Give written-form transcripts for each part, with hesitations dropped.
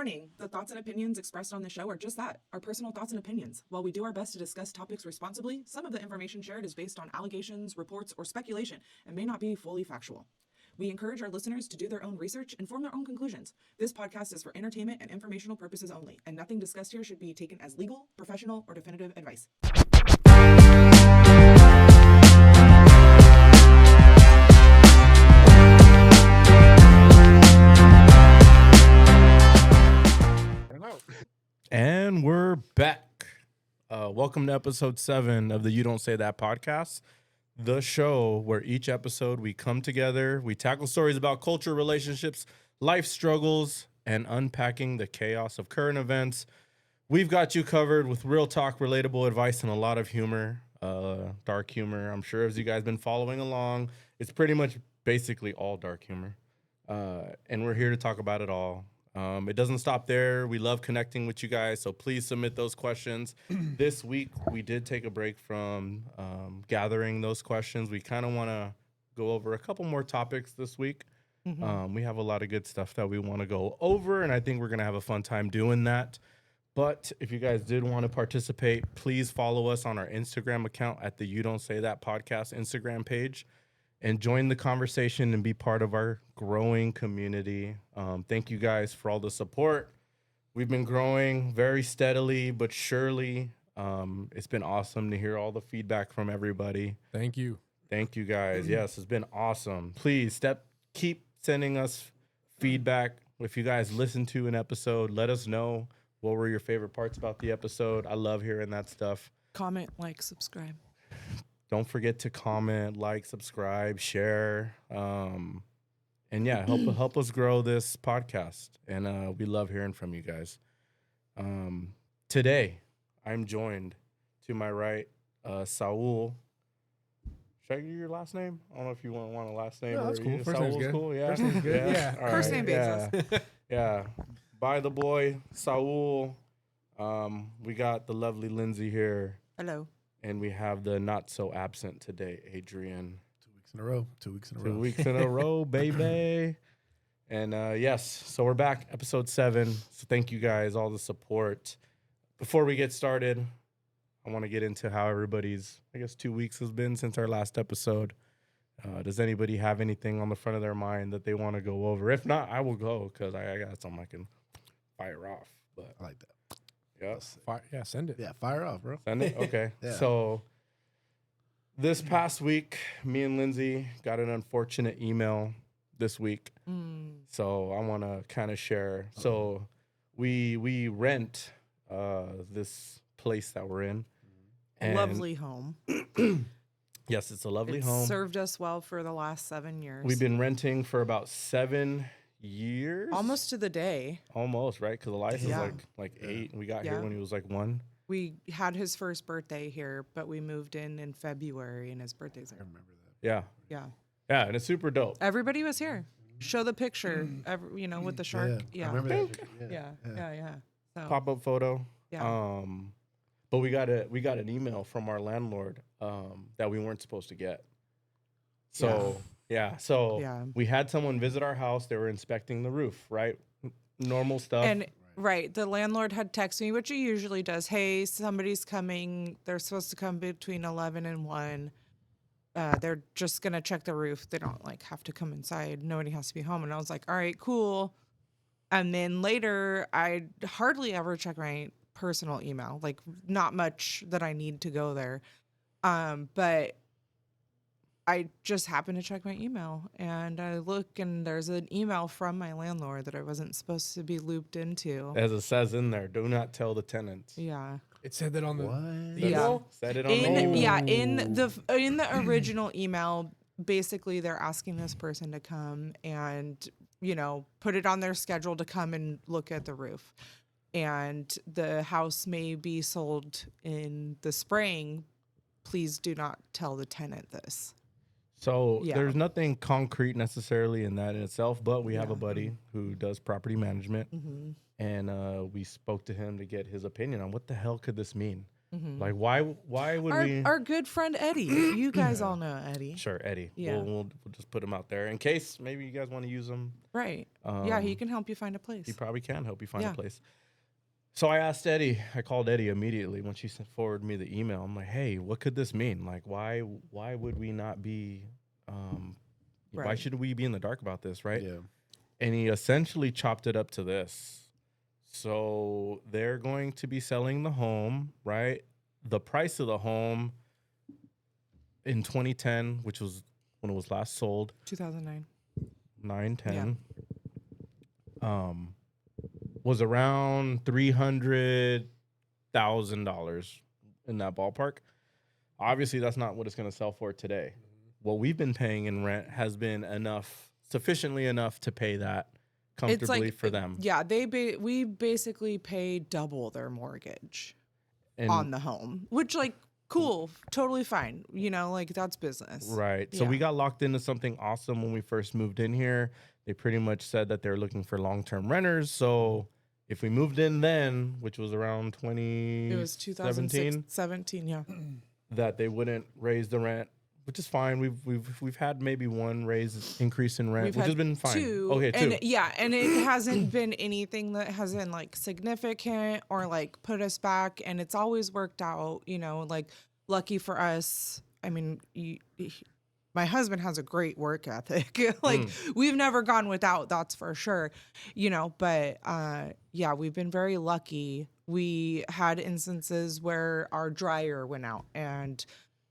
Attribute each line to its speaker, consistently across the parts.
Speaker 1: Warning, the thoughts and opinions expressed on the show are just that, our personal thoughts and opinions. While we do our best to discuss topics responsibly, some of the information shared is based on allegations, reports, or speculation and may not be fully factual. We encourage our listeners to do their own research and form their own conclusions. This podcast is for entertainment and informational purposes only, and nothing discussed here should be taken as legal, professional, or definitive advice.
Speaker 2: And we're back. Welcome to episode 7 of the You Don't Say That podcast, the show where each episode we come together, we tackle stories about culture, relationships, life struggles, and unpacking the chaos of current events. We've got you covered with real talk, relatable advice, and a lot of humor, dark humor. I'm sure as you guys been following along, it's pretty much basically all dark humor. And we're here to talk about it all. It doesn't stop there. We love connecting with you guys, so please submit those questions. This week, we did take a break from gathering those questions. We kind of want to go over a couple more topics this week. We have a lot of good stuff that we want to go over, and I think we're going to have a fun time doing that. But if you guys did want to participate, please follow us on our Instagram account at the You Don't Say That podcast Instagram page. And join the conversation and be part of our growing community. Thank you guys for all the support. We've been growing very steadily, but surely. It's been awesome to hear all the feedback from everybody.
Speaker 3: Thank you.
Speaker 2: Thank you guys. Yes, it's been awesome. Please keep sending us feedback. If you guys listen to an episode, let us know what were your favorite parts about the episode. I love hearing that stuff.
Speaker 1: Comment, like, subscribe.
Speaker 2: Don't forget to comment, like, subscribe, share, and yeah, help us grow this podcast. And we love hearing from you guys. Today, I'm joined to my right, Saul. Should I give you your last name? I don't know if you want a last name.
Speaker 3: No, that's cool. First
Speaker 2: Saul's
Speaker 3: name's good.
Speaker 2: cool. Yeah,
Speaker 3: First name's good. Yeah.
Speaker 2: All
Speaker 1: First
Speaker 2: right.
Speaker 1: name basis.
Speaker 2: Yeah. By the boy, Saul. We got the lovely Lindsay here.
Speaker 1: Hello.
Speaker 2: And we have the not so absent today, Adrian.
Speaker 3: 2 weeks in a row. 2 weeks in a row.
Speaker 2: 2 weeks in a row, baby. And yes, so we're back, episode 7. So thank you guys, all the support. Before we get started, I want to get into how everybody's, 2 weeks has been since our last episode. Does anybody have anything on the front of their mind that they want to go over? If not, I will go because I got something I can fire off. But
Speaker 3: I like that.
Speaker 2: yes.
Speaker 3: Send it.
Speaker 4: Yeah, fire off, bro.
Speaker 2: Send it? Okay.
Speaker 4: Yeah.
Speaker 2: So this past week, me and Lindsay got an unfortunate email this week. So I want to kind of share. So we rent this place that we're in. And
Speaker 1: Lovely home.
Speaker 2: Yes, it's a lovely
Speaker 1: It's
Speaker 2: home.
Speaker 1: served us well for the last 7 years.
Speaker 2: We've been renting for about 7 years.
Speaker 1: almost to the day.
Speaker 2: Almost, right? Because Elias
Speaker 1: Yeah.
Speaker 2: is like 8. We got here when he was like 1.
Speaker 1: We had his first birthday here, but we moved in February, and his birthday's
Speaker 4: I
Speaker 1: there.
Speaker 4: remember that.
Speaker 2: Yeah.
Speaker 1: Yeah.
Speaker 2: Yeah, and it's super dope.
Speaker 1: Everybody was here. Show the picture, with the shark.
Speaker 4: I
Speaker 1: Yeah.
Speaker 4: remember that.
Speaker 1: Yeah. So,
Speaker 2: Pop-up photo.
Speaker 1: yeah.
Speaker 2: But we got an email from our landlord that we weren't supposed to get. So
Speaker 1: Yeah.
Speaker 2: we had someone visit our house. They were inspecting the roof, right? Normal stuff.
Speaker 1: And right, the landlord had texted me, which he usually does. Hey, somebody's coming. They're supposed to come between 11 and 1. They're just gonna check the roof. They don't have to come inside. Nobody has to be home. And I was like, all right, cool. And then later, I hardly ever check my personal email. Not much that I need to go there. But I just happened to check my email, and I look, and there's an email from my landlord that I wasn't supposed to be looped into.
Speaker 2: As it says in there, do not tell the tenants.
Speaker 1: Yeah.
Speaker 3: It said that on the.
Speaker 4: What?
Speaker 1: Yeah.
Speaker 2: Said it on the
Speaker 1: In the original email, basically they're asking this person to come and put it on their schedule to come and look at the roof, and the house may be sold in the spring. Please do not tell the tenant this.
Speaker 2: So
Speaker 1: Yeah.
Speaker 2: there's nothing concrete necessarily in that in itself, but we have
Speaker 1: Yeah.
Speaker 2: a buddy who does property management,
Speaker 1: Mm-hmm.
Speaker 2: and we spoke to him to get his opinion on what the hell could this mean. Like, why would we?
Speaker 1: Our good friend Eddie. You guys all know Eddie.
Speaker 2: Sure, Eddie.
Speaker 1: Yeah.
Speaker 2: We'll just put him out there in case maybe you guys want to use him.
Speaker 1: Right. Yeah, he can help you find a place.
Speaker 2: He probably can help you find
Speaker 1: Yeah.
Speaker 2: a place. So I asked Eddie. I called Eddie immediately when she forwarded me the email. I'm like, hey, what could this mean? Like, why would we not be? Why
Speaker 1: Right.
Speaker 2: should we be in the dark about this, right?
Speaker 3: Yeah.
Speaker 2: And he essentially chopped it up to this. So they're going to be selling the home, right? The price of the home in 2010, which was when it was last sold,
Speaker 1: 2009.
Speaker 2: 910, was around $300,000 in that ballpark. Obviously, that's not what it's going to sell for today. What we've been paying in rent has been sufficiently enough to pay that comfortably for them.
Speaker 1: Yeah, we basically pay double their mortgage
Speaker 2: And
Speaker 1: on the home, which like cool, totally fine. You know, like that's business.
Speaker 2: right. So
Speaker 1: Yeah.
Speaker 2: we got locked into something awesome when we first moved in here. They pretty much said that they're looking for long-term renters. So if we moved in then, which was around 2017,
Speaker 1: It was 2017, yeah.
Speaker 2: that they wouldn't raise the rent, which is fine. We've had maybe one increase in rent,
Speaker 1: We've
Speaker 2: which has
Speaker 1: had
Speaker 2: been fine.
Speaker 1: two,
Speaker 2: Okay, two.
Speaker 1: and yeah, and it hasn't been anything that hasn't like significant or like put us back, and it's always worked out. You know, like lucky for us. I mean, my husband has a great work ethic. Like we've never gone without, that's for sure. You know, but yeah, we've been very lucky. We had instances where our dryer went out and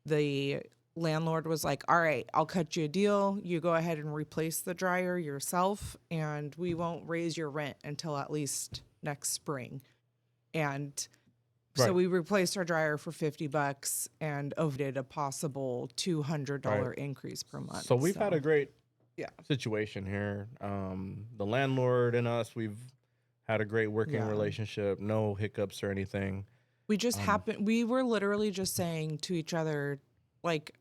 Speaker 1: the landlord was like, all right, I'll cut you a deal. You go ahead and replace the dryer yourself, and we won't raise your rent until at least next spring. And so
Speaker 2: Right.
Speaker 1: we replaced our dryer for $50 and avoided a possible $200
Speaker 2: Right.
Speaker 1: increase per month.
Speaker 2: So we've had a great
Speaker 1: Yeah.
Speaker 2: situation here. The landlord and us, we've had a great working
Speaker 1: Yeah.
Speaker 2: relationship, no hiccups or anything.
Speaker 1: We just we were literally just saying to each other, like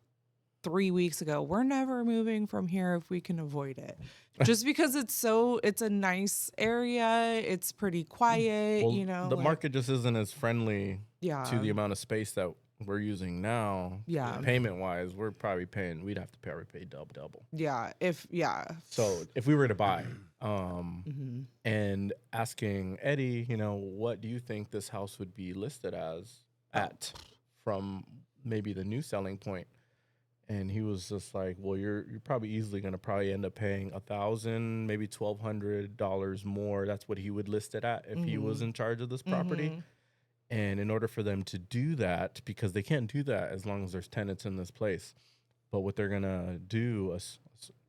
Speaker 1: 3 weeks ago, we're never moving from here if we can avoid it. Just because it's a nice area, it's pretty quiet,
Speaker 2: Well,
Speaker 1: you know.
Speaker 2: the
Speaker 1: like-
Speaker 2: market just isn't as friendly
Speaker 1: yeah.
Speaker 2: to the amount of space that we're using now.
Speaker 1: Yeah.
Speaker 2: Payment wise, we'd have to pay double.
Speaker 1: Yeah.
Speaker 2: So if we were to buy,
Speaker 1: Mm-hmm.
Speaker 2: and asking Eddie, what do you think this house would be listed at from maybe the new selling point? And he was just like, well, you're probably easily going to end up paying $1,000, maybe $1,200 more. That's what he would list it at if he was in charge of this property.
Speaker 1: Mm-hmm.
Speaker 2: And in order for them to do that, because they can't do that as long as there's tenants in this place, but what they're going to do,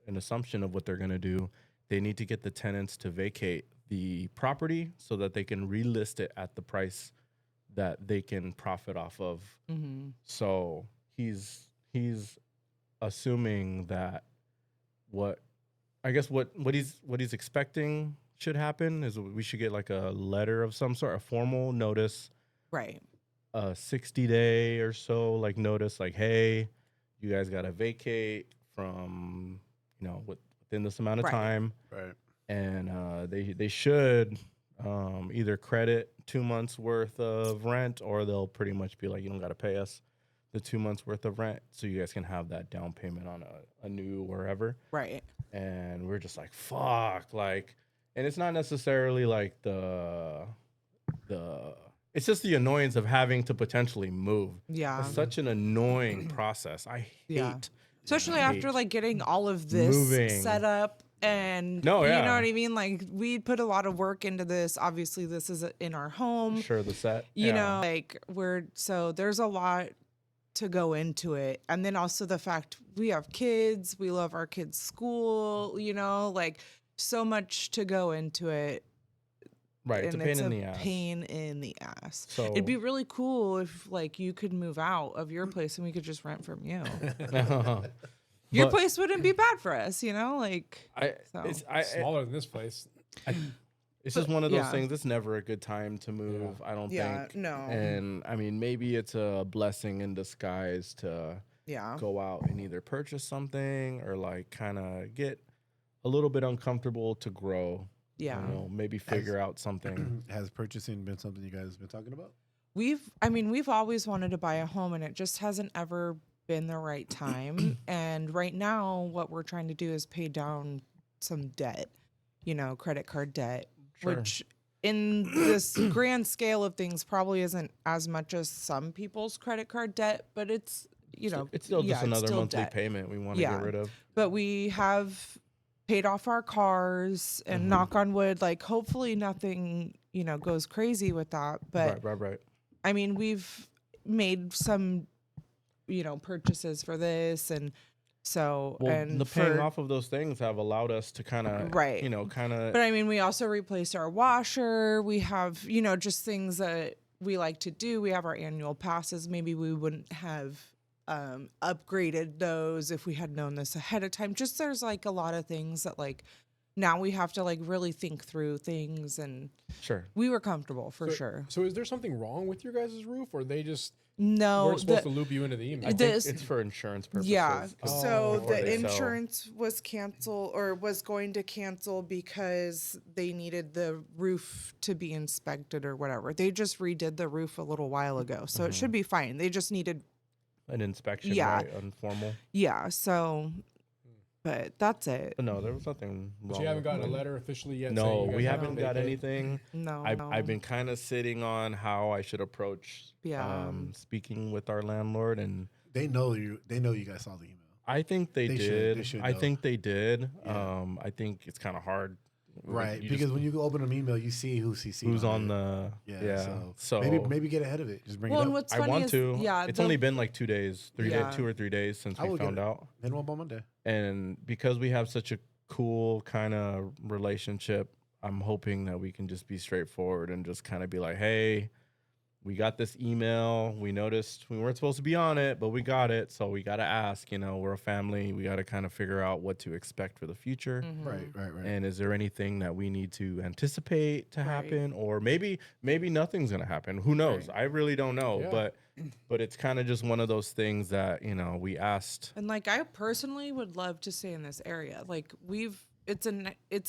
Speaker 2: an assumption of what they're going to do, they need to get the tenants to vacate the property so that they can relist it at the price that they can profit off of.
Speaker 1: Mm-hmm.
Speaker 2: So he's assuming that what he's expecting should happen is we should get like a letter of some sort, a formal notice,
Speaker 1: Right.
Speaker 2: a 60-day or so like notice, like, hey, you guys got to vacate from within this amount of
Speaker 1: Right.
Speaker 2: time,
Speaker 3: Right.
Speaker 2: and they should either credit 2 months worth of rent, or they'll pretty much be like, you don't got to pay us the 2 months worth of rent, so you guys can have that down payment on a new wherever.
Speaker 1: Right.
Speaker 2: And we're just like, fuck, like, and it's not necessarily like it's just the annoyance of having to potentially move.
Speaker 1: Yeah.
Speaker 2: It's such an annoying process. I hate.
Speaker 1: Yeah. Especially
Speaker 2: hate
Speaker 1: after like getting all of this
Speaker 2: moving.
Speaker 1: set up and
Speaker 2: No,
Speaker 1: you
Speaker 2: yeah.
Speaker 1: know what I mean? Like we put a lot of work into this. Obviously this is in our home.
Speaker 2: Sure, the set.
Speaker 1: You
Speaker 2: yeah.
Speaker 1: know, like so there's a lot to go into it. And then also the fact we have kids, we love our kids' school, like so much to go into it.
Speaker 2: Right, it's a
Speaker 1: And
Speaker 2: pain in the ass.
Speaker 1: Pain in the ass.
Speaker 2: So
Speaker 1: It'd be really cool if like you could move out of your place and we could just rent from you. Your
Speaker 2: But
Speaker 1: place wouldn't be bad for us, like so.
Speaker 3: Smaller than this place.
Speaker 2: It's just one of those
Speaker 1: yeah.
Speaker 2: things. It's never a good time to move, I don't think.
Speaker 1: no.
Speaker 2: And I mean, maybe it's a blessing in disguise to
Speaker 1: Yeah.
Speaker 2: go out and either purchase something or like kind of get a little bit uncomfortable to grow.
Speaker 1: Yeah.
Speaker 2: Maybe figure out something.
Speaker 3: Has purchasing been something you guys have been talking about?
Speaker 1: we've always wanted to buy a home, and it just hasn't ever been the right time. And right now, what we're trying to do is pay down some debt, credit card debt,
Speaker 2: Sure.
Speaker 1: which in this grand scale of things probably isn't as much as some people's credit card debt, but it's,
Speaker 2: It's still just
Speaker 1: yeah, it's
Speaker 2: another
Speaker 1: still
Speaker 2: monthly
Speaker 1: debt.
Speaker 2: payment we want to
Speaker 1: Yeah.
Speaker 2: get rid of.
Speaker 1: But we have paid off our cars, and knock on wood, like hopefully nothing, goes crazy with that. But
Speaker 2: Right.
Speaker 1: I mean, we've made some, purchases for this, and so
Speaker 2: Well,
Speaker 1: and
Speaker 2: the paying
Speaker 1: for
Speaker 2: off of those things have allowed us to kind of,
Speaker 1: Right.
Speaker 2: kind of.
Speaker 1: But I mean, we also replaced our washer. We have, just things that we like to do. We have our annual passes. Maybe we wouldn't have upgraded those if we had known this ahead of time. Just there's like a lot of things that like now we have to like really think through things, and
Speaker 2: Sure.
Speaker 1: we were comfortable for sure.
Speaker 3: So is there something wrong with your guys' roof, or they just
Speaker 1: No,
Speaker 3: weren't supposed to loop you into the
Speaker 2: I
Speaker 3: email?
Speaker 2: think
Speaker 1: This-
Speaker 2: it's for insurance purposes.
Speaker 1: Yeah.
Speaker 2: 'cause
Speaker 1: So
Speaker 2: before
Speaker 1: the
Speaker 2: they sell-
Speaker 1: insurance was canceled, or was going to cancel, because they needed the roof to be inspected or whatever. They just redid the roof a little while ago, so it should be fine. They just needed,
Speaker 2: an inspection,
Speaker 1: Yeah.
Speaker 2: right? Informal.
Speaker 1: yeah. So, but that's it.
Speaker 2: But no, there was nothing wrong.
Speaker 3: But you haven't
Speaker 2: with
Speaker 3: gotten a
Speaker 2: it.
Speaker 3: letter officially yet?
Speaker 2: No,
Speaker 3: saying you
Speaker 2: we
Speaker 3: guys have
Speaker 2: haven't
Speaker 3: to
Speaker 2: got
Speaker 3: vacate?
Speaker 2: anything.
Speaker 1: No,
Speaker 2: I've been kind of sitting on how I should approach
Speaker 1: Yeah.
Speaker 2: speaking with our landlord, and
Speaker 4: They know you. They know you guys saw the email.
Speaker 2: I think they
Speaker 4: They should-
Speaker 2: did.
Speaker 4: they should
Speaker 2: I
Speaker 4: know.
Speaker 2: think they did.
Speaker 4: Yeah.
Speaker 2: I think it's kind of hard.
Speaker 4: Right,
Speaker 2: You
Speaker 4: because
Speaker 2: just-
Speaker 4: when you open an email, you see who's CC.
Speaker 2: who's on
Speaker 4: it.
Speaker 2: the So
Speaker 4: maybe get ahead of it. Just bring
Speaker 1: Well,
Speaker 4: it
Speaker 1: and
Speaker 4: up.
Speaker 1: what's
Speaker 2: I
Speaker 1: funny
Speaker 2: want
Speaker 1: is,
Speaker 2: to.
Speaker 1: yeah,
Speaker 2: It's
Speaker 1: the-
Speaker 2: only been like 2 days,
Speaker 1: Yeah.
Speaker 2: 2 or 3 days since
Speaker 4: I
Speaker 2: we
Speaker 4: will get
Speaker 2: found
Speaker 4: it.
Speaker 2: out.
Speaker 4: Then up on Monday.
Speaker 2: And because we have such a cool kind of relationship, I'm hoping that we can just be straightforward and just kind of be like, hey, we got this email. We noticed we weren't supposed to be on it, but we got it. So we got to ask, we're a family. We got to kind of figure out what to expect for the future.
Speaker 4: Right.
Speaker 2: And is there anything that we need to anticipate to
Speaker 1: Right.
Speaker 2: happen? Or maybe nothing's going to happen. Who knows?
Speaker 1: Right.
Speaker 2: I really don't know.
Speaker 3: Yeah.
Speaker 2: But it's kind of just one of those things that, we asked.
Speaker 1: And like I personally would love to stay in this area. Like it's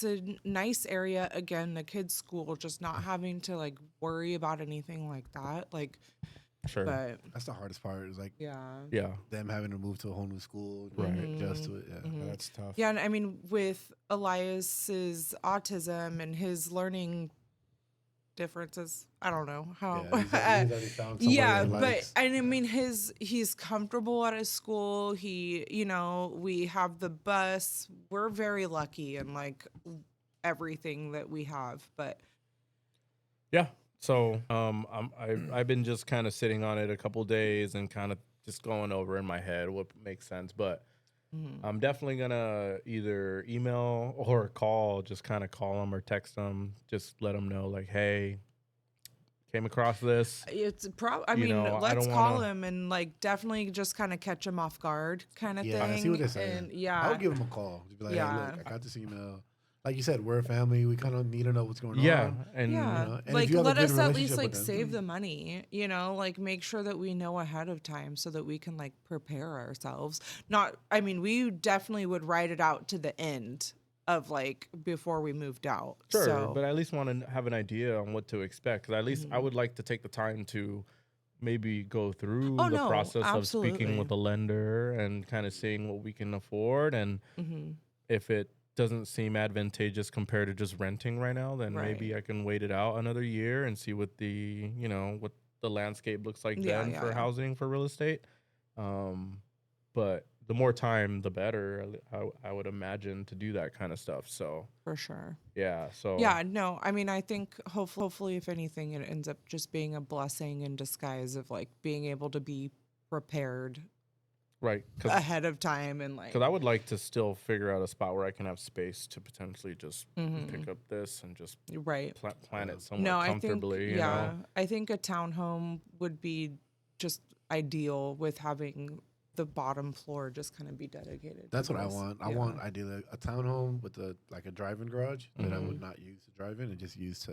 Speaker 1: a nice area. Again, the kids' school, just not having to like worry about anything like that. Like,
Speaker 2: Sure.
Speaker 1: but
Speaker 4: That's the hardest part. Is like
Speaker 1: yeah.
Speaker 2: Yeah.
Speaker 4: them having to move to a whole new school,
Speaker 2: Right.
Speaker 4: Adjust to it. Yeah.
Speaker 1: Mhm.
Speaker 3: That's tough.
Speaker 1: Yeah, and I mean, with Elias's autism and his learning differences, I don't know how.
Speaker 4: Yeah, he's already found somewhere
Speaker 1: Yeah,
Speaker 4: he
Speaker 1: but
Speaker 4: likes.
Speaker 1: and I mean, he's comfortable at his school. We have the bus. We're very lucky in like everything that we have. But
Speaker 2: Yeah. So I've been just kind of sitting on it a couple days and kind of just going over in my head what makes sense. But I'm definitely gonna either email or call, just kind of call them or text them, just let them know like, hey, came across this.
Speaker 1: it's I
Speaker 2: You
Speaker 1: mean,
Speaker 2: know, I
Speaker 1: let's
Speaker 2: don't
Speaker 1: call
Speaker 2: wanna-
Speaker 1: him and like definitely just kind of catch him off guard, kind of
Speaker 4: Yeah,
Speaker 1: thing.
Speaker 4: see what they're saying.
Speaker 1: And yeah,
Speaker 4: I would give them a call. Just be like,
Speaker 1: Yeah.
Speaker 4: hey, look, I got this email. Like you said, we're a family. We kind of need to know what's going
Speaker 2: Yeah,
Speaker 4: on.
Speaker 2: and
Speaker 1: yeah,
Speaker 4: know, and if
Speaker 1: like
Speaker 4: you have a
Speaker 1: let
Speaker 4: good
Speaker 1: us at least
Speaker 4: relationship
Speaker 1: like
Speaker 4: with them.
Speaker 1: save the money, like make sure that we know ahead of time so that we can like prepare ourselves. I mean, we definitely would write it out to the end of like before we moved out.
Speaker 2: sure,
Speaker 1: So,
Speaker 2: but I at least want to have an idea on what to expect. 'Cause at least I would like to take the time to maybe go through
Speaker 1: Oh,
Speaker 2: the
Speaker 1: no,
Speaker 2: process of speaking
Speaker 1: absolutely.
Speaker 2: with a lender and kind of seeing what we can afford, and if it doesn't seem advantageous compared to just renting right now, then maybe I can wait it out another year and see what the what the landscape looks like
Speaker 1: Yeah,
Speaker 2: then
Speaker 1: yeah,
Speaker 2: for
Speaker 1: yeah.
Speaker 2: housing for real estate. But the more time, the better. I would imagine to do that kind of stuff. So
Speaker 1: for sure.
Speaker 2: yeah. So
Speaker 1: Yeah, no, I mean, I think hopefully, if anything, it ends up just being a blessing in disguise of like being able to be prepared
Speaker 2: right. Because
Speaker 1: ahead of time and like.
Speaker 2: I would like to still figure out a spot where I can have space to potentially just
Speaker 1: Mhm.
Speaker 2: pick up this and just
Speaker 1: Right.
Speaker 2: plan it somewhere
Speaker 1: No, I think
Speaker 2: comfortably.
Speaker 1: yeah, I think a townhome would be just ideal with having the bottom floor just kind of be dedicated.
Speaker 4: That's
Speaker 1: to
Speaker 4: what I
Speaker 1: this.
Speaker 4: want. I
Speaker 1: Yeah.
Speaker 4: want ideally a townhome with a drive-in garage that I
Speaker 1: Mm-hmm.
Speaker 4: would not use to drive in and just use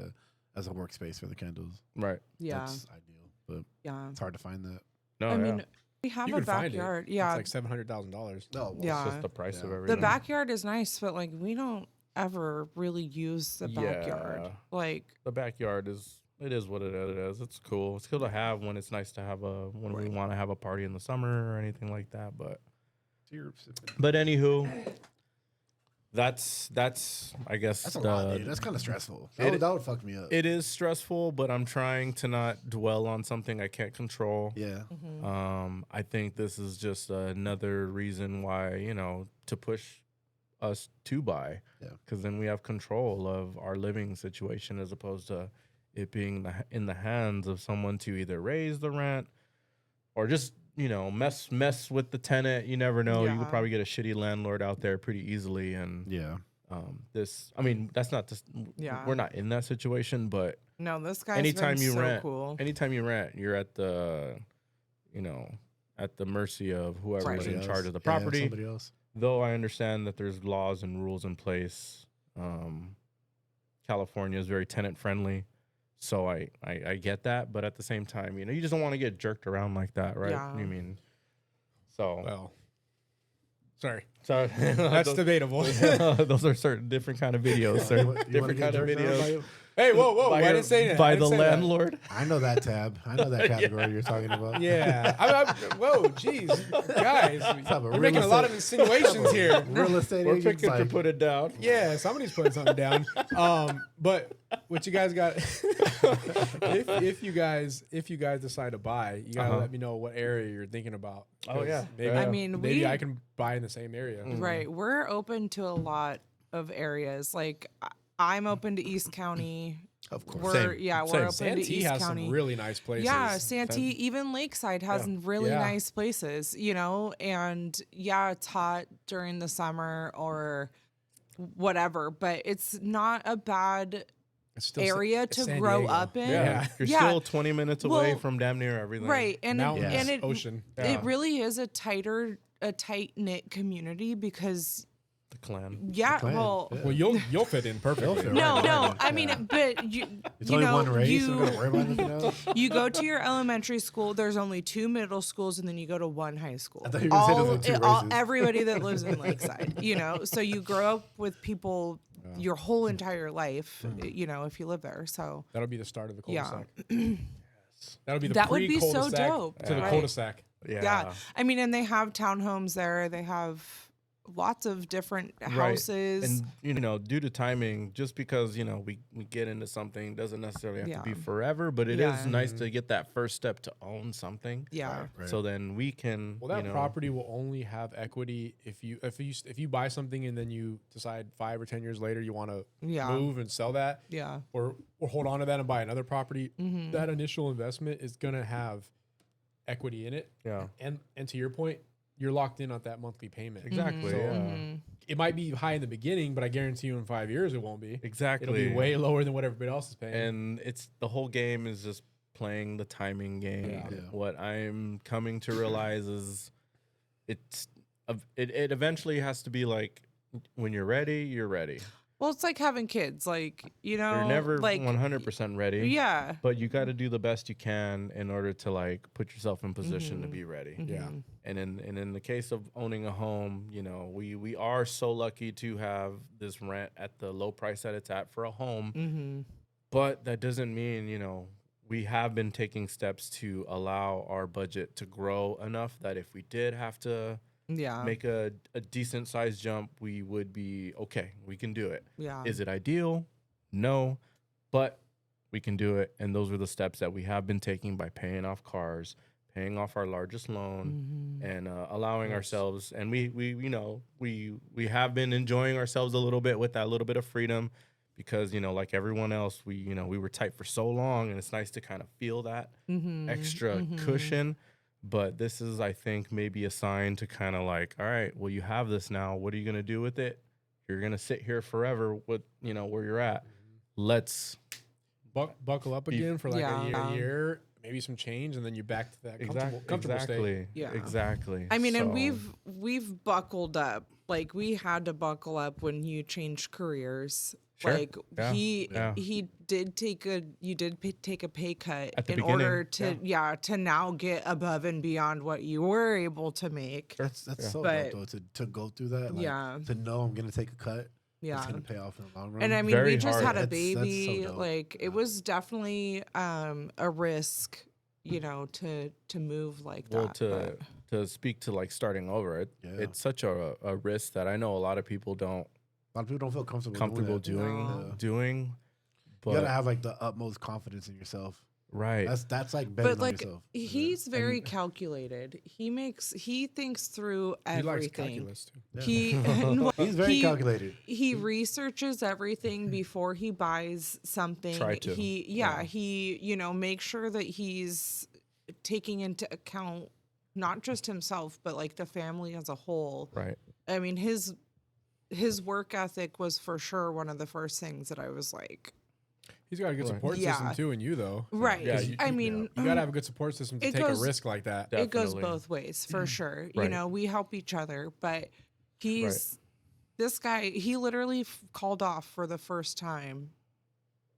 Speaker 4: as a workspace for the candles.
Speaker 2: Right.
Speaker 1: Yeah,
Speaker 4: That's ideal, but
Speaker 1: yeah.
Speaker 4: it's hard to find that.
Speaker 2: No,
Speaker 1: I
Speaker 2: yeah.
Speaker 1: mean, we have
Speaker 3: You
Speaker 1: a
Speaker 3: can find it.
Speaker 1: backyard.
Speaker 3: It's
Speaker 1: Yeah,
Speaker 3: like $700,000.
Speaker 4: No, well,
Speaker 1: Yeah.
Speaker 2: It's just the price of
Speaker 4: Yeah.
Speaker 2: everything.
Speaker 1: the backyard is nice, but like we don't ever really use the backyard.
Speaker 2: Yeah.
Speaker 1: Like
Speaker 2: The backyard is it is what it is. It's cool. It's cool to have when it's nice to have when we want to have a party in the summer or anything like that. But anywho, that's I guess
Speaker 4: That's a lot, dude. That's kind of stressful. That would fuck me up.
Speaker 2: it is stressful, but I'm trying to not dwell on something I can't control.
Speaker 4: Yeah.
Speaker 2: I think this is just another reason why, to push us to buy.
Speaker 4: Yeah.
Speaker 2: Because then we have control of our living situation as opposed to it being in the hands of someone to either raise the rent or just, mess with the tenant. You never know. You
Speaker 1: Yeah.
Speaker 2: could probably get a shitty landlord out there pretty easily. And
Speaker 4: Yeah.
Speaker 2: that's not just,
Speaker 1: Yeah.
Speaker 2: we're not in that situation, but
Speaker 1: No, this guy's
Speaker 2: anytime
Speaker 1: been
Speaker 2: you
Speaker 1: so
Speaker 2: rent,
Speaker 1: cool.
Speaker 2: anytime you rent, you're at the, at the mercy of whoever's
Speaker 1: Right.
Speaker 2: in charge of the
Speaker 4: Yeah,
Speaker 2: property.
Speaker 4: somebody else.
Speaker 2: Though I understand that there's laws and rules in place. California is very tenant friendly, so I get that. But at the same time, you just don't want to get jerked around like that, right?
Speaker 1: Yeah.
Speaker 2: You mean so?
Speaker 3: Well, sorry.
Speaker 2: So
Speaker 3: That's debatable.
Speaker 2: those are certain different kind of videos, sir.
Speaker 4: You wanna
Speaker 2: Different
Speaker 4: get
Speaker 2: kind of
Speaker 4: jerked around
Speaker 2: videos.
Speaker 3: Hey, whoa.
Speaker 2: By
Speaker 3: I didn't say that.
Speaker 2: by
Speaker 3: I
Speaker 2: the
Speaker 3: didn't say that.
Speaker 2: landlord.
Speaker 4: I know that tab. I know that category you're talking about.
Speaker 3: Yeah. Whoa, jeez. Guys,
Speaker 4: Type of
Speaker 3: you're
Speaker 4: real
Speaker 3: making a lot
Speaker 4: estate-
Speaker 3: of insinuations here.
Speaker 4: Real estate
Speaker 2: We're
Speaker 4: agents,
Speaker 2: picking to
Speaker 4: like,
Speaker 2: put it down.
Speaker 3: Yeah, somebody's putting something down. But what you guys got? if you guys decide to buy, you gotta let me know what area you're thinking about.
Speaker 2: Oh,
Speaker 3: 'Cause
Speaker 2: yeah.
Speaker 3: maybe,
Speaker 2: Yeah.
Speaker 1: I mean,
Speaker 3: maybe I can buy in the same area.
Speaker 1: Right. We're open to a lot of areas. Like I'm open to East County.
Speaker 4: of course.
Speaker 1: We're
Speaker 2: Same.
Speaker 1: we're
Speaker 2: Same.
Speaker 1: open to
Speaker 3: Santee
Speaker 1: East
Speaker 3: has
Speaker 1: County.
Speaker 3: some really nice places.
Speaker 1: Yeah, Santee, even Lakeside has really
Speaker 3: Yeah.
Speaker 1: nice places, and yeah, it's hot during the summer or whatever, but it's not a bad
Speaker 3: It's still
Speaker 1: area
Speaker 3: it's
Speaker 1: to
Speaker 3: San
Speaker 1: grow
Speaker 3: Diego.
Speaker 1: up in.
Speaker 3: Yeah.
Speaker 2: You're
Speaker 1: Yeah.
Speaker 2: still 20 minutes away
Speaker 1: Well,
Speaker 2: from damn near everything.
Speaker 1: Right. And
Speaker 3: Mountains,
Speaker 1: and it
Speaker 3: ocean.
Speaker 2: Yeah.
Speaker 1: it really is a tight knit community because
Speaker 2: The clan.
Speaker 1: yeah,
Speaker 4: clan,
Speaker 1: well
Speaker 4: yeah.
Speaker 3: Well, you'll fit in perfectly.
Speaker 4: fit
Speaker 1: no,
Speaker 4: right,
Speaker 1: no.
Speaker 4: right.
Speaker 1: I mean, but
Speaker 4: It's
Speaker 1: you
Speaker 4: only
Speaker 1: know,
Speaker 4: one race.
Speaker 1: you,
Speaker 4: I'm gonna worry about anything else.
Speaker 1: you go to your elementary school. There's only 2 middle schools, and then you go to 1 high school.
Speaker 4: I thought you were gonna say there's only 2 races.
Speaker 1: Everybody that lives in Lakeside, so you grow up with people your whole entire life, if you live there. So
Speaker 3: That'll be the start of the
Speaker 1: Yeah.
Speaker 3: cul-de-sac. That'll be the
Speaker 1: That would be so
Speaker 3: pre-cul-de-sac
Speaker 1: dope,
Speaker 3: to the
Speaker 1: right.
Speaker 3: cul-de-sac.
Speaker 1: yeah, I mean, and they have townhomes there. They have lots of different houses.
Speaker 2: And due to timing, just because we get into something doesn't necessarily have to be
Speaker 1: Yeah.
Speaker 2: forever, but it is
Speaker 1: Yeah.
Speaker 2: nice to get that first step to own something.
Speaker 1: Yeah.
Speaker 4: Right.
Speaker 2: So then we can.
Speaker 3: Well, that property will only have equity if you buy something and then you decide 5 or 10 years later you want to
Speaker 1: Yeah.
Speaker 3: move and sell that,
Speaker 1: Yeah.
Speaker 3: or hold on to that and buy another property. That initial investment is gonna have equity in it,
Speaker 2: Yeah.
Speaker 3: and to your point, you're locked in on that monthly payment.
Speaker 2: Exactly.
Speaker 3: So-
Speaker 2: Yeah.
Speaker 3: It might be high in the beginning, but I guarantee you in 5 years it won't be.
Speaker 2: Exactly.
Speaker 3: It'll be way lower than what everybody else is paying.
Speaker 2: And it's the whole game is just playing the timing game.
Speaker 3: Yeah.
Speaker 4: Yeah.
Speaker 2: What I'm coming to realize is it eventually has to be like when you're ready, you're ready.
Speaker 1: Well, it's like having kids. Like,
Speaker 2: You're never
Speaker 1: like
Speaker 2: 100% ready.
Speaker 1: Yeah.
Speaker 2: But you got to do the best you can in order to put yourself in position to be ready.
Speaker 3: yeah.
Speaker 2: And in the case of owning a home, we are so lucky to have this rent at the low price that it's at for a home. But that doesn't mean, we have been taking steps to allow our budget to grow enough that if we did have to
Speaker 1: Yeah.
Speaker 2: make a decent sized jump, we would be okay. We can do it.
Speaker 1: Yeah.
Speaker 2: Is it ideal? No, but we can do it. And those are the steps that we have been taking by paying off cars, paying off our largest loan, and allowing ourselves. And we have been enjoying ourselves a little bit with that little bit of freedom, because like everyone else, we were tight for so long, and it's nice to kind of feel that extra cushion. But this is, I think, maybe a sign to kind of all right, well, you have this now. What are you going to do with it? You're going to sit here forever with, where you're at. Let's
Speaker 3: Buckle up again for a year, maybe some change, and then you're back to that comfortable state.
Speaker 1: Yeah.
Speaker 2: Exactly.
Speaker 1: I mean, and
Speaker 2: So-
Speaker 1: we've buckled up. Like, we had to buckle up when you changed careers.
Speaker 2: Sure.
Speaker 1: Like,
Speaker 2: Yeah.
Speaker 1: he did take a pay cut
Speaker 2: At the
Speaker 1: in order
Speaker 2: beginning,
Speaker 1: to now get above and beyond what you were able to make.
Speaker 4: That's so
Speaker 1: But-
Speaker 4: dope though to go through that. Like,
Speaker 1: Yeah.
Speaker 4: To know I'm gonna take a cut.
Speaker 1: Yeah.
Speaker 4: It's gonna pay off in the long run.
Speaker 1: And I mean,
Speaker 2: Very
Speaker 1: we just
Speaker 2: hard.
Speaker 1: had a
Speaker 4: That's so
Speaker 1: baby.
Speaker 4: dope.
Speaker 1: Like it
Speaker 4: Yeah.
Speaker 1: was definitely a risk, you know, to move like
Speaker 2: Well,
Speaker 1: that.
Speaker 2: to speak to like starting over,
Speaker 4: Yeah.
Speaker 2: it's such a risk that I know a lot of people don't
Speaker 4: A lot of people don't feel comfortable,
Speaker 2: comfortable
Speaker 4: doing that.
Speaker 1: No.
Speaker 2: doing. But
Speaker 4: You gotta have like the utmost confidence in yourself.
Speaker 2: right,
Speaker 4: That's like betting
Speaker 1: But
Speaker 4: on
Speaker 1: like
Speaker 4: yourself.
Speaker 1: he's very calculated. He thinks through
Speaker 3: He likes
Speaker 1: everything.
Speaker 3: calculus too.
Speaker 4: Yeah.
Speaker 1: He
Speaker 4: He's very
Speaker 1: he-
Speaker 4: calculated.
Speaker 1: He researches everything before he buys something.
Speaker 2: Try to.
Speaker 1: He you know makes sure that he's taking into account not just himself but like the family as a whole.
Speaker 2: right.
Speaker 1: I mean his work ethic was for sure one of the first things that I was like,
Speaker 3: He's got a good
Speaker 2: Right.
Speaker 3: support
Speaker 1: Yeah.
Speaker 3: system too, and you though.
Speaker 1: right.
Speaker 2: Yeah, you-
Speaker 1: I mean,
Speaker 3: You gotta have a good support system to
Speaker 1: It
Speaker 3: take
Speaker 1: goes-
Speaker 3: a risk like that.
Speaker 1: it goes
Speaker 2: Definitely.
Speaker 1: both ways for sure. You
Speaker 2: Right.
Speaker 1: know, we help each other, but this guy, he literally called off for the first time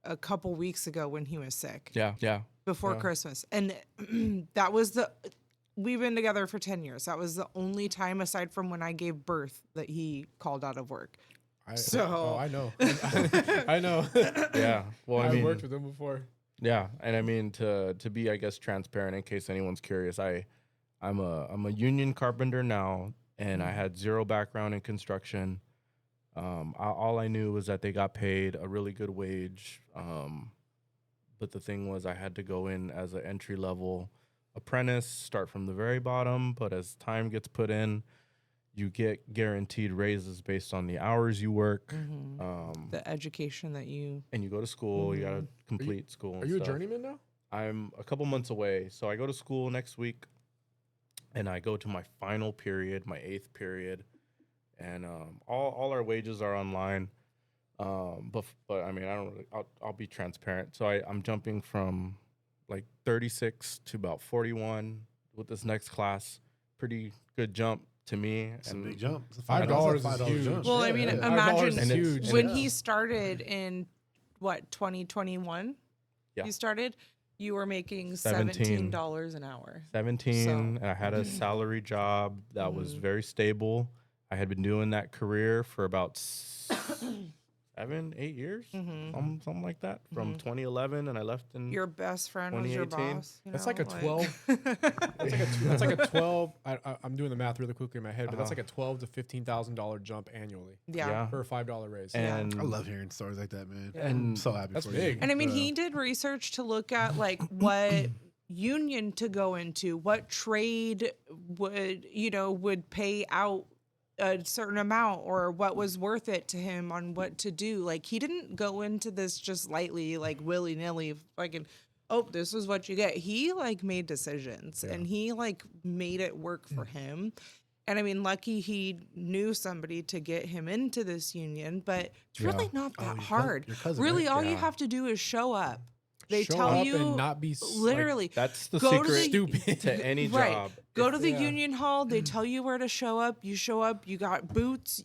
Speaker 1: a couple weeks ago when he was sick
Speaker 2: Yeah.
Speaker 1: before
Speaker 3: Yeah.
Speaker 1: Christmas. And that was we've been together for 10 years. That was the only time aside from when I gave birth that he called out of work.
Speaker 3: I know. I know.
Speaker 2: Yeah. Well, I
Speaker 3: I've
Speaker 2: mean,
Speaker 3: worked with him before.
Speaker 2: yeah, and I mean to be, I guess, transparent in case anyone's curious. I'm a union carpenter now, and I had zero background in construction. All I knew was that they got paid a really good wage. But the thing was, I had to go in as an entry level apprentice, start from the very bottom. But as time gets put in, you get guaranteed raises based on the hours you work.
Speaker 1: The education that you
Speaker 2: And you go to school. You gotta complete school.
Speaker 3: Are
Speaker 2: and
Speaker 3: you a
Speaker 2: stuff.
Speaker 3: journeyman now?
Speaker 2: I'm a couple months away, so I go to school next week, and I go to my final period, my 8th period, and all our wages are online. But I mean, I don't really. I'll be transparent. So I'm jumping from like 36 to about 41 with this next class. Pretty good jump to me.
Speaker 4: It's
Speaker 2: and
Speaker 4: a big jump. It's a
Speaker 3: $5 is
Speaker 4: $5
Speaker 3: huge.
Speaker 4: jump.
Speaker 1: Well, I
Speaker 4: Yeah,
Speaker 1: mean,
Speaker 4: yeah.
Speaker 1: imagine
Speaker 3: $5
Speaker 2: is
Speaker 3: huge.
Speaker 1: when
Speaker 4: Yeah.
Speaker 1: he started in what 2021.
Speaker 2: Yeah.
Speaker 1: You started. You were making
Speaker 2: 17.
Speaker 1: $17 an hour.
Speaker 2: 17,
Speaker 1: So-
Speaker 2: and I had a salary job that was very stable. I had been doing that career for about 7, 8 years, something like that, from 2011, and I left in
Speaker 1: Your best friend was your
Speaker 2: 2018.
Speaker 1: boss. You
Speaker 3: That's
Speaker 1: know,
Speaker 3: like a 12. That's like a 12. I'm doing the math really quickly in my head, but that's like a $12,000 to $15,000 jump annually
Speaker 1: yeah.
Speaker 3: for a $5 raise.
Speaker 2: and
Speaker 4: I love hearing stories like that, man.
Speaker 2: And
Speaker 4: I'm so happy
Speaker 3: that's
Speaker 4: for
Speaker 3: big.
Speaker 4: you.
Speaker 1: And I mean,
Speaker 4: Yeah.
Speaker 1: he did research to look at like what union to go into, what trade would pay out a certain amount or what was worth it to him on what to do. Like he didn't go into this just lightly, like willy nilly, fucking, oh, this is what you get. He like made decisions and he like made it work for him. And I mean, lucky he knew somebody to get him into this union, but it's really not that
Speaker 4: your
Speaker 1: hard.
Speaker 4: cousin,
Speaker 1: Really,
Speaker 4: right?
Speaker 1: all you
Speaker 2: Yeah.
Speaker 1: have to do is show up. They
Speaker 3: Show
Speaker 1: tell
Speaker 3: up
Speaker 1: you
Speaker 3: and not be
Speaker 1: literally
Speaker 2: that's the
Speaker 1: go to
Speaker 2: secret
Speaker 1: the-
Speaker 3: stupid.
Speaker 2: to any
Speaker 1: right.
Speaker 2: job.
Speaker 1: Go to the
Speaker 3: Yeah.
Speaker 1: union hall. They tell you where to show up. You show up. You got boots.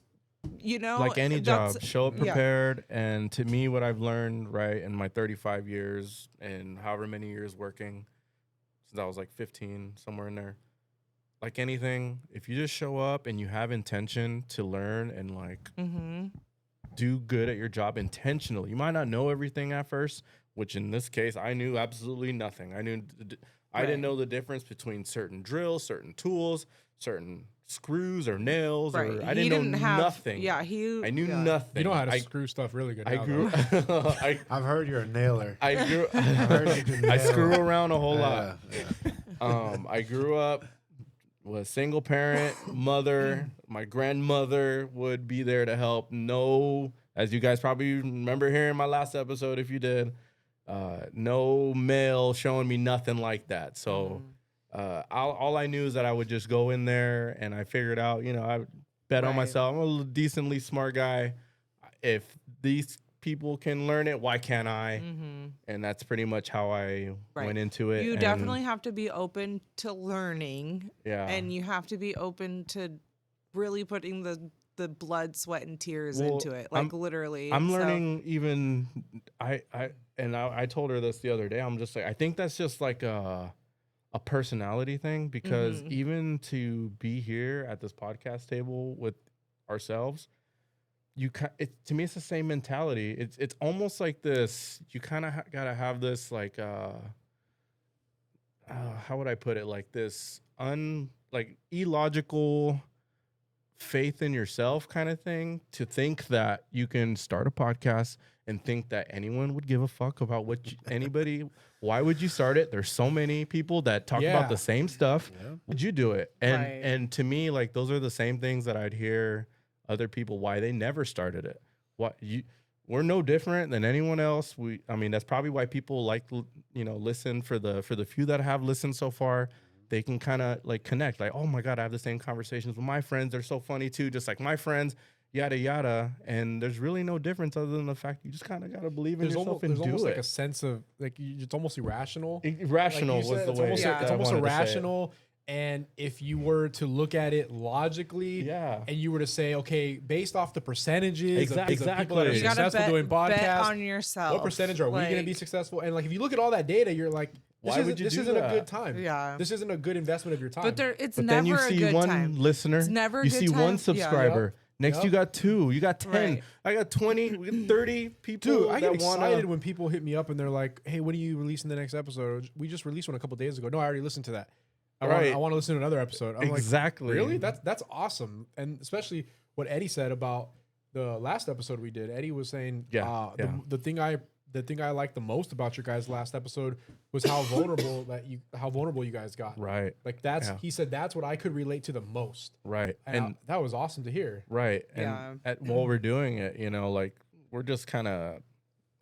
Speaker 1: You know,
Speaker 2: Like any job,
Speaker 1: that's-
Speaker 2: show up
Speaker 1: yeah.
Speaker 2: prepared. And to me, what I've learned, right, in my 35 years and however many years working, since I was like 15, somewhere in there, like anything, if you just show up and you have intention to learn and like do good at your job intentionally, you might not know everything at first, which in this case, I knew absolutely nothing. I
Speaker 1: Right.
Speaker 2: didn't know the difference between certain drills, certain tools, certain screws or nails,
Speaker 1: Right.
Speaker 2: or I
Speaker 1: He
Speaker 2: didn't know
Speaker 1: have,
Speaker 2: nothing.
Speaker 1: Yeah, he.
Speaker 2: I knew
Speaker 1: yeah.
Speaker 2: nothing.
Speaker 3: You know how to
Speaker 2: I,
Speaker 3: screw stuff really good.
Speaker 2: I
Speaker 3: now,
Speaker 2: grew.
Speaker 3: though.
Speaker 4: I've heard you're a nailer.
Speaker 2: I grew.
Speaker 4: heard you can
Speaker 2: I
Speaker 4: nail.
Speaker 2: screw around a whole lot.
Speaker 4: Yeah.
Speaker 2: I grew up with a single parent mother. My grandmother would be there to help. No, as you guys probably remember hearing my last episode, if you did, no male showing me nothing like that. So all I knew is that I would just go in there and I figured out, I bet on
Speaker 1: Right.
Speaker 2: myself. I'm a decently smart guy. If these people can learn it, why can't I? And that's pretty much how I
Speaker 1: Right.
Speaker 2: went into it.
Speaker 1: You
Speaker 2: and
Speaker 1: definitely have to be open to learning,
Speaker 2: yeah.
Speaker 1: and you have to be open to really putting the blood, sweat, and tears
Speaker 2: Well,
Speaker 1: into it. Like literally,
Speaker 2: I'm
Speaker 1: So-
Speaker 2: learning even I told her this the other day. I'm just like, I think that's just like a personality thing because even to be here at this podcast table with ourselves, to me it's the same mentality. It's almost like this. You kind of gotta have this like how would I put it? Like this like illogical faith in yourself kind of thing, to think that you can start a podcast and think that anyone would give a fuck about anybody. Why would you start it? There's so many people that talk about the same stuff. Would you do it? And to me, like, those are the same things that I'd hear other people why they never started it. We're no different than anyone else. I mean, that's probably why people like, listen for the few that have listened so far. They can kind of like connect, like, oh my God, I have the same conversations with my friends. They're so funny too, just like my friends, yada, yada. And there's really no difference other than the fact you just kind of got to believe in yourself and do it.
Speaker 3: There's almost like a sense of like, it's almost irrational.
Speaker 2: Irrational
Speaker 3: like
Speaker 2: was the way.
Speaker 3: It's almost irrational. And if you were to look at it logically, and you were to say, okay, based off the percentages of people that are successful doing podcasts,
Speaker 1: bet on yourself.
Speaker 3: What percentage are we going to be successful? And like, if you look at all that data, you're like, this isn't a good time.
Speaker 1: Yeah.
Speaker 3: This isn't a good investment of your time.
Speaker 1: But it's
Speaker 2: but
Speaker 1: never
Speaker 2: then you
Speaker 1: a
Speaker 2: see
Speaker 1: good
Speaker 2: one
Speaker 1: time.
Speaker 2: listener,
Speaker 1: It's never a
Speaker 2: you
Speaker 1: good
Speaker 2: see
Speaker 1: time.
Speaker 2: one subscriber. Next, you got 2, you got 10,
Speaker 1: Right.
Speaker 2: I got 20, we got 30 people.
Speaker 3: Dude, I get
Speaker 2: that
Speaker 3: excited when people hit me up and they're like, hey, when are you releasing the next episode? We just released one a couple days ago. No, I already listened to that. I want to listen to another episode. I'm
Speaker 2: exactly.
Speaker 3: Like, really? That's awesome. And especially what Eddie said about the last episode we did. Eddie was saying, the thing I liked the most about your guys' last episode was how vulnerable you guys got.
Speaker 2: Right.
Speaker 3: Like he said that's what I could relate to the most.
Speaker 2: Right.
Speaker 3: And that was awesome to hear.
Speaker 2: Right. And while we're doing it, like, we're just kind of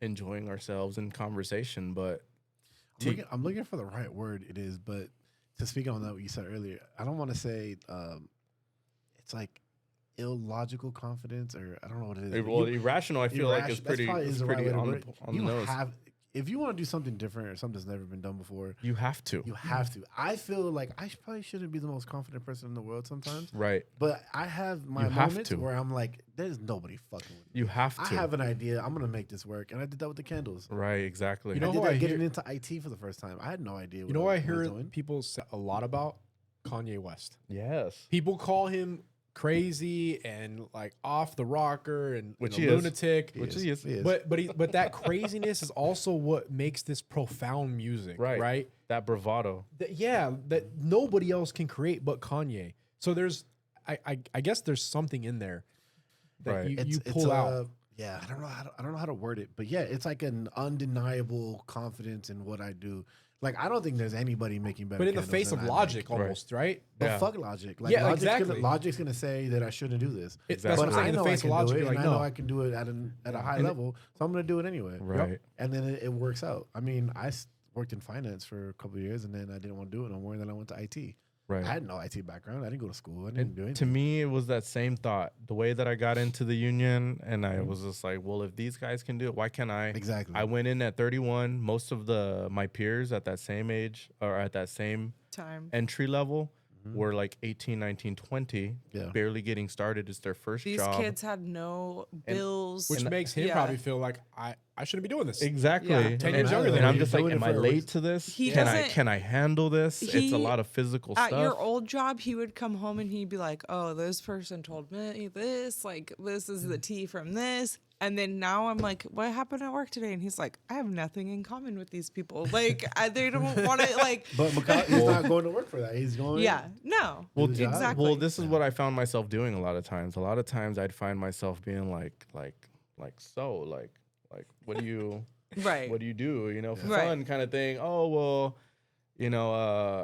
Speaker 2: enjoying ourselves in conversation. But
Speaker 4: I'm looking for the right word. It is, but to speak on that, what you said earlier, I don't want to say it's like illogical confidence, or I don't know what it is.
Speaker 2: Well, irrational, I feel like is pretty on the nose.
Speaker 4: If you want to do something different or something that's never been done before,
Speaker 2: you have to.
Speaker 4: You have to. I feel like I probably shouldn't be the most confident person in the world sometimes.
Speaker 2: Right.
Speaker 4: But I have my moments where I'm like, there's nobody fucking with me.
Speaker 2: You have to.
Speaker 4: I have an idea. I'm going to make this work. And I did that with the candles.
Speaker 2: Right, exactly.
Speaker 4: You know, I did that getting into IT for the first time. I had no idea
Speaker 3: what I hear people say a lot about? Kanye West.
Speaker 2: Yes.
Speaker 3: People call him crazy and like off the rocker and
Speaker 2: which
Speaker 3: a lunatic,
Speaker 2: which he is.
Speaker 3: But that craziness is also what makes this profound music, right?
Speaker 2: That bravado,
Speaker 3: that nobody else can create but Kanye. So I guess there's something in there that you pull out.
Speaker 4: Yeah, I don't know how to word it, but yeah, it's like an undeniable confidence in what I do. Like, I don't think there's anybody making better.
Speaker 3: But in the face of logic, almost, right?
Speaker 4: But fuck logic. Like, logic's gonna say that I shouldn't do this.
Speaker 3: Exactly.
Speaker 4: But I know I can do it, and I know I can do it at a high level, so I'm gonna do it anyway.
Speaker 2: Right.
Speaker 4: And then it works out. I mean, I worked in finance for a couple of years, and then I didn't want to do it no more, and then I went to IT.
Speaker 2: Right.
Speaker 4: I had no IT background. I didn't go to school. I didn't do anything.
Speaker 2: To me, it was that same thought. The way that I got into the union, and I was just like, well, if these guys can do it, why can't I?
Speaker 4: Exactly.
Speaker 2: I went in at 31. Most of my peers at that same age or at that same
Speaker 1: time
Speaker 2: entry level were like 18, 19, 20, barely getting started. It's their first job.
Speaker 1: These kids had no bills.
Speaker 3: Which makes him probably feel like, I shouldn't be doing this.
Speaker 2: Exactly.
Speaker 1: Yeah.
Speaker 3: 10 years younger than
Speaker 2: and
Speaker 3: me.
Speaker 2: I'm just like, am I late to this? Can I handle this? It's a lot of physical stuff.
Speaker 1: At your old job, he would come home and he'd be like, oh, this person told me this. Like, this is the tea from this. And then now I'm like, what happened at work today? And he's like, I have nothing in common with these people. Like, they don't want to, like.
Speaker 4: But he's not going to work for that. He's going.
Speaker 1: Yeah, no.
Speaker 2: Well,
Speaker 1: exactly.
Speaker 2: Well, this is what I found myself doing a lot of times. A lot of times I'd find myself being like, what do you, what do you do? You know, for fun kind of thing. Oh, well, you know,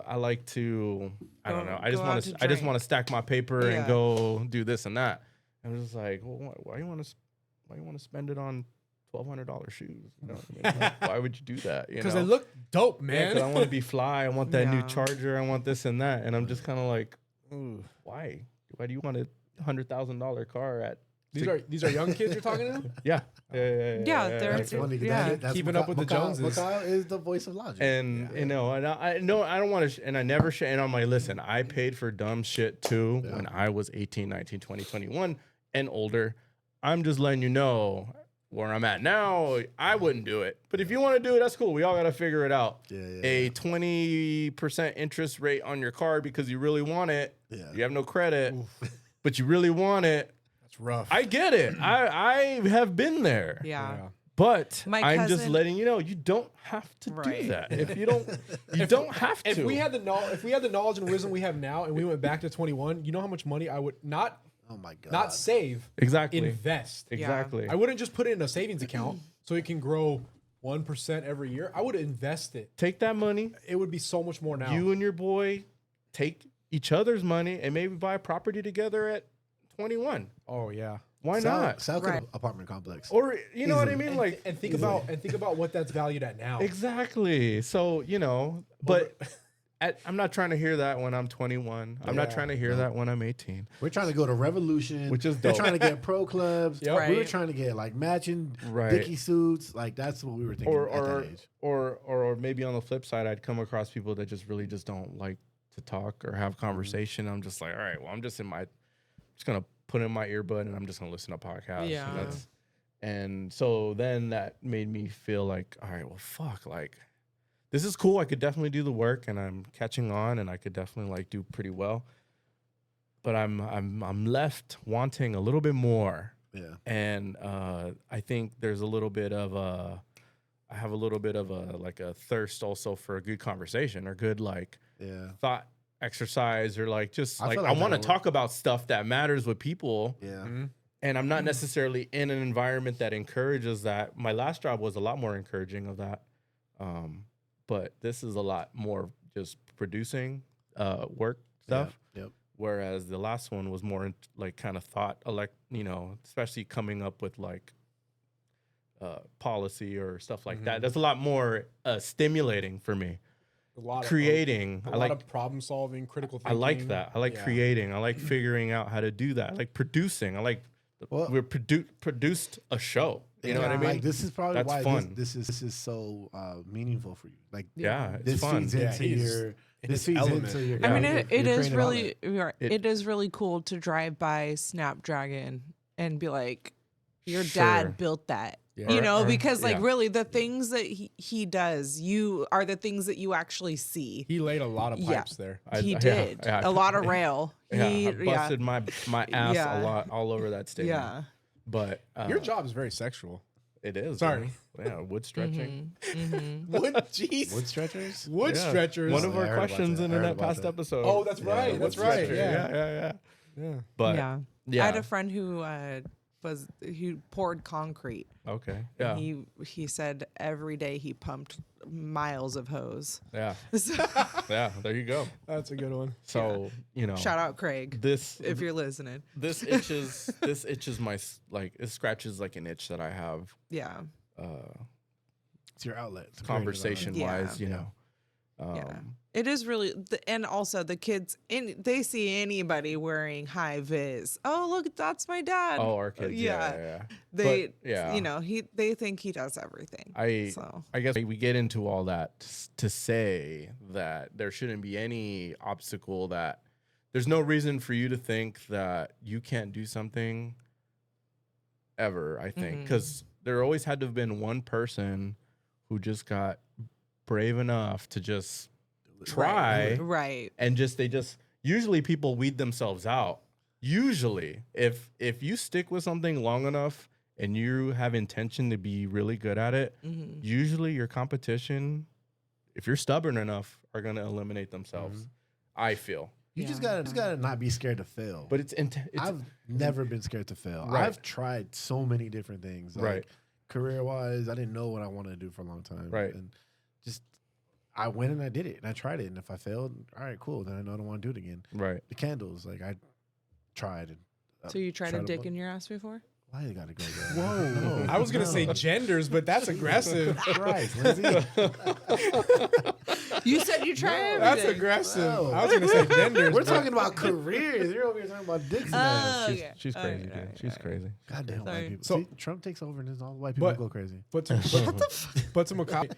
Speaker 2: I like to, I don't know. I just want to stack my paper and go do this and that. I was just like, well, why you want to spend it on $1,200 shoes? You know what I mean? Like, why would you do that?
Speaker 3: Because they look dope, man.
Speaker 2: Because I want to be fly. I want that new charger. I want this and that. And I'm just kind of like, why? Why do you want a $100,000 car at?
Speaker 3: These are young kids you're talking to?
Speaker 2: Yeah.
Speaker 1: They're
Speaker 4: That's funny. That's
Speaker 3: keeping up with the Joneses.
Speaker 4: Mikhail is the voice of logic.
Speaker 2: And you know, and I don't want to, and I never share. And I'm like, listen, I paid for dumb shit too when I was 18, 19, 20, 21 and older. I'm just letting you know where I'm at now. I wouldn't do it, but if you want to do it, that's cool. We all got to figure it out. A 20% interest rate on your car because you really want it. You have no credit, but you really want it.
Speaker 3: It's rough.
Speaker 2: I get it. I have been there.
Speaker 1: Yeah.
Speaker 2: But
Speaker 1: My
Speaker 2: I'm just
Speaker 1: cousin-
Speaker 2: letting you know you don't have to do
Speaker 1: Right.
Speaker 2: that. If you don't have to.
Speaker 3: If we had the knowledge and wisdom we have now, and we went back to 21, you know how much money I would not
Speaker 4: Oh my god.
Speaker 3: not save,
Speaker 2: exactly.
Speaker 3: invest.
Speaker 2: Exactly.
Speaker 3: I wouldn't just put it in a savings account so it can grow 1% every year. I would invest it.
Speaker 2: Take that money.
Speaker 3: It would be so much more now.
Speaker 2: You and your boy take each other's money and maybe buy a property together at 21.
Speaker 3: Oh yeah.
Speaker 2: Why not?
Speaker 4: Sell
Speaker 1: Right.
Speaker 4: apartment complex.
Speaker 2: Or you know what I
Speaker 4: Easily.
Speaker 2: mean? Like
Speaker 3: and think about what that's valued at now.
Speaker 2: exactly. So, but I'm not trying to hear that when I'm 21. I'm not
Speaker 3: Yeah.
Speaker 2: trying to hear that when I'm 18.
Speaker 4: We're trying to go to Revolution,
Speaker 2: Which is
Speaker 4: We're
Speaker 2: dope.
Speaker 4: trying to get pro clubs.
Speaker 3: Yep.
Speaker 4: We were
Speaker 1: Right.
Speaker 4: trying to get like matching
Speaker 2: Right.
Speaker 4: Dickie suits. Like that's what we were thinking at that age.
Speaker 2: Or maybe on the flip side, I'd come across people that just really just don't like to talk or have conversation. I'm just like, all right, well, I'm just gonna put in my earbud and I'm just gonna listen to podcasts.
Speaker 1: Yeah.
Speaker 2: And so then that made me feel like, all right, well, fuck, like this is cool. I could definitely do the work and I'm catching on and I could definitely like do pretty well. But I'm left wanting a little bit more.
Speaker 4: Yeah.
Speaker 2: And I think there's a little bit of I have a little bit of a thirst also for a good conversation or good like
Speaker 4: Yeah.
Speaker 2: thought exercise or like just
Speaker 4: I
Speaker 2: like
Speaker 4: feel
Speaker 2: I
Speaker 4: like
Speaker 2: want to
Speaker 4: that'll
Speaker 2: talk about stuff that matters with people.
Speaker 4: Yeah.
Speaker 3: Mm-hmm.
Speaker 2: And I'm not necessarily in an environment that encourages that. My last job was a lot more encouraging of that. But this is a lot more just producing work stuff.
Speaker 4: Yep.
Speaker 2: Whereas the last one was more like kind of thought, especially coming up with like policy or stuff like that. That's a lot more stimulating for me.
Speaker 3: A lot
Speaker 2: Creating.
Speaker 3: Of, a lot of problem solving, critical
Speaker 2: I
Speaker 3: thinking.
Speaker 2: like that. I like creating. I like figuring out how to do that. I like producing. I like we produced a show. You know what I mean?
Speaker 4: Like this is probably
Speaker 2: That's
Speaker 4: why
Speaker 2: fun.
Speaker 4: this is so meaningful for you. Like
Speaker 2: Yeah, it's
Speaker 4: this
Speaker 2: fun.
Speaker 4: feeds
Speaker 3: Yeah,
Speaker 4: into
Speaker 3: he's
Speaker 4: your
Speaker 3: in
Speaker 4: this
Speaker 3: his
Speaker 4: feeds
Speaker 3: element.
Speaker 4: into your.
Speaker 1: I mean,
Speaker 4: your
Speaker 1: it is
Speaker 4: creative
Speaker 1: really
Speaker 4: outlet.
Speaker 1: it is really cool to drive by Snapdragon and be like, your
Speaker 2: Sure.
Speaker 1: dad built that.
Speaker 3: Yeah.
Speaker 1: You know,
Speaker 2: Or-
Speaker 1: because like
Speaker 2: yeah.
Speaker 1: really the things that he does, you are the things that you actually see.
Speaker 3: He laid a lot of
Speaker 1: Yeah.
Speaker 3: pipes there.
Speaker 1: He did a lot of rail.
Speaker 2: I busted my ass
Speaker 1: Yeah.
Speaker 2: a lot all over that stage.
Speaker 1: Yeah.
Speaker 2: But
Speaker 3: Your job is very sexual.
Speaker 2: it is.
Speaker 3: Sorry.
Speaker 2: Yeah, wood stretching.
Speaker 3: Wood, jeez.
Speaker 4: Wood stretchers.
Speaker 3: Wood
Speaker 2: Yeah.
Speaker 3: stretchers.
Speaker 2: One of
Speaker 4: Yeah, I
Speaker 2: our
Speaker 4: heard about
Speaker 2: questions
Speaker 4: that.
Speaker 2: in
Speaker 4: I heard
Speaker 2: that
Speaker 4: about
Speaker 2: past
Speaker 4: that.
Speaker 2: episode.
Speaker 3: Oh, that's right.
Speaker 2: wood
Speaker 3: That's right.
Speaker 2: stretcher.
Speaker 3: Yeah.
Speaker 2: Yeah. But
Speaker 1: yeah.
Speaker 2: yeah.
Speaker 1: I had a friend who he poured concrete.
Speaker 2: Okay. Yeah.
Speaker 1: And he said every day he pumped miles of hose.
Speaker 2: Yeah.
Speaker 1: So,
Speaker 2: Yeah. There you go.
Speaker 3: That's a good one.
Speaker 2: So
Speaker 1: shout out Craig
Speaker 2: this
Speaker 1: if you're listening.
Speaker 2: this itches my it scratches like an itch that I have
Speaker 1: Yeah.
Speaker 4: It's your outlet. It's a creative
Speaker 2: conversation
Speaker 1: outlet.
Speaker 2: wise,
Speaker 1: Yeah.
Speaker 2: you know.
Speaker 1: Yeah. It is really, and also the kids, they see anybody wearing high vis. Oh, look, that's my dad.
Speaker 2: Oh, our kids. Yeah. Yeah.
Speaker 1: They,
Speaker 2: But, yeah.
Speaker 1: they think he does everything.
Speaker 2: I guess we get into all that to say that there shouldn't be any obstacle, that there's no reason for you to think that you can't do something ever, I think. Because there always had to have been one person who just got brave enough to just try.
Speaker 1: Right.
Speaker 2: And usually people weed themselves out. Usually, if you stick with something long enough and you have intention to be really good at it, usually your competition, if you're stubborn enough, are going to eliminate themselves. I feel.
Speaker 4: You just gotta not be scared to fail.
Speaker 2: But it's
Speaker 4: I've never been scared to fail.
Speaker 2: Right.
Speaker 4: I've tried so many different things. Like,
Speaker 2: Right.
Speaker 4: Career wise, I didn't know what I wanted to do for a long time.
Speaker 2: Right.
Speaker 4: And just I went and I did it and I tried it. And if I failed, all right, cool. Then I know I don't want to do it again.
Speaker 2: right.
Speaker 4: The candles, like I tried and
Speaker 1: So you tried a dick
Speaker 4: bunch.
Speaker 1: in your ass before?
Speaker 4: Why you gotta go there?
Speaker 3: Whoa. I was going to say genders, but that's aggressive.
Speaker 4: Christ, Lindsay.
Speaker 1: You said you tried everything.
Speaker 3: That's aggressive.
Speaker 4: No.
Speaker 3: I was going to say genders.
Speaker 4: We're
Speaker 3: but-
Speaker 4: talking about careers. You're over here talking about dicks and ass.
Speaker 1: Oh,
Speaker 2: She's,
Speaker 1: okay.
Speaker 2: she's crazy, dude.
Speaker 1: Alright,
Speaker 2: She's crazy.
Speaker 4: Goddamn
Speaker 1: Sorry.
Speaker 4: white people.
Speaker 3: So-
Speaker 4: See, Trump takes over and then all the white people
Speaker 3: But-
Speaker 4: go crazy.
Speaker 3: But to Makai,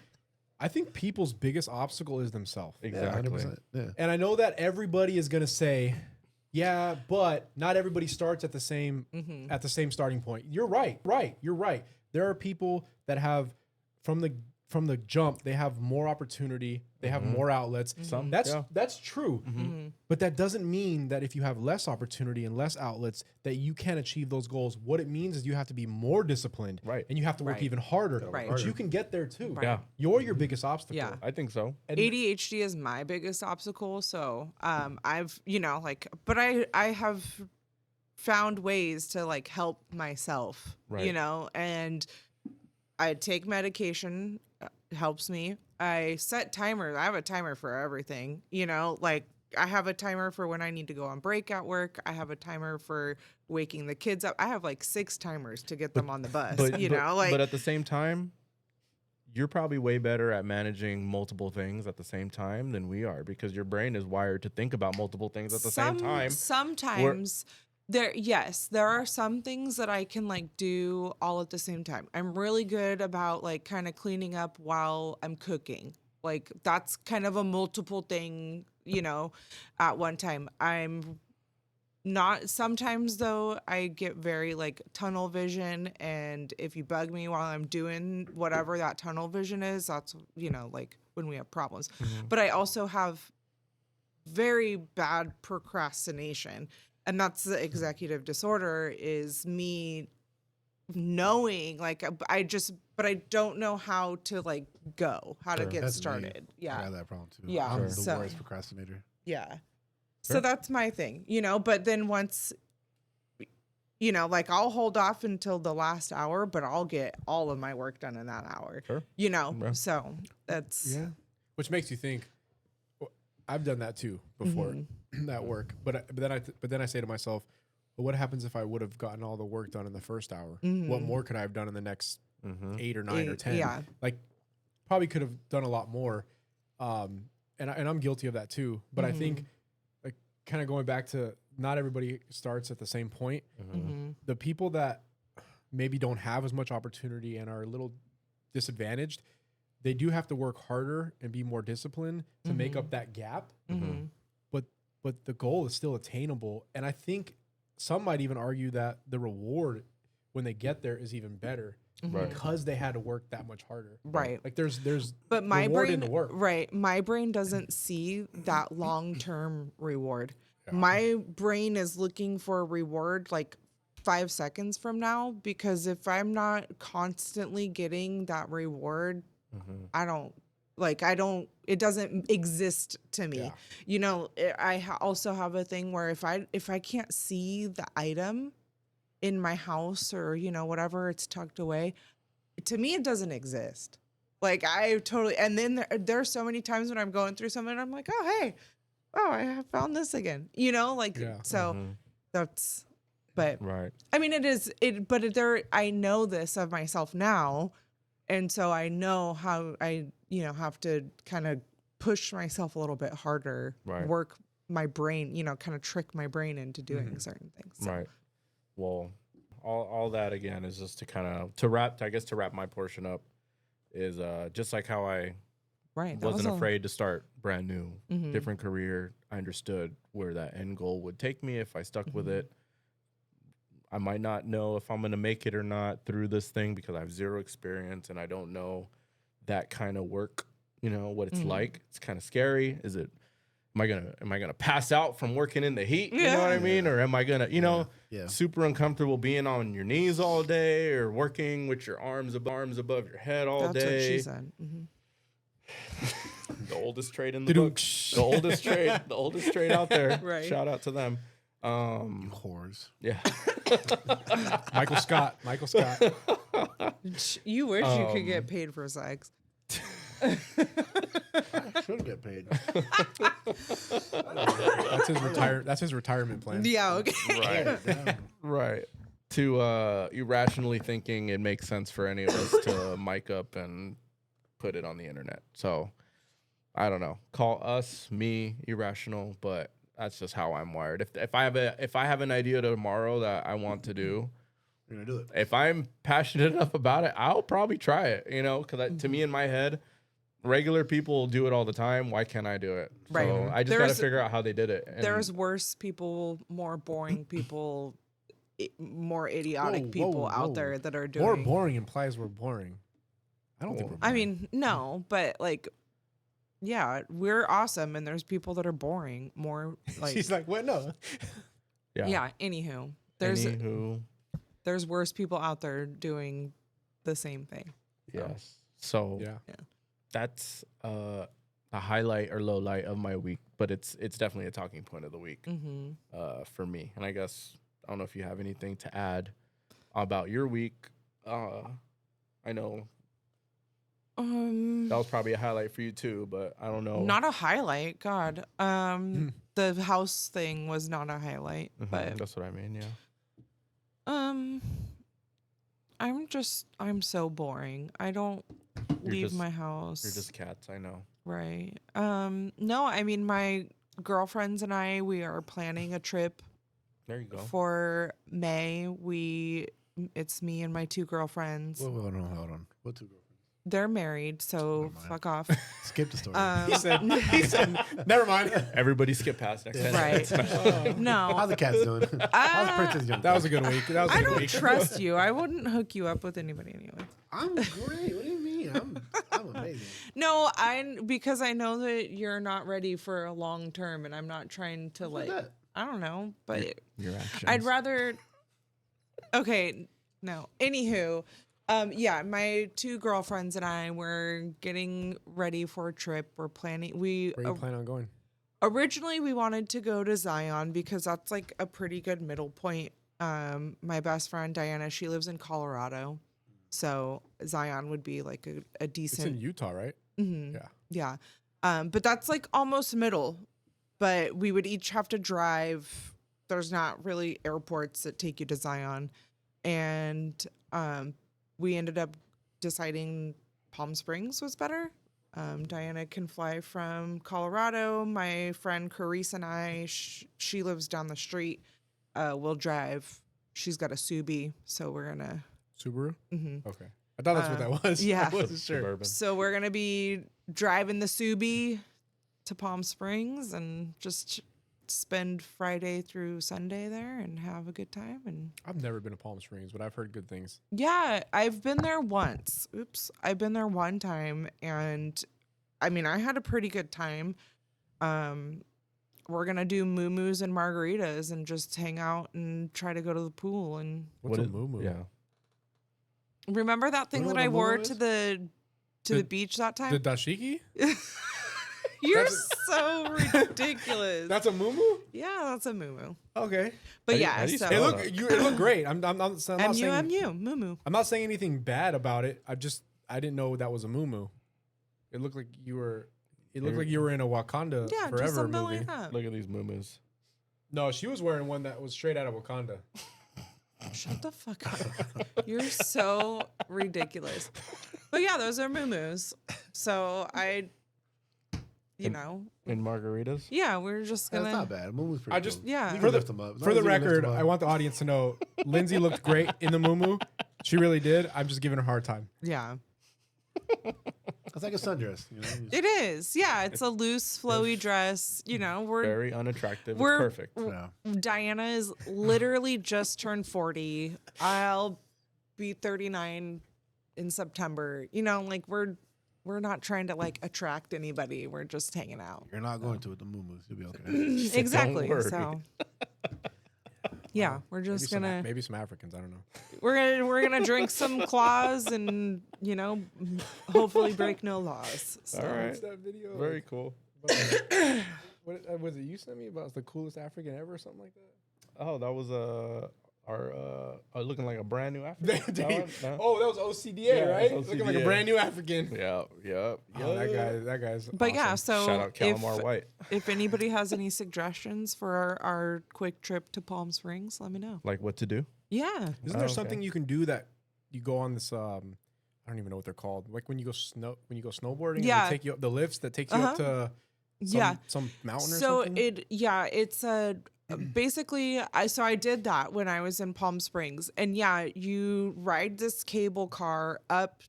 Speaker 3: I think people's biggest obstacle is themselves.
Speaker 4: Yeah,
Speaker 2: Exactly.
Speaker 4: 100%. Yeah.
Speaker 3: And I know that everybody is going to say, yeah, but not everybody starts at the same starting point. You're right. You're right. There are people that have from from the jump, they have more opportunity, they have more outlets. That's true. But that doesn't mean that if you have less opportunity and less outlets that you can't achieve those goals. What it means is you have to be more disciplined, and you have to work even harder. But you can get there too. You're your biggest obstacle.
Speaker 1: Yeah.
Speaker 2: I think so.
Speaker 3: And
Speaker 1: ADHD is my biggest obstacle. So I've, but I have found ways to like help myself, and I take medication, helps me. I set timers. I have a timer for everything, like I have a timer for when I need to go on break at work. I have a timer for waking the kids up. I have like 6 timers to get them on the bus,
Speaker 2: But at the same time, you're probably way better at managing multiple things at the same time than we are, because your brain is wired to think about multiple things at the same time.
Speaker 1: Sometimes there are some things that I can like do all at the same time. I'm really good about like kind of cleaning up while I'm cooking. Like that's kind of a multiple thing, at one time. I'm not, sometimes though, I get very like tunnel vision, and if you bug me while I'm doing whatever that tunnel vision is, that's, like when we have problems. But I also have very bad procrastination. And that's the executive disorder, is me knowing like but I don't know how to like how to get started.
Speaker 4: I have that problem too.
Speaker 1: Yeah.
Speaker 4: I'm the worst procrastinator.
Speaker 1: Yeah. So that's my thing, but then once, like I'll hold off until the last hour, but I'll get all of my work done in that hour, so that's,
Speaker 3: which makes you think, I've done that too before at work, but then I say to myself, well, what happens if I would have gotten all the work done in the first hour? What more could I have done in the next 8 or 9 or 10?
Speaker 1: Yeah.
Speaker 3: Like probably could have done a lot more. And I'm guilty of that too. But I think like kind of going back to not everybody starts at the same point. The people that maybe don't have as much opportunity and are a little disadvantaged, they do have to work harder and be more disciplined to make up that gap. But the goal is still attainable. And I think some might even argue that the reward when they get there is even better because they had to work that much harder.
Speaker 1: Right.
Speaker 3: Like there's
Speaker 1: but my
Speaker 3: reward
Speaker 1: brain
Speaker 3: in the work.
Speaker 1: Right. My brain doesn't see that long-term reward. My brain is looking for a reward like 5 seconds from now, because if I'm not constantly getting that reward, it doesn't exist to me. I also have a thing where if I can't see the item in my house or, whatever, it's tucked away, to me, it doesn't exist. Like I totally, and then there are so many times when I'm going through something and I'm like, oh, hey, I have found this again, so that's, but I mean, I know this of myself now. And so I know how I, have to kind of push myself a little bit harder, work my brain, kind of trick my brain into doing certain things. So.
Speaker 2: Right. Well, all that again is just to wrap my portion up is just like how I wasn't afraid to start brand new, different career. I understood where that end goal would take me if I stuck with it. I might not know if I'm going to make it or not through this thing because I have zero experience and I don't know that kind of work, what it's like. It's kind of scary. Am I gonna pass out from working in the heat? You know what I mean? Or am I gonna, super uncomfortable being on your knees all day or working with your arms above your head all day?
Speaker 1: That's what she said.
Speaker 2: The oldest trade in the book. The oldest trade out there.
Speaker 1: Right.
Speaker 2: Shout out to them.
Speaker 4: Whores.
Speaker 2: Yeah.
Speaker 3: Michael Scott.
Speaker 1: You wish you could get paid for sex.
Speaker 4: I should get paid.
Speaker 3: That's his retirement plan.
Speaker 1: Yeah. Okay.
Speaker 2: Right. To irrationally thinking it makes sense for any of us to mic up and put it on the internet. So I don't know. Call me irrational, but that's just how I'm wired. If I have an idea tomorrow that I want to do,
Speaker 4: you're gonna do it.
Speaker 2: If I'm passionate enough about it, I'll probably try it. Because to me in my head, regular people do it all the time. Why can't I do it?
Speaker 1: Right.
Speaker 2: So I just got to figure out how they did it. And
Speaker 1: there's worse people, more boring people, more idiotic people out there that are doing.
Speaker 3: More boring implies we're boring. I don't think we're
Speaker 1: I
Speaker 3: boring.
Speaker 1: mean, no, but like, yeah, we're awesome, and there's people that are boring. More like,
Speaker 3: She's like, what? No.
Speaker 1: yeah. Anywho, there's worse people out there doing the same thing.
Speaker 2: Yes. So
Speaker 3: Yeah.
Speaker 2: that's a highlight or low light of my week, but it's definitely a talking point of the week for me. And I guess I don't know if you have anything to add about your week. I know that was probably a highlight for you too, but I don't know.
Speaker 1: Not a highlight, God. The house thing was not a highlight, but
Speaker 2: That's what I mean. Yeah.
Speaker 1: I'm so boring. I don't leave my house.
Speaker 2: You're just cats. I know.
Speaker 1: Right. No, I mean, my girlfriends and I, we are planning a trip
Speaker 2: There you go.
Speaker 1: for May. It's me and my 2 girlfriends.
Speaker 4: Hold on. What 2 girlfriends?
Speaker 1: They're married, so
Speaker 4: Never mind.
Speaker 1: fuck off.
Speaker 4: Skip the story.
Speaker 3: He said, never mind.
Speaker 2: Everybody skip past next time.
Speaker 1: Right. No.
Speaker 4: How's the cats doing? How's Princess Young?
Speaker 3: That was a good week. That was a
Speaker 1: I
Speaker 3: good
Speaker 1: don't
Speaker 3: week.
Speaker 1: trust you. I wouldn't hook you up with anybody anyway.
Speaker 4: I'm great. What do you mean? I'm amazing.
Speaker 1: No, because I know that you're not ready for a long term, and I'm not trying to
Speaker 4: What's
Speaker 1: like.
Speaker 4: that?
Speaker 1: I don't know, but
Speaker 2: Your actions.
Speaker 1: I'd rather. Okay, no. Anywho, yeah, my 2 girlfriends and I were getting ready for a trip. We're planning.
Speaker 3: Where you plan on going?
Speaker 1: Originally we wanted to go to Zion because that's like a pretty good middle point. My best friend Diana, she lives in Colorado, so Zion would be like a
Speaker 3: It's
Speaker 1: decent.
Speaker 3: in Utah, right?
Speaker 1: Mhm.
Speaker 3: Yeah.
Speaker 1: Yeah. But that's like almost middle. But we would each have to drive. There's not really airports that take you to Zion. And we ended up deciding Palm Springs was better. Diana can fly from Colorado. My friend Carice and I, she lives down the street. We'll drive. She's got a Subi, so we're going to.
Speaker 3: Subaru?
Speaker 1: Mm-hmm.
Speaker 3: Okay. I thought that's what that was.
Speaker 1: yeah.
Speaker 3: I wasn't sure.
Speaker 2: Suburban.
Speaker 1: So we're going to be driving the Subi to Palm Springs and just spend Friday through Sunday there and have a good time. And
Speaker 3: I've never been to Palm Springs, but I've heard good things.
Speaker 1: yeah, I've been there once. I've been there one time, and I mean, I had a pretty good time. We're going to do moo-moos and margaritas and just hang out and try to go to the pool. And
Speaker 3: What's a moo-moo?
Speaker 2: Yeah.
Speaker 1: remember that thing
Speaker 4: You know
Speaker 1: that
Speaker 4: what
Speaker 1: I
Speaker 4: a
Speaker 1: wore
Speaker 4: moo-moo
Speaker 1: to the beach that time?
Speaker 3: The dashiki?
Speaker 1: You're so ridiculous.
Speaker 3: That's a moo-moo?
Speaker 1: Yeah, that's a moo-moo.
Speaker 3: Okay.
Speaker 1: But
Speaker 2: How
Speaker 1: yeah,
Speaker 2: do you
Speaker 1: so
Speaker 2: spell
Speaker 3: It looked great. I'm not saying
Speaker 1: moo-moo.
Speaker 3: I'm not saying anything bad about it. I didn't know that was a moo-moo. It looked like you were in a Wakanda
Speaker 1: Yeah, just
Speaker 3: Forever
Speaker 1: something
Speaker 3: movie.
Speaker 1: like that.
Speaker 2: Look at these moo-moos.
Speaker 3: No, she was wearing one that was straight out of Wakanda.
Speaker 1: Shut the fuck up. You're so ridiculous. But yeah, those are moo-moos. So
Speaker 2: In margaritas?
Speaker 1: yeah, we're just
Speaker 4: That's
Speaker 1: gonna.
Speaker 4: not bad. Moomoo's pretty cool.
Speaker 1: Yeah.
Speaker 4: You
Speaker 3: For
Speaker 4: can
Speaker 3: the-
Speaker 4: lift them up. As
Speaker 3: For
Speaker 4: long
Speaker 3: the
Speaker 4: as you can lift
Speaker 3: record,
Speaker 4: them up.
Speaker 3: I want the audience to know Lindsay looked great in the moo-moo. She really did. I'm just giving her a hard time.
Speaker 1: Yeah.
Speaker 4: It's like a sundress. You know? You just-
Speaker 1: It is. Yeah, it's a loose, flowy dress. We're
Speaker 2: Very unattractive. It's
Speaker 1: we're-
Speaker 2: perfect.
Speaker 4: yeah.
Speaker 1: Diana is literally just turned 40. I'll be 39 in September. Like we're not trying to like attract anybody. We're just hanging out.
Speaker 4: You're not going to with the Moomoo's. You'll be okay.
Speaker 1: Exactly.
Speaker 2: worry.
Speaker 1: So yeah, we're just gonna
Speaker 3: maybe some Africans. I don't know.
Speaker 1: we're gonna drink some claws and hopefully break no laws. So.
Speaker 2: All right.
Speaker 3: What's that video?
Speaker 2: Very cool.
Speaker 3: What was it you sent me about the coolest African ever or something like that?
Speaker 2: Oh, that was our looking like a brand new African. That one? No?
Speaker 3: Oh, that was OCDA,
Speaker 2: Yeah,
Speaker 3: right?
Speaker 2: that's
Speaker 3: Looking like a
Speaker 2: OCDA.
Speaker 3: brand new African.
Speaker 2: Yeah.
Speaker 3: Oh, that guy's.
Speaker 1: But yeah,
Speaker 3: awesome.
Speaker 1: so
Speaker 2: Shout out Calamar White.
Speaker 1: if anybody has any suggestions for our quick trip to Palm Springs, let me know.
Speaker 2: Like what to do?
Speaker 1: Yeah.
Speaker 3: Isn't
Speaker 2: Oh,
Speaker 3: there
Speaker 2: okay.
Speaker 3: something you can do that you go on this? I don't even know what they're called. Like when you go snowboarding.
Speaker 1: Yeah.
Speaker 3: And they take you up the lifts that take you up to. Some mountain or
Speaker 1: So
Speaker 3: something.
Speaker 1: it's a basically I did that when I was in Palm Springs, and yeah, you ride this cable car up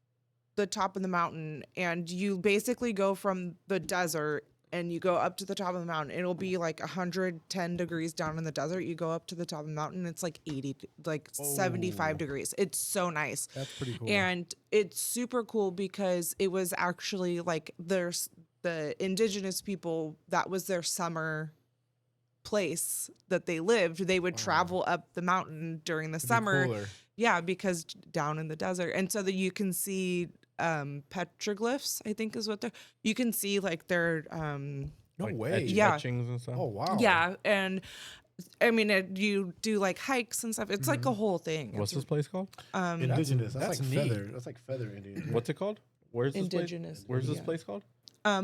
Speaker 1: the top of the mountain, and you basically go from the desert and you go up to the top of the mountain. It'll be like 110 degrees down in the desert. You go up to the top of the mountain, it's like 75 degrees. It's so nice.
Speaker 3: That's pretty cool.
Speaker 1: And it's super cool because it was actually like there's the indigenous people, that was their summer place that they lived. They would travel up the mountain during the summer. Yeah, because down in the desert. And so that you can see petroglyphs, I think is what they're, you can see like their
Speaker 3: no
Speaker 2: like
Speaker 3: way.
Speaker 1: Yeah.
Speaker 2: etchings and stuff.
Speaker 3: Oh wow.
Speaker 1: Yeah, and I mean you do like hikes and stuff. It's like a whole thing.
Speaker 2: What's this place called?
Speaker 4: Indigenous. That's
Speaker 3: that's
Speaker 4: like
Speaker 3: neat.
Speaker 4: feather. That's like feather Indian.
Speaker 2: What's it called? Where's this
Speaker 1: Indigenous.
Speaker 2: place? Where's this
Speaker 1: Yeah.
Speaker 2: place called?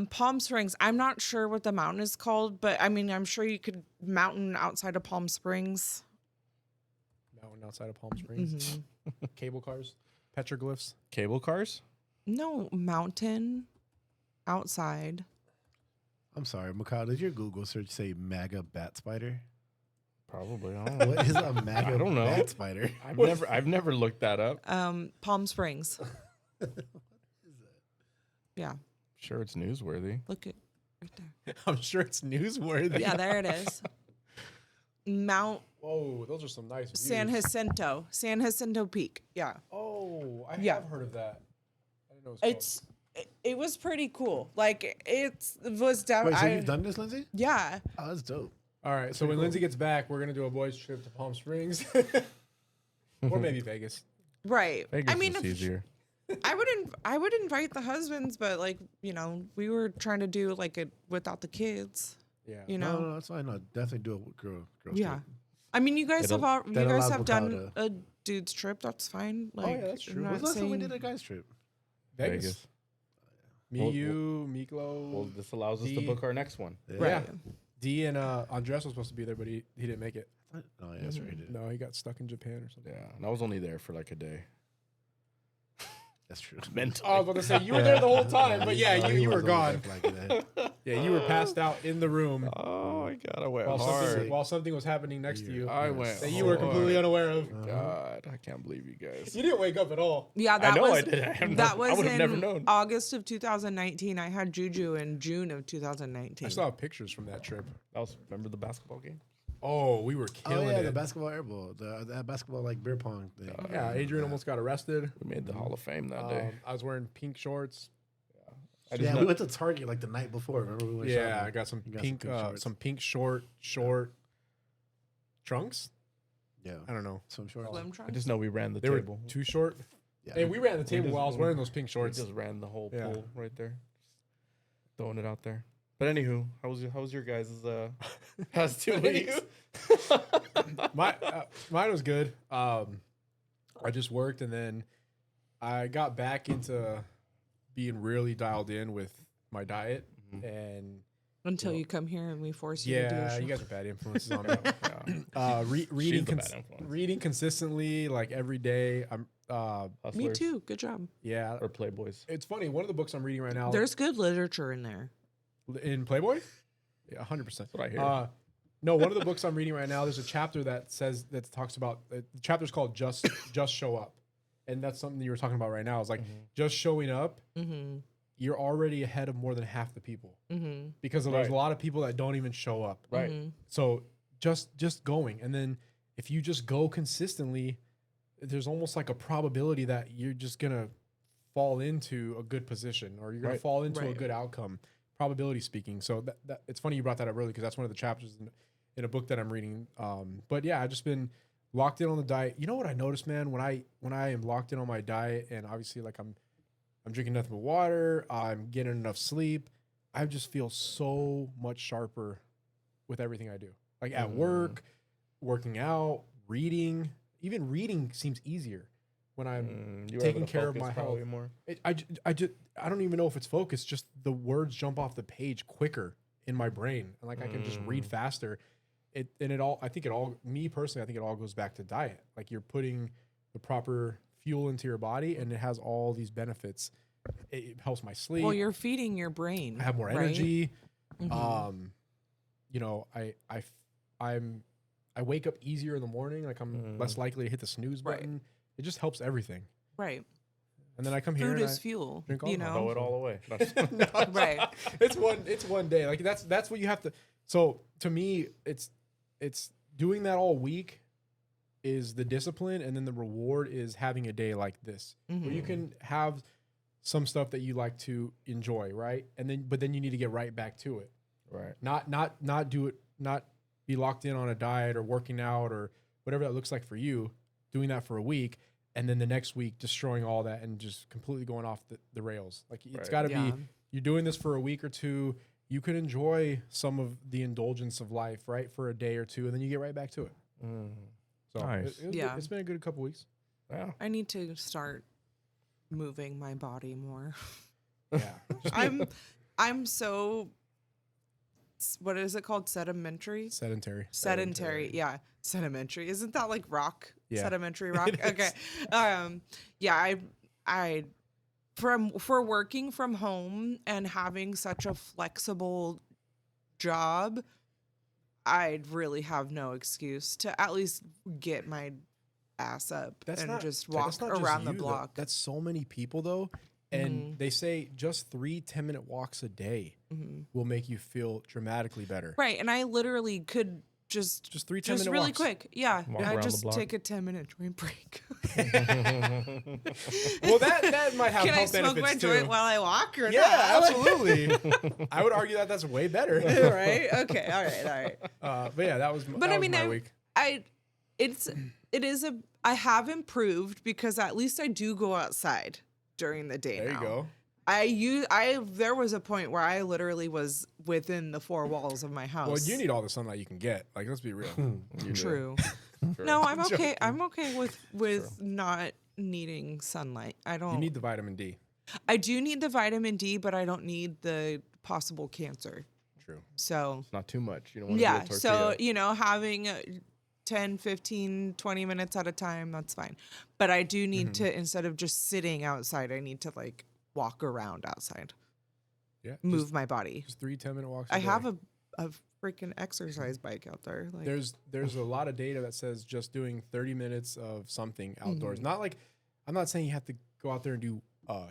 Speaker 1: Palm Springs. I'm not sure what the mountain is called, but I mean I'm sure you could mountain outside of Palm Springs.
Speaker 3: Mountain outside of Palm Springs. Cable cars, petroglyphs.
Speaker 2: Cable cars?
Speaker 1: No, mountain outside.
Speaker 4: I'm sorry, Mikhail, did your Google search say MAGA bat spider?
Speaker 2: Probably. I don't know.
Speaker 4: What is a MAGA
Speaker 2: I don't know.
Speaker 4: bat spider?
Speaker 2: I've never looked that up.
Speaker 1: Palm Springs. Yeah,
Speaker 2: Sure, it's newsworthy.
Speaker 1: look at right there.
Speaker 3: I'm sure it's newsworthy.
Speaker 1: Yeah, there it is. Mount
Speaker 3: Whoa, those are some nice
Speaker 1: San
Speaker 3: views.
Speaker 1: San Jacinto Peak. Yeah,
Speaker 3: Oh, I
Speaker 1: Yeah.
Speaker 3: have heard of that. I didn't know it was
Speaker 1: it was pretty cool. Like it was down.
Speaker 4: Wait, so you've done this, Lindsay?
Speaker 1: Yeah,
Speaker 4: Oh, that's dope.
Speaker 3: All right, so when Lindsay gets back, we're gonna do a boys' trip to Palm Springs, or maybe Vegas.
Speaker 1: right.
Speaker 2: Vegas
Speaker 1: I mean,
Speaker 2: is easier.
Speaker 1: I would invite the husbands, but like we were trying to do like it without the kids.
Speaker 3: Yeah.
Speaker 1: You
Speaker 4: No,
Speaker 1: know.
Speaker 4: no, that's fine. No, definitely do it with girls.
Speaker 1: Yeah.
Speaker 4: trip.
Speaker 1: I mean, you guys
Speaker 2: It'll-
Speaker 1: have you
Speaker 4: that
Speaker 1: guys
Speaker 4: allows
Speaker 1: have
Speaker 4: Mikhail
Speaker 1: done a dude's trip. That's fine. Like,
Speaker 3: yeah, that's
Speaker 1: I'm
Speaker 3: true.
Speaker 1: not
Speaker 4: When's the last time we
Speaker 1: saying-
Speaker 4: did a guys trip?
Speaker 3: Vegas. Me,
Speaker 2: Well,
Speaker 3: you, Miklo,
Speaker 2: Well, this allows us to
Speaker 3: D-
Speaker 2: book our next one.
Speaker 4: Yeah.
Speaker 1: Right.
Speaker 3: D, and Andres was supposed to be there, but he didn't make it.
Speaker 4: Oh, yeah, that's right. he did.
Speaker 3: No, he got stuck in Japan or something.
Speaker 2: Yeah, and I was only there for like a day.
Speaker 4: That's true.
Speaker 2: Mentally.
Speaker 3: I was about to say you were there the whole time, but yeah,
Speaker 4: No, he
Speaker 3: you were
Speaker 4: was only
Speaker 3: gone.
Speaker 4: there for like a day.
Speaker 3: Yeah, you were passed out in the room
Speaker 2: Oh my god, I went
Speaker 3: while
Speaker 2: hard.
Speaker 3: something was happening next to you
Speaker 2: I went
Speaker 3: that you were completely
Speaker 2: hard.
Speaker 3: unaware of.
Speaker 2: God, I can't believe you guys.
Speaker 3: You didn't wake up at all.
Speaker 1: Yeah, that
Speaker 2: know
Speaker 1: was
Speaker 2: I did. I have no-
Speaker 1: that
Speaker 2: I
Speaker 1: was
Speaker 2: would've
Speaker 1: in
Speaker 2: never known.
Speaker 1: August of 2019. I had Juju in June of 2019.
Speaker 3: I saw pictures from that trip.
Speaker 2: Remember the basketball game?
Speaker 3: Oh, we were
Speaker 4: Oh
Speaker 3: killing
Speaker 4: yeah,
Speaker 3: it.
Speaker 4: the basketball airball, the basketball like beer pong thing.
Speaker 3: Yeah, Adrian almost got arrested.
Speaker 2: We made the Hall of Fame that day.
Speaker 3: I was wearing pink shorts.
Speaker 2: I just
Speaker 4: Yeah,
Speaker 2: know-
Speaker 4: we went to Target like the night before. Remember we went
Speaker 3: Yeah,
Speaker 4: shopping?
Speaker 3: I got some
Speaker 4: You got
Speaker 3: pink,
Speaker 4: shorts.
Speaker 3: some pink short trunks.
Speaker 4: Yeah,
Speaker 3: I don't know.
Speaker 4: some shorts.
Speaker 1: Swim
Speaker 2: I
Speaker 1: trunks?
Speaker 2: just know we ran the
Speaker 3: They
Speaker 2: table.
Speaker 3: were too short.
Speaker 4: Yeah,
Speaker 3: Hey, we ran the table
Speaker 2: just-
Speaker 3: while I was wearing those pink
Speaker 2: We
Speaker 3: shorts.
Speaker 2: just ran the whole
Speaker 3: Yeah.
Speaker 2: pool right there. Throwing it out there. But anywho, how was your guys' past 2 weeks?
Speaker 3: Mine was good. I just worked and then I got back into being really dialed in with my diet and
Speaker 1: Until you come here and we force you to do a
Speaker 3: yeah,
Speaker 1: show.
Speaker 3: you guys are bad influences on me.
Speaker 2: Yeah.
Speaker 3: Reading
Speaker 2: the bad influence.
Speaker 3: reading consistently like every day. I'm
Speaker 1: Me
Speaker 2: Hustlers
Speaker 1: too. Good job.
Speaker 3: yeah.
Speaker 2: Or Playboys.
Speaker 3: It's funny. One of the books I'm reading right now
Speaker 1: There's good literature in there.
Speaker 3: in Playboy. Yeah, 100%.
Speaker 2: That's what I hear.
Speaker 3: No, one of the books I'm reading right now, there's a chapter that talks about the chapter's called just show up, and that's something you were talking about right now. Is like just showing up.
Speaker 1: Mm-hmm.
Speaker 3: You're already ahead of more than half the people
Speaker 1: Mm-hmm.
Speaker 3: because there's
Speaker 2: Right.
Speaker 3: a lot of people that don't even show up.
Speaker 2: Right.
Speaker 1: Mm-hmm.
Speaker 3: So just going, and then if you just go consistently, there's almost like a probability that you're just gonna fall into a good position or you're gonna
Speaker 2: Right.
Speaker 3: fall into a
Speaker 1: Right.
Speaker 3: good outcome, probability speaking. So that it's funny you brought that up early because that's one of the chapters in a book that I'm reading. But yeah, I've just been locked in on the diet. You know what I noticed, man? When I am locked in on my diet and obviously like I'm drinking nothing but water, I'm getting enough sleep, I just feel so much sharper with everything I do. Like at work, working out, reading. Even reading seems easier when I'm
Speaker 2: You were
Speaker 3: taking
Speaker 2: able to
Speaker 3: care of
Speaker 2: focus
Speaker 3: my
Speaker 2: probably
Speaker 3: health.
Speaker 2: more.
Speaker 3: I don't even know if it's focus. Just the words jump off the page quicker in my brain, and like I can just read faster. I think it all. Me personally, I think it all goes back to diet. Like you're putting the proper fuel into your body, and it has all these benefits. It helps my sleep.
Speaker 1: Well, you're feeding your brain.
Speaker 3: I have more
Speaker 1: right?
Speaker 3: energy.
Speaker 1: Mhm.
Speaker 3: You know, I wake up easier in the morning. Like I'm less likely to hit the snooze
Speaker 1: Right.
Speaker 3: button. It just helps everything.
Speaker 1: Right.
Speaker 3: and then I come here
Speaker 1: Food
Speaker 3: and
Speaker 1: is
Speaker 3: I
Speaker 1: fuel,
Speaker 3: drink all
Speaker 1: you
Speaker 3: of it.
Speaker 1: know?
Speaker 2: Throw it all away.
Speaker 1: Right.
Speaker 3: It's one day. Like that's what you have to. So to me, it's doing that all week is the discipline, and then the reward is having a day like this where you can have some stuff that you like to enjoy, right? And then but then you need to get right back to it.
Speaker 2: Right.
Speaker 3: Not do it, not be locked in on a diet or working out or whatever that looks like for you, doing that for a week, and then the next week destroying all that and just completely going off the rails. Like it's got to be, you're doing this for a week or two, you could enjoy some of the indulgence of life, right, for a day or two, and then you get right back to it. So
Speaker 2: Nice.
Speaker 3: it's been a good couple weeks.
Speaker 2: Yeah.
Speaker 1: I need to start moving my body more.
Speaker 3: Yeah.
Speaker 1: I'm so, what is it called? Sedentary?
Speaker 3: Sedentary.
Speaker 1: Yeah. Sedimentary. Isn't that like rock?
Speaker 3: Yeah.
Speaker 1: Sedimentary rock? Okay. Yeah, for working from home and having such a flexible job, I'd really have no excuse to at least get my ass up just walk around the block.
Speaker 3: That's so many people though. And they say just 3 10-minute walks a day will make you feel dramatically better.
Speaker 1: Right. And I literally could just
Speaker 3: 3 10-minute
Speaker 1: just really
Speaker 3: walks.
Speaker 1: quick. Yeah.
Speaker 2: Walk
Speaker 1: I
Speaker 2: around the
Speaker 1: just
Speaker 2: block.
Speaker 1: take a 10-minute joint break.
Speaker 3: Well, that might have
Speaker 1: Can I
Speaker 3: health
Speaker 1: smoke
Speaker 3: benefits
Speaker 1: my
Speaker 3: too.
Speaker 1: joint while I walk or
Speaker 3: Yeah,
Speaker 1: not?
Speaker 3: absolutely. I would argue that that's way better.
Speaker 1: Right? Okay. All right.
Speaker 3: But yeah, that was
Speaker 1: But
Speaker 3: that
Speaker 1: I mean,
Speaker 3: was my week.
Speaker 1: I have improved because at least I do go outside during the day
Speaker 3: There
Speaker 1: now.
Speaker 3: you go.
Speaker 1: There was a point where I literally was within the 4 walls of my house.
Speaker 3: Well, you need all the sunlight you can get. Like, let's be real.
Speaker 1: True. No, I'm okay. I'm okay with not needing sunlight. I don't.
Speaker 3: You need the vitamin D.
Speaker 1: I do need the vitamin D, but I don't need the possible cancer.
Speaker 3: True.
Speaker 1: So
Speaker 2: Not too much. You don't want to be a tortilla.
Speaker 1: so having 10, 15, 20 minutes at a time, that's fine. But I do need to, instead of just sitting outside, I need to like walk around outside.
Speaker 3: Yeah.
Speaker 1: Move my body.
Speaker 3: Just 3 10-minute walks.
Speaker 1: I have a freaking exercise bike out there. Like
Speaker 3: There's a lot of data that says just doing 30 minutes of something outdoors. Not like, I'm not saying you have to go out there and do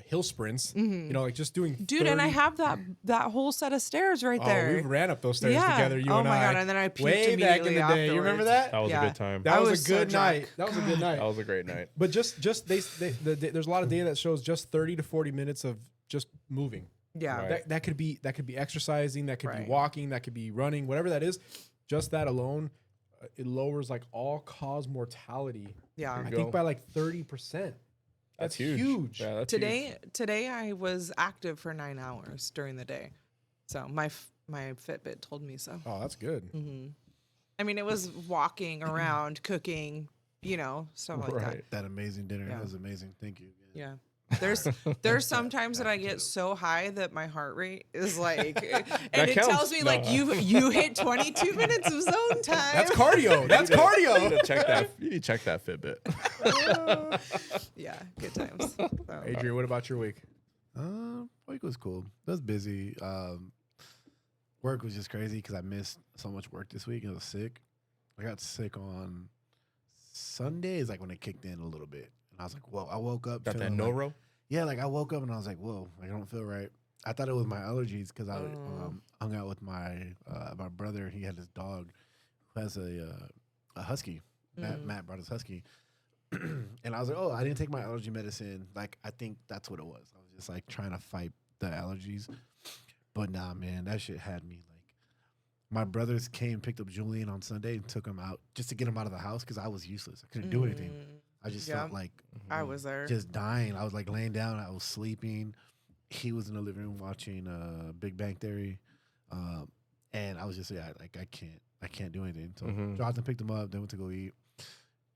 Speaker 3: hill sprints. You know, like just doing.
Speaker 1: Dude, and I have that whole set of stairs right there.
Speaker 3: We ran up those stairs together. You and I.
Speaker 1: Oh my god! And then I puked
Speaker 3: way back in
Speaker 1: immediately
Speaker 3: the day. You remember that?
Speaker 2: That was a good time.
Speaker 3: That was
Speaker 1: was
Speaker 3: a good
Speaker 1: so drunk.
Speaker 3: night. That was a good night.
Speaker 2: That was a great night.
Speaker 3: But there's a lot of data that shows just 30 to 40 minutes of just moving.
Speaker 1: Yeah.
Speaker 2: Right.
Speaker 3: That could be exercising, that could be
Speaker 1: Right.
Speaker 3: walking, that could be running, whatever that is. Just that alone, it lowers like all cause mortality.
Speaker 1: Yeah.
Speaker 3: I
Speaker 2: go.
Speaker 3: think by like 30%.
Speaker 2: That's huge. Yeah, that's huge.
Speaker 1: Today I was active for 9 hours during the day. So my Fitbit told me so.
Speaker 3: Oh, that's good.
Speaker 1: I mean, it was walking around, cooking, stuff like that.
Speaker 2: Right.
Speaker 4: That amazing dinner.
Speaker 1: Yeah.
Speaker 4: That was amazing. Thank you.
Speaker 1: Yeah. There's sometimes that I get so high that my heart rate is like, and it
Speaker 2: counts.
Speaker 1: tells me like you hit 22 minutes of zone time.
Speaker 3: That's cardio. That's
Speaker 2: You
Speaker 3: cardio.
Speaker 2: need to check that. You need to check that Fitbit.
Speaker 1: Yeah, good times. So.
Speaker 3: Adrian, what about your week?
Speaker 4: Week was cool. It was busy. Work was just crazy because I missed so much work this week. I was sick. I got sick on Sunday is like when it kicked in a little bit. And I was like, whoa, I woke up.
Speaker 2: Got that
Speaker 4: feeling
Speaker 2: Noro?
Speaker 4: Yeah, like I woke up and I was like, whoa, I don't feel right. I thought it was my allergies because I hung out with my brother. He had this dog who has a husky. Matt brought his husky. And I was like, oh, I didn't take my allergy medicine. Like, I think that's what it was. I was just like trying to fight the allergies. But nah, man, that shit had me like. My brothers came, picked up Julian on Sunday and took him out just to get him out of the house because I was useless. I couldn't do anything. I just felt like
Speaker 1: I was there.
Speaker 4: just dying. I was like laying down. I was sleeping. He was in the living room watching Big Bang Theory. And I was just like, I can't do anything. So dropped and picked him up, then went to go eat.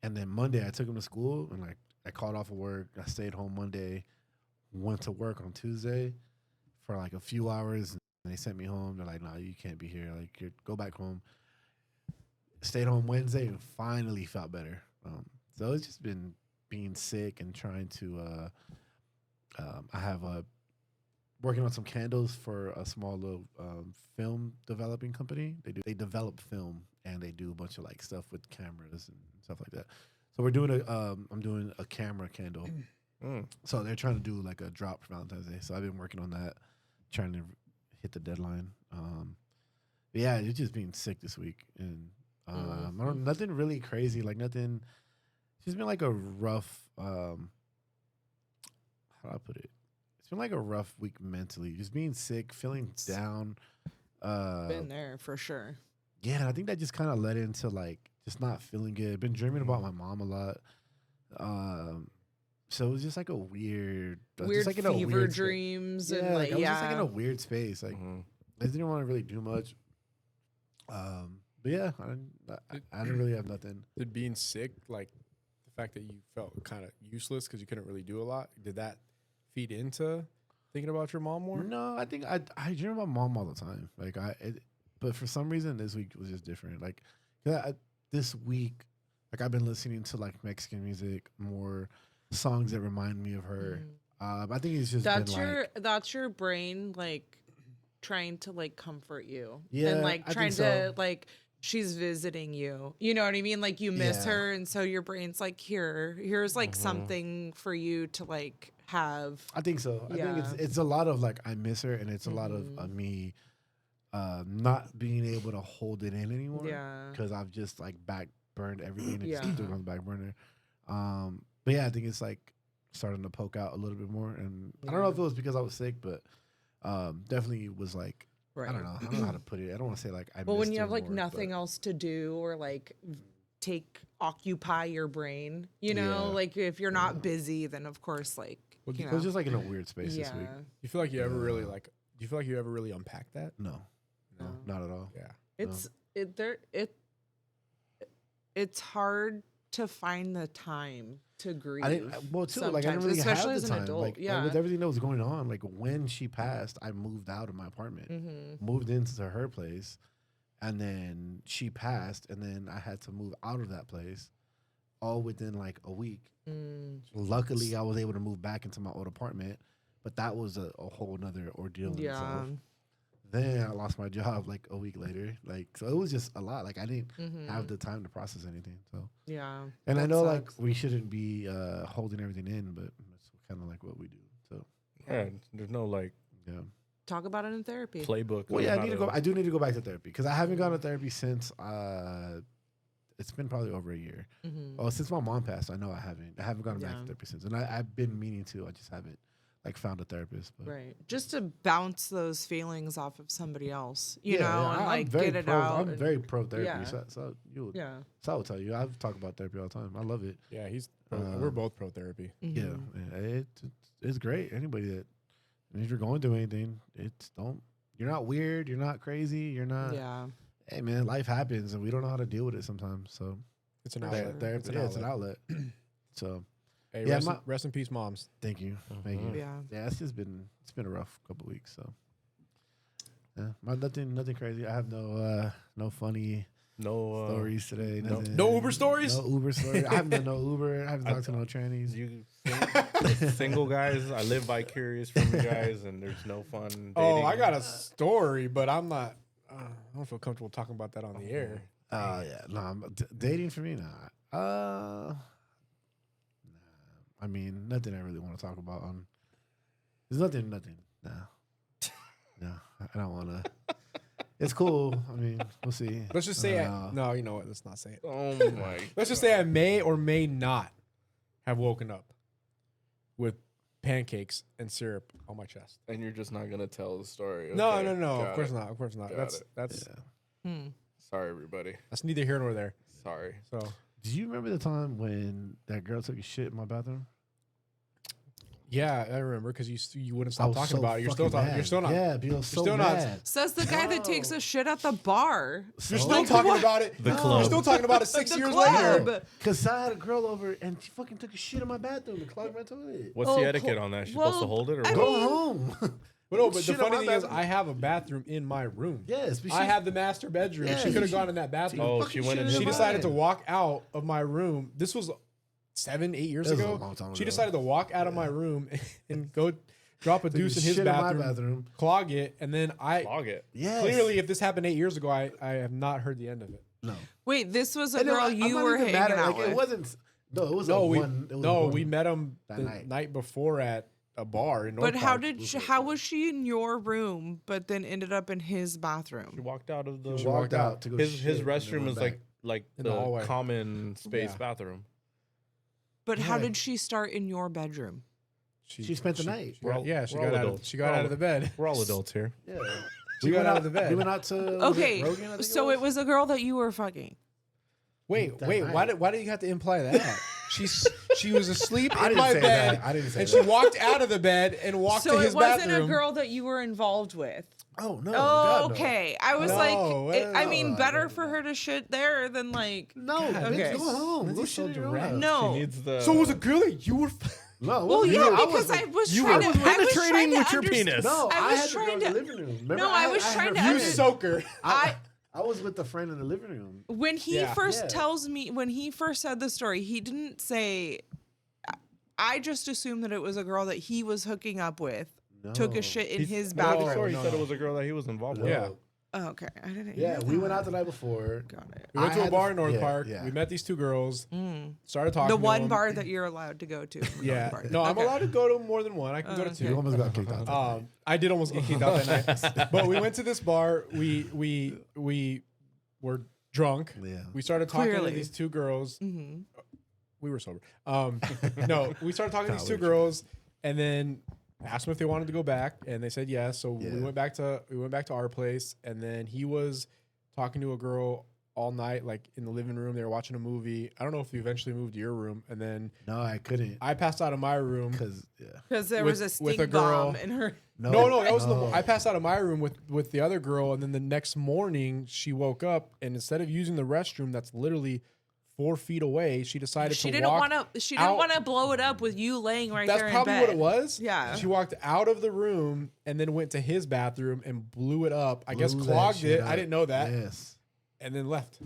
Speaker 4: And then Monday I took him to school and like I called off of work. I stayed home Monday, went to work on Tuesday for like a few hours. And they sent me home. They're like, "No, you can't be here. Like, go back home." Stayed home Wednesday and finally felt better. So it's just been being sick and trying to. I have working on some candles for a small little film developing company. They develop film and they do a bunch of like stuff with cameras and stuff like that. So we're doing I'm doing a camera candle So they're trying to do like a drop for Valentine's Day. So I've been working on that, trying to hit the deadline. But yeah, it's just being sick this week, and nothing really crazy, like nothing. It's just been like a rough. How do I put it? It's been like a rough week mentally. Just being sick, feeling down.
Speaker 1: Been there for sure.
Speaker 4: Yeah, I think that just kind of led into like just not feeling good. Been dreaming about my mom a lot. So it was just like a weird just like in a
Speaker 1: fever
Speaker 4: weird
Speaker 1: dreams
Speaker 4: space.
Speaker 1: and like
Speaker 4: I was just like in a weird space. Like I didn't want to really do much. But yeah, I didn't really have nothing.
Speaker 3: Did being sick, like the fact that you felt kind of useless because you couldn't really do a lot, did that feed into thinking about your mom more?
Speaker 4: No, I think I dream about mom all the time. Like but for some reason this week was just different. Like this week, like I've been listening to like Mexican music, more songs that remind me of her. I think it's just
Speaker 1: that's your brain like trying to like comfort you.
Speaker 4: Yeah,
Speaker 1: and like
Speaker 4: I
Speaker 1: trying
Speaker 4: think
Speaker 1: to
Speaker 4: so.
Speaker 1: like she's visiting you. You know what I mean? Like you miss her, and so your brain's like, here's like something for you to like have.
Speaker 4: I think so. I think it's a lot of like I miss her, and it's a lot of me not being able to hold it in anymore.
Speaker 1: Yeah.
Speaker 4: Because I've just like back burned everything and just threw it on the back burner. But yeah, I think it's like starting to poke out a little bit more, and I don't know if it was because I was sick, but definitely was like.
Speaker 1: Right.
Speaker 4: I don't know how to put it. I don't want to say like I.
Speaker 1: Well, when
Speaker 4: missed
Speaker 1: you
Speaker 4: her
Speaker 1: have like
Speaker 4: more,
Speaker 1: nothing else to do or like occupy your brain, you know, like if you're not busy, then of course like
Speaker 4: it was just like in a weird space this week.
Speaker 3: You feel like you ever really like? Do you feel like you ever really unpacked that?
Speaker 4: No, not at all.
Speaker 3: Yeah,
Speaker 1: it's hard to find the time to grieve.
Speaker 4: I didn't really
Speaker 1: especially
Speaker 4: have
Speaker 1: as
Speaker 4: the
Speaker 1: an
Speaker 4: time.
Speaker 1: adult.
Speaker 4: Like,
Speaker 1: yeah,
Speaker 4: with everything that was going on, like when she passed, I moved out of my apartment, moved into her place, and then she passed, and then I had to move out of that place, all within like a week. Luckily, I was able to move back into my old apartment, but that was a whole nother ordeal in itself. Then I lost my job like a week later. Like, so it was just a lot. Like I didn't have the time to process anything. So and I know like we shouldn't be holding everything in, but it's kind of like what we do. So
Speaker 2: there's no like
Speaker 1: talk about it in therapy
Speaker 2: playbook.
Speaker 4: Well, yeah, I do need to go back to therapy because I haven't gone to therapy since it's been probably over a year. Oh, since my mom passed, I know I haven't gone back to therapy since, and I've been meaning to. I just haven't like found a therapist. But.
Speaker 1: Right, just to bounce those feelings off of somebody else, you know, and like get it
Speaker 4: out.
Speaker 1: out.
Speaker 4: I'm very pro therapy. So I will tell you, I've talked about therapy all the time. I love it.
Speaker 3: Yeah, we're both pro therapy.
Speaker 4: Yeah, it's great. Anybody that if you're going through anything, you're not weird, you're not crazy, you're not.
Speaker 1: Yeah.
Speaker 4: Hey man, life happens, and we don't know how to deal with it sometimes. So
Speaker 3: it's an outlet.
Speaker 4: Therapy, it's an outlet. So.
Speaker 3: Hey, rest in peace, moms.
Speaker 4: Thank you. Thank you.
Speaker 1: Yeah.
Speaker 4: It's been a rough couple of weeks. So, nothing crazy. I have no funny stories today.
Speaker 3: No Uber stories.
Speaker 4: No Uber stories. I haven't done no Uber. I haven't talked to no trannies.
Speaker 2: You single guys. I live vicarious from you guys, and there's no fun. Dating.
Speaker 3: Oh, I got a story, but I'm not. I don't feel comfortable talking about that on the air.
Speaker 4: Dating for me, nah. I mean, nothing I really want to talk about. There's nothing. No, I don't want to. It's cool. I mean, we'll see.
Speaker 3: Let's just say no. You know what? Let's not say it.
Speaker 2: Oh my!
Speaker 3: Let's just say I may or may not have woken up with pancakes and syrup on my chest.
Speaker 2: And you're just not gonna tell the story. Okay.
Speaker 3: No. Of course not. Of course not. That's.
Speaker 2: Sorry, everybody.
Speaker 3: That's neither here nor there.
Speaker 2: Sorry.
Speaker 3: So.
Speaker 4: Do you remember the time when that girl took a shit in my bathroom?
Speaker 3: Yeah, I remember because you wouldn't stop talking about it. You're still talking. You're still not.
Speaker 4: Yeah, you're still mad.
Speaker 1: Says the guy that takes a shit at the bar.
Speaker 3: You're still talking about it.
Speaker 2: The club.
Speaker 3: You're still talking about it 6 years later.
Speaker 4: Because I had a girl over and she fucking took a shit in my bathroom and clogged my toilet.
Speaker 2: What's the etiquette on that? She's supposed to hold it or
Speaker 4: go home.
Speaker 3: But the funny thing is, I have a bathroom in my room.
Speaker 4: Yes,
Speaker 3: I have the master bedroom.
Speaker 4: Yeah,
Speaker 3: she could have gone in that bathroom.
Speaker 2: Oh, she went in.
Speaker 3: She decided to walk out of my room. This was 7-8 years ago.
Speaker 4: A long time ago.
Speaker 3: She decided to walk out of my room and go drop a deuce in his bathroom, clog it, and then
Speaker 2: clog it.
Speaker 4: Yes.
Speaker 3: Clearly, if this happened 8 years ago, I have not heard the end of it.
Speaker 4: No.
Speaker 1: Wait, this was a girl you were hanging out with.
Speaker 4: It wasn't. No, it was
Speaker 3: we met him the night before at a bar in North
Speaker 1: But
Speaker 3: Park.
Speaker 1: how was she in your room, but then ended up in his bathroom?
Speaker 2: She walked out of the.
Speaker 3: She walked out
Speaker 4: to go.
Speaker 2: His restroom is like
Speaker 3: In
Speaker 2: the
Speaker 3: the hallway.
Speaker 2: common space bathroom.
Speaker 1: But how did she start in your bedroom?
Speaker 4: She spent the night.
Speaker 3: She got out of the bed.
Speaker 2: We're all adults here.
Speaker 4: Yeah.
Speaker 3: She got out of the bed.
Speaker 4: We went out to
Speaker 1: Okay,
Speaker 4: Rogan, I think
Speaker 1: so it was a girl that you were fucking.
Speaker 3: Wait.
Speaker 4: night.
Speaker 3: Why did you have to imply that? She was asleep
Speaker 4: I
Speaker 3: in
Speaker 4: didn't
Speaker 3: my
Speaker 4: say
Speaker 3: bed,
Speaker 4: that. I didn't say
Speaker 3: and
Speaker 4: that.
Speaker 3: she walked out of the bed and walked
Speaker 1: So
Speaker 3: to his
Speaker 1: it wasn't
Speaker 3: bathroom.
Speaker 1: a girl that you were involved with.
Speaker 4: Oh no!
Speaker 1: Oh,
Speaker 4: God, no.
Speaker 1: okay. I was
Speaker 3: No,
Speaker 1: I mean,
Speaker 4: no,
Speaker 1: better
Speaker 4: no,
Speaker 1: for her to shit there than like.
Speaker 4: No,
Speaker 1: Okay.
Speaker 4: bitch, go home. Go
Speaker 3: Lindsay's so
Speaker 4: shit in your
Speaker 3: direct.
Speaker 4: house.
Speaker 1: No.
Speaker 2: She needs the.
Speaker 3: So it was a girl that you were.
Speaker 4: No.
Speaker 1: Well,
Speaker 4: you
Speaker 1: yeah,
Speaker 4: know,
Speaker 1: because I was
Speaker 2: you
Speaker 1: trying
Speaker 2: were
Speaker 1: to. I was
Speaker 2: penetrating
Speaker 1: trying to
Speaker 2: with your
Speaker 1: understand-
Speaker 2: penis.
Speaker 4: No,
Speaker 1: I
Speaker 4: I
Speaker 1: was
Speaker 4: had to go
Speaker 1: trying
Speaker 4: to
Speaker 1: to-
Speaker 4: the living room. Remember,
Speaker 1: No, I was
Speaker 4: had
Speaker 1: trying
Speaker 4: her
Speaker 1: to
Speaker 3: You
Speaker 4: bed.
Speaker 1: understand-
Speaker 3: soaker.
Speaker 4: I was with a friend in the living room.
Speaker 1: When he
Speaker 3: Yeah.
Speaker 1: first
Speaker 4: Yeah.
Speaker 1: tells me, when he first said the story, he didn't say. I just assumed that it was a girl that he was hooking up with. Took a
Speaker 4: No.
Speaker 1: shit in
Speaker 2: He's-
Speaker 1: his
Speaker 2: no,
Speaker 1: bathroom.
Speaker 2: sorry, he
Speaker 3: No,
Speaker 2: said
Speaker 3: no.
Speaker 2: it was a girl that he was involved with.
Speaker 3: Yeah.
Speaker 1: Oh, okay, I didn't.
Speaker 4: Yeah,
Speaker 1: hear
Speaker 4: we
Speaker 1: that.
Speaker 4: went out the night before.
Speaker 1: Got it.
Speaker 3: We went to
Speaker 4: I
Speaker 3: a
Speaker 4: had
Speaker 3: bar
Speaker 4: to-
Speaker 3: in North
Speaker 4: yeah,
Speaker 3: Park.
Speaker 4: yeah.
Speaker 3: We met these two girls. Started talking.
Speaker 1: The
Speaker 3: to
Speaker 1: one
Speaker 3: them.
Speaker 1: bar that you're allowed to go to.
Speaker 3: Yeah.
Speaker 1: Bar.
Speaker 3: No, I'm
Speaker 1: Okay.
Speaker 3: allowed to go to more than one. I can go to
Speaker 1: okay.
Speaker 3: two.
Speaker 4: You almost got kicked out. that night.
Speaker 3: I did almost get kicked out that night, but we went to this bar. We were drunk.
Speaker 4: Yeah.
Speaker 3: We started talking
Speaker 1: Clearly.
Speaker 3: to these two girls.
Speaker 1: Mhm.
Speaker 3: We were sober. No, we started talking to these two
Speaker 4: College.
Speaker 3: girls, and then asked them if they wanted to go back, and they said yes. So
Speaker 4: Yeah.
Speaker 3: we went back to our place, and then he was talking to a girl all night, like in the living room. They were watching a movie. I don't know if you eventually moved to your room, and then
Speaker 4: No, I couldn't.
Speaker 3: I passed out of my room.
Speaker 4: Because
Speaker 1: Because there
Speaker 3: With-
Speaker 1: was a
Speaker 3: with
Speaker 1: stink
Speaker 3: a girl.
Speaker 1: bomb in her.
Speaker 3: No, that was
Speaker 4: no.
Speaker 3: I passed out of my room with the other girl, and then the next morning she woke up, and instead of using the restroom that's literally 4 feet away, she decided
Speaker 1: She
Speaker 3: to
Speaker 1: didn't
Speaker 3: walk.
Speaker 1: want to. She didn't
Speaker 3: out-
Speaker 1: want to blow it up with you laying right
Speaker 3: That's
Speaker 1: there
Speaker 3: probably
Speaker 1: in
Speaker 3: what
Speaker 1: bed.
Speaker 3: it was.
Speaker 1: Yeah.
Speaker 3: She walked out of the room and then went to his bathroom and blew it up. I guess
Speaker 4: Blew that
Speaker 3: clogged
Speaker 4: shit
Speaker 3: it. I
Speaker 4: up.
Speaker 3: didn't know that.
Speaker 4: Yes.
Speaker 3: And then left.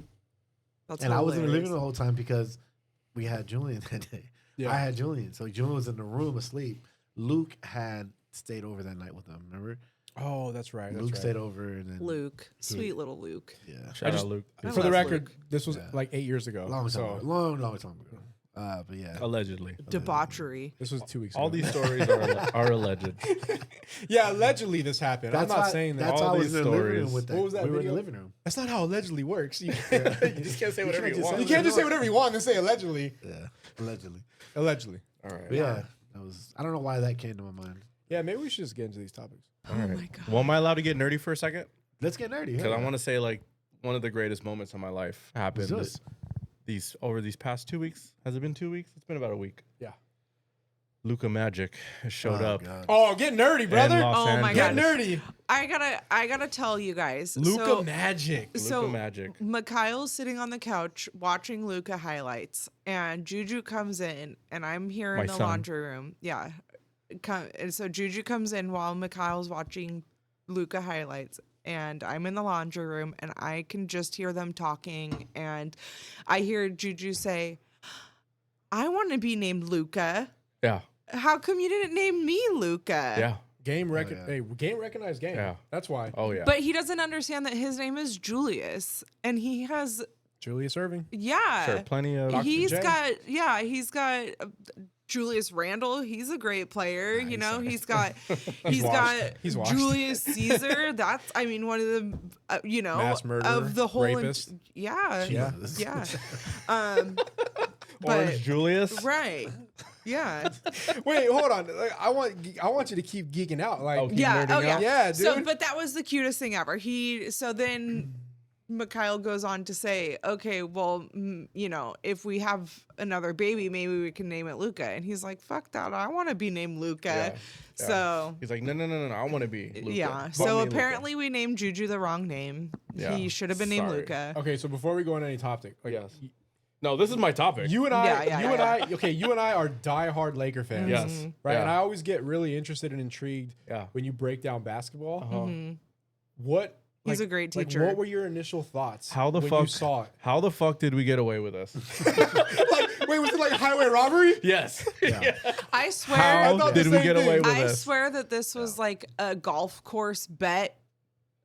Speaker 1: That's
Speaker 4: And I was in the living
Speaker 1: hilarious.
Speaker 4: room the whole time because we had Julian that day.
Speaker 3: Yeah.
Speaker 4: I had Julian. So Julian was in the room asleep. Luke had stayed over that night with them. Remember?
Speaker 3: Oh, that's right. That's
Speaker 4: Luke
Speaker 3: right.
Speaker 4: stayed over and then
Speaker 1: Luke, sweet little Luke.
Speaker 4: Yeah.
Speaker 2: Shout
Speaker 3: just-
Speaker 2: out Luke.
Speaker 1: I
Speaker 3: For the
Speaker 1: love
Speaker 3: record,
Speaker 1: Luke.
Speaker 3: this was
Speaker 4: Yeah.
Speaker 3: like 8 years ago.
Speaker 4: Long time
Speaker 3: so
Speaker 4: ago. Long time ago. But yeah.
Speaker 2: Allegedly.
Speaker 1: Debauchery.
Speaker 3: this was 2 weeks
Speaker 2: All
Speaker 3: ago.
Speaker 2: these stories are alleged.
Speaker 3: Yeah, allegedly this happened. I'm not
Speaker 4: why,
Speaker 3: saying that.
Speaker 4: That's
Speaker 2: All
Speaker 4: why I was
Speaker 2: these
Speaker 4: in the living room
Speaker 2: stories.
Speaker 4: with that.
Speaker 3: What was that
Speaker 4: We were in
Speaker 3: video?
Speaker 4: the living room.
Speaker 3: That's not how allegedly works. You
Speaker 2: You just can't say whatever
Speaker 4: can't
Speaker 2: you
Speaker 4: just
Speaker 2: want.
Speaker 3: you can't just say whatever you want and say allegedly.
Speaker 4: Yeah. Allegedly.
Speaker 3: Allegedly.
Speaker 2: All right.
Speaker 4: But yeah. I don't know why that came to my mind.
Speaker 3: Yeah, maybe we should just get into these topics.
Speaker 2: All right.
Speaker 1: Oh my god.
Speaker 2: Well, am I allowed to get nerdy for a second?
Speaker 4: Let's get nerdy.
Speaker 2: Because I want to say like one of the greatest moments of my life happened
Speaker 4: Let's do
Speaker 2: these past 2 weeks. Has it been 2 weeks? It's been about a week.
Speaker 3: Yeah.
Speaker 2: Luka Magic showed up.
Speaker 4: God.
Speaker 3: Oh, get nerdy, brother.
Speaker 2: in Los
Speaker 1: Oh my
Speaker 3: Get
Speaker 2: Angeles.
Speaker 3: nerdy.
Speaker 1: I gotta tell you guys.
Speaker 3: Luka
Speaker 1: so,
Speaker 3: Magic.
Speaker 1: so
Speaker 2: Luka Magic.
Speaker 1: Mikhail's sitting on the couch watching Luca highlights, and Juju comes in, and I'm here in
Speaker 2: My
Speaker 1: the
Speaker 2: son.
Speaker 1: laundry room. Yeah, and so Juju comes in while Mikhail's watching Luca highlights, and I'm in the laundry room, and I can just hear them talking, and I hear Juju say, "I want to be named Luca.
Speaker 2: Yeah.
Speaker 1: How come you didn't name me Luca?"
Speaker 2: Yeah.
Speaker 3: Game
Speaker 4: yeah.
Speaker 3: game recognized game.
Speaker 2: Yeah.
Speaker 3: That's why.
Speaker 2: Oh yeah.
Speaker 1: But he doesn't understand that his name is Julius, and he has
Speaker 3: Julius Irving.
Speaker 1: yeah.
Speaker 2: Sure. Plenty of.
Speaker 3: Dr.
Speaker 1: He's
Speaker 3: J.
Speaker 1: got Julius Randle. He's a great player. You know, he's got
Speaker 3: washed. He's washed.
Speaker 1: Julius Caesar. That's one of the
Speaker 3: Mass murderer,
Speaker 1: of the whole
Speaker 3: rapist.
Speaker 1: yeah.
Speaker 4: Jesus.
Speaker 1: Yeah.
Speaker 2: Orange
Speaker 1: But
Speaker 2: Julius.
Speaker 1: right. Yeah.
Speaker 3: Wait, hold on. Like, I want you to keep geeking out. Like,
Speaker 2: Oh, keep
Speaker 1: Yeah.
Speaker 2: nerding
Speaker 1: Oh yeah.
Speaker 2: out?
Speaker 3: Yeah,
Speaker 1: So,
Speaker 3: dude.
Speaker 1: but that was the cutest thing ever. Then Mikhail goes on to say, okay, well, if we have another baby, maybe we can name it Luca. And he's like, fuck that. I want to be named Luca.
Speaker 2: Yeah.
Speaker 1: So,
Speaker 2: He's like, no. I want to be Luka.
Speaker 1: yeah.
Speaker 2: Put
Speaker 1: So
Speaker 2: me Luka."
Speaker 1: apparently we named Juju the wrong name.
Speaker 2: Yeah.
Speaker 1: He should have been named
Speaker 2: Sorry.
Speaker 1: Luca.
Speaker 3: Okay, so before we go on any topic, like,
Speaker 2: Yes. No, this is my topic.
Speaker 3: you and I,
Speaker 1: Yeah.
Speaker 3: you and I are diehard Laker fans.
Speaker 2: Yes.
Speaker 3: Right.
Speaker 2: Yeah.
Speaker 3: And I always get really interested and intrigued
Speaker 2: Yeah.
Speaker 3: when you break down basketball.
Speaker 2: Uh-huh.
Speaker 3: What?
Speaker 1: He's
Speaker 3: like-
Speaker 1: a great
Speaker 3: like,
Speaker 1: teacher.
Speaker 3: what were your initial thoughts?
Speaker 2: How the
Speaker 3: when
Speaker 2: fuck
Speaker 3: you saw it?
Speaker 2: How the fuck did we get away with this?
Speaker 3: Like, wait, was it like highway robbery?
Speaker 2: Yes.
Speaker 4: Yeah.
Speaker 1: I swear.
Speaker 2: How
Speaker 3: thought the
Speaker 2: did we
Speaker 3: same
Speaker 2: get
Speaker 3: thing.
Speaker 2: away with
Speaker 1: I
Speaker 2: this?
Speaker 1: swear that this was like a golf course bet.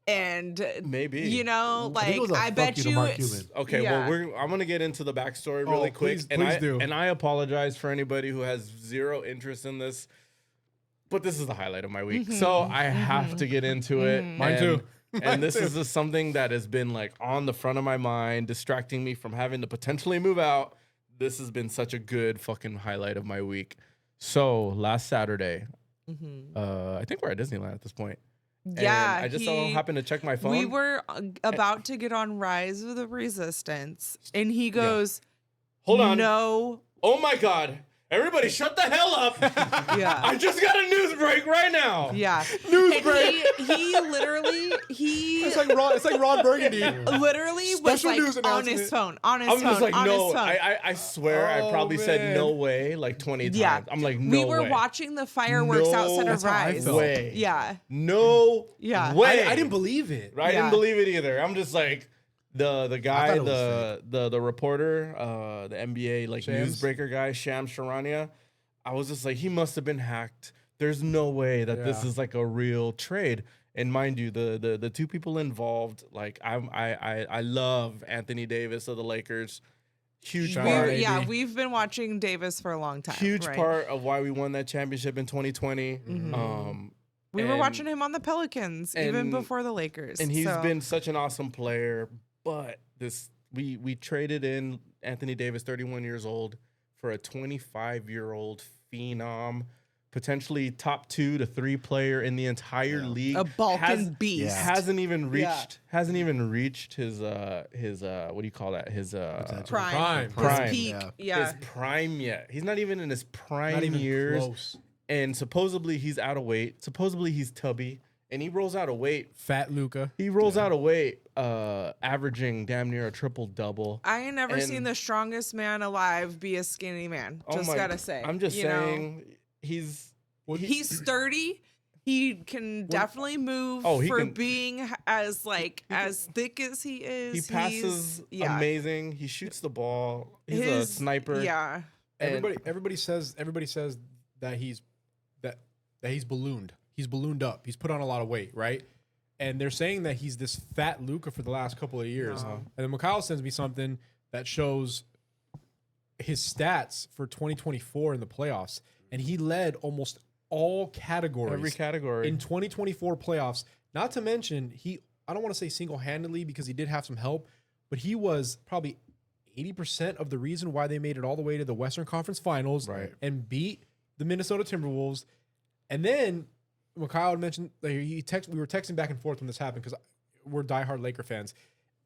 Speaker 1: And
Speaker 2: maybe,
Speaker 1: you know,
Speaker 4: I think it
Speaker 1: like
Speaker 4: was a
Speaker 1: I
Speaker 4: fuck
Speaker 1: bet
Speaker 4: you to
Speaker 1: you
Speaker 4: Mark
Speaker 1: it's-
Speaker 4: Cuban.
Speaker 2: Okay,
Speaker 1: yeah.
Speaker 2: well, I'm gonna get into the backstory really quick,
Speaker 3: please do.
Speaker 2: And I apologize for anybody who has zero interest in this, but this is the highlight of my week, so I have to get into it.
Speaker 3: Mine too.
Speaker 2: And this is just something that has been like on the front of my mind, distracting me from having to potentially move out. This has been such a good fucking highlight of my week. So last Saturday, I think we're at Disneyland at this point.
Speaker 1: Yeah,
Speaker 2: and I just so happened to check my phone.
Speaker 1: We were about to get on Rise of the Resistance, and he goes,
Speaker 2: Hold on.
Speaker 1: No.
Speaker 2: Oh my God. Everybody shut the hell up.
Speaker 1: Yeah.
Speaker 2: I just got a news break right now.
Speaker 1: Yeah.
Speaker 3: News
Speaker 1: And
Speaker 3: break.
Speaker 1: he literally,
Speaker 3: It's like Ron Burgundy.
Speaker 1: literally was
Speaker 3: Special
Speaker 1: like
Speaker 3: news
Speaker 1: on his
Speaker 3: announcement.
Speaker 1: phone, on his
Speaker 2: I'm
Speaker 1: phone,
Speaker 2: just like,
Speaker 1: on
Speaker 2: no.
Speaker 1: his phone.
Speaker 2: I swear I
Speaker 3: Oh,
Speaker 2: probably said
Speaker 3: man.
Speaker 2: no way like 20 times.
Speaker 1: Yeah.
Speaker 2: I'm like, no
Speaker 1: we were
Speaker 2: way.
Speaker 1: watching the fireworks
Speaker 2: No
Speaker 1: outside of
Speaker 3: That's how I
Speaker 1: Rise.
Speaker 3: felt.
Speaker 2: way.
Speaker 1: Yeah.
Speaker 2: No
Speaker 1: Yeah.
Speaker 2: way.
Speaker 3: I didn't believe it.
Speaker 2: I
Speaker 1: Yeah.
Speaker 2: didn't believe it either. I'm just like the guy,
Speaker 4: thought it was
Speaker 2: the reporter, the NBA like
Speaker 3: Shams?
Speaker 2: newsbreaker guy, Shams Charania. I was just like, he must have been hacked. There's no way that this
Speaker 3: Yeah.
Speaker 2: is like a real trade. And mind you, the two people involved, like I love Anthony Davis of the Lakers. Huge
Speaker 3: Shout out,
Speaker 2: part.
Speaker 3: AD.
Speaker 1: Yeah, we've been watching Davis for a long time.
Speaker 2: Huge
Speaker 1: right?
Speaker 2: part of why we won that championship in 2020.
Speaker 1: We were
Speaker 2: and-
Speaker 1: watching him on the Pelicans even
Speaker 2: and-
Speaker 1: before the Lakers.
Speaker 2: and he's
Speaker 1: so-
Speaker 2: been such an awesome player. But this we traded in Anthony Davis, 31 years old, for a 25-year-old phenom, potentially top 2 to 3 player in the entire league.
Speaker 1: a Balkan beast.
Speaker 4: Yeah.
Speaker 2: Hasn't even
Speaker 1: Yeah.
Speaker 2: reached his what do you call that? His
Speaker 1: Prime.
Speaker 2: Prime.
Speaker 1: His peak.
Speaker 4: Yeah.
Speaker 1: Yeah.
Speaker 2: his prime yet. He's not even in his prime
Speaker 3: Not even
Speaker 2: years.
Speaker 3: close.
Speaker 2: And supposedly he's out of weight. Supposedly he's tubby. And he rolls out of weight.
Speaker 3: Fat Luka.
Speaker 2: He rolls out of weight, averaging damn near a triple double.
Speaker 1: I ain't never
Speaker 2: And-
Speaker 1: seen the strongest man alive be a skinny man.
Speaker 2: Oh
Speaker 1: Just
Speaker 2: my-
Speaker 1: gotta say.
Speaker 2: I'm just
Speaker 1: you know?
Speaker 2: saying he's
Speaker 1: He's sturdy. He can definitely move
Speaker 2: Oh, he
Speaker 1: for
Speaker 2: can-
Speaker 1: being as thick as he is.
Speaker 2: he passes
Speaker 1: yeah.
Speaker 2: amazing. He shoots the ball. He's a sniper.
Speaker 1: Yeah.
Speaker 2: And-
Speaker 3: Everybody says that he's ballooned. He's ballooned up. He's put on a lot of weight, right? And they're saying that he's this fat Luka for the last couple of years.
Speaker 1: No.
Speaker 3: And then Mikhail sends me something that shows his stats for 2024 in the playoffs, and he led almost all categories.
Speaker 2: Every category.
Speaker 3: In 2024 playoffs. Not to mention, I don't want to say single-handedly because he did have some help, but he was probably 80% of the reason why they made it all the way to the Western Conference Finals
Speaker 2: Right.
Speaker 3: and beat the Minnesota Timberwolves. And then Mikhail had mentioned we were texting back and forth when this happened because we're diehard Laker fans.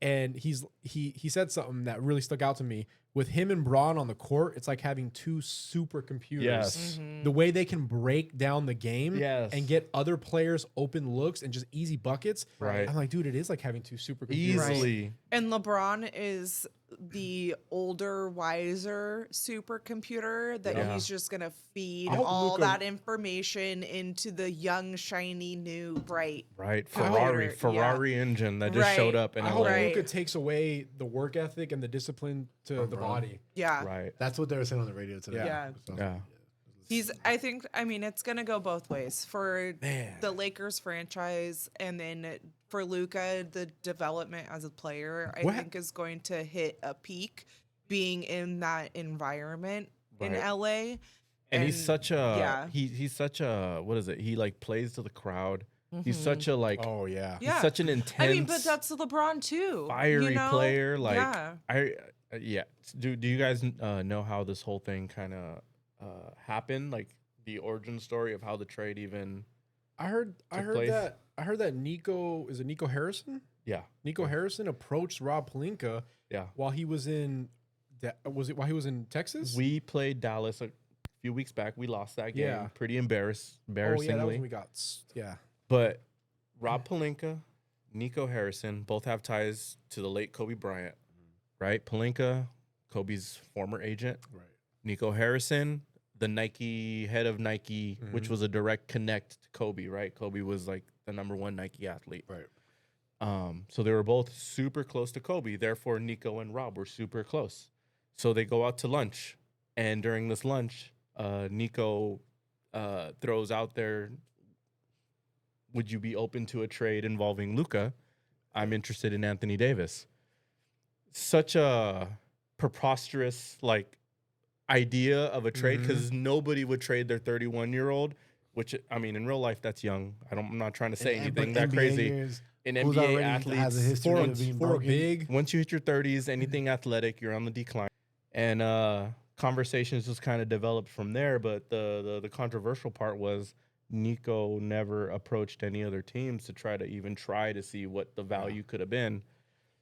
Speaker 3: And he said something that really stuck out to me. With him and Braun on the court, it's like having two supercomputers.
Speaker 2: Yes.
Speaker 3: The way they can break down the game
Speaker 2: Yes.
Speaker 3: and get other players open looks and just easy buckets.
Speaker 2: Right.
Speaker 3: I'm like, dude, it is like having two supercomputers.
Speaker 2: Easily.
Speaker 1: And LeBron is the older, wiser supercomputer that
Speaker 2: Yeah.
Speaker 1: he's just gonna feed
Speaker 3: I hope
Speaker 1: all
Speaker 3: Luka-
Speaker 1: that information into the young, shiny, new, bright.
Speaker 2: Right.
Speaker 1: Computer,
Speaker 2: Ferrari engine that just
Speaker 1: Right.
Speaker 2: showed up in
Speaker 3: I
Speaker 2: LA.
Speaker 3: hope
Speaker 1: Right.
Speaker 3: Luka takes away the work ethic and the discipline to the body.
Speaker 1: Yeah.
Speaker 2: Right.
Speaker 4: That's what they were saying on the radio today.
Speaker 1: Yeah.
Speaker 4: So,
Speaker 2: Yeah.
Speaker 1: I mean, it's gonna go both ways for the Lakers franchise, and then for Luka, the development as a player, I
Speaker 3: What-
Speaker 1: think is going to hit a peak being in that environment in
Speaker 2: Right.
Speaker 1: LA.
Speaker 2: And he's such a
Speaker 1: yeah.
Speaker 2: he's such a what is it? He like plays to the crowd. He's such a like
Speaker 3: Oh, yeah.
Speaker 1: Yeah.
Speaker 2: he's such an intense
Speaker 1: I mean, but that's LeBron too.
Speaker 2: fiery
Speaker 1: you know?
Speaker 2: player. Like
Speaker 1: yeah.
Speaker 2: yeah. Do you guys know how this whole thing kind of happened? Like the origin story of how the trade even
Speaker 3: I heard
Speaker 2: place.
Speaker 3: that Nico Harrison?
Speaker 2: yeah
Speaker 3: Nico Harrison approached Rob Pelinka
Speaker 2: yeah.
Speaker 3: while he was in while he was in Texas?
Speaker 2: We played Dallas a few weeks back. We lost that game
Speaker 3: Yeah.
Speaker 2: pretty
Speaker 3: Oh, yeah, that was
Speaker 2: embarrassingly.
Speaker 3: when we got yeah.
Speaker 2: But Rob Pelinka, Nico Harrison both have ties to the late Kobe Bryant, right? Pelinka, Kobe's former agent.
Speaker 3: Right.
Speaker 2: Nico Harrison, the Nike head of Nike, which was a direct connect to Kobe, right? Kobe was like the #1 Nike athlete.
Speaker 3: Right.
Speaker 2: So they were both super close to Kobe. Therefore, Nico and Rob were super close. So they go out to lunch. And during this lunch, Nico throws out there, would you be open to a trade involving Luka? I'm interested in Anthony Davis. Such a preposterous like idea of a trade because nobody would trade their 31-year-old, which I mean in real life that's young. I'm not trying to say anything that
Speaker 4: NBA
Speaker 2: crazy.
Speaker 4: years,
Speaker 2: In
Speaker 4: who's
Speaker 2: NBA
Speaker 4: already
Speaker 2: athletes,
Speaker 4: has a history of being
Speaker 3: for a
Speaker 4: broken.
Speaker 3: big.
Speaker 2: once you hit your 30s, anything athletic, you're on the decline. And conversations just kind of developed from there. But the controversial part was Nico never approached any other teams to try to see what the value could have been.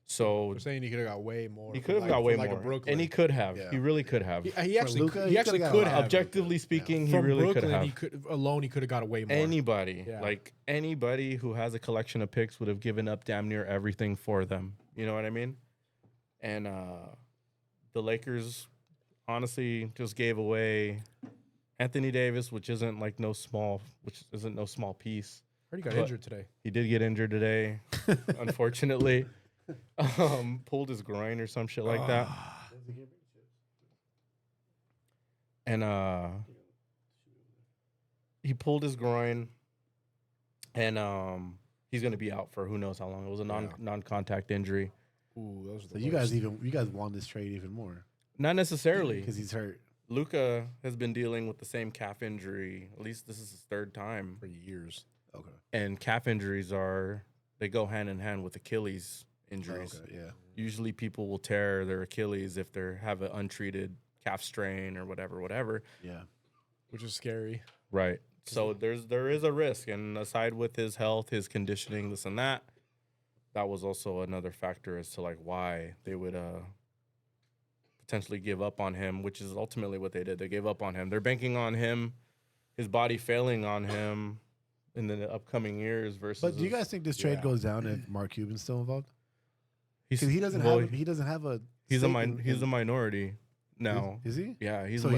Speaker 2: So
Speaker 3: We're saying he could have got way more.
Speaker 2: he could have got way
Speaker 3: like
Speaker 2: more, and he could have.
Speaker 4: Yeah.
Speaker 2: He really could have.
Speaker 3: He actually,
Speaker 4: Luka,
Speaker 3: he actually
Speaker 4: could've got
Speaker 3: could
Speaker 4: a lot.
Speaker 3: have.
Speaker 2: Objectively speaking, he
Speaker 3: From
Speaker 2: really
Speaker 3: Brooklyn,
Speaker 2: could have.
Speaker 3: he could alone. He could have got away more.
Speaker 2: Anybody,
Speaker 3: Yeah.
Speaker 2: like anybody who has a collection of picks would have given up damn near everything for them. You know what I mean? And the Lakers honestly just gave away Anthony Davis, which isn't no small piece.
Speaker 3: Heard he got
Speaker 2: But-
Speaker 3: injured today.
Speaker 2: He did get injured today, unfortunately. Pulled his groin or some shit like that. And he pulled his groin, and he's gonna be out for who knows how long. It was a non-contact injury.
Speaker 3: Ooh, those are
Speaker 4: So
Speaker 3: the
Speaker 4: you
Speaker 3: worst.
Speaker 4: guys won this trade even more
Speaker 2: Not necessarily.
Speaker 4: because he's hurt.
Speaker 2: Luka has been dealing with the same calf injury. At least this is his third time.
Speaker 3: for years.
Speaker 4: Okay.
Speaker 2: And calf injuries they go hand in hand with Achilles injuries.
Speaker 4: Okay. Yeah.
Speaker 2: Usually people will tear their Achilles if they have an untreated calf strain or whatever.
Speaker 4: Yeah.
Speaker 3: Which is scary.
Speaker 2: Right. So there is a risk, and aside with his health, his conditioning, this and that, that was also another factor as to why they would potentially give up on him, which is ultimately what they did. They gave up on him. They're banking on him, his body failing on him in the upcoming years versus.
Speaker 4: But do you guys think this trade goes down if Mark Cuban's still involved?
Speaker 2: He's,
Speaker 4: Because he doesn't
Speaker 2: well,
Speaker 4: have a.
Speaker 2: He's a
Speaker 4: stake in-
Speaker 2: he's a minority now.
Speaker 4: Is he?
Speaker 2: Yeah, he's
Speaker 4: So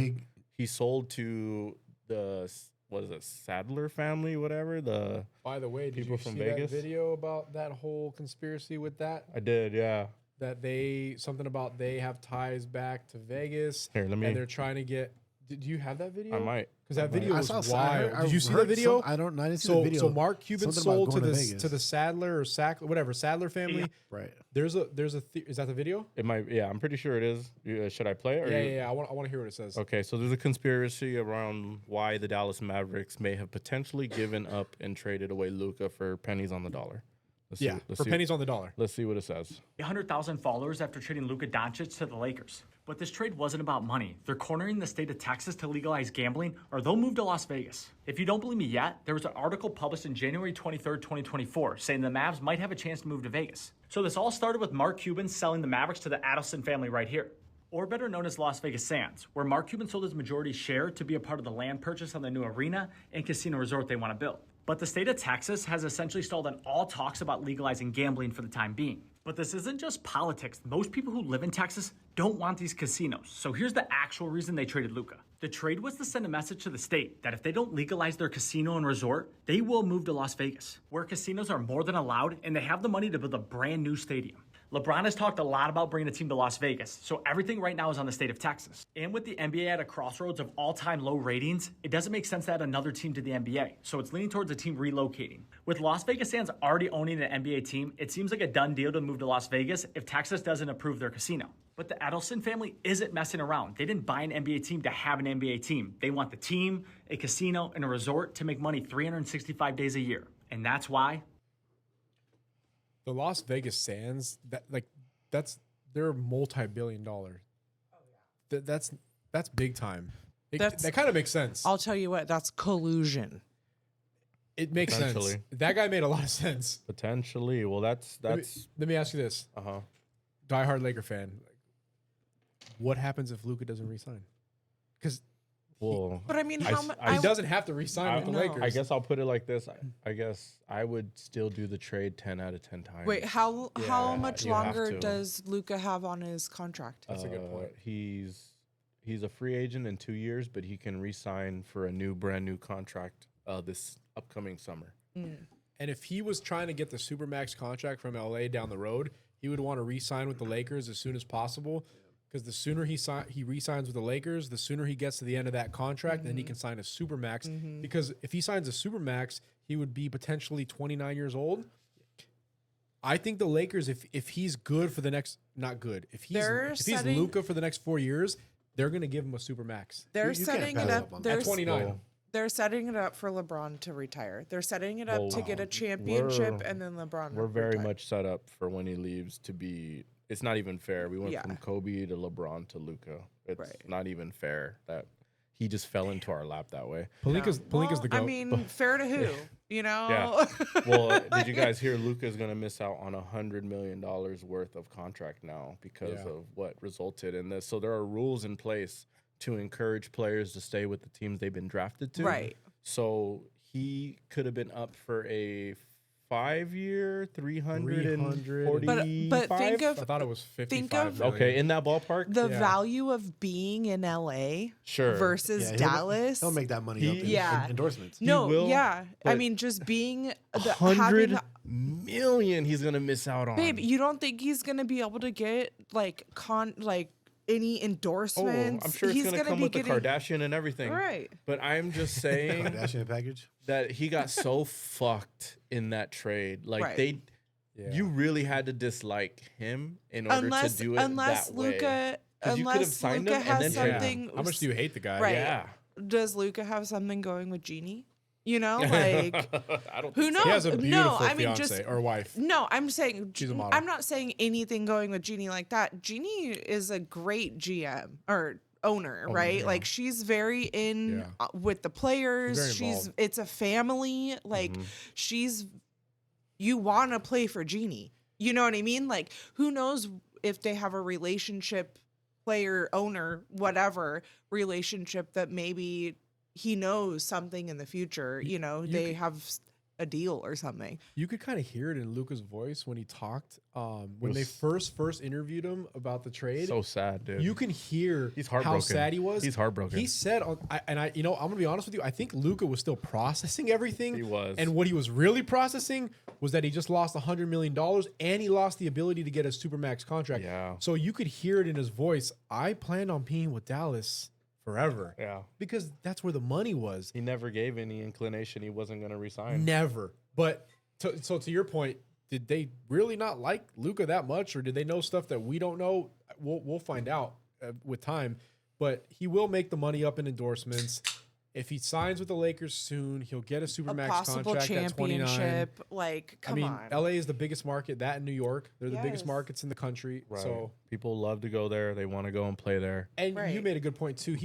Speaker 2: he sold to the what is it, Sadler family, whatever. The
Speaker 3: By the way, did
Speaker 2: People
Speaker 3: you
Speaker 2: from
Speaker 3: see
Speaker 2: Vegas?
Speaker 3: that video about that whole conspiracy with that?
Speaker 2: I did, yeah.
Speaker 3: That they have ties back to Vegas.
Speaker 2: Here, let me.
Speaker 3: And they're trying to get. Did you have that video?
Speaker 2: I might.
Speaker 3: Because that
Speaker 2: I might.
Speaker 3: video
Speaker 4: I
Speaker 3: was
Speaker 4: saw.
Speaker 3: wild.
Speaker 4: I
Speaker 3: Did you see the
Speaker 4: heard
Speaker 3: video?
Speaker 4: I didn't see the video.
Speaker 3: So Mark Cuban
Speaker 4: Something about
Speaker 3: sold to
Speaker 4: going to
Speaker 3: the
Speaker 4: Vegas.
Speaker 3: to the Sadler or whatever Sadler family.
Speaker 4: Right.
Speaker 3: There's a is that the video?
Speaker 2: It might. Yeah, I'm pretty sure it is. Should I play it? Or
Speaker 3: Yeah. I want to hear what it says.
Speaker 2: Okay, so there's a conspiracy around why the Dallas Mavericks may have potentially given up and traded away Luka for pennies on the dollar.
Speaker 3: Yeah, for pennies on the dollar.
Speaker 2: Let's see what it says.
Speaker 5: 100,000 followers after trading Luka Doncic to the Lakers. But this trade wasn't about money. They're cornering the state of Texas to legalize gambling, or they'll move to Las Vegas. If you don't believe me yet, there was an article published in January 23rd, 2024, saying the Mavs might have a chance to move to Vegas. So this all started with Mark Cuban selling the Mavericks to the Adelson family right here, or better known as Las Vegas Sands, where Mark Cuban sold his majority share to be a part of the land purchase on the new arena and casino resort they want to build. But the state of Texas has essentially stalled on all talks about legalizing gambling for the time being. But this isn't just politics. Most people who live in Texas don't want these casinos. So here's the actual reason they traded Luka. The trade was to send a message to the state that if they don't legalize their casino and resort, they will move to Las Vegas, where casinos are more than allowed and they have the money to build a brand new stadium. LeBron has talked a lot about bringing a team to Las Vegas, so everything right now is on the state of Texas. And with the NBA at a crossroads of all-time low ratings, it doesn't make sense to add another team to the NBA, so it's leaning towards a team relocating. With Las Vegas Sands already owning an NBA team, it seems like a done deal to move to Las Vegas if Texas doesn't approve their casino. But the Adelson family isn't messing around. They didn't buy an NBA team to have an NBA team. They want the team, a casino, and a resort to make money 365 days a year. And that's why
Speaker 3: The Las Vegas Sands, they're multi-billion-dollar. That's big time. That kind of makes sense.
Speaker 1: I'll tell you what, that's collusion.
Speaker 3: It makes sense.
Speaker 2: Potentially.
Speaker 3: That guy made a lot of sense.
Speaker 2: Potentially. Well, that's.
Speaker 3: Let me ask you this: diehard Laker fan, what happens if Luka doesn't resign? Because
Speaker 2: Well,
Speaker 1: But I mean,
Speaker 3: he doesn't have to resign with the
Speaker 1: No.
Speaker 3: Lakers.
Speaker 2: I guess I'll put it like this. I guess I would still do the trade 10 out of 10 times.
Speaker 1: Wait, how much
Speaker 2: you have
Speaker 1: longer
Speaker 2: to.
Speaker 1: does Luka have on his contract?
Speaker 3: That's a good point.
Speaker 2: He's a free agent in 2 years, but he can re-sign for a brand new contract this upcoming summer.
Speaker 3: And if he was trying to get the Supermax contract from LA down the road, he would want to re-sign with the Lakers as soon as possible. Because the sooner he re-signs with the Lakers, the sooner he gets to the end of that contract, then he can sign a Supermax. Because if he signs a Supermax, he would be potentially 29 years old. I think the Lakers, if he's good for the next, not good, if he's
Speaker 1: setting-
Speaker 3: Luka for the next 4 years, they're gonna give him a super max.
Speaker 1: They're
Speaker 4: You can't
Speaker 1: setting
Speaker 4: pass
Speaker 1: it
Speaker 4: up
Speaker 1: up.
Speaker 4: on
Speaker 1: They're
Speaker 3: At 29.
Speaker 2: Well,
Speaker 1: They're setting it up for LeBron to retire. They're setting it up
Speaker 2: Well,
Speaker 1: to get a championship, and then LeBron.
Speaker 2: We're very
Speaker 1: retire.
Speaker 2: much set up for when he leaves to be. It's not even fair. We went
Speaker 1: Yeah.
Speaker 2: from Kobe to LeBron to Luka. It's
Speaker 1: Right.
Speaker 2: not even fair that he just fell into our lap that way.
Speaker 3: Palinka's the GOAT.
Speaker 1: I mean, fair to who? You know.
Speaker 2: Yeah. Well, did you guys hear Luka's going to miss out on $100 million worth of contract now because of what resulted in this? So there are rules in place to encourage players to stay with the teams they've been drafted to.
Speaker 1: Right.
Speaker 2: So he could have been up for a 5-year, 340.
Speaker 1: But think
Speaker 3: I
Speaker 1: of
Speaker 3: thought it was 55
Speaker 1: think of-
Speaker 3: million.
Speaker 2: Okay, in that ballpark.
Speaker 1: the
Speaker 3: Yeah.
Speaker 1: value of being in LA
Speaker 2: Sure.
Speaker 1: versus
Speaker 4: Yeah,
Speaker 1: Dallas.
Speaker 4: He'll make that money up in
Speaker 1: Yeah.
Speaker 4: endorsements.
Speaker 1: No,
Speaker 2: will,
Speaker 1: yeah. I
Speaker 2: but
Speaker 1: mean, just being the,
Speaker 2: 100
Speaker 1: having,
Speaker 2: million he's gonna miss out on.
Speaker 1: babe. You don't think he's gonna be able to get like any
Speaker 2: Oh,
Speaker 1: endorsements?
Speaker 2: I'm sure it's
Speaker 1: he's
Speaker 2: gonna come
Speaker 1: be
Speaker 2: with the
Speaker 1: getting,
Speaker 2: Kardashian and everything.
Speaker 1: Right.
Speaker 2: But I'm just saying
Speaker 4: Kardashian package.
Speaker 2: that he got so fucked in that trade. Like
Speaker 1: Right.
Speaker 2: you really had to dislike him in order to do it
Speaker 1: unless
Speaker 2: that way.
Speaker 1: Luka,
Speaker 2: 'Cause you could have signed him and
Speaker 1: has
Speaker 2: then traded him.
Speaker 1: something.
Speaker 3: How much do you hate the guy?
Speaker 1: Right.
Speaker 2: Yeah.
Speaker 1: Does Luka have something going with Jeannie? You know, like
Speaker 2: I don't
Speaker 1: who
Speaker 2: think
Speaker 1: knows?
Speaker 3: He has a beautiful
Speaker 1: No, I mean
Speaker 3: fiance
Speaker 1: just
Speaker 3: or wife.
Speaker 1: no. I'm saying
Speaker 3: She's a model.
Speaker 1: I'm not saying anything going with Jeannie like that. Jeannie is a great GM or owner, right?
Speaker 3: yeah.
Speaker 1: Like she's very in
Speaker 3: Yeah.
Speaker 1: with the players.
Speaker 3: Very
Speaker 1: She's
Speaker 3: involved.
Speaker 1: it's a family. Like she's you want to play for Jeannie. You know what I mean? Like who knows if they have a relationship, player, owner, whatever relationship that maybe he knows something in the future. You know, they have a deal or something.
Speaker 3: You could kind of hear it in Luka's voice when he talked. When they first interviewed him about the trade,
Speaker 2: so sad, dude.
Speaker 3: you can hear
Speaker 2: He's
Speaker 3: how
Speaker 2: heartbroken.
Speaker 3: sad he was.
Speaker 2: He's heartbroken.
Speaker 3: He said, I'm gonna be honest with you. I think Luka was still processing everything.
Speaker 2: He was.
Speaker 3: and what he was really processing was that he just lost $100 million and he lost the ability to get a supermax contract.
Speaker 2: Yeah.
Speaker 3: So you could hear it in his voice. I planned on being with Dallas forever.
Speaker 2: Yeah.
Speaker 3: Because that's where the money was.
Speaker 2: He never gave any inclination he wasn't going to resign.
Speaker 3: Never. But so to your point, did they really not like Luka that much, or did they know stuff that we don't know? We'll find out with time. But he will make the money up in endorsements. If he signs with the Lakers soon, he'll get a
Speaker 1: A
Speaker 3: supermax
Speaker 1: possible
Speaker 3: contract at 29.
Speaker 1: championship. Like, come on.
Speaker 3: LA is the biggest market. That in New York, they're the biggest
Speaker 1: Yes.
Speaker 3: markets in the country.
Speaker 2: Right.
Speaker 3: So,
Speaker 2: People love to go there. They want to go and play there.
Speaker 3: and you
Speaker 1: Right.
Speaker 3: made a good point too.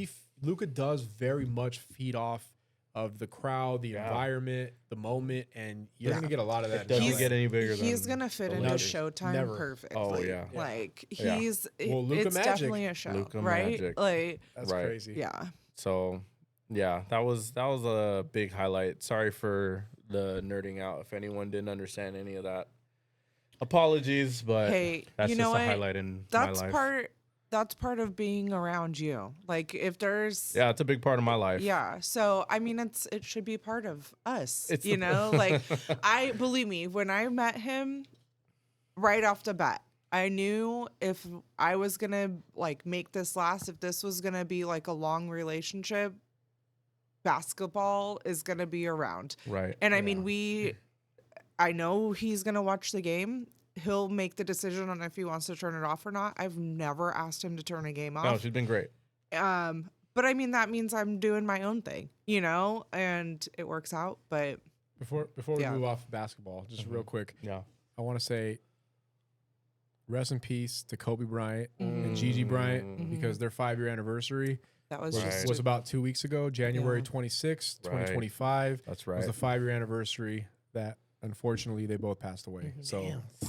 Speaker 3: Luka does very much feed off of the crowd, the environment, the moment, and you're gonna get a lot of that.
Speaker 2: It doesn't
Speaker 1: He's-
Speaker 2: get any bigger than
Speaker 1: He's gonna fit
Speaker 2: the
Speaker 1: into
Speaker 2: Lakers.
Speaker 1: Showtime
Speaker 3: Never.
Speaker 1: perfectly.
Speaker 2: Oh, yeah.
Speaker 1: Like
Speaker 2: Yeah.
Speaker 1: he's
Speaker 3: Well, Luka
Speaker 1: it's
Speaker 3: Magic.
Speaker 1: definitely a show,
Speaker 2: Luka
Speaker 1: right?
Speaker 2: Magic.
Speaker 1: Like
Speaker 3: That's
Speaker 2: Right.
Speaker 3: crazy.
Speaker 1: yeah.
Speaker 2: So, yeah, that was a big highlight. Sorry for the nerding out. If anyone didn't understand any of that, apologies. But
Speaker 1: Hey,
Speaker 2: that's
Speaker 1: you
Speaker 2: just
Speaker 1: know
Speaker 2: a
Speaker 1: what?
Speaker 2: highlight in
Speaker 1: That's
Speaker 2: my life.
Speaker 1: that's part of being around you. Like if there's
Speaker 2: Yeah, it's a big part of my life.
Speaker 1: Yeah. So I mean it should be part of us.
Speaker 2: It's
Speaker 1: you
Speaker 2: the-
Speaker 1: know? Like I believe me, when I met him right off the bat, I knew if I was gonna like make this last, if this was gonna be like a long relationship, basketball is gonna be around.
Speaker 2: Right.
Speaker 1: And I mean I know he's gonna watch the game. He'll make the decision on if he wants to turn it off or not. I've never asked him to turn a game
Speaker 2: No,
Speaker 1: off.
Speaker 2: she's been great.
Speaker 1: But I mean that means I'm doing my own thing, you know, and it works out. But
Speaker 3: Before we
Speaker 1: Yeah.
Speaker 3: move off basketball, just real quick,
Speaker 2: Yeah.
Speaker 3: I want to say rest in peace to Kobe Bryant
Speaker 1: Mm-hmm.
Speaker 3: and Gigi Bryant because their 5-year anniversary
Speaker 1: that was
Speaker 2: Right.
Speaker 1: just
Speaker 3: was about 2 weeks ago, January
Speaker 1: Yeah.
Speaker 3: 26th,
Speaker 2: Right.
Speaker 3: 2025.
Speaker 2: That's
Speaker 3: Was
Speaker 2: right.
Speaker 3: the 5-year anniversary that unfortunately they both passed away. So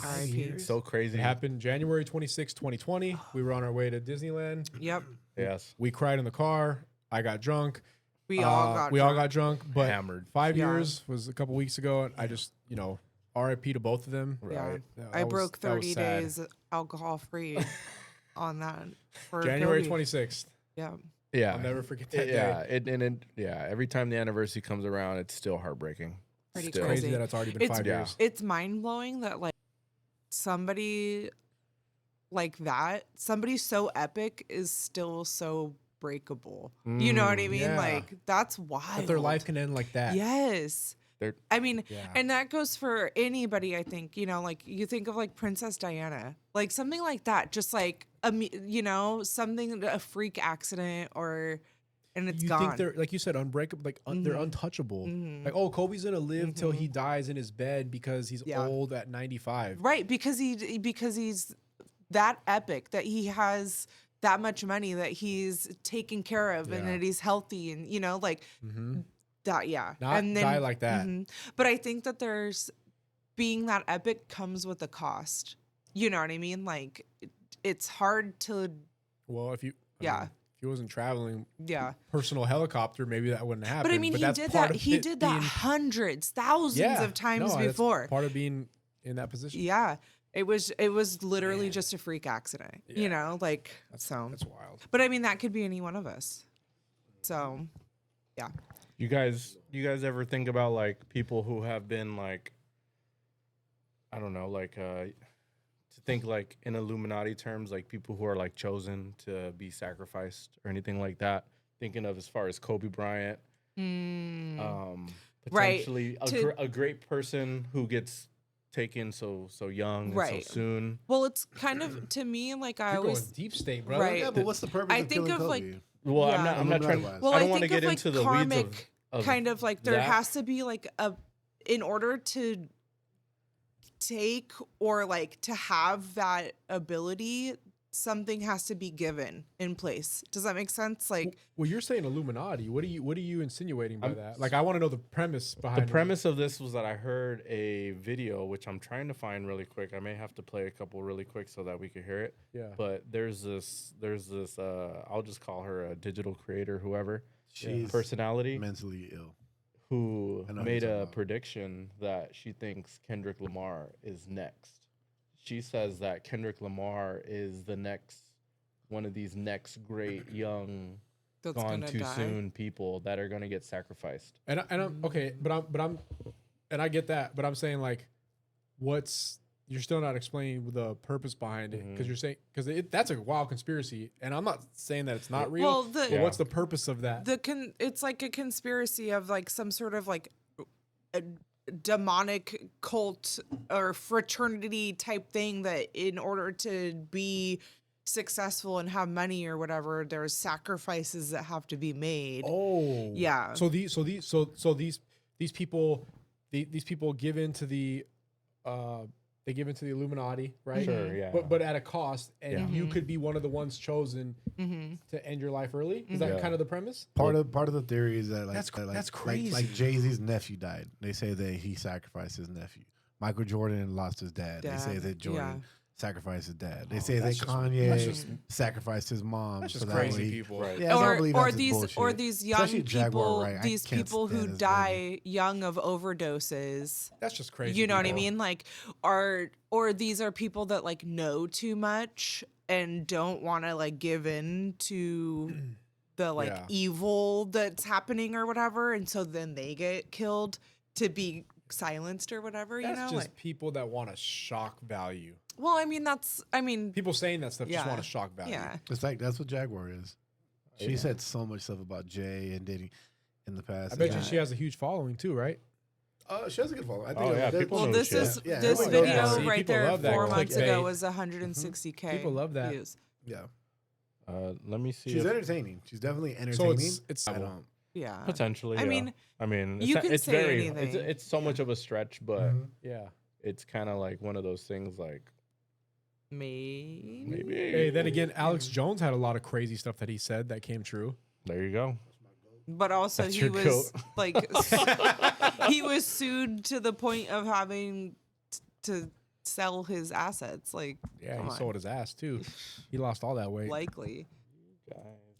Speaker 1: RIP.
Speaker 2: So crazy.
Speaker 3: it happened January 26th, 2020. We were on our way to Disneyland.
Speaker 1: Yep.
Speaker 2: Yes.
Speaker 3: We cried in the car. I got drunk.
Speaker 1: We all got
Speaker 3: we all
Speaker 1: drunk.
Speaker 3: got drunk, but
Speaker 2: Hammered.
Speaker 3: 5
Speaker 1: Yeah.
Speaker 3: years was a couple weeks ago, and I just RIP to both of them.
Speaker 2: Right.
Speaker 1: Yeah.
Speaker 3: That
Speaker 1: I
Speaker 3: was-
Speaker 1: broke
Speaker 3: that was
Speaker 1: 30
Speaker 3: sad.
Speaker 1: days alcohol free on that for
Speaker 3: January
Speaker 1: Kobe.
Speaker 3: 26th.
Speaker 1: Yeah.
Speaker 2: Yeah.
Speaker 3: I'll never forget that
Speaker 2: Yeah.
Speaker 3: day.
Speaker 2: Every time the anniversary comes around, it's still heartbreaking.
Speaker 1: Pretty
Speaker 2: Still.
Speaker 3: Crazy
Speaker 1: Crazy.
Speaker 3: that it's already been
Speaker 1: It's-
Speaker 3: 5
Speaker 2: Yeah.
Speaker 3: years.
Speaker 1: It's mind blowing that like somebody like that, somebody so epic is still so breakable. You know what I mean?
Speaker 3: yeah.
Speaker 1: Like that's wild.
Speaker 3: That their life can end like that.
Speaker 1: Yes.
Speaker 2: they're.
Speaker 1: I mean,
Speaker 3: Yeah.
Speaker 1: and that goes for anybody, I think, you know, like you think of like Princess Diana, like something like that, just like, you know, something, a freak accident and it's
Speaker 3: You
Speaker 1: gone.
Speaker 3: think they're, like you said, unbreakable, like they're untouchable. Like, oh, Kobe's gonna live till he dies in his bed because he's old at 95.
Speaker 1: Right. Because he's that epic, that he has that much money, that he's taken care of and that he's healthy and, you know, like that. Yeah.
Speaker 3: Not
Speaker 1: and then,
Speaker 3: die like that.
Speaker 1: But I think that being that epic comes with a cost. You know what I mean? Like it's hard to.
Speaker 3: Well, if you,
Speaker 1: Yeah.
Speaker 3: if he wasn't traveling,
Speaker 1: Yeah.
Speaker 3: personal helicopter, maybe that wouldn't happen.
Speaker 1: But I mean, he
Speaker 3: that's
Speaker 1: did
Speaker 3: part
Speaker 1: that.
Speaker 3: of
Speaker 1: He
Speaker 3: it
Speaker 1: did that
Speaker 3: being-
Speaker 1: hundreds, thousands of times
Speaker 3: that's
Speaker 1: before.
Speaker 3: part of being in that position.
Speaker 1: Yeah. It was literally just a freak accident, you know, like,
Speaker 3: That's
Speaker 1: so.
Speaker 3: wild.
Speaker 1: But I mean, that could be any one of us. So, yeah.
Speaker 2: You guys ever think about like people who have been like, I don't know, like to think like in Illuminati terms, like people who are like chosen to be sacrificed or anything like that? Thinking of as far as Kobe Bryant, potentially a great person who gets taken so young and so soon.
Speaker 1: Well, it's kind of, to me, like I
Speaker 3: You're
Speaker 1: always
Speaker 3: going deep state, bro.
Speaker 1: Right.
Speaker 4: Yeah, but what's the purpose
Speaker 1: I
Speaker 4: of
Speaker 1: think
Speaker 4: killing
Speaker 1: of,
Speaker 4: Kobe?
Speaker 1: like,
Speaker 2: Well,
Speaker 1: Yeah.
Speaker 2: I'm not trying.
Speaker 4: Illuminati-wise.
Speaker 1: Well,
Speaker 2: I don't
Speaker 1: I
Speaker 2: want to
Speaker 1: think
Speaker 2: get
Speaker 1: of,
Speaker 2: into
Speaker 1: like,
Speaker 2: the
Speaker 1: karmic
Speaker 2: weeds of
Speaker 1: kind of like there
Speaker 2: that.
Speaker 1: has to be like in order to take or like to have that ability, something has to be given in place. Does that make sense? Like,
Speaker 3: Well, you're saying Illuminati. What are you insinuating by
Speaker 2: I'm-
Speaker 3: that? Like, I want to know the premise behind
Speaker 2: The
Speaker 3: it.
Speaker 2: premise of this was that I heard a video, which I'm trying to find really quick. I may have to play a couple really quick so that we could hear it.
Speaker 3: Yeah.
Speaker 2: But there's this I'll just call her a digital creator, whoever,
Speaker 4: She's
Speaker 2: personality,
Speaker 4: mentally ill.
Speaker 2: who
Speaker 4: I know who
Speaker 2: made
Speaker 4: you're
Speaker 2: a
Speaker 4: talking about.
Speaker 2: prediction that she thinks Kendrick Lamar is next. She says that Kendrick Lamar is the next one of these next great young
Speaker 1: that's
Speaker 2: gone
Speaker 1: gonna
Speaker 2: too
Speaker 1: die.
Speaker 2: soon people that are going to get sacrificed.
Speaker 3: And I'm okay, but I'm, and I get that, but I'm saying like, you're still not explaining the purpose behind it because you're saying that's a wild conspiracy, and I'm not saying that it's not real.
Speaker 1: Well,
Speaker 3: but
Speaker 2: Yeah.
Speaker 3: what's the purpose of that?
Speaker 1: it's like a conspiracy of like some sort of like a demonic cult or fraternity type thing, that in order to be successful and have money or whatever, there's sacrifices that have to be made.
Speaker 3: Oh,
Speaker 1: Yeah.
Speaker 3: So these people give into the they give into the Illuminati, right?
Speaker 2: Sure, yeah.
Speaker 3: But at a cost, and
Speaker 2: Yeah.
Speaker 3: you could be one of the ones chosen to end your life early. Is that
Speaker 2: Yeah.
Speaker 3: kind of the premise?
Speaker 4: Part of the theory is that
Speaker 3: That's crazy.
Speaker 4: Like Jay-Z's nephew died. They say that he sacrificed his nephew. Michael Jordan lost his dad. They say
Speaker 1: Dad,
Speaker 4: that Jordan sacrificed his dad. They say that
Speaker 3: that's just-
Speaker 4: Kanye
Speaker 3: that's just-
Speaker 4: sacrificed his mom.
Speaker 3: That's
Speaker 4: so
Speaker 3: just
Speaker 4: that
Speaker 3: crazy
Speaker 4: way
Speaker 3: people.
Speaker 2: Right.
Speaker 4: Yeah, I don't believe that's just
Speaker 1: or
Speaker 4: bullshit.
Speaker 1: these young
Speaker 4: Especially Jaguar
Speaker 1: people,
Speaker 4: Wright. I
Speaker 1: these
Speaker 4: can't
Speaker 1: people who
Speaker 4: stand his
Speaker 1: die young of overdoses.
Speaker 3: That's just crazy.
Speaker 1: You know what I
Speaker 3: people.
Speaker 1: mean? Like, or these are people that like know too much and don't want to like give in to the like
Speaker 3: Yeah.
Speaker 1: evil that's happening or whatever, and so then they get killed to be silenced or whatever.
Speaker 3: That's
Speaker 1: you know,
Speaker 3: just
Speaker 1: like,
Speaker 3: people that want to shock value.
Speaker 1: well, I mean,
Speaker 3: People saying that stuff just
Speaker 1: Yeah.
Speaker 3: want to shock value.
Speaker 1: yeah.
Speaker 4: It's like that's what Jaguar is. She
Speaker 2: Yeah.
Speaker 4: said so much stuff about Jay and Diddy in the past.
Speaker 3: I bet
Speaker 1: Yeah.
Speaker 3: you she has a huge following too, right?
Speaker 4: She has a good follow. I think.
Speaker 2: Oh, yeah,
Speaker 4: that-
Speaker 2: people
Speaker 1: Well,
Speaker 2: know
Speaker 1: this
Speaker 2: shit.
Speaker 1: is
Speaker 4: Yeah,
Speaker 1: this
Speaker 4: everyone knows
Speaker 1: video
Speaker 4: that.
Speaker 3: See,
Speaker 1: right
Speaker 3: people
Speaker 1: there
Speaker 3: love that
Speaker 1: 4 months ago
Speaker 3: clickbait.
Speaker 1: was 160K.
Speaker 3: People love that.
Speaker 1: views.
Speaker 4: Yeah,
Speaker 2: Let me see.
Speaker 4: she's
Speaker 2: if-
Speaker 4: entertaining. She's definitely
Speaker 3: So
Speaker 4: entertaining.
Speaker 3: it's
Speaker 4: I don't.
Speaker 1: Yeah.
Speaker 2: potentially.
Speaker 1: I
Speaker 2: yeah.
Speaker 1: mean,
Speaker 2: it's
Speaker 1: you
Speaker 2: not-
Speaker 1: can
Speaker 2: it's
Speaker 1: say
Speaker 2: very.
Speaker 1: anything.
Speaker 2: It's so much of a stretch, but
Speaker 3: yeah.
Speaker 2: it's kind of like one of those things. Like
Speaker 1: maybe.
Speaker 2: maybe.
Speaker 3: Hey, then again, Alex Jones had a lot of crazy stuff that he said that came true.
Speaker 2: There you go.
Speaker 1: But also
Speaker 2: That's
Speaker 1: he
Speaker 2: your
Speaker 1: was
Speaker 2: goat.
Speaker 1: like he was sued to the point of having to sell his assets. Like,
Speaker 3: Yeah,
Speaker 1: come
Speaker 3: he
Speaker 1: on.
Speaker 3: sold his ass too. He lost all that weight.
Speaker 1: Likely.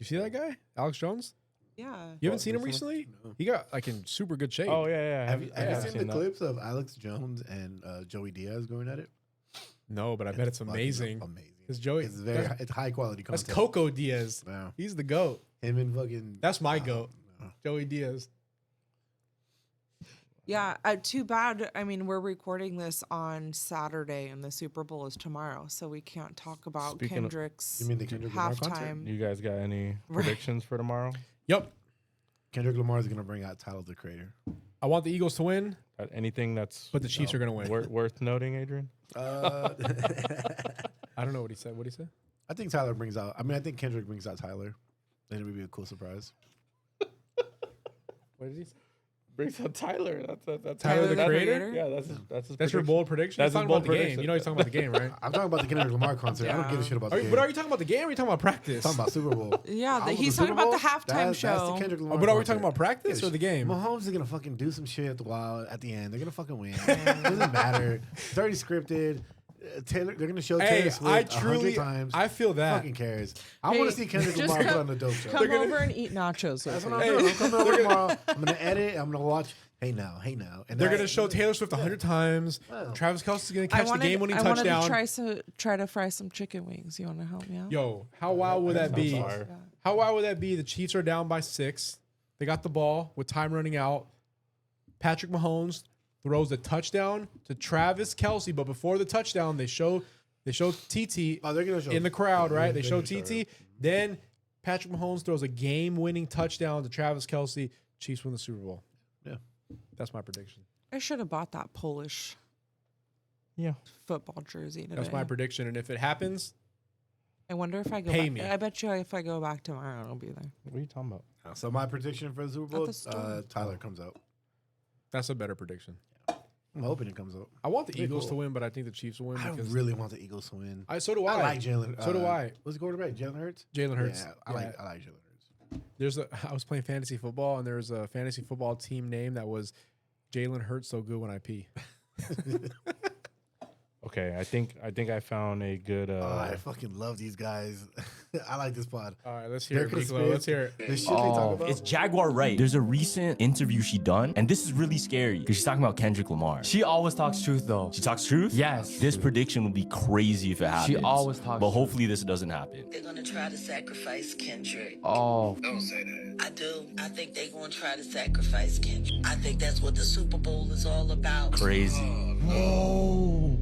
Speaker 3: You see that guy, Alex Jones?
Speaker 1: Yeah.
Speaker 3: You haven't seen him
Speaker 2: recently?
Speaker 3: recently?
Speaker 4: No.
Speaker 3: He got like in super good shape.
Speaker 2: Oh yeah.
Speaker 4: Have you
Speaker 2: I've
Speaker 4: seen the
Speaker 2: that.
Speaker 4: clips of Alex Jones and Joey Diaz going at it?
Speaker 3: No, but I bet it's
Speaker 4: fucking
Speaker 3: amazing.
Speaker 4: Amazing.
Speaker 3: Because Joey,
Speaker 4: It's very. It's high quality
Speaker 3: that's
Speaker 4: content.
Speaker 3: Coco Diaz.
Speaker 4: Wow.
Speaker 3: He's the goat.
Speaker 4: Him and fucking.
Speaker 3: That's my goat.
Speaker 4: no.
Speaker 3: Joey Diaz.
Speaker 1: Yeah. Too bad. I mean, we're recording this on Saturday and the Super Bowl is tomorrow. So we can't talk about
Speaker 2: Speaking of-
Speaker 1: Kendrick's
Speaker 4: You mean the Kendrick Lamar concert?
Speaker 1: halftime.
Speaker 2: You guys got any
Speaker 1: Right.
Speaker 2: predictions for tomorrow?
Speaker 3: Yep.
Speaker 4: Kendrick Lamar is gonna bring out Tyler the Creator.
Speaker 3: I want the Eagles to win.
Speaker 2: Anything that's
Speaker 3: But the Chiefs are going to win.
Speaker 2: worth noting, Adrian?
Speaker 3: I don't know what he said. What did he say?
Speaker 4: I think Tyler brings out. I mean, I think Kendrick brings out Tyler. Then it would be a cool surprise.
Speaker 3: What did he say?
Speaker 2: Brings out Tyler. That's
Speaker 3: Tyler, the creator?
Speaker 2: Yeah, that's his
Speaker 3: That's your
Speaker 2: prediction.
Speaker 3: bold prediction?
Speaker 2: That's
Speaker 3: He's
Speaker 2: his
Speaker 3: talking about
Speaker 2: bold
Speaker 3: the game.
Speaker 2: prediction.
Speaker 3: You know he's talking about the game, right?
Speaker 4: I'm talking about the Kendrick Lamar concert. I don't give a shit about the game.
Speaker 3: But are you talking about the game or are you talking about practice?
Speaker 4: I'm talking about Super Bowl.
Speaker 1: Yeah,
Speaker 4: I was
Speaker 1: he's
Speaker 4: the
Speaker 1: talking
Speaker 4: Super
Speaker 1: about the
Speaker 4: Bowl,
Speaker 1: halftime
Speaker 4: That's
Speaker 1: show.
Speaker 4: the Kendrick Lamar
Speaker 3: But are we
Speaker 4: concert.
Speaker 3: talking about practice or the game?
Speaker 4: Mahomes is gonna fucking do some shit at the wild at the end. They're gonna fucking win. It doesn't matter. It's already scripted. Taylor, they're gonna show Taylor
Speaker 3: Hey,
Speaker 4: Swift
Speaker 3: I truly,
Speaker 4: 100 times.
Speaker 3: I feel that.
Speaker 4: Fucking cares. I want to see Kendrick
Speaker 1: just
Speaker 4: Lamar put
Speaker 1: come-
Speaker 4: on the dope show.
Speaker 1: Come over and eat nachos
Speaker 4: That's
Speaker 1: with
Speaker 4: what
Speaker 1: me.
Speaker 4: I'm doing. I'm coming over tomorrow. I'm gonna edit. I'm gonna watch. Hey now. And
Speaker 3: They're
Speaker 4: that-
Speaker 3: going to show Taylor Swift 100 times.
Speaker 4: Wow.
Speaker 3: Travis Kelce's going to
Speaker 1: I
Speaker 3: catch
Speaker 1: wanted,
Speaker 3: the game-winning
Speaker 1: I
Speaker 3: touchdown.
Speaker 1: wanted to try to fry some chicken wings. You want to help me out?
Speaker 3: Yo, how wild would that be?
Speaker 2: fire.
Speaker 3: How wild would that be? The Chiefs are down by 6. They got the ball with time running out. Patrick Mahomes throws a touchdown to Travis Kelce, but before the touchdown, they show TT
Speaker 4: Oh, they're gonna show
Speaker 3: in the crowd, right? They
Speaker 4: they're
Speaker 3: show
Speaker 4: gonna
Speaker 3: TT. Then Patrick Mahomes throws a game-winning touchdown to Travis Kelce. Chiefs win the Super Bowl.
Speaker 4: Yeah.
Speaker 3: That's my prediction.
Speaker 1: I should have bought that Polish
Speaker 2: Yeah.
Speaker 1: football jersey today.
Speaker 3: That's my prediction. And if it happens,
Speaker 1: I wonder if I go
Speaker 3: Pay
Speaker 1: back.
Speaker 3: me.
Speaker 1: I bet you if I go back tomorrow, I'll be there.
Speaker 2: What are you talking about?
Speaker 4: So my prediction for the Super Bowl,
Speaker 1: the store.
Speaker 4: Tyler comes out.
Speaker 3: that's a better prediction.
Speaker 4: I'm hoping it comes out.
Speaker 3: I want the
Speaker 4: Pretty
Speaker 3: Eagles
Speaker 4: cool.
Speaker 3: to win, but I think the Chiefs will win
Speaker 4: I
Speaker 3: because
Speaker 4: really want the Eagles to win.
Speaker 3: so do I.
Speaker 4: I like Jalen.
Speaker 3: So do I.
Speaker 4: What's the quarterback? Jalen Hurts.
Speaker 3: Jalen Hurts.
Speaker 4: Yeah, I like Jalen Hurts.
Speaker 3: I was playing fantasy football, and there was a fantasy football team name that was Jalen Hurts so good when I pee.
Speaker 2: Okay, I think I found a good.
Speaker 4: I fucking love these guys. I like this pod.
Speaker 3: All right, let's hear it,
Speaker 4: They're
Speaker 3: Miklo. Let's hear it.
Speaker 4: The shit they talk about.
Speaker 6: It's Jaguar Right. There's a recent interview she done, and this is really scary because she's talking about Kendrick Lamar.
Speaker 7: She always talks truth, though.
Speaker 6: She talks truth?
Speaker 7: Yes.
Speaker 6: This prediction will be crazy if it happens.
Speaker 7: always talks
Speaker 6: But
Speaker 7: truth.
Speaker 6: hopefully this doesn't happen.
Speaker 8: They're gonna try to sacrifice Kendrick.
Speaker 7: Oh,
Speaker 9: Don't say that.
Speaker 8: I do. I think they're gonna try to sacrifice Kendrick. I think that's what the Super Bowl is all about.
Speaker 6: Crazy.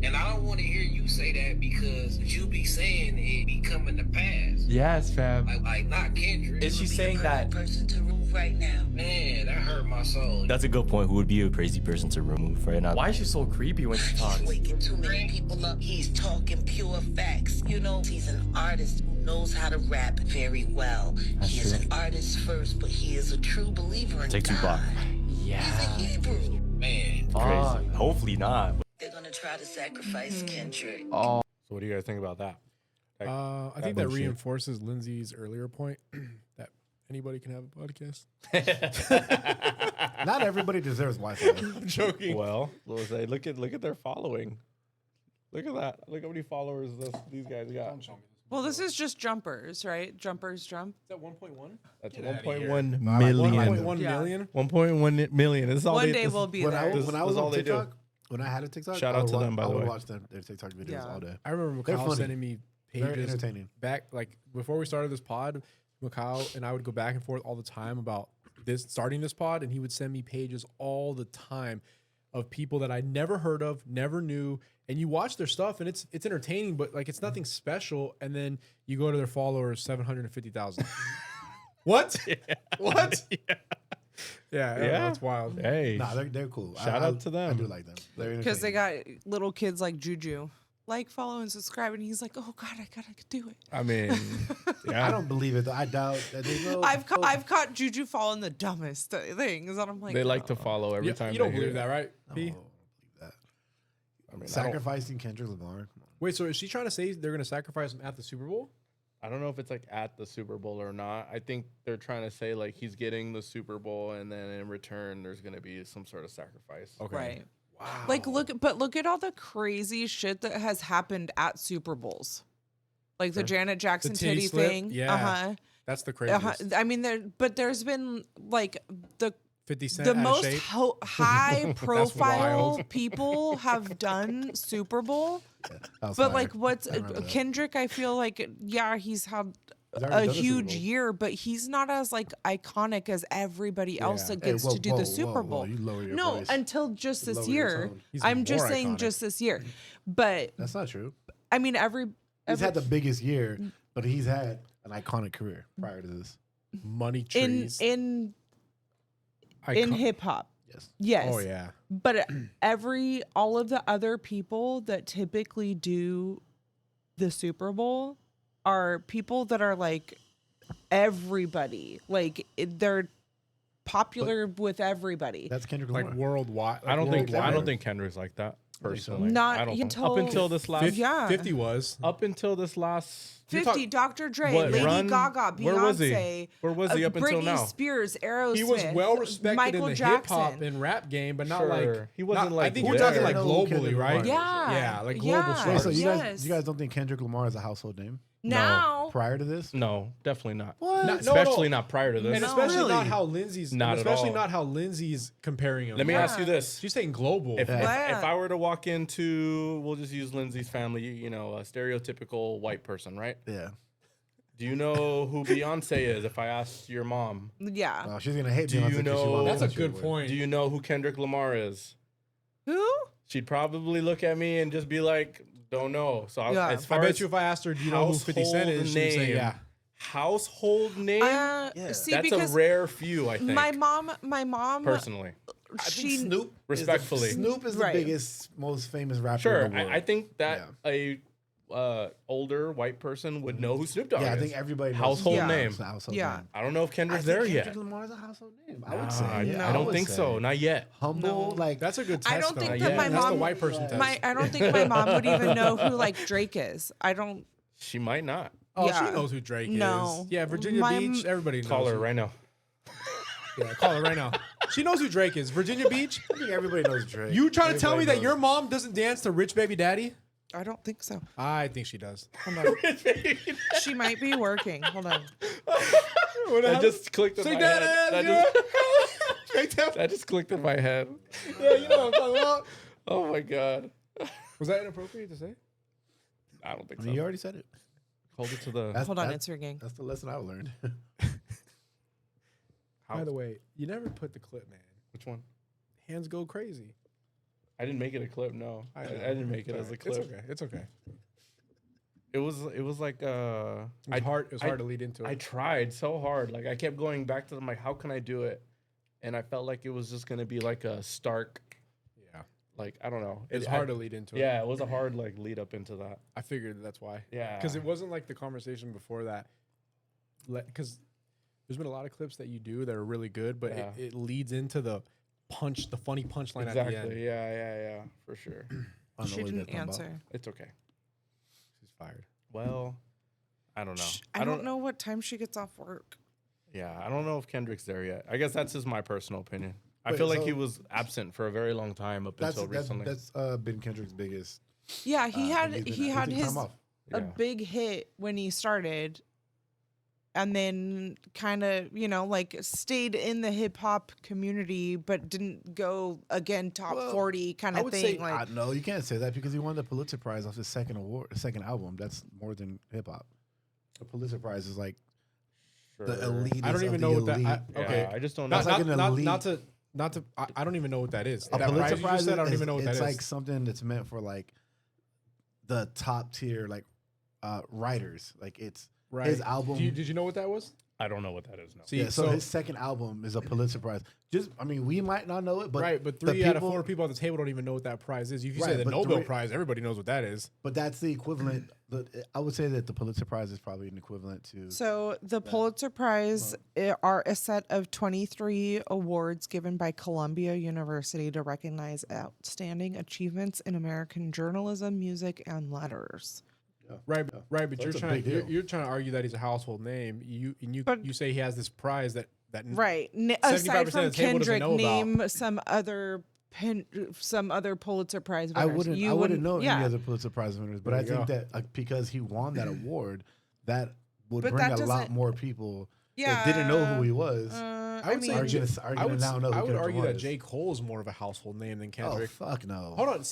Speaker 9: And I don't want to hear you say that because you be saying it be coming to pass.
Speaker 7: yes, fam.
Speaker 9: Like not Kendrick.
Speaker 7: Is she saying that?
Speaker 8: Person to move right now.
Speaker 9: Man, that hurt my soul.
Speaker 6: That's a good point. Who would be a crazy person to remove right now?
Speaker 7: Why is she so creepy when she
Speaker 8: He's
Speaker 7: talks?
Speaker 8: waking too many people up. He's talking pure facts. You know, he's an artist who knows how to rap very well. He is
Speaker 6: true.
Speaker 8: an artist first, but he is a true believer in
Speaker 6: Take
Speaker 8: God.
Speaker 6: Tupac.
Speaker 7: Yeah.
Speaker 8: He's a Hebrew.
Speaker 9: Man.
Speaker 7: Fuck.
Speaker 6: Crazy. Hopefully not.
Speaker 8: They're gonna try to sacrifice Kendrick.
Speaker 7: Oh,
Speaker 2: So what do you guys think about that?
Speaker 3: I think that reinforces Lindsay's earlier point that anybody can have a podcast.
Speaker 4: Not everybody deserves Wi-Fi.
Speaker 3: I'm joking.
Speaker 2: Well, let's say look at their following. Look at that. Look how many followers these guys got.
Speaker 1: Well, this is just jumpers, right? Jumpers jump.
Speaker 3: Is that 1.1?
Speaker 2: That's 1.1
Speaker 4: like
Speaker 2: million.
Speaker 3: 1.1
Speaker 1: Yeah.
Speaker 3: million?
Speaker 2: 1.1 million. This is all
Speaker 1: One
Speaker 2: they,
Speaker 1: day
Speaker 2: this-
Speaker 1: we'll be
Speaker 4: when
Speaker 1: there.
Speaker 4: I
Speaker 2: This-
Speaker 4: was
Speaker 2: this all
Speaker 4: on
Speaker 2: they do.
Speaker 4: TikTok, when I had a TikTok,
Speaker 2: Shout
Speaker 4: I
Speaker 2: out
Speaker 4: would
Speaker 2: to them, by the
Speaker 4: I would
Speaker 2: way.
Speaker 4: watch their TikTok videos
Speaker 1: Yeah.
Speaker 4: all day.
Speaker 3: I remember
Speaker 4: They're
Speaker 3: Mikhail
Speaker 4: funny.
Speaker 3: sending me
Speaker 4: Very
Speaker 3: pages
Speaker 4: entertaining.
Speaker 3: back, like before we started this pod. Mikhail and I would go back and forth all the time about starting this pod, and he would send me pages all the time of people that I never heard of, never knew. And you watch their stuff, and it's entertaining, but like it's nothing special. And then you go to their followers, 750,000. What? What? Yeah, that's wild.
Speaker 2: Hey,
Speaker 4: Nah, they're cool.
Speaker 2: Shout out to them.
Speaker 4: I do like them. They're
Speaker 1: Because they
Speaker 4: entertaining.
Speaker 1: got little kids like Juju. Like, follow, and subscribe. And he's like, oh, God, I gotta do it.
Speaker 2: I mean, yeah.
Speaker 4: I don't believe it. Though. I doubt that they know.
Speaker 1: I've caught Juju following the dumbest things. And I'm like,
Speaker 2: They like
Speaker 1: oh.
Speaker 2: to follow every
Speaker 3: You,
Speaker 2: time.
Speaker 3: you don't
Speaker 2: they hear
Speaker 3: believe that, right?
Speaker 4: No,
Speaker 3: P?
Speaker 4: I don't believe that.
Speaker 2: I mean,
Speaker 4: Sacrificing Kendrick Lamar.
Speaker 3: Wait, so is she trying to say they're going to sacrifice him at the Super Bowl?
Speaker 2: I don't know if it's like at the Super Bowl or not. I think they're trying to say like he's getting the Super Bowl, and then in return there's going to be some sort of sacrifice.
Speaker 3: Okay.
Speaker 1: Right.
Speaker 3: Wow.
Speaker 1: Like, look at all the crazy shit that has happened at Super Bowls. Like the Janet Jackson
Speaker 3: titty
Speaker 1: titty
Speaker 3: slip?
Speaker 1: thing.
Speaker 3: Yeah.
Speaker 1: Uh-huh.
Speaker 3: That's the craziest.
Speaker 1: I mean, there's been like the
Speaker 3: 50 Cent
Speaker 1: the
Speaker 3: out of
Speaker 1: most
Speaker 3: shape.
Speaker 1: high profile
Speaker 3: wild.
Speaker 1: people have done Super Bowl. But like, what's Kendrick? I feel like, yeah, he's had
Speaker 4: He's already
Speaker 1: a
Speaker 4: done the Super
Speaker 1: huge
Speaker 4: Bowl.
Speaker 1: year, but he's not as like iconic as everybody else
Speaker 3: Yeah.
Speaker 1: that
Speaker 4: Hey,
Speaker 1: gets
Speaker 4: whoa,
Speaker 1: to do
Speaker 4: whoa,
Speaker 1: the
Speaker 4: whoa,
Speaker 1: Super
Speaker 4: whoa,
Speaker 1: Bowl.
Speaker 4: you lower your
Speaker 1: No,
Speaker 4: voice.
Speaker 1: until just
Speaker 4: You
Speaker 1: this
Speaker 4: lower your
Speaker 1: year.
Speaker 4: tone.
Speaker 3: He's
Speaker 1: I'm just
Speaker 3: more
Speaker 1: saying
Speaker 3: iconic.
Speaker 1: just this year. But
Speaker 4: That's not true.
Speaker 1: I mean,
Speaker 4: He's had the biggest year, but he's had an iconic career prior to this.
Speaker 3: Money
Speaker 1: in
Speaker 3: trees.
Speaker 1: in
Speaker 3: Icon-
Speaker 1: hip hop.
Speaker 4: Yes.
Speaker 1: Yes.
Speaker 3: Oh yeah.
Speaker 1: But all of the other people that typically do the Super Bowl are people that are like everybody. Like they're popular with everybody.
Speaker 4: That's Kendrick Lamar.
Speaker 3: Like worldwide. Like
Speaker 2: I don't
Speaker 3: worldwide.
Speaker 2: think Kendrick's like that
Speaker 4: think so.
Speaker 2: personally.
Speaker 1: Not
Speaker 2: I don't
Speaker 1: until-
Speaker 2: up until this last
Speaker 3: 50 was.
Speaker 2: up until this last
Speaker 1: 50, Dr. Dre,
Speaker 2: What,
Speaker 1: Lady
Speaker 2: run?
Speaker 1: Gaga, Beyonce.
Speaker 2: Where was he? Where was he up until
Speaker 1: Britney
Speaker 2: now?
Speaker 1: Spears, Aerosmith.
Speaker 3: He was well respected
Speaker 1: Michael
Speaker 3: in the hip hop
Speaker 1: Jackson.
Speaker 3: and rap game, but not
Speaker 2: Sure.
Speaker 3: like
Speaker 2: He wasn't,
Speaker 3: not-
Speaker 2: like,
Speaker 3: I think we're
Speaker 2: there.
Speaker 3: talking like
Speaker 4: I know who
Speaker 3: globally,
Speaker 4: Kendrick
Speaker 3: right?
Speaker 4: Lamar
Speaker 1: Yeah.
Speaker 3: Yeah, like global
Speaker 1: Yeah.
Speaker 4: Wait,
Speaker 3: stars.
Speaker 4: so
Speaker 1: Yes.
Speaker 4: you guys don't think Kendrick Lamar is a household name
Speaker 1: Now,
Speaker 4: prior to this?
Speaker 2: No, definitely not.
Speaker 4: What?
Speaker 3: No,
Speaker 2: Especially not prior to this.
Speaker 3: And especially
Speaker 4: Really?
Speaker 3: not how Lindsay's
Speaker 2: Not at
Speaker 3: especially
Speaker 2: all.
Speaker 3: not how Lindsay's comparing him.
Speaker 2: Let me
Speaker 1: Yeah.
Speaker 2: ask you this.
Speaker 3: She's saying global.
Speaker 2: If
Speaker 1: Yeah.
Speaker 2: I were to walk into, we'll just use Lindsay's family, you know, a stereotypical white person, right?
Speaker 4: Yeah.
Speaker 2: Do you know who Beyonce is if I asked your mom?
Speaker 1: yeah.
Speaker 4: Oh, she's gonna hate
Speaker 2: Do
Speaker 4: me.
Speaker 2: you know-
Speaker 3: That's a good point.
Speaker 2: Do you know who Kendrick Lamar is?
Speaker 1: Who?
Speaker 2: She'd probably look at me and just be like, don't know. So
Speaker 1: Yeah.
Speaker 2: as
Speaker 3: I
Speaker 2: far
Speaker 3: bet
Speaker 2: as
Speaker 3: you if I asked her, do you know who 50 Cent is? She'd say,
Speaker 2: name,
Speaker 3: yeah.
Speaker 2: household name,
Speaker 1: See,
Speaker 2: that's
Speaker 1: because
Speaker 2: a rare few, I think,
Speaker 1: my mom,
Speaker 2: personally.
Speaker 1: she
Speaker 4: Snoop.
Speaker 2: Respectfully.
Speaker 4: Snoop is the
Speaker 1: Right.
Speaker 4: biggest, most famous rapper
Speaker 2: Sure,
Speaker 4: in the world.
Speaker 2: I think that a older white person would know who Snoop Dogg is.
Speaker 4: Yeah, I think everybody knows
Speaker 2: Household
Speaker 1: Yeah.
Speaker 2: name.
Speaker 4: It's a household
Speaker 1: Yeah.
Speaker 4: name.
Speaker 2: I don't know if
Speaker 4: I
Speaker 2: Kendrick's
Speaker 4: think
Speaker 2: there
Speaker 4: Kendrick
Speaker 2: yet.
Speaker 4: Lamar is a household name. I would
Speaker 2: Nah,
Speaker 4: say.
Speaker 2: I don't think so. Not yet.
Speaker 4: Humble, like
Speaker 3: That's a good test.
Speaker 1: I don't
Speaker 3: though.
Speaker 1: think
Speaker 2: that my
Speaker 3: That's the
Speaker 1: mom-
Speaker 3: white person test.
Speaker 1: I don't think my mom would even know who like Drake is. I don't.
Speaker 2: She might not.
Speaker 3: Oh,
Speaker 1: Yeah.
Speaker 3: she knows who Drake
Speaker 1: No.
Speaker 3: is. Yeah, Virginia
Speaker 1: My-
Speaker 3: Beach. Everybody knows.
Speaker 2: Call her
Speaker 3: who-
Speaker 2: right now.
Speaker 3: Yeah, call her right now. She knows who Drake is. Virginia Beach.
Speaker 4: I think everybody knows Drake.
Speaker 3: You trying to tell me
Speaker 4: Everybody
Speaker 3: that your
Speaker 4: knows.
Speaker 3: mom doesn't dance to Rich Baby Daddy?
Speaker 1: I don't think so.
Speaker 3: I think she does.
Speaker 1: Hold on. She might be working. Hold on.
Speaker 2: That just clicked in
Speaker 3: Say
Speaker 2: my
Speaker 3: that
Speaker 2: head.
Speaker 3: ass,
Speaker 2: That just clicked in my head.
Speaker 3: Yeah, you know what I'm talking about.
Speaker 2: Oh my god.
Speaker 3: Was that inappropriate to say?
Speaker 2: I don't think
Speaker 4: I
Speaker 2: so.
Speaker 4: mean, you already said it.
Speaker 2: Hold it to the.
Speaker 1: Hold on,
Speaker 4: That's-
Speaker 1: it's ringing.
Speaker 4: That's the lesson I've learned.
Speaker 3: By the way, you never put the clip, man.
Speaker 2: Which one?
Speaker 3: Hands go crazy.
Speaker 2: I didn't make it a clip. No, I
Speaker 3: know.
Speaker 2: didn't make it as a
Speaker 3: It's
Speaker 2: clip.
Speaker 3: okay. It's okay.
Speaker 2: It was like
Speaker 3: It was hard to lead into it.
Speaker 2: I tried so hard. Like I kept going back to them. Like, how can I do it? And I felt like it was just gonna be like a stark.
Speaker 3: Yeah.
Speaker 2: Like I don't know.
Speaker 3: It's hard to lead into it.
Speaker 2: Yeah, it was a hard like lead up into that.
Speaker 3: I figured that's why.
Speaker 2: Yeah.
Speaker 3: Because it wasn't like the conversation before that. Because there's been a lot of clips that you do that are really good, but
Speaker 2: Yeah.
Speaker 3: it leads into the funny punchline at the end.
Speaker 2: Exactly. Yeah, for sure.
Speaker 4: I don't know
Speaker 1: She
Speaker 4: what you
Speaker 1: didn't
Speaker 4: guys talking about.
Speaker 1: answer.
Speaker 2: It's okay.
Speaker 3: She's fired.
Speaker 2: Well, I don't know.
Speaker 1: I don't know what time she gets off work.
Speaker 2: Yeah, I don't know if Kendrick's there yet. I guess that's just my personal opinion. I
Speaker 4: Wait,
Speaker 2: feel like
Speaker 4: so-
Speaker 2: he was absent for a very long time up until recently.
Speaker 4: That's been Kendrick's biggest.
Speaker 1: Yeah, he had
Speaker 4: he's been-
Speaker 1: he
Speaker 4: he
Speaker 1: had
Speaker 4: took
Speaker 1: his
Speaker 4: time off.
Speaker 1: a
Speaker 2: Yeah.
Speaker 1: big hit when he started, and then kind of like stayed in the hip hop community, but didn't go again top
Speaker 4: Well,
Speaker 1: 40 kind
Speaker 4: I
Speaker 1: of
Speaker 4: would
Speaker 1: thing.
Speaker 4: say
Speaker 1: Like
Speaker 4: no, you can't say that because he won the Pulitzer Prize off his second album. That's more than hip hop. The Pulitzer Prize is like the
Speaker 2: Sure.
Speaker 4: elite.
Speaker 3: I don't even know what that. Okay,
Speaker 2: Yeah, I just don't know.
Speaker 3: not,
Speaker 4: That's like
Speaker 3: not,
Speaker 4: an
Speaker 3: not,
Speaker 4: elite-
Speaker 3: not to. I don't even know what that is.
Speaker 4: A
Speaker 3: That
Speaker 4: Pulitzer
Speaker 3: prize you just said, I don't even know what that
Speaker 4: it's
Speaker 3: is.
Speaker 4: like something that's meant for like the top tier like writers. Like it's
Speaker 3: right.
Speaker 4: his album.
Speaker 3: Did you know what that was?
Speaker 2: I don't know what that is now.
Speaker 3: See,
Speaker 4: yeah, so his second album is a Pulitzer Prize. We might not know it, but
Speaker 3: right, but
Speaker 4: the
Speaker 3: 3 out of 4 people at the table don't even know what that prize is. If you say
Speaker 4: Right,
Speaker 3: the
Speaker 4: but
Speaker 3: Nobel
Speaker 4: 3
Speaker 3: Prize, everybody knows what that is.
Speaker 4: But that's the equivalent. I would say that the Pulitzer Prize is probably an equivalent to.
Speaker 1: so, the Pulitzer Prize are a set of 23 awards given by Columbia University to recognize outstanding achievements in American journalism, music, and letters.
Speaker 3: Right, right. But
Speaker 4: So
Speaker 3: you're
Speaker 4: it's a
Speaker 3: trying
Speaker 4: big deal.
Speaker 3: you're trying to argue that he's a household name.
Speaker 1: But-
Speaker 3: You say he has this prize that
Speaker 1: Right.
Speaker 3: 75%
Speaker 1: Aside
Speaker 3: of
Speaker 1: from
Speaker 3: the table doesn't
Speaker 1: Kendrick,
Speaker 3: know about.
Speaker 1: name some other Pulitzer Prize winners.
Speaker 4: I wouldn't know
Speaker 1: yeah.
Speaker 4: any other Pulitzer Prize winners, but
Speaker 3: There
Speaker 4: I
Speaker 3: you
Speaker 4: think
Speaker 3: go.
Speaker 4: that because he won that award, that would
Speaker 1: But
Speaker 4: bring
Speaker 1: that
Speaker 4: a lot
Speaker 1: doesn't-
Speaker 4: more people
Speaker 1: Yeah.
Speaker 4: that didn't know who he was.
Speaker 3: I would
Speaker 1: mean,
Speaker 3: say
Speaker 4: are
Speaker 3: J-
Speaker 4: gonna now know who
Speaker 3: I would
Speaker 4: Kendrick
Speaker 3: argue
Speaker 4: Lamar
Speaker 3: that
Speaker 4: is.
Speaker 3: J. Cole's more of a household name than
Speaker 4: Oh
Speaker 3: Kendrick.
Speaker 4: fuck no!
Speaker 3: Hold on,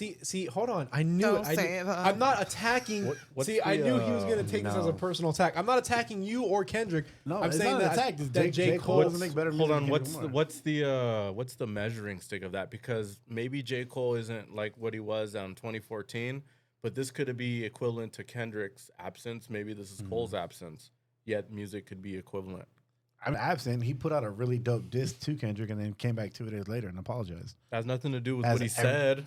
Speaker 3: hold on. I knew
Speaker 1: Don't
Speaker 3: it.
Speaker 1: say that.
Speaker 3: I'm not attacking.
Speaker 2: what's
Speaker 3: I
Speaker 2: the,
Speaker 3: knew he was going to take this as a
Speaker 4: no.
Speaker 3: personal attack. I'm not attacking you or Kendrick.
Speaker 4: No,
Speaker 3: I'm
Speaker 4: it's
Speaker 3: saying
Speaker 4: not an
Speaker 3: that,
Speaker 4: attack. It's
Speaker 3: that J. Cole.
Speaker 4: doesn't make better
Speaker 2: Hold
Speaker 4: music
Speaker 2: on,
Speaker 4: than Kendrick Lamar.
Speaker 2: what's the measuring stick of that? Because maybe J. Cole isn't like what he was on 2014, but this could be equivalent to Kendrick's absence. Maybe this is Cole's absence. Yet music could be equivalent.
Speaker 4: I'm absent. He put out a really dope diss to Kendrick and then came back 2 days later and apologized.
Speaker 2: That has nothing to do with what he said.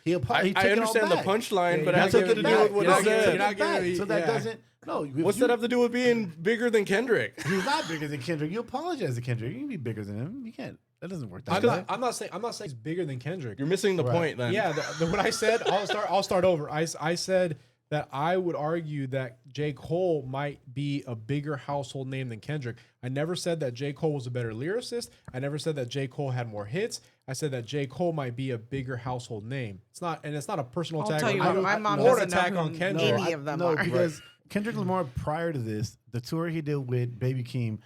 Speaker 4: He took
Speaker 2: I understand the punchline, but it has nothing to do with what he said.
Speaker 4: So that doesn't. No,
Speaker 2: what's that have to do with being bigger than Kendrick?
Speaker 4: He's not bigger than Kendrick. You apologize to Kendrick. You can be bigger than him. You can't. That doesn't work that way.
Speaker 3: I'm not saying he's bigger than Kendrick.
Speaker 2: You're missing the point then.
Speaker 3: Yeah, what I said, I'll start over. I said that I would argue that J. Cole might be a bigger household name than Kendrick. I never said that J. Cole was a better lyricist. I never said that J. Cole had more hits. I said that J. Cole might be a bigger household name. It's not a personal
Speaker 1: I'll
Speaker 3: attack
Speaker 1: tell you what, my mom
Speaker 3: or
Speaker 1: doesn't
Speaker 3: attack
Speaker 1: know
Speaker 3: on
Speaker 1: who
Speaker 3: Kendrick.
Speaker 1: any of them
Speaker 4: no,
Speaker 1: are.
Speaker 4: because Kendrick Lamar prior to this, the tour he did with Baby Keem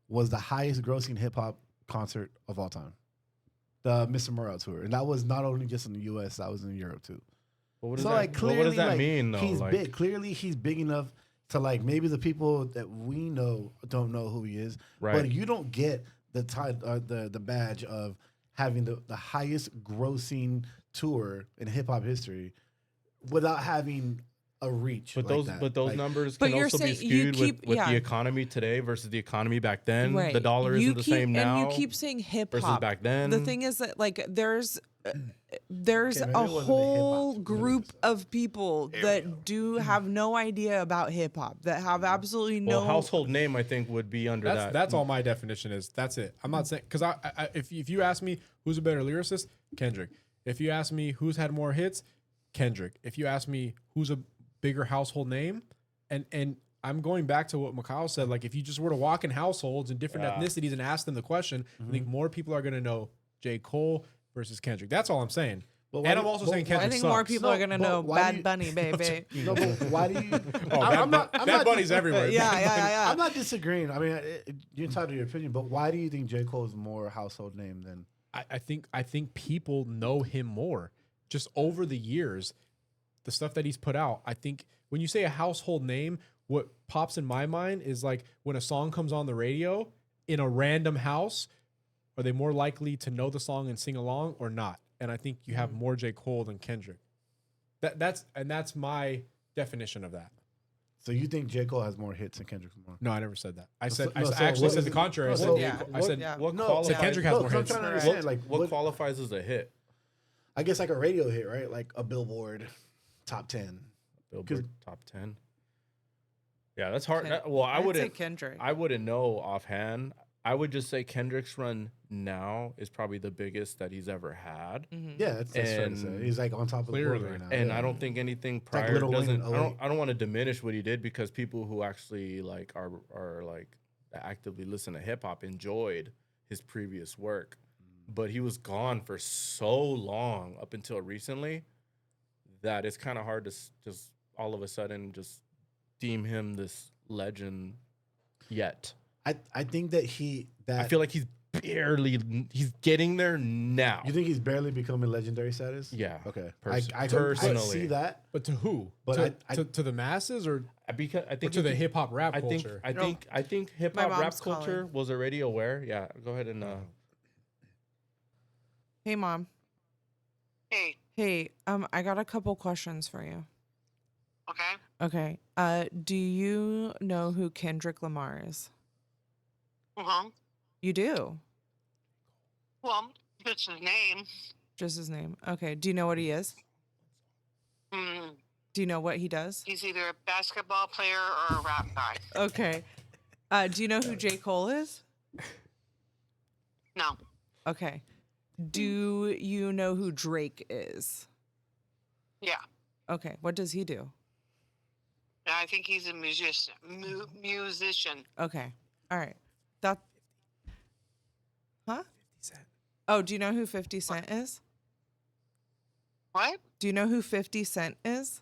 Speaker 4: was the highest grossing hip hop concert of all time. The Mr. Morale tour. And that was not only just in the US, that was in Europe too.
Speaker 2: But what does
Speaker 4: So
Speaker 2: that,
Speaker 4: like clearly,
Speaker 2: what does that
Speaker 4: like,
Speaker 2: mean though?
Speaker 4: He's
Speaker 2: Like,
Speaker 4: big. Clearly he's big enough to like maybe the people that we know don't know who he is.
Speaker 2: Right.
Speaker 4: But you don't get the the badge of having the highest grossing tour in hip hop history without having a reach.
Speaker 2: But
Speaker 4: like
Speaker 2: those
Speaker 4: like,
Speaker 2: numbers
Speaker 1: But
Speaker 2: can
Speaker 1: you're
Speaker 2: also be
Speaker 1: saying you
Speaker 2: skewed
Speaker 1: keep-
Speaker 2: with
Speaker 1: yeah.
Speaker 2: the economy today versus the economy back then.
Speaker 1: Right.
Speaker 2: The dollar isn't the same now.
Speaker 1: And you keep saying hip
Speaker 2: versus
Speaker 1: hop.
Speaker 2: back then.
Speaker 1: The thing is that like there's
Speaker 4: Okay,
Speaker 1: a
Speaker 4: maybe it wasn't the
Speaker 1: whole
Speaker 4: hip-hop
Speaker 1: group of people that do have no idea about hip hop, that have absolutely no
Speaker 2: Well, household name I think would be under that.
Speaker 3: That's all my definition is. That's it. I'm not saying because if you ask me who's a better lyricist, Kendrick. If you ask me who's had more hits, Kendrick. If you ask me who's a bigger household name, and I'm going back to what Mikhail said. Like if you just were to walk in households and different ethnicities and ask them the question, I think more people are going to know J. Cole versus Kendrick. That's all I'm saying.
Speaker 4: But
Speaker 3: And I'm also saying Kendrick
Speaker 1: I think
Speaker 3: sucks.
Speaker 1: more people are gonna
Speaker 4: but
Speaker 1: know
Speaker 4: why do
Speaker 1: Bad
Speaker 4: you-
Speaker 1: Bunny, baby.
Speaker 4: No, but why do you?
Speaker 3: Bad Bunny's everywhere.
Speaker 1: yeah.
Speaker 4: I'm not disagreeing. I mean, you're entitled to your opinion, but why do you think J. Cole is more household name than?
Speaker 3: I think people know him more just over the years. The stuff that he's put out. I think when you say a household name, what pops in my mind is like when a song comes on the radio in a random house, are they more likely to know the song and sing along or not? And I think you have more J. Cole than Kendrick. That's my definition of that.
Speaker 4: So you think J. Cole has more hits than Kendrick Lamar?
Speaker 3: No, I never said that. I
Speaker 4: So-
Speaker 3: said
Speaker 4: no,
Speaker 3: I
Speaker 4: so
Speaker 3: actually
Speaker 4: what
Speaker 3: said
Speaker 4: is
Speaker 3: the
Speaker 4: it-
Speaker 3: contrary. I
Speaker 4: no,
Speaker 3: said
Speaker 4: so-
Speaker 3: J.
Speaker 1: Yeah.
Speaker 3: Cole- I said
Speaker 1: Yeah.
Speaker 2: what
Speaker 4: No,
Speaker 2: qualifies?
Speaker 3: Kendrick has more
Speaker 4: I'm trying
Speaker 3: hits.
Speaker 4: to understand. Like
Speaker 2: What qualifies as a hit?
Speaker 4: I guess like a radio hit, right? Like a Billboard top 10.
Speaker 2: Billboard top 10. Yeah, that's hard.
Speaker 1: Ken-
Speaker 2: Well, I
Speaker 1: I'd say
Speaker 2: wouldn't.
Speaker 1: Kendrick.
Speaker 2: I wouldn't know offhand. I would just say Kendrick's run now is probably the biggest that he's ever had.
Speaker 4: Yeah, that's fair to say.
Speaker 2: And-
Speaker 4: He's like on top of the
Speaker 3: Clearly.
Speaker 4: board right now.
Speaker 2: And
Speaker 4: yeah.
Speaker 2: I don't think anything
Speaker 4: like
Speaker 2: prior
Speaker 4: Lil Wayne
Speaker 2: doesn't.
Speaker 4: in 08.
Speaker 2: I don't want to diminish what he did because people who actually like are like actively listen to hip hop enjoyed his previous work, but he was gone for so long up until recently that it's kind of hard to just all of a sudden just deem him this legend yet.
Speaker 4: I think that
Speaker 2: I feel like he's getting there now.
Speaker 4: You think he's barely becoming legendary status?
Speaker 2: Yeah.
Speaker 4: Okay. I
Speaker 2: personally
Speaker 4: see that.
Speaker 3: But to who?
Speaker 4: But
Speaker 3: to the masses or
Speaker 2: Because I think
Speaker 3: to the hip hop rap
Speaker 2: I think
Speaker 3: culture?
Speaker 2: I think hip
Speaker 1: My
Speaker 2: hop rap
Speaker 1: mom's
Speaker 2: culture
Speaker 1: calling.
Speaker 2: was already aware. Yeah, go ahead and
Speaker 1: Hey, Mom.
Speaker 10: Hey,
Speaker 1: Hey, I got a couple questions for you.
Speaker 10: okay.
Speaker 1: Okay. Do you know who Kendrick Lamar is? You do.
Speaker 10: Well, it's his name.
Speaker 1: Just his name. Okay. Do you know what he is?
Speaker 10: Mm,
Speaker 1: Do you know what he does?
Speaker 10: he's either a basketball player or a rap guy.
Speaker 1: Okay. Do you know who J. Cole is?
Speaker 10: No.
Speaker 1: Okay. Do you know who Drake is?
Speaker 10: Yeah.
Speaker 1: Okay. What does he do?
Speaker 10: I think he's a musician. Musician.
Speaker 1: Okay. All right. That. Huh? Oh, do you know who 50 Cent is?
Speaker 10: What?
Speaker 1: Do you know who 50 Cent is?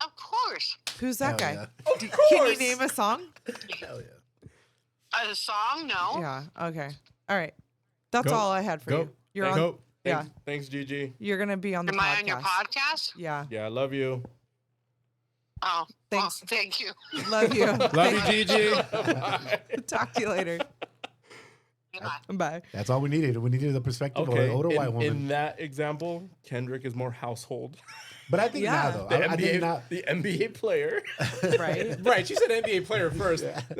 Speaker 10: Of course.
Speaker 1: Who's that
Speaker 4: Hell
Speaker 1: guy?
Speaker 4: yeah.
Speaker 1: Can you name a song?
Speaker 4: Hell yeah.
Speaker 10: A song? No.
Speaker 1: Yeah. Okay. All right. That's
Speaker 3: Go.
Speaker 1: all I had for
Speaker 3: Go.
Speaker 1: you. You're on.
Speaker 3: Go.
Speaker 1: Yeah.
Speaker 2: Thanks, Gigi.
Speaker 1: You're gonna be on the
Speaker 10: Am
Speaker 1: podcast.
Speaker 10: I on your podcast?
Speaker 1: Yeah.
Speaker 2: Yeah, I love you.
Speaker 10: Oh,
Speaker 1: Thanks.
Speaker 10: well, thank you.
Speaker 1: Love you.
Speaker 3: Love you, Gigi.
Speaker 1: Talk to you later.
Speaker 10: Goodbye.
Speaker 1: Bye.
Speaker 4: That's all we needed. We needed the perspective of
Speaker 2: Okay,
Speaker 4: an older white woman.
Speaker 2: in that example, Kendrick is more household.
Speaker 4: But I think now,
Speaker 1: Yeah.
Speaker 4: though,
Speaker 2: The
Speaker 4: I think now,
Speaker 2: the NBA player.
Speaker 1: Right.
Speaker 3: Right. She said NBA player first. But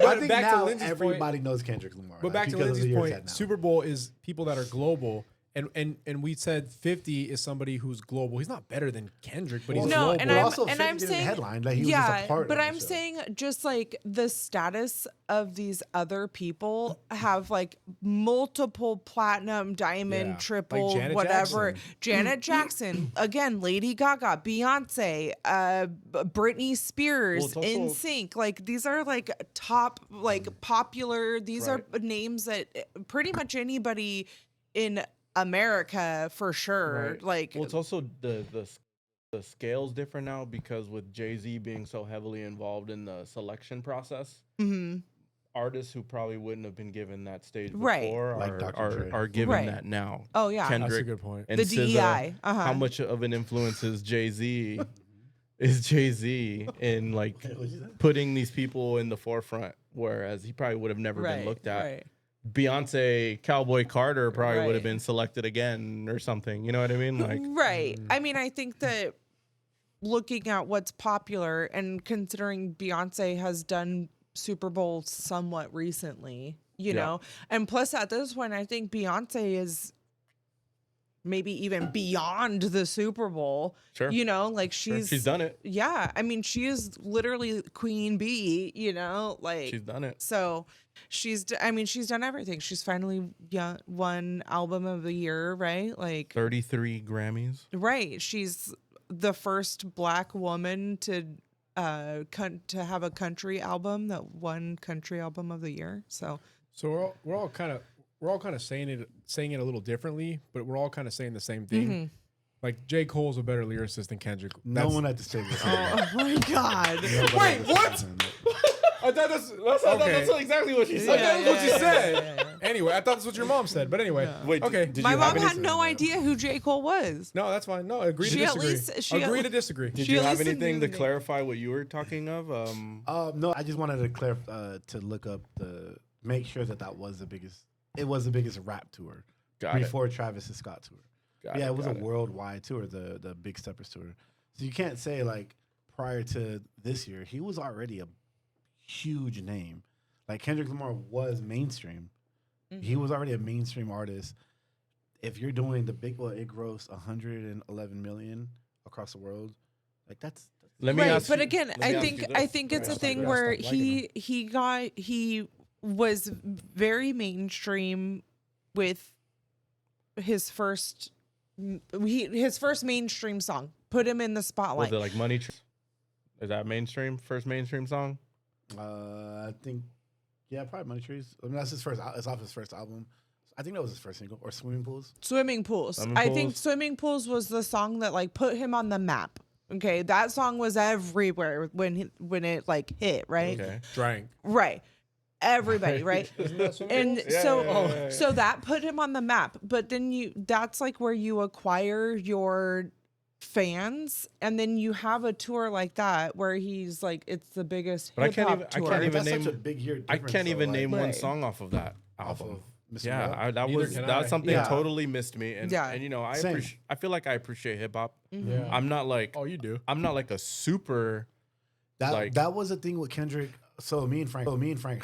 Speaker 4: I think
Speaker 3: back to
Speaker 4: now
Speaker 3: Lindsay's point.
Speaker 4: everybody knows Kendrick Lamar.
Speaker 3: But back to
Speaker 4: because of the
Speaker 3: Lindsay's
Speaker 4: years that
Speaker 3: point,
Speaker 4: now.
Speaker 3: Super Bowl is people that are global. And we said 50 is somebody who's global. He's not better than Kendrick, but he's
Speaker 1: No,
Speaker 3: global.
Speaker 1: and
Speaker 4: Well,
Speaker 1: I'm
Speaker 4: also,
Speaker 1: and
Speaker 4: 50
Speaker 1: I'm
Speaker 4: didn't
Speaker 1: saying
Speaker 4: headline, like, he was just a part
Speaker 1: but
Speaker 4: of the
Speaker 1: I'm
Speaker 4: show.
Speaker 1: saying just like the status of these other people have like multiple platinum, diamond,
Speaker 3: Yeah.
Speaker 1: triple,
Speaker 3: Like Janet
Speaker 1: whatever.
Speaker 3: Jackson.
Speaker 1: Janet Jackson, again, Lady Gaga, Beyonce, Britney Spears,
Speaker 2: Well, it's also-
Speaker 1: NSYNC. Like these are like top, like popular. These are names that pretty much anybody in America for sure.
Speaker 2: Right.
Speaker 1: Like
Speaker 2: Well, it's also the scale's different now because with Jay-Z being so heavily involved in the selection process, artists who probably wouldn't have been given that stage
Speaker 1: Right.
Speaker 2: before
Speaker 4: Like Dr. Dre.
Speaker 2: are given
Speaker 1: Right.
Speaker 2: that now.
Speaker 1: Oh, yeah.
Speaker 2: Kendrick
Speaker 3: That's a good point.
Speaker 2: and
Speaker 1: The
Speaker 2: SZA,
Speaker 1: DEI,
Speaker 2: how much of an influence is Jay-Z in like putting these people in the forefront, whereas he probably would have never been looked at.
Speaker 1: Right.
Speaker 2: Beyonce, Cowboy Carter probably would have
Speaker 1: Right.
Speaker 2: been selected again or something. You know what I mean? Like,
Speaker 1: Right. I mean, I think that looking at what's popular and considering Beyonce has done Super Bowl somewhat recently, you know, and plus at this point, I think Beyonce is maybe even beyond the Super Bowl.
Speaker 2: Sure.
Speaker 1: You know, like she's
Speaker 2: done it.
Speaker 1: Yeah. I mean, she is literally Queen Bee, you know, like
Speaker 2: She's done it.
Speaker 1: So she's done everything. She's finally won Album of the Year, right? Like
Speaker 2: 33 Grammys.
Speaker 1: right. She's the first Black woman to have a country album that won Country Album of the Year. So
Speaker 3: we're all kind of saying it a little differently, but we're all kind of saying the same thing. Like J. Cole's a better lyricist than Kendrick.
Speaker 4: No one at this table.
Speaker 1: oh my God.
Speaker 3: Wait, what? I thought that's
Speaker 2: exactly what she
Speaker 3: I thought that's what you said.
Speaker 1: yeah.
Speaker 3: Anyway, I thought that's what your mom said. But anyway,
Speaker 2: Wait,
Speaker 3: okay.
Speaker 2: did
Speaker 1: My
Speaker 2: you
Speaker 1: mom
Speaker 2: have
Speaker 1: had no idea who J. Cole was.
Speaker 3: No, that's fine. No, agree to
Speaker 1: She at
Speaker 3: disagree.
Speaker 1: least- she at
Speaker 3: agree to
Speaker 1: least-
Speaker 3: disagree.
Speaker 2: Did
Speaker 1: She
Speaker 2: you
Speaker 1: at
Speaker 2: have
Speaker 1: least
Speaker 2: anything
Speaker 1: knew
Speaker 2: to
Speaker 1: the-
Speaker 2: clarify what you were talking of?
Speaker 4: No, I just wanted to clarify to look up make sure that was the biggest. It was the biggest rap tour
Speaker 2: Got it.
Speaker 4: before Travis Scott tour.
Speaker 2: Got
Speaker 4: Yeah, it was a
Speaker 2: got it.
Speaker 4: worldwide tour, the Big Steppers tour. So you can't say like prior to this year, he was already a huge name. Like Kendrick Lamar was mainstream. He was already a mainstream artist. If you're doing the big, it grossed 111 million across the world. Like that's
Speaker 2: Let me
Speaker 1: Right,
Speaker 2: ask
Speaker 1: but
Speaker 2: you-
Speaker 1: again,
Speaker 2: let me
Speaker 1: I
Speaker 2: ask
Speaker 1: think
Speaker 2: you
Speaker 1: I
Speaker 2: this.
Speaker 1: think it's a
Speaker 3: Right.
Speaker 1: thing
Speaker 3: Yeah,
Speaker 1: where
Speaker 3: stop liking
Speaker 1: he was very mainstream with his first mainstream song. Put him in the spotlight.
Speaker 2: Was it like Money? Is that mainstream? First mainstream song?
Speaker 4: I think, yeah, probably Money Trees. I mean, that's his first. It's off his first album. I think that was his first single, or Swimming Pools.
Speaker 1: Swimming Pools. I think Swimming Pools was the song that like put him on the map. Okay, that song was everywhere when it like hit, right?
Speaker 2: Okay.
Speaker 3: Drank.
Speaker 1: Right. Everybody, right? And
Speaker 2: Yeah.
Speaker 1: so that put him on the map. But then that's like where you acquire your fans, and then you have a tour like that where he's like, it's the biggest
Speaker 2: But I
Speaker 1: hip
Speaker 2: can't
Speaker 1: hop
Speaker 2: even- I
Speaker 1: tour.
Speaker 2: can't even
Speaker 4: That's
Speaker 2: name-
Speaker 4: such a big year.
Speaker 2: I
Speaker 4: Difference,
Speaker 2: can't even
Speaker 4: though,
Speaker 2: name
Speaker 4: like,
Speaker 2: one
Speaker 1: Right.
Speaker 2: song off of that
Speaker 4: off
Speaker 2: album.
Speaker 4: of Mr.
Speaker 2: Yeah,
Speaker 4: Morale.
Speaker 2: that
Speaker 3: Neither
Speaker 2: was
Speaker 3: can
Speaker 2: that's
Speaker 3: I.
Speaker 2: something
Speaker 4: Yeah.
Speaker 2: totally missed me. And
Speaker 1: Yeah.
Speaker 2: and you know,
Speaker 4: Same.
Speaker 2: I feel like I appreciate hip hop.
Speaker 3: Yeah.
Speaker 2: I'm not like
Speaker 3: Oh, you do.
Speaker 2: I'm not like a super
Speaker 4: That was the thing with Kendrick. So me and Frank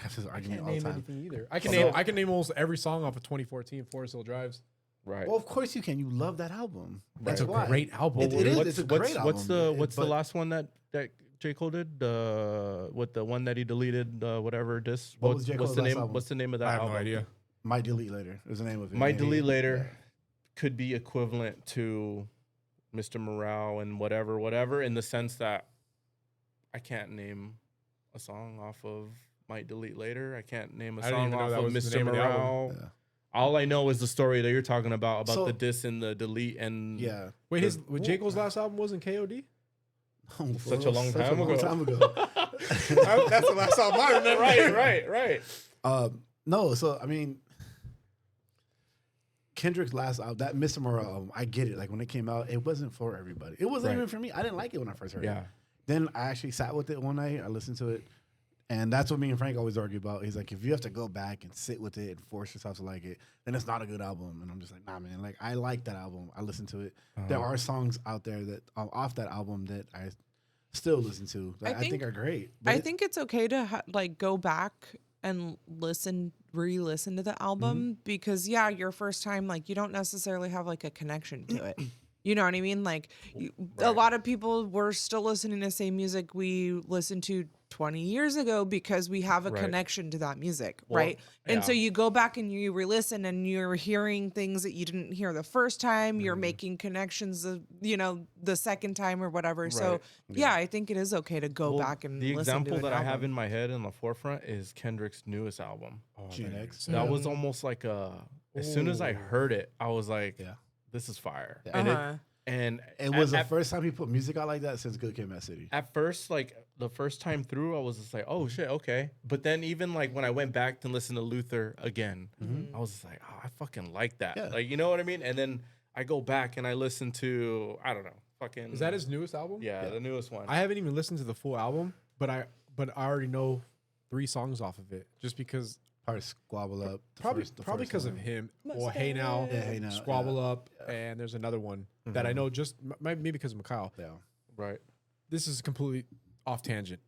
Speaker 4: have this argument all the time.
Speaker 3: either. I can
Speaker 2: So-
Speaker 3: name almost every song off of 2014 Forest Hill Drives.
Speaker 2: right.
Speaker 4: Well, of course you can. You love that album. That's
Speaker 3: It's a
Speaker 4: why.
Speaker 3: great album.
Speaker 4: It is.
Speaker 2: What's,
Speaker 4: It's a
Speaker 2: what's,
Speaker 4: great
Speaker 2: what's
Speaker 4: album.
Speaker 2: the what's the
Speaker 4: But-
Speaker 2: last one that J. Cole did? With the one that he deleted, whatever this.
Speaker 4: What was J. Cole's
Speaker 2: what's the
Speaker 4: last
Speaker 2: name?
Speaker 4: album?
Speaker 2: What's the name of that
Speaker 3: I have
Speaker 2: album?
Speaker 3: no idea.
Speaker 4: Might Delete Later is the name of it.
Speaker 2: Might Delete Later could be equivalent to Mr. Morale and whatever, in the sense that I can't name a song off of Might Delete Later. I can't name a
Speaker 3: I didn't
Speaker 2: song
Speaker 3: even know
Speaker 2: off
Speaker 3: that
Speaker 2: of
Speaker 3: was the
Speaker 2: Mr.
Speaker 3: name of the album.
Speaker 2: Morale.
Speaker 4: Yeah.
Speaker 2: All I know is the story that you're talking about
Speaker 4: So-
Speaker 2: the diss and the delete and
Speaker 4: Yeah.
Speaker 3: Wait, J. Cole's last album wasn't KOD?
Speaker 2: Such a long time ago.
Speaker 3: That's the last album I remember.
Speaker 2: right.
Speaker 4: No, so I mean, Kendrick's last album, that Mr. Morale album, I get it. Like when it came out, it wasn't for everybody. It wasn't
Speaker 2: Right.
Speaker 4: even for me. I didn't like it when I first heard
Speaker 2: Yeah.
Speaker 4: it. Then I actually sat with it one night. I listened to it, And that's what me and Frank always argue about. He's like, if you have to go back and sit with it and force yourself to like it, then it's not a good album. And I'm just like, nah, man. Like, I like that album. I listen to it. There are songs out there that off that album that I still listen to that I think are great. But
Speaker 1: I think it's okay to like go back and re-listen to the album because your first time, like, you don't necessarily have like a connection to it. You know what I mean? Like, a lot of people were still listening to the same music we listened to 20 years ago because we have a connection to that music, right? And so you go back and you re-listen and you're hearing things that you didn't hear the first time. You're making connections, the second time or whatever. Right. So I think it is okay to go back and
Speaker 2: the
Speaker 1: listen
Speaker 2: example
Speaker 1: to
Speaker 2: that I have in my head in the forefront is Kendrick's newest album. That was almost like as soon as I heard it, I was like, this is fire. And
Speaker 4: it was the first time he put music out like that since Good Kid, Mad City.
Speaker 2: At first, like the first time through, I was just like, oh shit, okay. But then even like when I went back to listen to Luther again, I was just like, oh, I fucking like that. Yeah. Like, you know what I mean? And then I go back and I listen to, I don't know, fucking.
Speaker 3: Is that his newest album?
Speaker 2: Yeah, the newest one.
Speaker 3: I haven't even listened to the full album, but I already know 3 songs off of it just because.
Speaker 4: Probably Squabble Up.
Speaker 3: Probably because of him. Or Hey Now, Squabble Up, and there's another one that I know just maybe because of Mikhail.
Speaker 4: Yeah.
Speaker 3: Right. This is completely off tangent.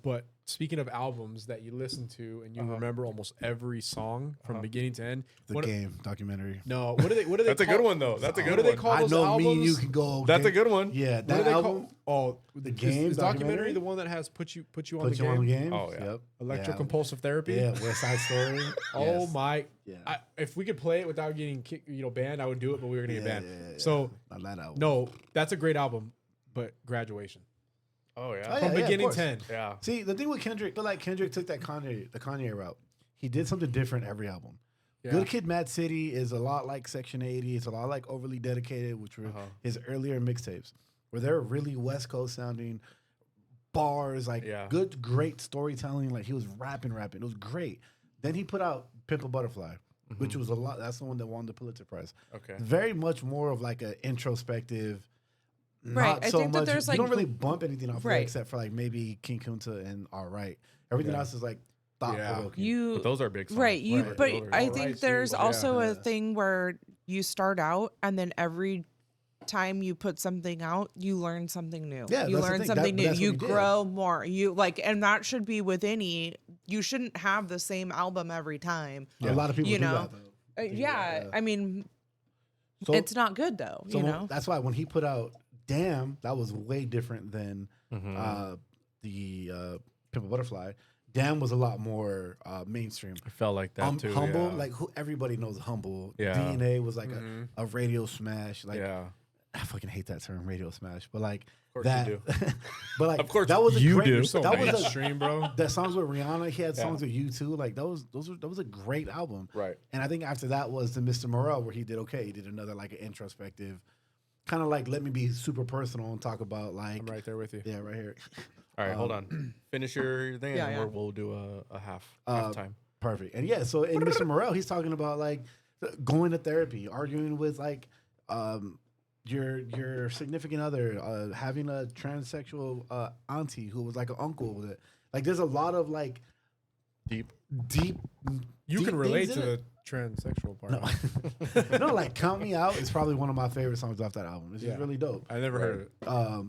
Speaker 3: But speaking of albums that you listen to and you remember almost every song from beginning to end.
Speaker 4: The Game documentary.
Speaker 3: No, what do they
Speaker 2: That's a good one though. That's a good one.
Speaker 3: What do they call those albums?
Speaker 4: Me and you can go.
Speaker 2: That's a good one.
Speaker 4: Yeah, that album.
Speaker 3: The Game documentary, the one that has put you on the game.
Speaker 2: Oh yeah. Yep.
Speaker 3: Electrocompulsive Therapy.
Speaker 4: Yeah, West Side Story.
Speaker 3: Oh my. Yeah. If we could play it without getting banned, I would do it, but we were gonna get banned. So
Speaker 4: not that album.
Speaker 3: No, that's a great album, but Graduation.
Speaker 2: Oh yeah.
Speaker 3: From beginning to end.
Speaker 2: Yeah.
Speaker 4: See, the thing with Kendrick, Kendrick took that the Kanye route. He did something different every album. Yeah. Good Kid, Mad City is a lot like Section 80. It's a lot like Overly Dedicated, which were his earlier mixtapes, where they're really West Coast sounding bars, good, great storytelling. Like he was rapping. It was great. Then he put out Pimp a Butterfly, which was a lot. That's the one that won the Pulitzer Prize.
Speaker 2: Okay.
Speaker 4: Very much more of like an introspective.
Speaker 1: Right.
Speaker 4: Not so
Speaker 1: I think
Speaker 4: much.
Speaker 1: that there's
Speaker 4: you don't really bump anything off
Speaker 1: right.
Speaker 4: except for like maybe King Kunta and All Right. Everything else is like thought provoking.
Speaker 2: But those are big songs.
Speaker 1: Right. But I think there's also a thing where you start out and then every time you put something out, you learn something new.
Speaker 4: Yeah,
Speaker 1: you learn something new. You grow more. You and that should be with any. You shouldn't have the same album every time.
Speaker 4: Yeah. A lot of people do that though.
Speaker 1: I mean, it's not good though.
Speaker 4: So that's why when he put out Damn, that was way different than the Pimp a Butterfly. Damn was a lot more mainstream.
Speaker 2: I felt like that too.
Speaker 4: Humble, like everybody knows Humble.
Speaker 2: Yeah.
Speaker 4: DNA was like a radio smash. Like, I fucking hate that term, radio smash. But like that,
Speaker 2: you do.
Speaker 4: but like
Speaker 2: of course
Speaker 4: that was a
Speaker 2: you
Speaker 4: great.
Speaker 2: do.
Speaker 3: So
Speaker 4: that was
Speaker 3: mainstream, bro.
Speaker 4: That songs with Rihanna. He had songs with you too. Like that was a great album.
Speaker 2: Right.
Speaker 4: And I think after that was the Mr. Morale where he did okay. He did another like an introspective. Kind of like let me be super personal and talk about like
Speaker 3: I'm right there with you.
Speaker 4: Yeah, right here.
Speaker 2: All right, hold on. Finish your thing, and we'll do a half time.
Speaker 4: Perfect. And so in Mr. Morale, he's talking about like going to therapy, arguing with like your significant other, having a transsexual auntie who was like an uncle with it. Like there's a lot of like
Speaker 2: deep.
Speaker 3: You can relate to the transsexual part.
Speaker 4: No, like Count Me Out is probably one of my favorite songs off that album. It's just really dope.
Speaker 3: I never heard it.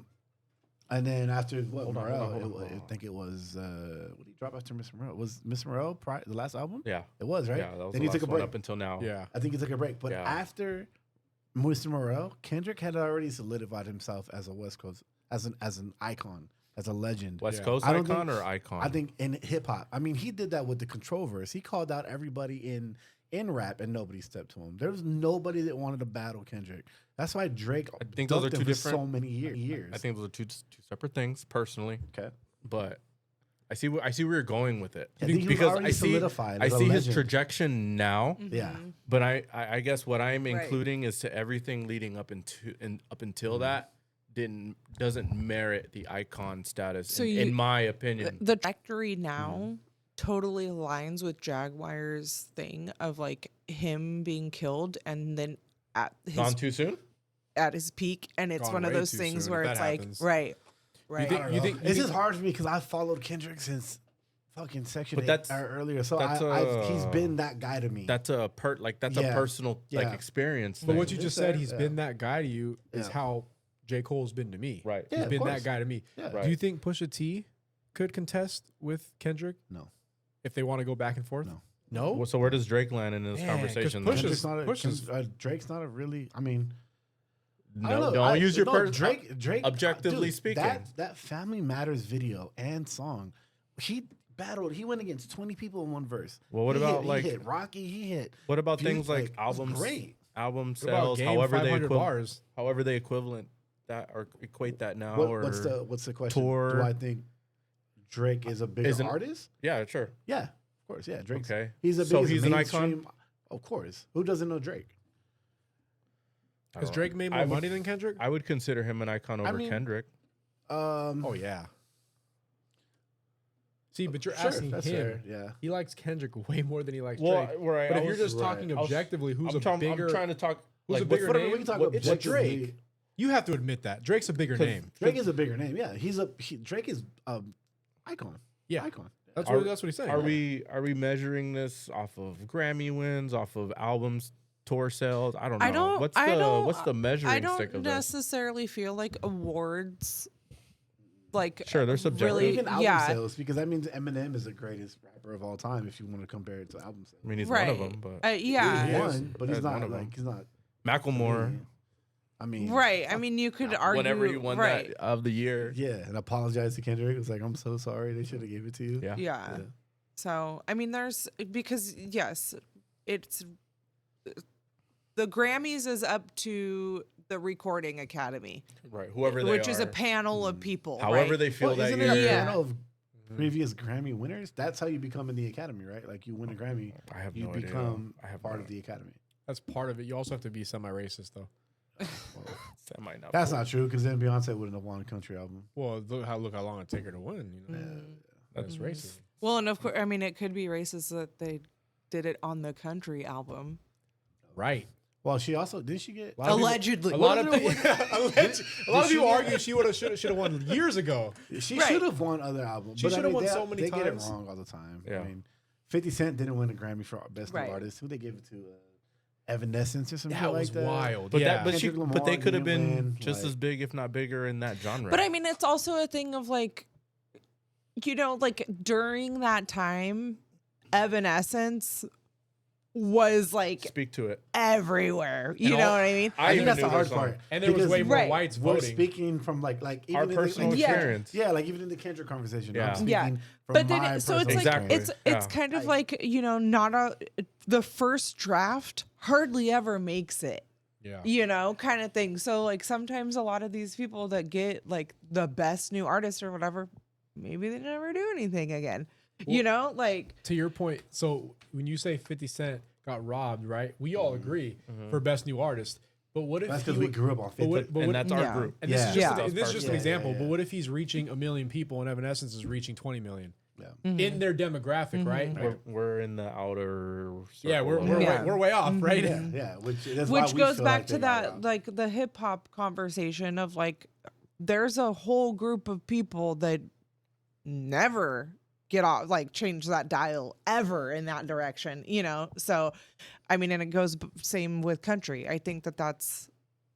Speaker 4: And then after Morale, I think it was what did he drop after Mr. Morale? Was Mr. Morale the last album?
Speaker 2: Yeah,
Speaker 4: it was, right?
Speaker 2: Yeah, that was
Speaker 4: then
Speaker 2: the
Speaker 4: he took a break
Speaker 2: up until now.
Speaker 3: Yeah,
Speaker 4: I think he took a break. But after Mr. Morale, Kendrick had already solidified himself as a West Coast, as an icon, as a legend.
Speaker 2: West Coast icon or icon?
Speaker 4: I think in hip hop. I mean, he did that with the Control verse. He called out everybody in rap, and nobody stepped to him. There was nobody that wanted to battle Kendrick. That's why Drake.
Speaker 2: I think those are two different.
Speaker 4: So many years.
Speaker 2: I think those are two separate things, personally.
Speaker 4: Okay,
Speaker 2: but I see where you're going with it.
Speaker 4: Because I see
Speaker 2: his trajectory now.
Speaker 4: Yeah,
Speaker 2: but I guess what I'm including is to everything leading up until that doesn't merit the icon status. So in my opinion,
Speaker 1: the trajectory now. Totally aligns with Jaguar's thing of like him being killed and then
Speaker 2: gone too soon
Speaker 1: at his peak, and it's one of those things where it's like right.
Speaker 3: You think
Speaker 4: it's just hard for me because I followed Kendrick since fucking Section
Speaker 2: But
Speaker 4: 8
Speaker 2: that's-
Speaker 4: or earlier. So
Speaker 2: that's
Speaker 4: he's been that guy to me.
Speaker 2: That's a
Speaker 4: Yeah.
Speaker 2: personal like
Speaker 4: Yeah.
Speaker 2: experience.
Speaker 3: But
Speaker 2: thing.
Speaker 3: what you just said, he's
Speaker 4: Yeah.
Speaker 3: been that guy to you, is
Speaker 4: Yeah.
Speaker 3: how J. Cole's been to me.
Speaker 2: Right.
Speaker 4: Yeah,
Speaker 3: He's
Speaker 4: of
Speaker 3: been
Speaker 4: course.
Speaker 3: that guy to me.
Speaker 4: Yeah.
Speaker 2: Right.
Speaker 3: Do you think Pusha T could contest with Kendrick
Speaker 4: No.
Speaker 3: if they want to go back and forth?
Speaker 4: No.
Speaker 3: No?
Speaker 2: Well, so where does Drake land in this
Speaker 3: Man, 'cause
Speaker 2: conversation?
Speaker 3: Pusha's-
Speaker 2: then?
Speaker 4: Drake's not a really. I mean, I
Speaker 2: No,
Speaker 4: don't know.
Speaker 2: don't use your
Speaker 4: Drake.
Speaker 2: objectively
Speaker 4: dude,
Speaker 2: speaking.
Speaker 4: That Family Matters video and song, he battled. He went against 20 people in one verse.
Speaker 2: Well, what
Speaker 4: He
Speaker 2: about,
Speaker 4: hit,
Speaker 2: like-
Speaker 4: he hit Rocky? He hit.
Speaker 2: What about
Speaker 4: Future,
Speaker 2: things like
Speaker 4: it was
Speaker 2: albums?
Speaker 4: Great.
Speaker 2: Album
Speaker 3: What about
Speaker 2: sales,
Speaker 3: Game,
Speaker 2: however they
Speaker 3: 500 bars?
Speaker 2: however they equivalent that or equate that now.
Speaker 4: What's the question?
Speaker 2: tour-
Speaker 4: Do I think Drake is a bigger
Speaker 2: Isn't-
Speaker 4: artist?
Speaker 2: Yeah, sure.
Speaker 4: Yeah, of course. Yeah, Drake's.
Speaker 2: Okay.
Speaker 4: He's a
Speaker 2: So
Speaker 4: biggest
Speaker 2: he's an icon?
Speaker 4: mainstream- Of course. Who doesn't know Drake?
Speaker 2: I
Speaker 3: Has
Speaker 2: don't-
Speaker 3: Drake made
Speaker 2: I
Speaker 3: more
Speaker 2: would-
Speaker 3: money than Kendrick?
Speaker 2: I would consider him an icon over
Speaker 4: mean,
Speaker 2: Kendrick.
Speaker 3: Oh, yeah. See, but you're
Speaker 4: Sure,
Speaker 3: asking
Speaker 4: that's
Speaker 3: him.
Speaker 4: fair, yeah.
Speaker 3: He likes Kendrick way more than he likes
Speaker 2: Well,
Speaker 3: Drake.
Speaker 2: right,
Speaker 3: But
Speaker 2: I
Speaker 3: if you're
Speaker 2: was-
Speaker 3: just talking
Speaker 2: I was-
Speaker 3: objectively, who's
Speaker 2: I'm
Speaker 3: bigger?
Speaker 2: trying to talk.
Speaker 3: Who's
Speaker 2: like,
Speaker 3: a bigger
Speaker 4: whatever,
Speaker 3: name?
Speaker 4: we can talk
Speaker 3: It's
Speaker 4: objectively.
Speaker 3: Drake. You have to admit that Drake's a bigger name.
Speaker 4: Drake is a bigger name. Yeah, Drake is icon.
Speaker 3: Yeah.
Speaker 4: Icon.
Speaker 3: That's
Speaker 2: Are-
Speaker 3: what he's saying.
Speaker 2: Are we measuring this off of Grammy wins, off of albums, tour sales? I don't know. What's the measuring
Speaker 1: I
Speaker 2: stick
Speaker 1: don't
Speaker 2: of this?
Speaker 1: necessarily feel like awards, like
Speaker 2: Sure, they're subjective.
Speaker 1: really,
Speaker 4: Even album
Speaker 1: yeah,
Speaker 4: sales, because that means Eminem is the greatest rapper of all time if you want to compare it to album sales.
Speaker 2: I mean, he's
Speaker 1: right.
Speaker 2: one of them, but
Speaker 1: yeah,
Speaker 4: He's
Speaker 2: He
Speaker 4: one,
Speaker 2: is.
Speaker 4: but he's
Speaker 2: He's
Speaker 4: not
Speaker 2: one of
Speaker 4: like
Speaker 2: them.
Speaker 4: he's not.
Speaker 2: Macklemore,
Speaker 4: I mean,
Speaker 1: right. I mean, you could argue
Speaker 2: whenever he won
Speaker 1: right.
Speaker 2: that of the year,
Speaker 4: Yeah, and apologize to Kendrick. It was like, I'm so sorry. They should have gave it to you.
Speaker 2: yeah.
Speaker 1: Yeah. So, I mean, because yes, it's the Grammys is up to the Recording Academy,
Speaker 2: Right. Whoever they
Speaker 1: which
Speaker 2: are,
Speaker 1: is a panel of people.
Speaker 2: however
Speaker 1: right?
Speaker 2: they feel
Speaker 4: Well,
Speaker 2: that
Speaker 4: isn't
Speaker 2: year.
Speaker 4: it a
Speaker 1: Yeah.
Speaker 4: panel of previous Grammy winners? That's how you become in the Academy, right? Like you win a Grammy,
Speaker 2: I have
Speaker 4: you
Speaker 2: no idea.
Speaker 4: become
Speaker 2: I have
Speaker 4: part
Speaker 2: no
Speaker 4: of the Academy.
Speaker 3: That's part of it. You also have to be semi-racist, though.
Speaker 2: That might not.
Speaker 4: That's not true because then Beyonce wouldn't have won a country album.
Speaker 3: Well, look how long it take her to win. You know, that's racist.
Speaker 1: Well, and of course, I mean, it could be racist that they did it on the country album.
Speaker 3: Right.
Speaker 4: Well, she also did she get
Speaker 1: Allegedly.
Speaker 3: A lot of
Speaker 4: What-
Speaker 3: a lot of people argue she should have won years ago.
Speaker 4: She
Speaker 1: Right.
Speaker 4: should have won other albums.
Speaker 3: She
Speaker 4: but I
Speaker 3: should have
Speaker 4: mean,
Speaker 3: won so many
Speaker 4: they get it
Speaker 3: times.
Speaker 4: wrong all the time.
Speaker 2: Yeah.
Speaker 4: I mean, 50 Cent didn't win a Grammy for Best
Speaker 1: Right.
Speaker 4: New Artist. Who they gave it to? Evanescence or something
Speaker 3: That
Speaker 4: like
Speaker 3: was
Speaker 4: that.
Speaker 3: wild.
Speaker 2: But
Speaker 3: yeah.
Speaker 2: but
Speaker 4: Kendrick
Speaker 2: they
Speaker 4: Lamar
Speaker 2: could have
Speaker 4: didn't
Speaker 2: been
Speaker 4: win,
Speaker 2: just
Speaker 4: like-
Speaker 2: as big, if not bigger, in that genre.
Speaker 1: But I mean, it's also a thing of like, you know, like during that time, Evanescence was like
Speaker 2: Speak to it.
Speaker 1: everywhere. You
Speaker 3: And
Speaker 1: know
Speaker 3: all-
Speaker 1: what I mean?
Speaker 4: I think
Speaker 2: even
Speaker 4: that's
Speaker 2: knew
Speaker 4: the
Speaker 2: their
Speaker 4: hard
Speaker 2: song.
Speaker 4: part.
Speaker 3: And there was
Speaker 4: Because
Speaker 3: way more
Speaker 1: Right.
Speaker 3: whites
Speaker 4: we're
Speaker 3: voting.
Speaker 4: speaking from like even
Speaker 2: Our
Speaker 4: in
Speaker 2: personal
Speaker 4: the,
Speaker 1: Yeah.
Speaker 2: experience.
Speaker 4: Yeah, like even in the Kendrick conversation.
Speaker 2: Yeah.
Speaker 4: I'm speaking
Speaker 1: Yeah.
Speaker 4: from
Speaker 1: But
Speaker 4: my
Speaker 1: then, so it's
Speaker 4: personal
Speaker 1: like
Speaker 2: Exactly.
Speaker 1: it's
Speaker 2: Yeah.
Speaker 1: kind of like, you know, the first draft hardly ever makes it.
Speaker 3: Yeah.
Speaker 1: You know, kind of thing. So like sometimes a lot of these people that get like the best new artist or whatever, maybe they never do anything again. You know, like
Speaker 3: To your point, so when you say 50 Cent got robbed, right? We all agree for best new artist. But what if
Speaker 4: That's
Speaker 3: he
Speaker 4: because we
Speaker 3: would-
Speaker 4: grew up on
Speaker 3: but
Speaker 4: 50.
Speaker 3: what- but
Speaker 2: And
Speaker 3: what-
Speaker 2: that's our
Speaker 1: Yeah.
Speaker 2: group.
Speaker 3: And this is
Speaker 1: Yeah.
Speaker 3: just,
Speaker 1: Yeah.
Speaker 3: this is just an
Speaker 4: Yeah,
Speaker 3: example.
Speaker 4: yeah,
Speaker 3: But
Speaker 4: yeah.
Speaker 3: what if he's reaching 1 million people and Evanescence is reaching 20 million
Speaker 4: Yeah.
Speaker 3: in their demographic, right?
Speaker 2: We're in the outer.
Speaker 3: Yeah,
Speaker 2: circle
Speaker 3: we're
Speaker 2: of-
Speaker 3: we're,
Speaker 1: Yeah.
Speaker 3: way, we're way off, right?
Speaker 4: Yeah, that's why
Speaker 1: which
Speaker 4: we
Speaker 1: goes
Speaker 4: feel
Speaker 1: back
Speaker 4: like
Speaker 1: to
Speaker 4: they got
Speaker 1: that
Speaker 4: robbed.
Speaker 1: like the hip hop conversation of like there's a whole group of people that never get off like change that dial ever in that direction, you know. So I mean, and it goes same with country. I think that's,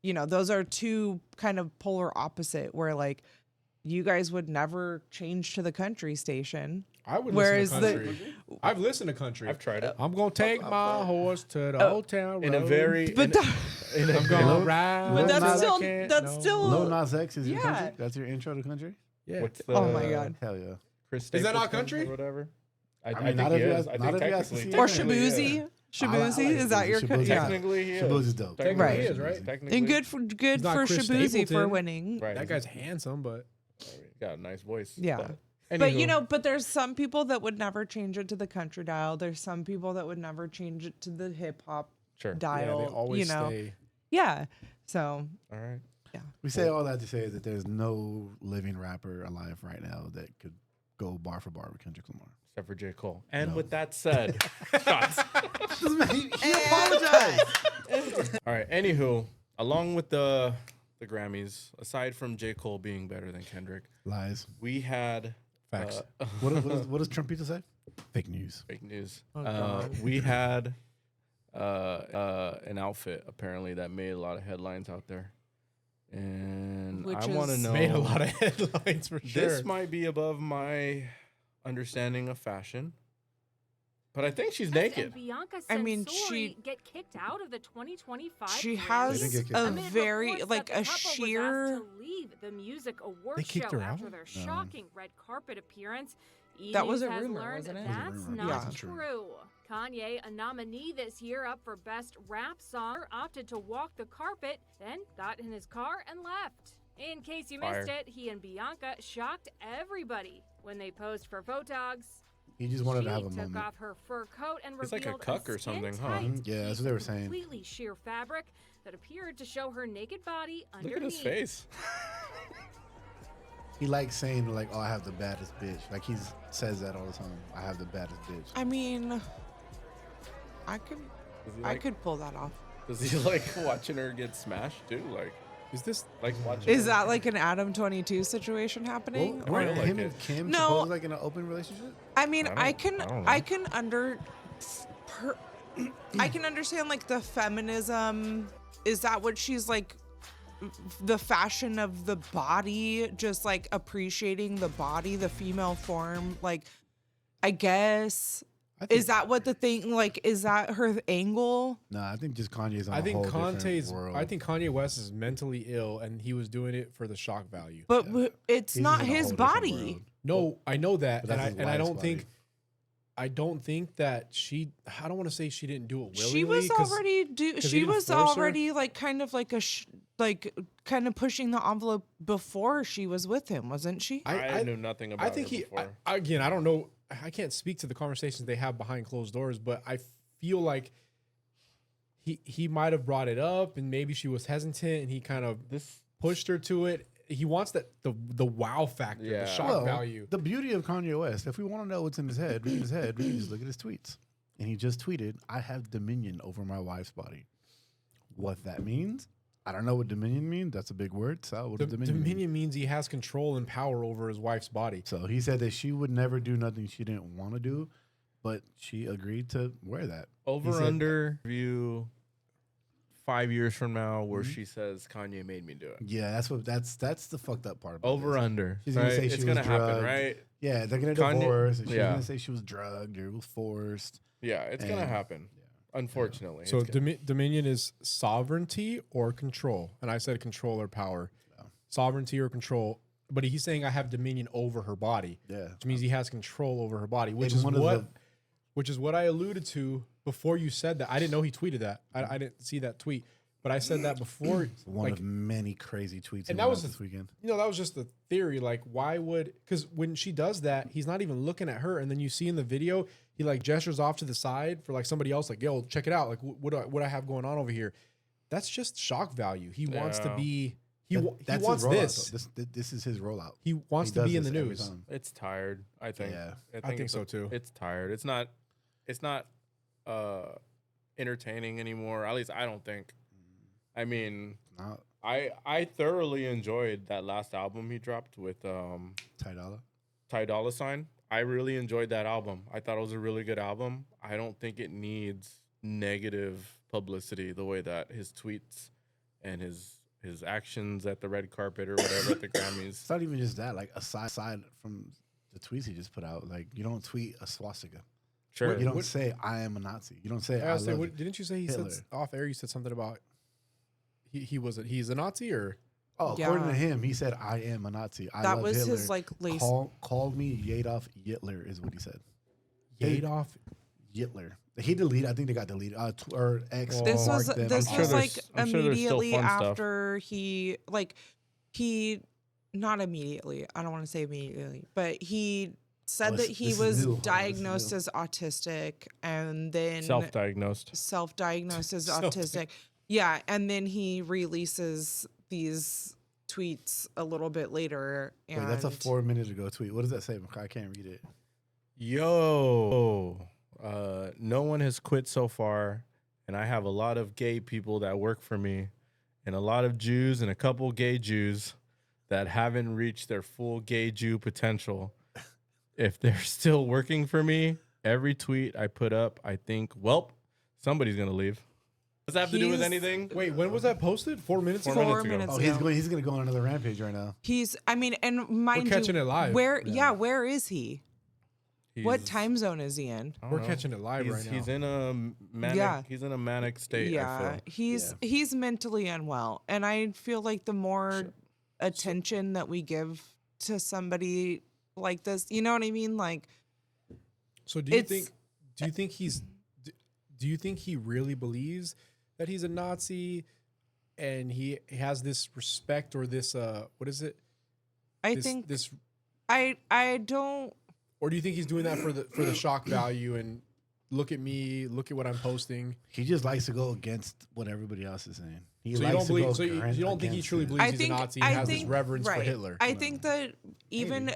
Speaker 1: you know, those are two kind of polar opposite where like you guys would never change to the country station.
Speaker 3: I would
Speaker 1: Whereas
Speaker 3: listen to country. I've listened to country.
Speaker 2: I've tried it.
Speaker 3: I'm gonna take my horse to the old town road.
Speaker 2: In a very.
Speaker 1: But
Speaker 2: in,
Speaker 1: that,
Speaker 2: in a
Speaker 3: I'm
Speaker 2: very-
Speaker 3: gonna ride.
Speaker 1: but
Speaker 4: Lil
Speaker 1: that's
Speaker 4: Nas
Speaker 1: still
Speaker 3: Can't
Speaker 1: that's
Speaker 3: know.
Speaker 1: still
Speaker 4: Lil Nas X is your
Speaker 1: Yeah.
Speaker 4: country? That's your intro to country?
Speaker 3: Yeah.
Speaker 2: What's the,
Speaker 1: Oh my God.
Speaker 4: Hell yeah.
Speaker 2: Chris
Speaker 3: Is that not
Speaker 2: Stapleton
Speaker 3: country?
Speaker 2: or whatever? I
Speaker 4: mean,
Speaker 2: think
Speaker 4: not
Speaker 2: he
Speaker 4: if you
Speaker 2: is.
Speaker 4: ask-
Speaker 2: I
Speaker 4: not
Speaker 2: think
Speaker 4: if you ask to
Speaker 2: technically.
Speaker 4: see
Speaker 1: or
Speaker 4: it.
Speaker 2: technically,
Speaker 1: Shabuzi.
Speaker 4: I like
Speaker 1: Shabuzi is that your
Speaker 4: Shabuzi.
Speaker 1: yeah.
Speaker 2: Technically, he is.
Speaker 4: Shabuzi's dope.
Speaker 2: Technically
Speaker 1: Right.
Speaker 3: he is, right?
Speaker 2: Technically.
Speaker 1: And good for
Speaker 3: He's not Chris
Speaker 1: Shabuzi for
Speaker 3: Stapleton.
Speaker 1: winning.
Speaker 2: Right.
Speaker 3: That guy's handsome, but
Speaker 2: He's got a nice voice.
Speaker 1: Yeah.
Speaker 2: But,
Speaker 1: But you
Speaker 2: anywho,
Speaker 1: know, but there's some people that would never change it to the country dial. There's some people that would never change it to the hip hop
Speaker 2: Sure.
Speaker 1: dial.
Speaker 3: yeah, they always
Speaker 1: you know,
Speaker 3: stay.
Speaker 1: yeah. So
Speaker 2: All right.
Speaker 4: We say all that to say that there's no living rapper alive right now that could go bar for bar with Kendrick Lamar.
Speaker 2: Except for J. Cole. And
Speaker 4: No.
Speaker 2: with that said, shots.
Speaker 4: he apologized.
Speaker 2: All right. Anywho, along with the Grammys, aside from J. Cole being better than Kendrick,
Speaker 4: Lies.
Speaker 2: we had
Speaker 3: Facts.
Speaker 4: What does Trump used to say? Fake news.
Speaker 2: Fake news.
Speaker 1: Oh, God.
Speaker 2: We had an outfit apparently that made a lot of headlines out there, and
Speaker 1: Which
Speaker 2: I want to
Speaker 1: is-
Speaker 2: know.
Speaker 3: Made a lot of headlines for sure.
Speaker 2: This might be above my understanding of fashion, but I think she's naked.
Speaker 11: Bianca
Speaker 1: I mean, she
Speaker 11: get kicked out of the 2025.
Speaker 1: she
Speaker 4: They
Speaker 1: has
Speaker 4: didn't get kicked
Speaker 1: a
Speaker 4: out.
Speaker 1: very like a sheer.
Speaker 11: To leave the music award
Speaker 3: They kicked
Speaker 11: show
Speaker 3: her out?
Speaker 11: after their
Speaker 4: No.
Speaker 11: shocking red carpet appearance.
Speaker 1: That was
Speaker 11: E!
Speaker 1: a
Speaker 11: News has
Speaker 1: rumor,
Speaker 11: learned
Speaker 1: wasn't it?
Speaker 11: That's
Speaker 4: It was a rumor.
Speaker 11: not
Speaker 1: Yeah.
Speaker 4: Wasn't true.
Speaker 11: true. Kanye, a nominee this year up for Best Rap Song, opted to walk the carpet, then got in his car and left. In case you missed
Speaker 2: Fire.
Speaker 11: it, he and Bianca shocked everybody when they posed for Votogs.
Speaker 4: He just wanted
Speaker 11: She
Speaker 4: to have a
Speaker 11: took
Speaker 4: moment.
Speaker 11: off her fur coat and
Speaker 2: It's like a
Speaker 11: revealed
Speaker 2: cuck or something, huh?
Speaker 11: skin-tight
Speaker 4: Mhm. Yeah, that's
Speaker 11: piece
Speaker 4: what they were
Speaker 11: of
Speaker 4: saying.
Speaker 11: Completely sheer fabric that appeared to show her naked body
Speaker 2: Look
Speaker 11: underneath.
Speaker 2: at his face.
Speaker 4: He likes saying like, "Oh, I have the baddest bitch." Like he says that all the time. I have the baddest bitch.
Speaker 1: I mean, I could
Speaker 2: Does he
Speaker 1: I
Speaker 2: like,
Speaker 1: could pull that off.
Speaker 2: Does he like watching her get smashed too? Like,
Speaker 3: Is this
Speaker 2: like watching.
Speaker 1: Is
Speaker 2: her-
Speaker 1: that like an Adam 22 situation happening?
Speaker 4: Well, weren't
Speaker 2: like
Speaker 4: him
Speaker 2: it.
Speaker 4: and Kim
Speaker 1: No.
Speaker 4: supposed like in an open relationship?
Speaker 1: I mean,
Speaker 2: I
Speaker 1: I
Speaker 2: don't
Speaker 1: can
Speaker 2: know.
Speaker 1: I can I can understand like the feminism. Is that what she's like? The fashion of the body, just like appreciating the body, the female form. Like, I guess is that what the thing? Like, is that her angle?
Speaker 4: No, I think just Kanye's on
Speaker 3: I think
Speaker 4: a whole different
Speaker 3: Kanye's
Speaker 4: world.
Speaker 3: I think Kanye West is mentally ill and he was doing it for the shock value.
Speaker 1: But it's
Speaker 4: He's
Speaker 1: not
Speaker 4: just in a
Speaker 1: his
Speaker 4: whole different
Speaker 1: body.
Speaker 4: world.
Speaker 3: No, I know that,
Speaker 4: But
Speaker 3: and
Speaker 4: that's his
Speaker 3: I
Speaker 4: wife's
Speaker 3: don't
Speaker 4: body.
Speaker 3: think I that she. I don't want to say she didn't do it willingly.
Speaker 1: She was
Speaker 3: 'cause-
Speaker 1: already
Speaker 3: 'cause he
Speaker 1: she
Speaker 3: didn't
Speaker 1: was
Speaker 3: force her.
Speaker 1: already like kind of like like kind of pushing the envelope before she was with him, wasn't she?
Speaker 2: I knew nothing about.
Speaker 3: I think
Speaker 2: her
Speaker 3: he.
Speaker 2: before.
Speaker 3: Again, I don't know. I can't speak to the conversations they have behind closed doors, but I feel like he might have brought it up, and maybe she was hesitant, and he kind of pushed her to it. He wants that the wow factor,
Speaker 2: Yeah.
Speaker 3: the shock
Speaker 4: Well,
Speaker 3: value.
Speaker 4: the beauty of Kanye West, if we want to know what's in his head, we can just look at his tweets. And he just tweeted, "I have dominion over my wife's body." What that means, I don't know what dominion means. That's a big word. So what does dominion mean?
Speaker 3: Dominion means he has control and power over his wife's body.
Speaker 4: So he said that she would never do nothing she didn't want to do, but she agreed to wear that.
Speaker 2: Over
Speaker 4: said-
Speaker 2: under view 5 years from now where she says Kanye made me do it.
Speaker 4: Yeah, that's the fucked up part. About
Speaker 2: Over
Speaker 4: this.
Speaker 2: under.
Speaker 4: She's gonna
Speaker 2: right?
Speaker 4: say
Speaker 2: It's
Speaker 4: she
Speaker 2: gonna
Speaker 4: was
Speaker 2: happen,
Speaker 4: drugged.
Speaker 2: right?
Speaker 4: Yeah, they're gonna
Speaker 2: Kanye-
Speaker 4: divorce, and she's
Speaker 2: yeah.
Speaker 4: gonna say she was drugged or was forced.
Speaker 2: Yeah, it's gonna
Speaker 4: And-
Speaker 2: happen. Unfortunately.
Speaker 3: So
Speaker 2: It's gonna-
Speaker 3: dominion is sovereignty or control, and I said control or power. Sovereignty or control, but he's saying I have dominion over her body.
Speaker 4: Yeah.
Speaker 3: Which means he has control over her body, which
Speaker 4: And
Speaker 3: is
Speaker 4: one of
Speaker 3: what I alluded to before you said that. I didn't know he tweeted that. I didn't see that tweet, but I said that before.
Speaker 4: One of many crazy tweets.
Speaker 3: and
Speaker 4: he
Speaker 3: that was
Speaker 4: went out this weekend.
Speaker 3: that was just the theory. Like, why would? Because when she does that, he's not even looking at her, and then you see in the video, he like gestures off to the side for like somebody else. Like, yo, check it out. Like, what I have going on over here? That's just shock value. He wants to
Speaker 2: Yeah.
Speaker 3: be. He
Speaker 4: That's
Speaker 3: wants
Speaker 4: his rollout,
Speaker 3: this.
Speaker 4: though. This is his rollout.
Speaker 3: He wants to
Speaker 4: does
Speaker 3: be in the
Speaker 4: this every
Speaker 3: news.
Speaker 4: time.
Speaker 2: It's tired, I think.
Speaker 4: Yeah.
Speaker 3: I think
Speaker 2: it's
Speaker 3: so, too.
Speaker 2: It's tired. It's not entertaining anymore. At least I don't think. I mean,
Speaker 4: Not
Speaker 2: I thoroughly enjoyed that last album he dropped with
Speaker 4: Ty Dolla.
Speaker 2: Ty Dolla $ign. I really enjoyed that album. I thought it was a really good album. I don't think it needs negative publicity the way that his tweets and his actions at the red carpet or whatever at the Grammys.
Speaker 4: It's not even just that. Like aside from the tweets he just put out, like you don't tweet a swastika.
Speaker 2: Sure.
Speaker 4: You don't say I am a Nazi. You don't say I
Speaker 3: I was saying,
Speaker 4: love
Speaker 3: didn't you say he
Speaker 4: Hitler.
Speaker 3: said off air? You said something about he's a Nazi or
Speaker 4: Oh, according to
Speaker 1: Yeah.
Speaker 4: him, he said I am a Nazi. I
Speaker 1: That
Speaker 4: love
Speaker 1: was
Speaker 4: Hitler.
Speaker 1: his like lace.
Speaker 4: Called me Adolf Hitler is what he said.
Speaker 3: Adolf.
Speaker 4: Hitler. He deleted. I think they got deleted. Or X.
Speaker 1: This was
Speaker 4: marked them.
Speaker 1: this
Speaker 2: I'm
Speaker 1: was
Speaker 2: sure
Speaker 1: like
Speaker 2: there's- I'm sure there's still
Speaker 1: immediately
Speaker 2: fun stuff.
Speaker 1: after he not immediately. I don't want to say immediately, but he said
Speaker 4: Oh,
Speaker 1: that
Speaker 4: this
Speaker 1: he
Speaker 4: is
Speaker 1: was
Speaker 4: new. This is
Speaker 1: diagnosed
Speaker 4: new.
Speaker 1: as autistic and then
Speaker 2: Self-diagnosed.
Speaker 1: self-diagnosed as autistic. Yeah, and then he releases these tweets a little bit later.
Speaker 4: Wait,
Speaker 1: And
Speaker 4: that's a 4 minutes ago tweet. What does that say? I can't read it.
Speaker 2: Yo, no one has quit so far, and I have a lot of gay people that work for me, and a lot of Jews and a couple gay Jews that haven't reached their full gay Jew potential. if they're still working for me, every tweet I put up, I think, well, somebody's gonna leave. Does that have to do with anything?
Speaker 3: Wait, when was that posted? 4 minutes ago?
Speaker 1: 4 minutes
Speaker 4: Oh,
Speaker 1: ago.
Speaker 4: he's gonna go on another rampage right now.
Speaker 1: And mind
Speaker 3: We're catching
Speaker 1: you,
Speaker 3: it live.
Speaker 1: where is he? What
Speaker 2: He's-
Speaker 1: time zone is he in?
Speaker 2: I don't
Speaker 3: We're
Speaker 2: know.
Speaker 3: catching it live right now.
Speaker 2: He's in a manic.
Speaker 1: Yeah.
Speaker 2: He's in a manic state. I feel.
Speaker 1: He's mentally unwell, and I feel like the more attention that we give to somebody like this, you know what I mean? Like,
Speaker 3: So do you think he really believes that he's a Nazi and he has this respect or this what is it?
Speaker 1: I don't.
Speaker 3: Or do you think he's doing that for the shock value and look at me, look at what I'm posting?
Speaker 4: He just likes to go against what everybody else is saying. He
Speaker 3: So you
Speaker 4: likes
Speaker 3: don't
Speaker 4: to
Speaker 3: believe?
Speaker 4: go
Speaker 3: So you don't think he
Speaker 4: against
Speaker 3: truly
Speaker 4: it.
Speaker 3: believes he's a Nazi and has this reverence for Hitler?
Speaker 1: I think that even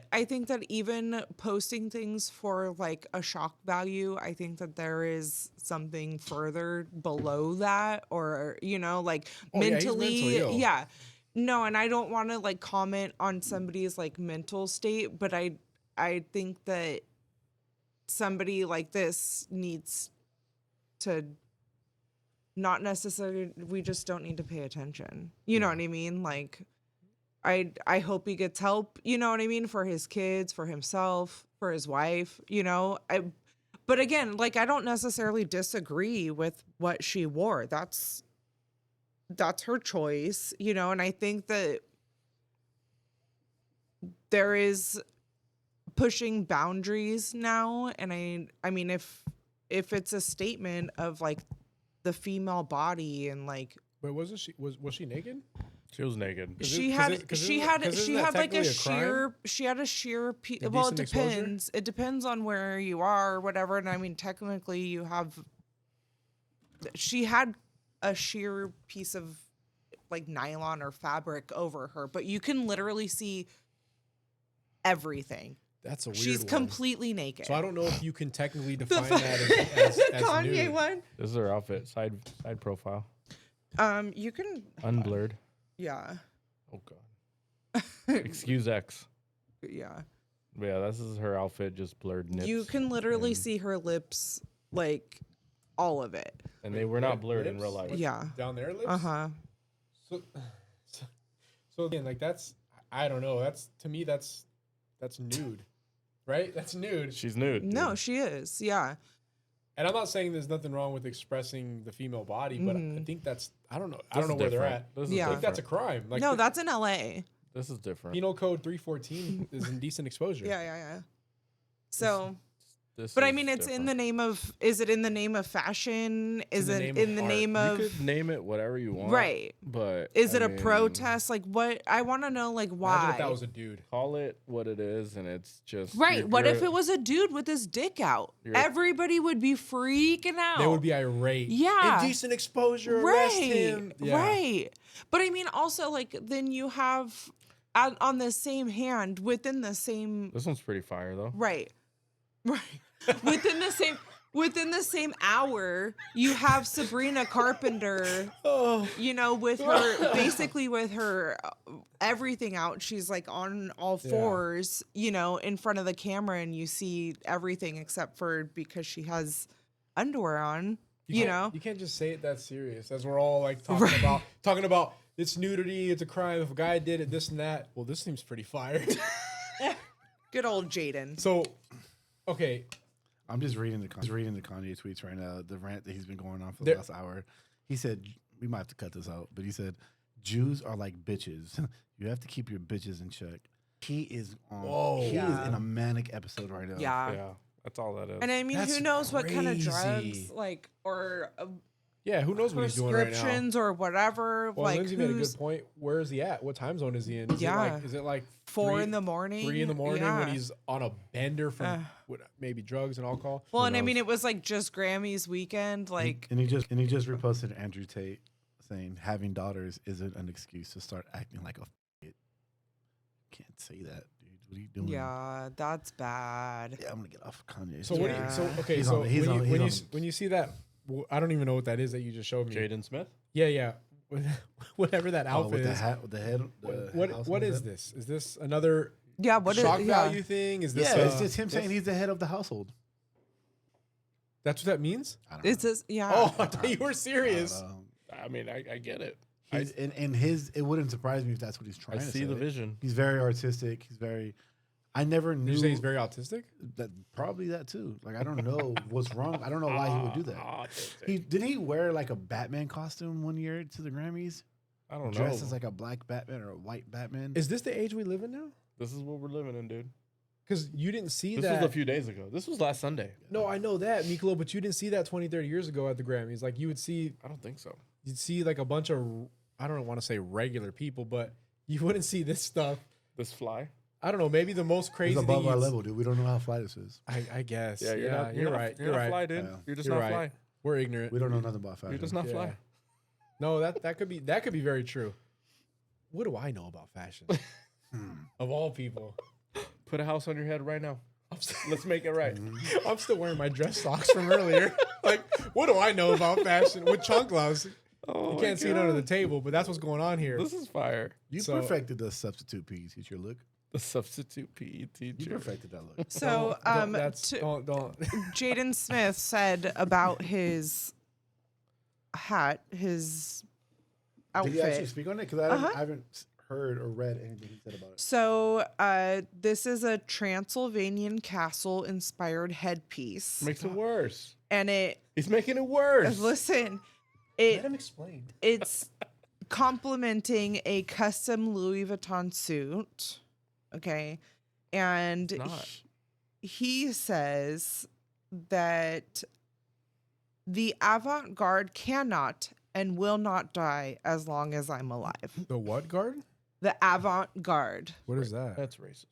Speaker 1: posting things for like a shock value, I think that there is something further below that, or like mentally, yeah. No, and I don't want to like comment on somebody's like mental state, but I think that somebody like this needs to not necessarily, we just don't need to pay attention. You know what I mean? Like, I hope he gets help, you know what I mean? For his kids, for himself, for his wife, but again, like, I don't necessarily disagree with what she wore. That's her choice, and I think that there is pushing boundaries now. And I mean, if it's a statement of like the female body and like,
Speaker 3: but was she naked?
Speaker 2: She was naked.
Speaker 1: She had like a sheer piece. Well, it depends.
Speaker 3: Exposure?
Speaker 1: It depends on where you are or whatever. And I mean, technically she had a sheer piece of like nylon or fabric over her, but you can literally see everything.
Speaker 3: That's a weird
Speaker 1: She's
Speaker 3: one.
Speaker 1: completely naked.
Speaker 3: So I don't know if you can technically define that as
Speaker 1: Kanye
Speaker 3: nude.
Speaker 1: one.
Speaker 2: This is her outfit. Side profile.
Speaker 1: You can
Speaker 2: Unblurred.
Speaker 1: Yeah.
Speaker 2: Oh God. Excuse X.
Speaker 1: Yeah.
Speaker 2: Yeah, this is her outfit, just blurred nips.
Speaker 1: You can literally see her lips, like all of it.
Speaker 2: And they were not blurred in real life.
Speaker 1: Yeah.
Speaker 3: Down their lips?
Speaker 1: Uh-huh.
Speaker 3: So again, like I don't know. To me that's nude. Right? That's nude.
Speaker 2: She's nude.
Speaker 1: No, she is. Yeah.
Speaker 3: And I'm not saying there's nothing wrong with expressing the female body, but I think that's I don't know
Speaker 2: This
Speaker 3: where
Speaker 2: is
Speaker 3: they're
Speaker 2: different.
Speaker 3: at.
Speaker 2: This is
Speaker 3: I think
Speaker 2: different.
Speaker 3: that's a crime. Like
Speaker 1: No, that's in LA.
Speaker 2: This is different.
Speaker 3: Penal Code 314 is indecent exposure.
Speaker 1: Yeah. So
Speaker 2: This
Speaker 1: but I
Speaker 2: is
Speaker 1: mean, it's in
Speaker 2: different.
Speaker 1: the name of, is it in the name of fashion? Is it in the name of,
Speaker 2: You could name it whatever you want.
Speaker 1: right.
Speaker 2: But
Speaker 1: Is it
Speaker 2: I
Speaker 1: a
Speaker 2: mean,
Speaker 1: protest? Like what, I want to know like why.
Speaker 3: Imagine if that was a dude.
Speaker 2: Call it what it is, and it's just
Speaker 1: Right. What
Speaker 2: you're-
Speaker 1: if it was a dude with his dick out? Everybody would be freaking out.
Speaker 3: They would be irate.
Speaker 1: Yeah.
Speaker 3: Indecent exposure. Arrest him. Yeah.
Speaker 1: Right. But I mean, also like then you have on the same hand within the same.
Speaker 2: This one's pretty fire though.
Speaker 1: Right. within the same hour, you have Sabrina Carpenter, with her basically with her everything out. She's like on all fours, in front of the camera, and you see everything except for because she has underwear on. You
Speaker 3: can't just say it that serious. As we're all like talking about it's nudity, it's a crime. If a guy did it, this and that. Well, this seems pretty fire.
Speaker 1: Good old Jaden.
Speaker 3: So, okay.
Speaker 4: I'm just reading the Kanye tweets right now. The rant that he's been going on for the last hour. He said, we might have to cut this out, but he said, Jews are like bitches. You have to keep your bitches in check. He is on. He is in a manic episode right now.
Speaker 1: Yeah.
Speaker 2: That's all that is.
Speaker 1: And I mean,
Speaker 3: That's
Speaker 1: who knows what kind of
Speaker 3: crazy.
Speaker 1: drugs, like, or
Speaker 3: Yeah, who knows what he's doing right now?
Speaker 1: prescriptions or whatever.
Speaker 3: Well,
Speaker 1: like,
Speaker 3: Lindsay made a good point. Where is he at? What time zone is he in? Is it like
Speaker 1: 4 in the morning?
Speaker 3: 3 in the morning
Speaker 1: Yeah.
Speaker 3: when he's on a bender from maybe drugs and alcohol?
Speaker 1: Well, and I mean, it was like just Grammys weekend. Like,
Speaker 4: And he just reposted Andrew Tate saying having daughters isn't an excuse to start acting like a f***it. Can't say that, dude. What are you doing?
Speaker 1: yeah, that's bad.
Speaker 4: Yeah, I'm gonna get off Kanye.
Speaker 3: So what? When you see that, I don't even know what that is that you just showed me.
Speaker 2: Jaden Smith.
Speaker 3: Yeah. Whatever that outfit
Speaker 4: with the
Speaker 3: is.
Speaker 4: hat, with the head.
Speaker 3: What is this? Is this another
Speaker 1: Yeah, what is
Speaker 3: shock value thing? Is this?
Speaker 4: Yeah, it's just him saying he's the head of the household.
Speaker 3: That's what that means.
Speaker 4: I don't know.
Speaker 1: It's just, yeah.
Speaker 3: Oh, I thought you were serious.
Speaker 2: I mean, I get it.
Speaker 4: He's, in his, it wouldn't surprise me if that's what he's trying
Speaker 2: I
Speaker 4: to
Speaker 2: see
Speaker 4: say.
Speaker 2: the vision.
Speaker 4: He's very artistic. He's very. I never knew.
Speaker 3: Did you say he's very autistic?
Speaker 4: That probably that too. Like I don't know what's wrong. I don't know why he would do that.
Speaker 2: Autistic.
Speaker 4: Didn't he wear like a Batman costume one year to the Grammys?
Speaker 2: I don't know.
Speaker 4: Dressed as like a black Batman or a white Batman.
Speaker 3: Is this the age we live in now?
Speaker 2: This is what we're living in, dude.
Speaker 3: Because you didn't see
Speaker 2: This
Speaker 3: that.
Speaker 2: was a few days ago. This was last Sunday.
Speaker 3: No, I know that, Miklo, but you didn't see that 20, 30 years ago at the Grammys. Like you would see,
Speaker 2: I don't think so.
Speaker 3: you'd see like a bunch of, I don't want to say regular people, but you wouldn't see this stuff.
Speaker 2: This fly.
Speaker 3: I don't know, maybe the most crazy
Speaker 4: He's above
Speaker 3: thing
Speaker 4: our
Speaker 3: is-
Speaker 4: level, dude. We don't know how fly this is.
Speaker 3: I guess.
Speaker 2: Yeah, you're not.
Speaker 3: You're right.
Speaker 2: You're not fly, dude.
Speaker 4: Yeah.
Speaker 2: You're just
Speaker 3: You're
Speaker 2: not
Speaker 3: right.
Speaker 2: fly.
Speaker 3: We're ignorant.
Speaker 4: We don't know nothing about fashion.
Speaker 2: You're just not
Speaker 3: Yeah.
Speaker 2: fly.
Speaker 3: No, that could be very true. What do I know about fashion? Of all people.
Speaker 2: Put a house on your head right now. Let's make it right.
Speaker 3: I'm still wearing my dress socks from earlier. Like, what do I know about fashion? With chunk gloves.
Speaker 2: Oh,
Speaker 3: You can't see it under the table, but that's what's going on here.
Speaker 2: This is fire.
Speaker 4: You
Speaker 3: So-
Speaker 4: perfected the substitute PE teacher look.
Speaker 2: The substitute PE teacher.
Speaker 4: You perfected that look.
Speaker 1: So,
Speaker 3: Don't- that's
Speaker 1: to-
Speaker 3: don't.
Speaker 1: Jaden Smith said about his hat, his
Speaker 4: Did he actually
Speaker 1: outfit.
Speaker 4: speak on it? Because I haven't heard or read anything he said about it.
Speaker 1: So, this is a Transylvanian castle inspired headpiece.
Speaker 2: Makes it worse.
Speaker 1: And
Speaker 2: He's making it worse.
Speaker 1: listen,
Speaker 7: Let him explain.
Speaker 1: it's complementing a custom Louis Vuitton suit. Okay. And
Speaker 2: It's not.
Speaker 1: he says that the avant garde cannot and will not die as long as I'm alive.
Speaker 3: The what guard?
Speaker 1: The avant garde.
Speaker 3: What is that?
Speaker 2: That's racist.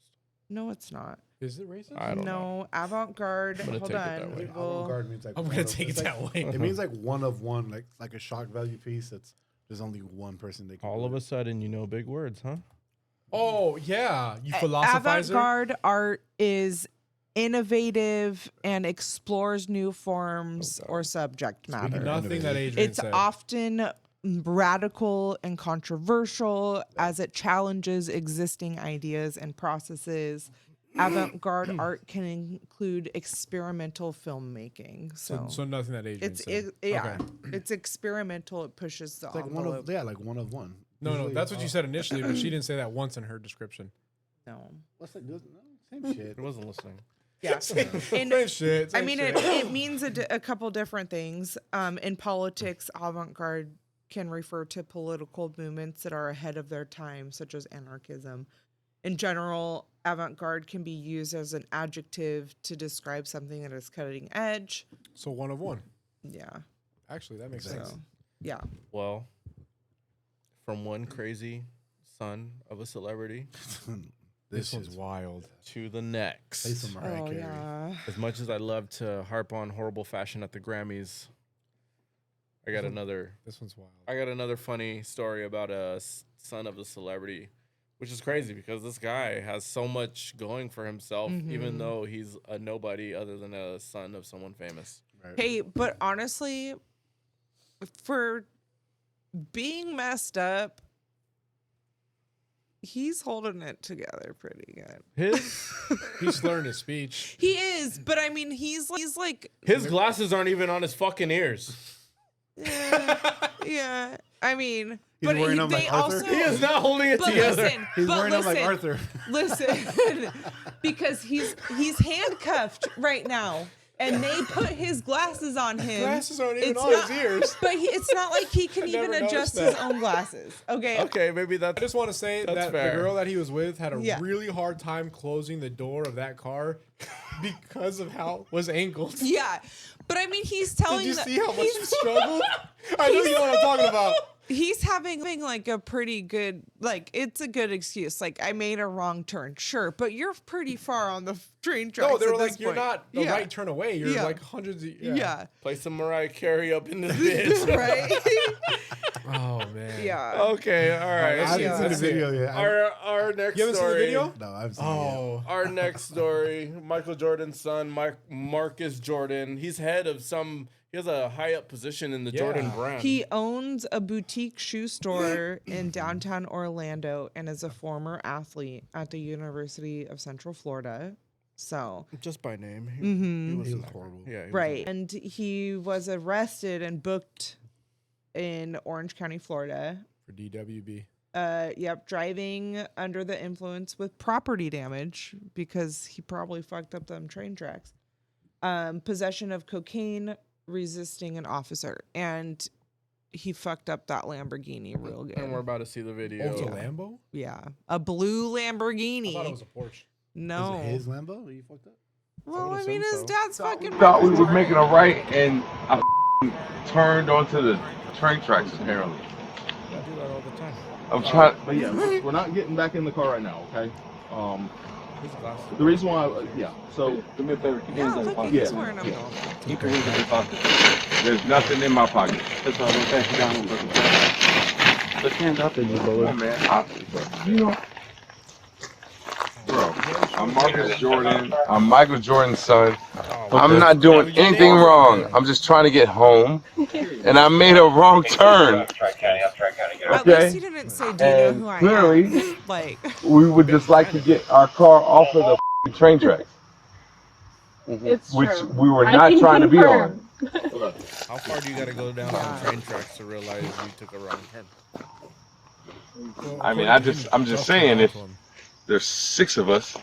Speaker 1: No, it's not.
Speaker 3: Is it racist?
Speaker 2: I don't know.
Speaker 1: No, avant garde.
Speaker 2: I'm gonna
Speaker 1: Hold
Speaker 2: take it
Speaker 1: on.
Speaker 2: that way.
Speaker 1: we will-
Speaker 4: Avant-garde means like
Speaker 3: I'm
Speaker 4: one
Speaker 3: gonna
Speaker 4: of-
Speaker 3: take
Speaker 4: it's
Speaker 3: it
Speaker 4: like-
Speaker 3: that way.
Speaker 4: It means like one of one, like a shock value piece. That's there's only one person they can.
Speaker 2: All of a sudden, you know big words, huh?
Speaker 3: Oh yeah, you philosophizer.
Speaker 1: Avant-garde art is innovative and explores new forms or subject matter.
Speaker 3: Nothing that Adrian
Speaker 1: It's
Speaker 3: said.
Speaker 1: often radical and controversial as it challenges existing ideas and processes. Avant-garde art can include experimental filmmaking. So,
Speaker 3: So nothing that Adrian
Speaker 1: it's
Speaker 3: said.
Speaker 1: yeah,
Speaker 3: Okay.
Speaker 1: it's experimental. It pushes the
Speaker 4: It's like
Speaker 1: envelope.
Speaker 4: one of like one of one.
Speaker 3: No,
Speaker 4: Usually-
Speaker 3: that's what you said initially, but she didn't say that once in her description.
Speaker 1: No.
Speaker 4: What's that? No, same shit.
Speaker 2: He wasn't listening.
Speaker 1: Yeah.
Speaker 3: Same shit.
Speaker 1: I
Speaker 3: same
Speaker 1: mean,
Speaker 3: shit.
Speaker 1: it means a couple different things. In politics, avant-garde can refer to political movements that are ahead of their time, such as anarchism. In general, avant-garde can be used as an adjective to describe something that is cutting edge.
Speaker 3: So one of one.
Speaker 1: Yeah.
Speaker 3: Actually, that makes
Speaker 1: So,
Speaker 3: sense.
Speaker 1: yeah.
Speaker 2: Well, from one crazy son of a celebrity
Speaker 3: This one's wild.
Speaker 2: to the next.
Speaker 4: Play some Mariah
Speaker 1: Oh,
Speaker 4: Carey.
Speaker 1: yeah.
Speaker 2: As much as I love to harp on horrible fashion at the Grammys, I got another.
Speaker 3: This one's wild.
Speaker 2: I got another funny story about a son of a celebrity, which is crazy because this guy has so much going for himself, even though he's a nobody other than a son of someone famous.
Speaker 4: Right.
Speaker 1: Hey, but honestly, for being messed up, he's holding it together pretty good.
Speaker 3: He's slurring his speech.
Speaker 1: He is, but I mean, he's like,
Speaker 2: His glasses aren't even on his fucking ears.
Speaker 1: yeah. I mean,
Speaker 4: He's
Speaker 1: but
Speaker 4: wearing them
Speaker 1: they
Speaker 4: like Arthur?
Speaker 1: also
Speaker 2: He is not holding it
Speaker 1: But
Speaker 2: together.
Speaker 1: listen,
Speaker 4: He's
Speaker 1: but
Speaker 4: wearing them like
Speaker 1: listen,
Speaker 4: Arthur.
Speaker 1: Listen, because he's handcuffed right now, and they put his glasses on him.
Speaker 3: Glasses aren't even
Speaker 1: It's
Speaker 3: on
Speaker 1: not-
Speaker 3: his ears.
Speaker 1: But it's not like he can
Speaker 3: never
Speaker 1: even
Speaker 3: noticed
Speaker 1: adjust
Speaker 3: that.
Speaker 1: his own glasses. Okay.
Speaker 2: Okay, maybe
Speaker 3: I
Speaker 2: that's.
Speaker 3: just want to say
Speaker 2: That's
Speaker 3: that
Speaker 2: fair.
Speaker 3: the girl that he was with had a
Speaker 1: Yeah.
Speaker 3: really hard time closing the door of that car because of how it was angled.
Speaker 1: Yeah, but I mean, he's telling.
Speaker 3: Did you
Speaker 1: the-
Speaker 3: see how much he
Speaker 1: he's-
Speaker 3: struggled? I know you know what I'm talking about.
Speaker 1: He's having like a pretty good, like, it's a good excuse. Like, I made a wrong turn, sure, but you're pretty far on the train tracks.
Speaker 3: No, they were
Speaker 1: at
Speaker 3: like,
Speaker 1: this
Speaker 3: you're
Speaker 1: point.
Speaker 3: not the
Speaker 1: Yeah.
Speaker 3: right turn away. You're
Speaker 1: Yeah.
Speaker 3: like hundreds of.
Speaker 1: Yeah.
Speaker 2: Play some Mariah Carey up in this bitch.
Speaker 1: Right.
Speaker 3: Oh man.
Speaker 1: Yeah.
Speaker 2: Okay, all right.
Speaker 4: I haven't
Speaker 1: Yeah.
Speaker 4: seen the video yet.
Speaker 2: Our next
Speaker 3: You haven't seen
Speaker 2: story.
Speaker 3: the video?
Speaker 4: No, I've seen it.
Speaker 3: Oh.
Speaker 2: Our next story: Michael Jordan's son, Marcus Jordan. He's head of some. He has a high up position in the Jordan brand.
Speaker 1: He owns a boutique shoe store in downtown Orlando and is a former athlete at the University of Central Florida. So
Speaker 2: just by name,
Speaker 1: he
Speaker 2: was
Speaker 4: horrible.
Speaker 2: Yeah,
Speaker 1: right. And he was arrested and booked in Orange County, Florida
Speaker 3: for DWB.
Speaker 1: Yep, driving under the influence with property damage because he probably fucked up them train tracks. Possession of cocaine, resisting an officer, and he fucked up that Lamborghini real good.
Speaker 2: And we're about to see the video.
Speaker 3: Oh, it's a Lambo?
Speaker 1: Yeah, a blue Lamborghini.
Speaker 3: I thought it was a Porsche.
Speaker 1: No.
Speaker 4: Was it his Lambo? You fucked up?
Speaker 1: Well, I mean, his dad's fucking.
Speaker 12: Thought we were making a right, and I turned onto the train tracks apparently.
Speaker 2: I do that all the time.
Speaker 12: I'm trying, but yeah, we're not getting back in the car right now, okay? The reason why, so do me a favor, keep your hands in your pocket.
Speaker 1: He's wearing them.
Speaker 12: Keep your hands in your pocket. There's nothing in my pocket. That's all. Thank you down. Put your hands out there, you boy. Man, you know, bro, I'm Marcus Jordan. I'm Michael Jordan's son. I'm not doing anything wrong. I'm just trying to get home, and I made a wrong turn.
Speaker 1: At least he didn't say, "Do you know who I
Speaker 12: clearly,
Speaker 1: am?" Like,
Speaker 12: we would just like to get our car off of the train tracks, which we were not trying to be on.
Speaker 2: How far do you got to go down on train tracks to realize you took a wrong turn?
Speaker 12: I mean, I'm just saying, if there's 6 of us,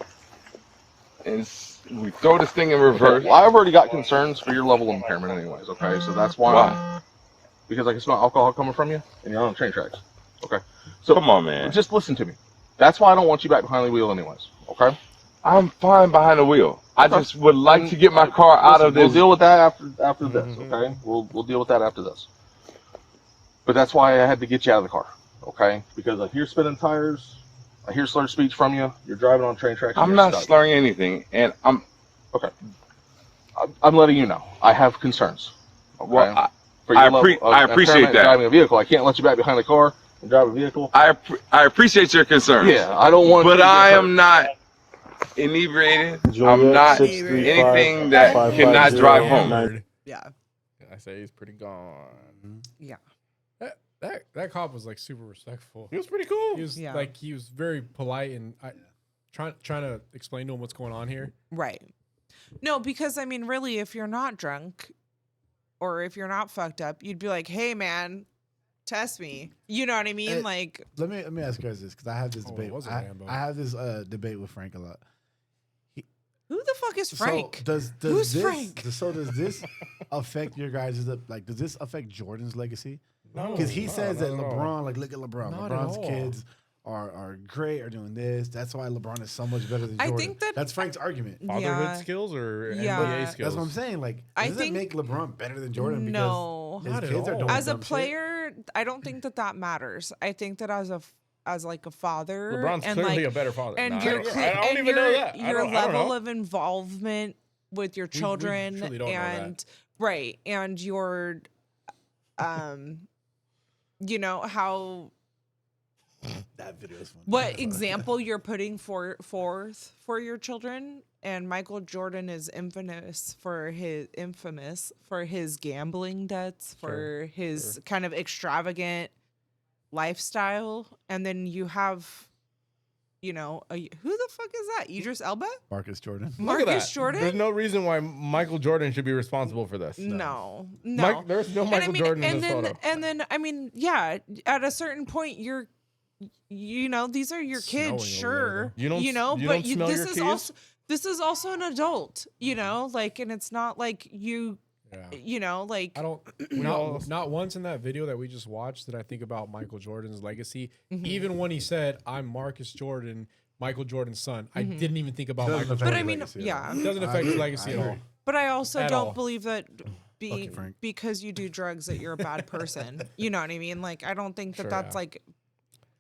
Speaker 12: and we throw this thing in reverse.
Speaker 13: Well, I've already got concerns for your level of impairment anyways, okay? So that's why. Because I can smell alcohol coming from you, and you're on train tracks. Okay? So
Speaker 12: come on, man.
Speaker 13: Just listen to me. That's why I don't want you back behind the wheel anyways, okay?
Speaker 12: I'm fine behind the wheel. I just would like to get my car out of this.
Speaker 13: We'll deal with that after this, okay? We'll deal with that after this. But that's why I had to get you out of the car, okay? Because I hear spinning tires, I hear slurred speech from you. You're driving on train tracks.
Speaker 12: I'm not slurring anything, and I'm
Speaker 13: okay. I'm letting you know. I have concerns. Okay?
Speaker 12: Well, I appreciate that.
Speaker 13: Driving a vehicle, I can't let you back behind the car and drive a vehicle.
Speaker 12: I appreciate your concerns.
Speaker 13: Yeah, I don't want.
Speaker 12: But I am not inebriated. I'm not anything that cannot drive home.
Speaker 1: Yeah.
Speaker 2: I say he's pretty gone.
Speaker 1: Yeah.
Speaker 3: That cop was like super respectful.
Speaker 2: He was pretty cool.
Speaker 3: He was like he was very polite and trying to explain to him what's going on here.
Speaker 1: Right. No, because I mean, really, if you're not drunk or if you're not fucked up, you'd be like, "Hey, man, test me." You know what I mean? Like,
Speaker 4: let me ask you guys this because I have this debate. I have this debate with Frank a lot.
Speaker 1: Who the fuck is Frank?
Speaker 4: So does
Speaker 1: Who's
Speaker 4: this,
Speaker 1: Frank?
Speaker 4: So does this affect your guys' like? Does this affect Jordan's legacy?
Speaker 2: No,
Speaker 4: because he says that
Speaker 2: not at all.
Speaker 4: LeBron, like, look at LeBron.
Speaker 3: Not
Speaker 4: LeBron's
Speaker 3: at all.
Speaker 4: kids are great, are doing this. That's why LeBron is so much better than Jordan.
Speaker 1: I think
Speaker 4: that's Frank's argument.
Speaker 2: Fatherhood skills or
Speaker 1: Yeah.
Speaker 2: NBA skills?
Speaker 4: That's what I'm saying. Like,
Speaker 1: I
Speaker 4: does
Speaker 1: think-
Speaker 4: it make LeBron better than Jordan?
Speaker 1: No.
Speaker 4: Because
Speaker 3: Not
Speaker 4: his
Speaker 3: at
Speaker 4: kids are
Speaker 3: all.
Speaker 4: doing
Speaker 1: As a
Speaker 4: dumb shit?
Speaker 1: player, I don't think that matters. I think that as like a father,
Speaker 2: LeBron's
Speaker 1: and
Speaker 2: clearly
Speaker 1: like,
Speaker 2: a better father.
Speaker 1: and
Speaker 2: No,
Speaker 1: your
Speaker 2: I don't even know that. I
Speaker 1: your
Speaker 2: don't know.
Speaker 1: level of involvement with your children
Speaker 3: truly don't know that.
Speaker 1: and right, and your you know how
Speaker 4: That video is funny.
Speaker 1: what example you're putting forth for your children. And Michael Jordan is infamous for his gambling debts, for his kind of extravagant lifestyle. And then you have, you know, who the fuck is that? Idris Elba?
Speaker 4: Marcus Jordan.
Speaker 2: Look at
Speaker 1: Marcus
Speaker 2: that.
Speaker 1: Jordan?
Speaker 2: There's no reason why Michael Jordan should be responsible for this.
Speaker 1: No.
Speaker 2: There's no Michael Jordan in this photo.
Speaker 1: And then, I mean, yeah, at a certain point, you know, these are your kids, sure.
Speaker 2: You don't
Speaker 1: but
Speaker 2: smell
Speaker 1: this
Speaker 2: your
Speaker 1: is
Speaker 2: keys?
Speaker 1: also this is also an adult, you know, like, and it's not like you know, like
Speaker 3: I don't not once in that video that we just watched did I think about Michael Jordan's legacy. Even when he said, "I'm Marcus Jordan, Michael Jordan's son," I didn't even think about Michael Jordan.
Speaker 1: But I mean, it
Speaker 3: doesn't affect his legacy at all.
Speaker 1: But I also
Speaker 3: At
Speaker 1: don't
Speaker 3: all.
Speaker 1: believe that
Speaker 4: Frank.
Speaker 1: because you do drugs that you're a bad person. You know what I mean? Like, I don't think that that's like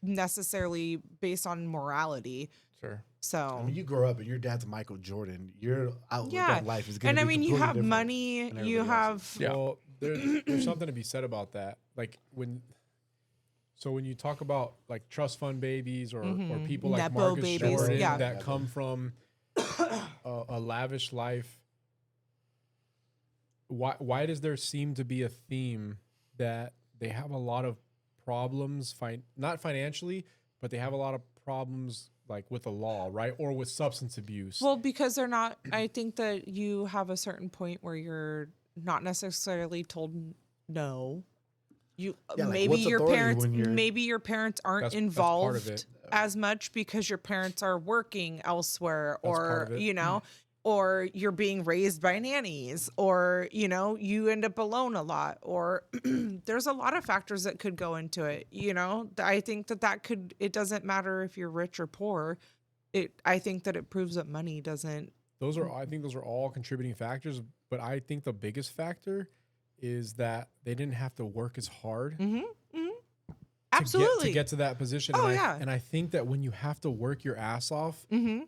Speaker 1: necessarily based on morality.
Speaker 2: Sure.
Speaker 1: So
Speaker 4: When you grow up and your dad's Michael Jordan, your outlook
Speaker 1: yeah,
Speaker 4: on life is going
Speaker 1: and
Speaker 4: to
Speaker 1: I
Speaker 4: be
Speaker 1: mean, you
Speaker 4: completely
Speaker 1: have
Speaker 4: different
Speaker 1: money,
Speaker 4: than
Speaker 1: you
Speaker 4: everybody
Speaker 1: have
Speaker 4: else's.
Speaker 3: Well, there's something to be said about that. Like when you talk about like trust fund babies or people like
Speaker 1: Nepo
Speaker 3: Marcus
Speaker 1: babies,
Speaker 3: Jordan
Speaker 1: yeah.
Speaker 3: that come from a lavish life, why does there seem to be a theme that they have a lot of problems, not financially, but they have a lot of problems like with the law, right? Or with substance abuse.
Speaker 1: Well, because they're not, I think that you have a certain point where you're not necessarily told no. You maybe your parents aren't
Speaker 3: that's
Speaker 1: involved as much because your parents are working elsewhere, or you know, or you're being raised by nannies, or you know, you end up alone a lot, or there's a lot of factors that could go into it. You know, I think that could, it doesn't matter if you're rich or poor. I think that it proves that money doesn't.
Speaker 3: I think those are all contributing factors, but I think the biggest factor is that they didn't have to work as hard
Speaker 1: Absolutely
Speaker 3: to get to that position. And I think that when you have to work your ass off,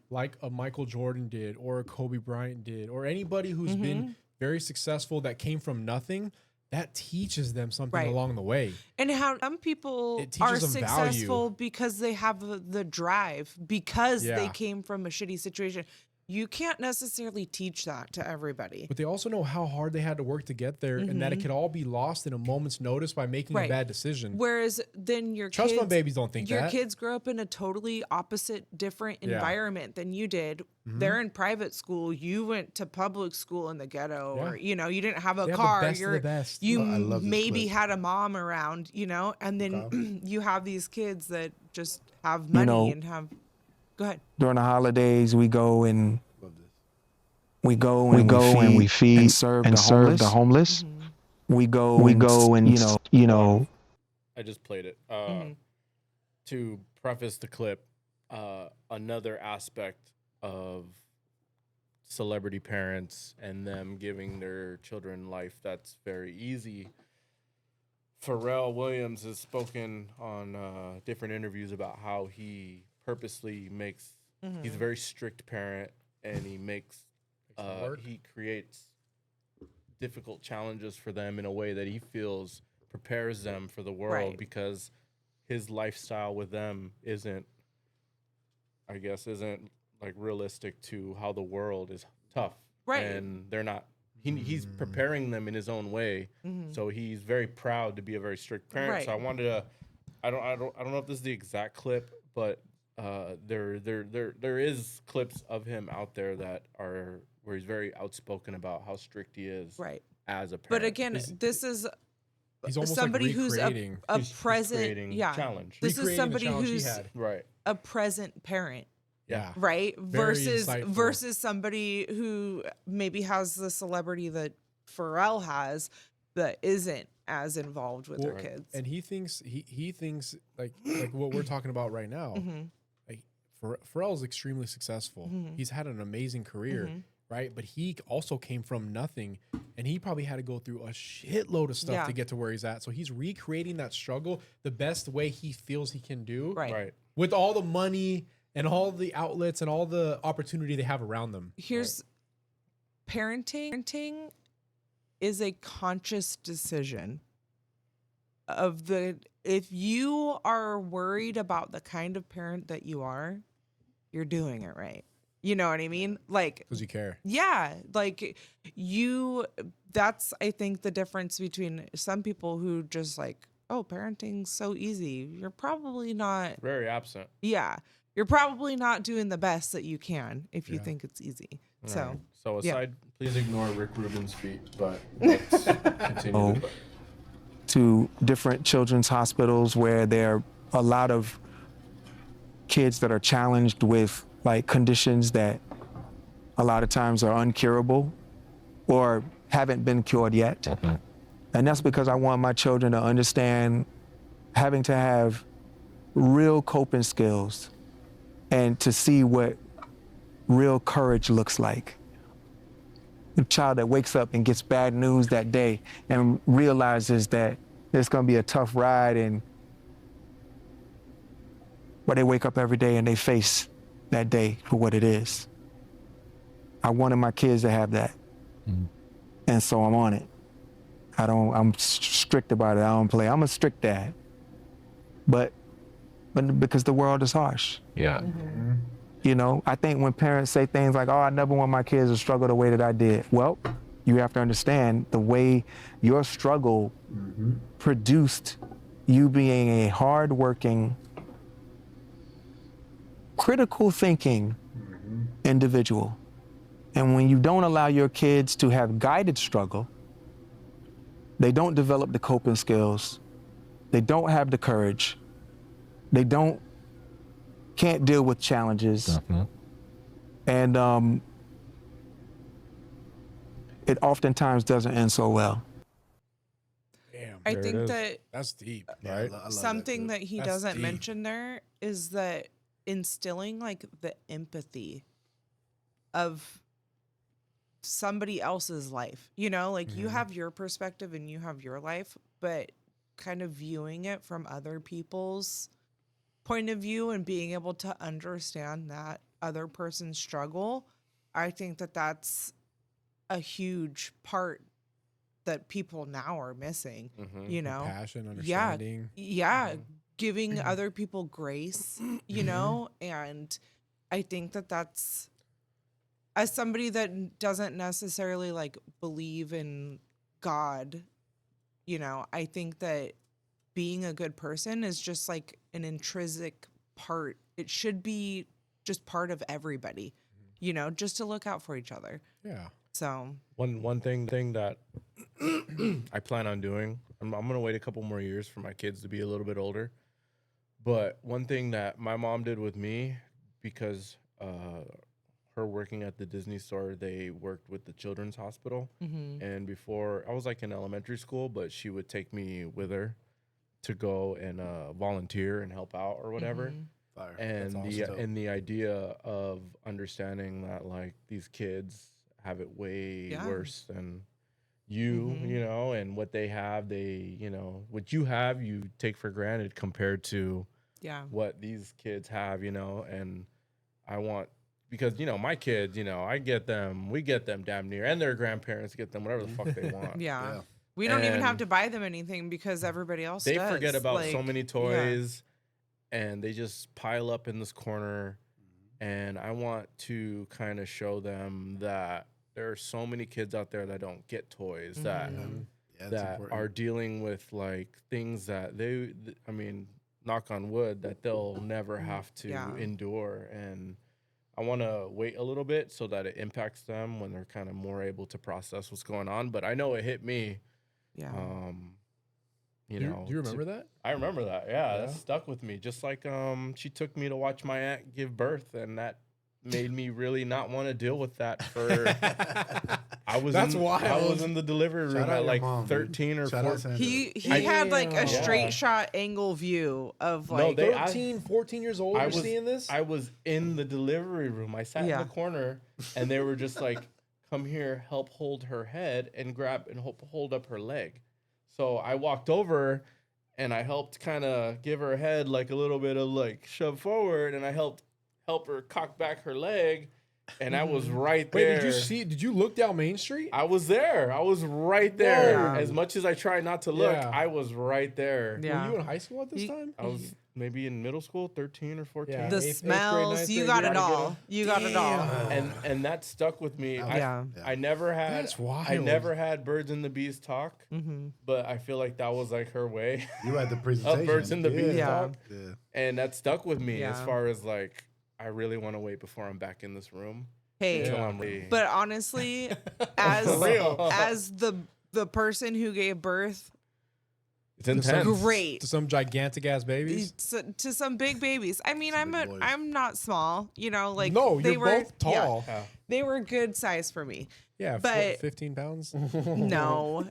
Speaker 3: like a Michael Jordan did, or a Kobe Bryant did, or anybody who's been very successful that came from nothing, that teaches them something along the way.
Speaker 1: And how some people are successful because they have the drive, because they came from a shitty situation. You can't necessarily teach that to everybody.
Speaker 3: But they also know how hard they had to work to get there, and that it could all be lost in a moment's notice by making a bad decision.
Speaker 1: Whereas then your
Speaker 3: Trust fund babies don't think
Speaker 1: your
Speaker 3: that.
Speaker 1: kids grow up in a totally opposite, different environment than you did. They're in private school. You went to public school in the ghetto, or you know, you didn't have a car. You maybe had a mom around, you know, and then you have these kids that just have money and have. Go ahead.
Speaker 14: During the holidays, we go and we feed and serve the homeless. We go and you know.
Speaker 2: I just played it. To preface the clip, another aspect of celebrity parents and them giving their children life that's very easy. Pharrell Williams has spoken on different interviews about how he purposely makes, he's a very strict parent, and he he creates difficult challenges for them in a way that he feels prepares them for the world, because his lifestyle with them isn't like realistic to how the world is tough. And they're not, he's preparing them in his own way. So he's very proud to be a very strict parent. So I wanted to, I don't know if this is the exact clip, but there is clips of him out there that are where he's very outspoken about how strict he is as a parent.
Speaker 1: But again, this is somebody
Speaker 3: like
Speaker 1: who's a present
Speaker 2: challenge.
Speaker 1: This is somebody who's a present parent. Right? Versus somebody who maybe has the celebrity that Pharrell has that isn't as involved with their kids.
Speaker 3: And he thinks like what we're talking about right now. Like Pharrell's extremely successful. He's had an amazing career, right? But he also came from nothing, and he probably had to go through a shitload of stuff to get to where he's at. So he's recreating that struggle the best way he feels he can do,
Speaker 1: right?
Speaker 3: With all the money and all the outlets and all the opportunity they have around them.
Speaker 1: Here's parenting is a conscious decision if you are worried about the kind of parent that you are, you're doing it right. You know what I mean? Like,
Speaker 3: because you care.
Speaker 1: Yeah. Like that's, I think, the difference between some people who just like, oh, parenting's so easy. You're probably not.
Speaker 2: Very absent.
Speaker 1: Yeah. You're probably not doing the best that you can if you think it's easy.
Speaker 2: Right. So aside, please ignore Rick Rubin's feet, but let's continue.
Speaker 14: To different children's hospitals where there are a lot of kids that are challenged with like conditions that a lot of times are uncurable or haven't been cured yet. And that's because I want my children to understand having to have real coping skills and to see what real courage looks like. The child that wakes up and gets bad news that day and realizes that it's gonna be a tough ride, but they wake up every day and they face that day for what it is. I wanted my kids to have that. And so I'm on it. I'm strict about it, I don't play. I'm a strict dad, but because the world is harsh. You know, I think when parents say things like, oh, I never want my kids to struggle the way that I did. Well, You have to understand the way your struggle produced you being a hardworking, critical thinking individual. And when you don't allow your kids to have guided struggle, they don't develop the coping skills, they don't have the courage, they can't deal with challenges. And it oftentimes doesn't end so well.
Speaker 3: Damn.
Speaker 1: I think that
Speaker 3: That's deep,
Speaker 4: Yeah,
Speaker 3: right?
Speaker 4: I love
Speaker 1: something
Speaker 4: that
Speaker 1: that he
Speaker 3: That's
Speaker 1: doesn't
Speaker 3: deep.
Speaker 1: mention there is that instilling like the empathy of somebody else's life, you know, like you have your perspective and you have your life, but kind of viewing it from other people's point of view and being able to understand that other person's struggle. I think that that's a huge part that people now are missing, you know,
Speaker 3: Compassion, understanding.
Speaker 1: yeah, giving other people grace, you know, and I think that that's, as somebody that doesn't necessarily like believe in God, you know, I think that being a good person is just like an intrinsic part. It should be just part of everybody, you know, just to look out for each other.
Speaker 3: Yeah.
Speaker 1: So
Speaker 2: One thing that I plan on doing, I'm gonna wait a couple more years for my kids to be a little bit older. But one thing that my mom did with me, because her working at the Disney store, they worked with the children's hospital. And before, I was like in elementary school, but she would take me with her to go and volunteer and help out or whatever.
Speaker 4: Fire.
Speaker 2: And
Speaker 4: That's awesome.
Speaker 2: and the idea of understanding that like these kids have it way worse than you, you know, and what they have, they, you know, what you have, you take for granted compared to what these kids have, you know. And I want, because, you know, my kids, you know, we get them damn near, and their grandparents get them whatever the fuck they want.
Speaker 1: We don't even have
Speaker 2: And
Speaker 1: to buy them anything because everybody else
Speaker 2: they
Speaker 1: does.
Speaker 2: forget about so
Speaker 1: Like,
Speaker 2: many toys, and they just pile up in this corner. And I want to kind of show them that there are so many kids out there that don't get toys, that are dealing with like things that I mean, knock on wood, that they'll never have to endure. And I want to wait a little bit so that it impacts them when they're kind of more able to process what's going on. But I know it hit me. You know,
Speaker 3: Do you remember that?
Speaker 2: I remember that. Yeah, that stuck with me. Just like she took me to watch my aunt give birth, and that made me really not want to deal with that for I was in the delivery room at like 13 or 14.
Speaker 1: He had like a straight shot angle view of like
Speaker 3: 13, 14 years old. You're seeing this?
Speaker 2: I was in the delivery room. I sat in the corner, and they were just like, "Come here, help hold her head and grab and hold up her leg." So I walked over, and I helped kind of give her head like a little bit of like shove forward, and I help her cock back her leg. And I was right there.
Speaker 3: Wait, did you look down Main Street?
Speaker 2: I was there. I was right there.
Speaker 3: Whoa.
Speaker 2: As much as I tried not to look, I was right there.
Speaker 3: Were you in high school at this time?
Speaker 2: I was maybe in middle school, 13 or 14.
Speaker 1: The smells, you got it all. You got it all.
Speaker 2: And that stuck with me. I never had Birds and the Bees talk, but I feel like that was like her way.
Speaker 4: You had the presentation
Speaker 2: of Birds and the Bees talk.
Speaker 4: Yeah.
Speaker 2: And that stuck with me as far as like, I really want to wait before I'm back in this room.
Speaker 1: Hey, but honestly, as the person who gave birth,
Speaker 2: it's intense.
Speaker 1: Great
Speaker 3: to some gigantic ass babies,
Speaker 1: to some big babies. I mean, I'm not small, you know. Like
Speaker 3: you're both tall.
Speaker 1: Yeah, they were good size for me.
Speaker 3: Yeah,
Speaker 1: but
Speaker 3: 15 pounds.
Speaker 1: No,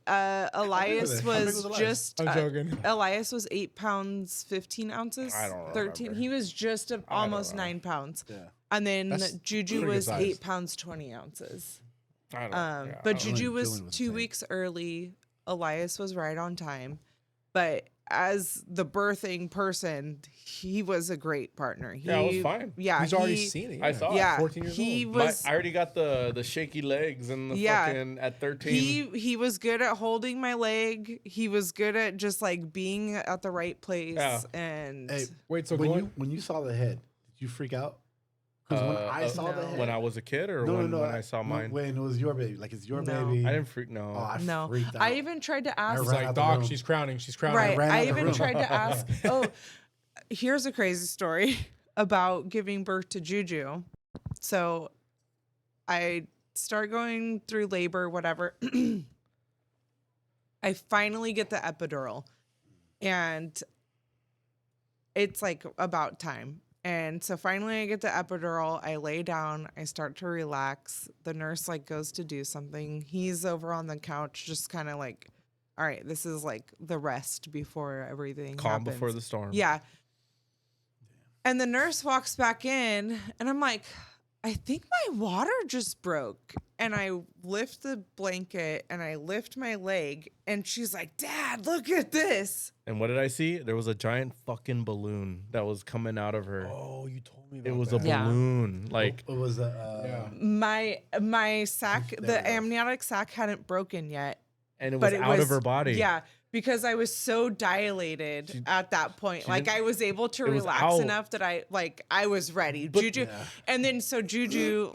Speaker 1: Elias was just.
Speaker 3: I'm joking.
Speaker 1: Elias was 8 pounds 15 ounces.
Speaker 2: I don't
Speaker 1: 13.
Speaker 2: remember.
Speaker 1: He was just almost 9 pounds.
Speaker 3: Yeah.
Speaker 1: And then
Speaker 3: That's
Speaker 1: Juju was 8 pounds 20 ounces.
Speaker 2: I don't
Speaker 1: But Juju was 2 weeks early. Elias was right on time. But as the birthing person, he was a great partner.
Speaker 2: Yeah, it was fine.
Speaker 1: Yeah,
Speaker 3: he's already seen it.
Speaker 2: I saw
Speaker 1: it.
Speaker 3: 14 years old.
Speaker 1: Was.
Speaker 2: I already got the shaky legs and the fucking at 13.
Speaker 1: He was good at holding my leg. He was good at just like being at the right place.
Speaker 2: Yeah.
Speaker 1: And
Speaker 4: hey,
Speaker 3: wait, so
Speaker 4: when you saw the head, did you freak out? Because when I saw the head,
Speaker 2: when I was a kid, or when I saw mine,
Speaker 4: when it was your baby, like it's your
Speaker 1: No.
Speaker 4: baby.
Speaker 2: I didn't freak. No,
Speaker 4: Oh, I
Speaker 1: No,
Speaker 4: freaked out.
Speaker 1: I even tried to ask.
Speaker 3: It's
Speaker 4: ran
Speaker 3: like,
Speaker 4: out the
Speaker 3: Doc,
Speaker 4: room.
Speaker 3: she's crowning. She's crowning.
Speaker 1: Right.
Speaker 4: ran out
Speaker 1: I
Speaker 4: the
Speaker 1: even
Speaker 4: room.
Speaker 1: tried to ask. Oh, here's a crazy story about giving birth to Juju. So I start going through labor, whatever. I finally get the epidural, and it's like about time. And so finally I get the epidural. I lay down. I start to relax. The nurse like goes to do something. He's over on the couch, just kind of like, all right, this is like the rest before everything
Speaker 2: calm
Speaker 1: happens.
Speaker 2: before the storm.
Speaker 1: Yeah. And the nurse walks back in, and I'm like, I think my water just broke. And I lift the blanket and I lift my leg, and she's like, Dad, look at this.
Speaker 2: And what did I see? There was a giant fucking balloon that was coming out of her.
Speaker 3: Oh, you told me about
Speaker 2: It was
Speaker 3: that.
Speaker 2: a balloon. Like
Speaker 4: it was a
Speaker 1: my sac, the amniotic sac hadn't broken yet.
Speaker 2: And it was out of her body.
Speaker 1: Yeah, because I was so dilated at that point. Like I was able to relax enough that I was ready. Juju, and then so Juju,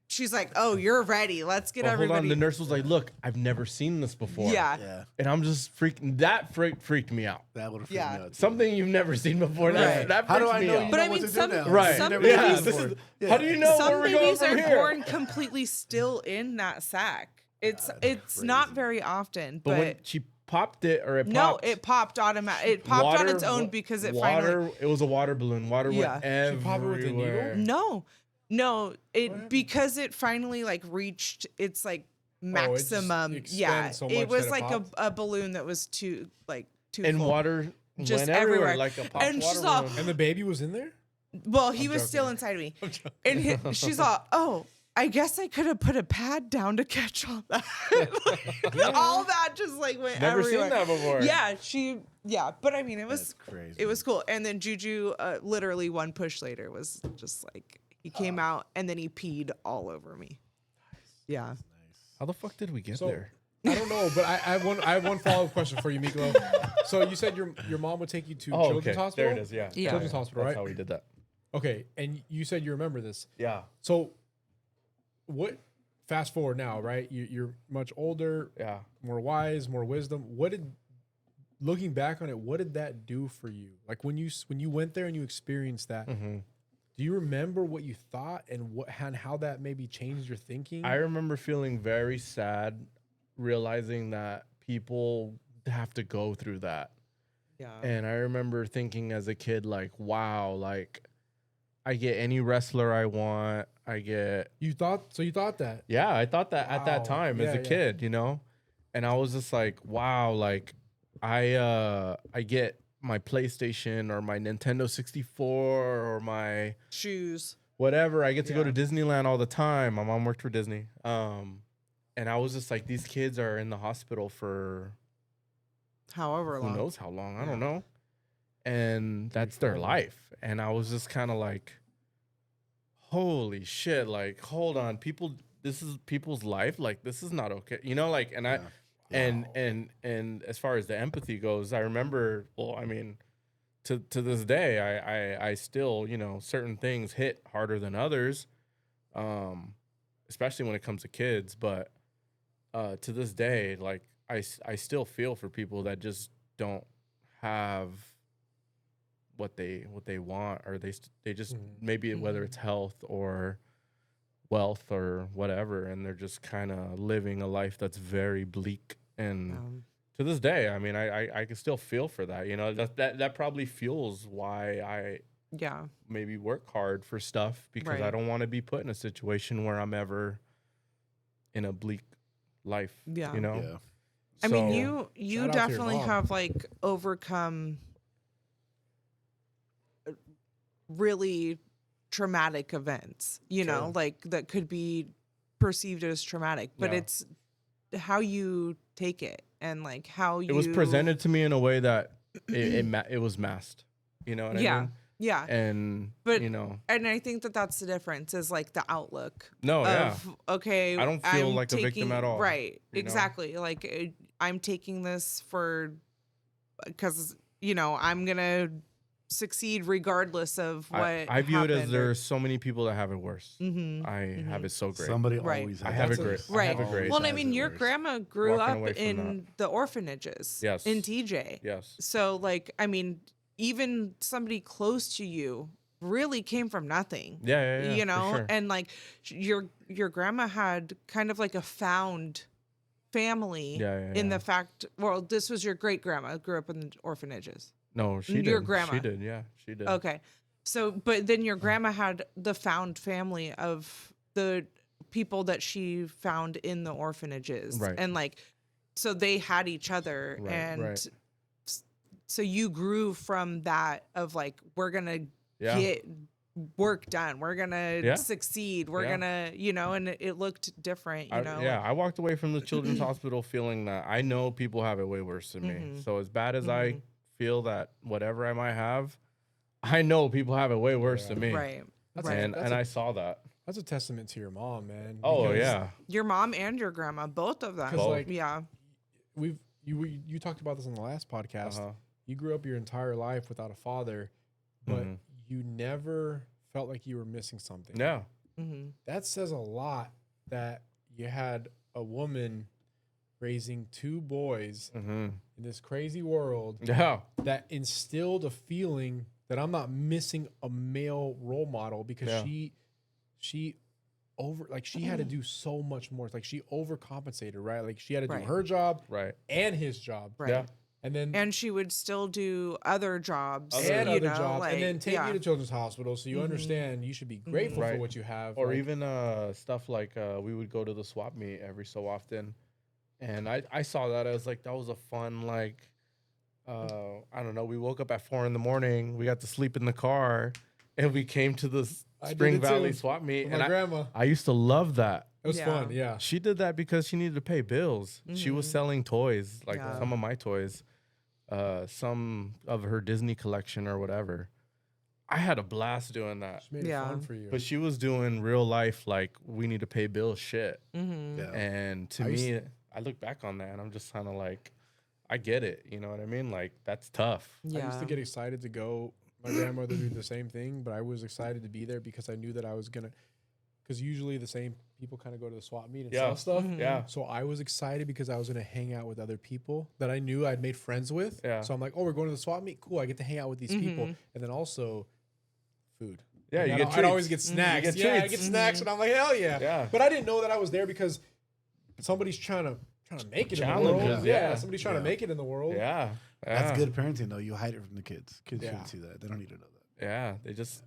Speaker 1: she's like, "Oh, you're ready. Let's get everybody."
Speaker 2: Hold on. The nurse was like, "Look, I've never seen this before."
Speaker 1: Yeah.
Speaker 2: And I'm just freaking. That freaked me out.
Speaker 4: That would have freaked me out.
Speaker 2: Something you've never seen before.
Speaker 1: Right.
Speaker 2: That
Speaker 4: How do
Speaker 2: freaks
Speaker 4: I
Speaker 2: me
Speaker 4: know
Speaker 2: out.
Speaker 4: you
Speaker 1: But
Speaker 4: know
Speaker 1: I
Speaker 4: what
Speaker 1: mean,
Speaker 4: to
Speaker 1: some-
Speaker 4: do now?
Speaker 2: Right.
Speaker 1: some
Speaker 4: You
Speaker 1: babies-
Speaker 4: never
Speaker 2: Yeah.
Speaker 4: done
Speaker 2: This
Speaker 4: before.
Speaker 2: is, how do you know
Speaker 1: Some
Speaker 2: where we're going
Speaker 1: babies
Speaker 2: from
Speaker 1: are
Speaker 2: here?
Speaker 1: born completely still in that sac. It's not very often,
Speaker 2: But when
Speaker 1: but
Speaker 2: she popped it, or it
Speaker 1: no,
Speaker 2: popped,
Speaker 1: it popped automatic. It popped on its own because it finally.
Speaker 2: It was a water balloon. Water
Speaker 1: Yeah.
Speaker 2: went
Speaker 3: She popped it with a needle?
Speaker 2: everywhere.
Speaker 1: No, because it finally like reached its like
Speaker 3: Oh, it just
Speaker 1: maximum. Yeah,
Speaker 3: expanded so
Speaker 1: it
Speaker 3: much
Speaker 1: was
Speaker 3: that it
Speaker 1: like
Speaker 3: popped?
Speaker 1: a balloon that was too
Speaker 2: And
Speaker 1: full.
Speaker 2: water
Speaker 1: Just
Speaker 2: went everywhere,
Speaker 1: everywhere.
Speaker 2: like a popped
Speaker 1: And she's
Speaker 2: water
Speaker 1: all-
Speaker 2: balloon.
Speaker 3: And the baby was in there?
Speaker 1: Well, he
Speaker 3: I'm
Speaker 1: was
Speaker 3: joking.
Speaker 1: still inside of me, and she's all, "Oh, I guess I could have put a pad down to catch all that." All that just like went
Speaker 2: Never
Speaker 1: everywhere.
Speaker 2: seen that before.
Speaker 1: Yeah, but I mean, it was
Speaker 4: crazy.
Speaker 1: It was cool. And then Juju, literally one push later, was just like he came out and then he peed all over me. Yeah.
Speaker 2: How the fuck did we get
Speaker 3: So,
Speaker 2: there?
Speaker 3: I don't know, but I have one follow-up question for you, Miklo. So you said your mom would take you to
Speaker 2: Oh,
Speaker 3: Children's
Speaker 2: okay.
Speaker 3: Hospital?
Speaker 2: There it is. Yeah.
Speaker 3: Children's Hospital,
Speaker 2: That's
Speaker 3: right?
Speaker 2: how we did that.
Speaker 3: Okay, and you said you remember this.
Speaker 2: Yeah.
Speaker 3: So what, fast forward now, right? You're much older,
Speaker 2: Yeah.
Speaker 3: more wise, more wisdom. Looking back on it, what did that do for you? Like when you went there and you experienced that,
Speaker 2: Mm-hmm.
Speaker 3: do you remember what you thought and how that maybe changed your thinking?
Speaker 2: I remember feeling very sad, realizing that people have to go through that.
Speaker 1: Yeah.
Speaker 2: And I remember thinking as a kid, like, wow, like I get any wrestler I want.
Speaker 3: You thought that?
Speaker 2: Yeah, I thought that at that
Speaker 3: Wow.
Speaker 2: time as
Speaker 3: Yeah,
Speaker 2: a
Speaker 3: yeah.
Speaker 2: kid, you know? And I was just like, wow, like I get my PlayStation or my Nintendo 64 or my
Speaker 1: Shoes.
Speaker 2: whatever. I get to go to Disneyland all the time. My mom worked for Disney. And I was just like, these kids are in the hospital for
Speaker 1: However long.
Speaker 2: who knows how long. I don't know. And that's their life. And I was just kind of like, holy shit, like, hold on, people, this is people's life. Like, this is not okay. You know, like, and and as far as the empathy goes, I remember, well, I mean, to this day, I still, you know, certain things hit harder than others, especially when it comes to kids. But to this day, like, I still feel for people that just don't have what they want, or they just maybe whether it's health or wealth or whatever, and they're just kind of living a life that's very bleak. And to this day, I mean, I can still feel for that. You know, that probably fuels why I maybe work hard for stuff, because I don't want to be put in a situation where I'm ever in a bleak life.
Speaker 1: Yeah.
Speaker 2: You know.
Speaker 4: Yeah.
Speaker 1: I mean,
Speaker 2: So-
Speaker 1: you
Speaker 3: Shout out to your
Speaker 1: definitely
Speaker 3: mom.
Speaker 1: have like overcome really traumatic events, you know, like that could be perceived as traumatic, but
Speaker 2: Yeah.
Speaker 1: it's how you take it and like how you.
Speaker 2: It was presented to me in a way that it was masked. You know what I mean?
Speaker 1: Yeah.
Speaker 2: And
Speaker 1: But
Speaker 2: you know,
Speaker 1: and I think that's the difference is like the outlook.
Speaker 2: No, yeah.
Speaker 1: Okay.
Speaker 2: I don't feel
Speaker 1: I'm
Speaker 2: like a victim
Speaker 1: taking-
Speaker 2: at all,
Speaker 1: Right.
Speaker 2: you know?
Speaker 1: Exactly. Like I'm taking this because, you know, I'm going to succeed regardless of what
Speaker 2: I view it as
Speaker 1: happened or-
Speaker 2: there's so many people that have it worse.
Speaker 1: Mhm,
Speaker 2: I have it so great.
Speaker 4: Somebody
Speaker 1: Right.
Speaker 4: always
Speaker 2: I
Speaker 4: has
Speaker 2: have
Speaker 4: it
Speaker 2: it great.
Speaker 4: worse.
Speaker 1: Right.
Speaker 2: I have it great.
Speaker 1: Well, and I
Speaker 4: has
Speaker 1: mean,
Speaker 4: it
Speaker 1: your
Speaker 4: worse.
Speaker 1: grandma grew
Speaker 2: Walking
Speaker 1: up
Speaker 2: away from
Speaker 1: in the orphanages.
Speaker 2: Yes.
Speaker 1: In TJ.
Speaker 2: Yes.
Speaker 1: So, like, I mean, even somebody close to you really came from nothing.
Speaker 2: Yeah,
Speaker 1: You
Speaker 2: for
Speaker 1: know,
Speaker 2: sure.
Speaker 1: and like your grandma had kind of like a found family in the fact. Well, this was your great grandma grew up in the orphanages.
Speaker 2: No, she did.
Speaker 1: Your grandma.
Speaker 2: She did. Yeah, she did.
Speaker 1: Okay. So, but then your grandma had the found family of the people that she found in the orphanages.
Speaker 2: Right.
Speaker 1: And like, so they had each other.
Speaker 2: Right,
Speaker 1: And
Speaker 2: right.
Speaker 1: so you grew from that of like, we're going to get work done. We're going to succeed. We're going to, you know, and it looked different, you know?
Speaker 2: I walked away from the children's hospital feeling that I know people have it way worse than me. So as bad as I feel that whatever I might have, I know people have it way worse than me.
Speaker 1: Right.
Speaker 2: And I saw that.
Speaker 3: That's a testament to your mom, man.
Speaker 2: Oh,
Speaker 3: because-
Speaker 2: yeah.
Speaker 1: Your mom and your grandma, both of them.
Speaker 3: Because like
Speaker 1: yeah.
Speaker 3: You talked about this on the last podcast. You grew up your entire life without a father, but you never felt like you were missing something.
Speaker 2: Yeah.
Speaker 3: That says a lot that you had a woman raising two boys in this crazy world that instilled a feeling that I'm not missing a male role model because she had to do so much more. It's like she overcompensated, right? Like she had to do her job and his job.
Speaker 1: Right.
Speaker 2: Yeah.
Speaker 1: And she would still do other jobs.
Speaker 3: And
Speaker 1: you
Speaker 3: other
Speaker 1: know,
Speaker 3: jobs.
Speaker 1: like,
Speaker 3: And then take you to children's hospital so you understand you should be grateful for what you have.
Speaker 2: Or
Speaker 3: like,
Speaker 2: even stuff like we would go to the swap meet every so often. And I saw that as like, that was a fun, like, I don't know. We woke up at 4 a.m. We got to sleep in the car and we came to the Spring Valley swap meet.
Speaker 3: And my grandma.
Speaker 2: I used to love that.
Speaker 3: It was fun, yeah.
Speaker 2: She did that because she needed to pay bills. She was selling toys, like some of my toys, some of her Disney collection or whatever. I had a blast doing that.
Speaker 3: She made it fun for you.
Speaker 2: But she was doing real life, like, we need to pay bills shit.
Speaker 1: Mm-hmm.
Speaker 2: And to me, I look back on that and I'm just kind of like, I get it. You know what I mean? Like, that's tough.
Speaker 3: I used to get excited to go. My grandmother did the same thing, but I was excited to be there because I knew that I was going to, because usually the same people kind of go to the swap meet and sell stuff.
Speaker 2: Yeah.
Speaker 3: So I was excited because I was going to hang out with other people that I knew I'd made friends with.
Speaker 2: Yeah.
Speaker 3: So I'm like, oh, we're going to the swap meet? Cool. I get to hang out with these people. And then also food.
Speaker 2: Yeah,
Speaker 3: Like,
Speaker 2: you
Speaker 3: I'd
Speaker 2: get
Speaker 3: I'd
Speaker 2: treats.
Speaker 3: always get snacks.
Speaker 2: You get
Speaker 3: I
Speaker 2: treats.
Speaker 3: get snacks and I'm like, hell yeah.
Speaker 2: Yeah.
Speaker 3: But I didn't know that I was there because somebody's trying to make it in the world.
Speaker 2: Challenges,
Speaker 3: Yeah. Somebody's trying to make it in the world.
Speaker 2: Yeah.
Speaker 4: That's good parenting, though. You hide it from the kids. Kids shouldn't see that. They don't need to know that.
Speaker 2: Yeah, they just,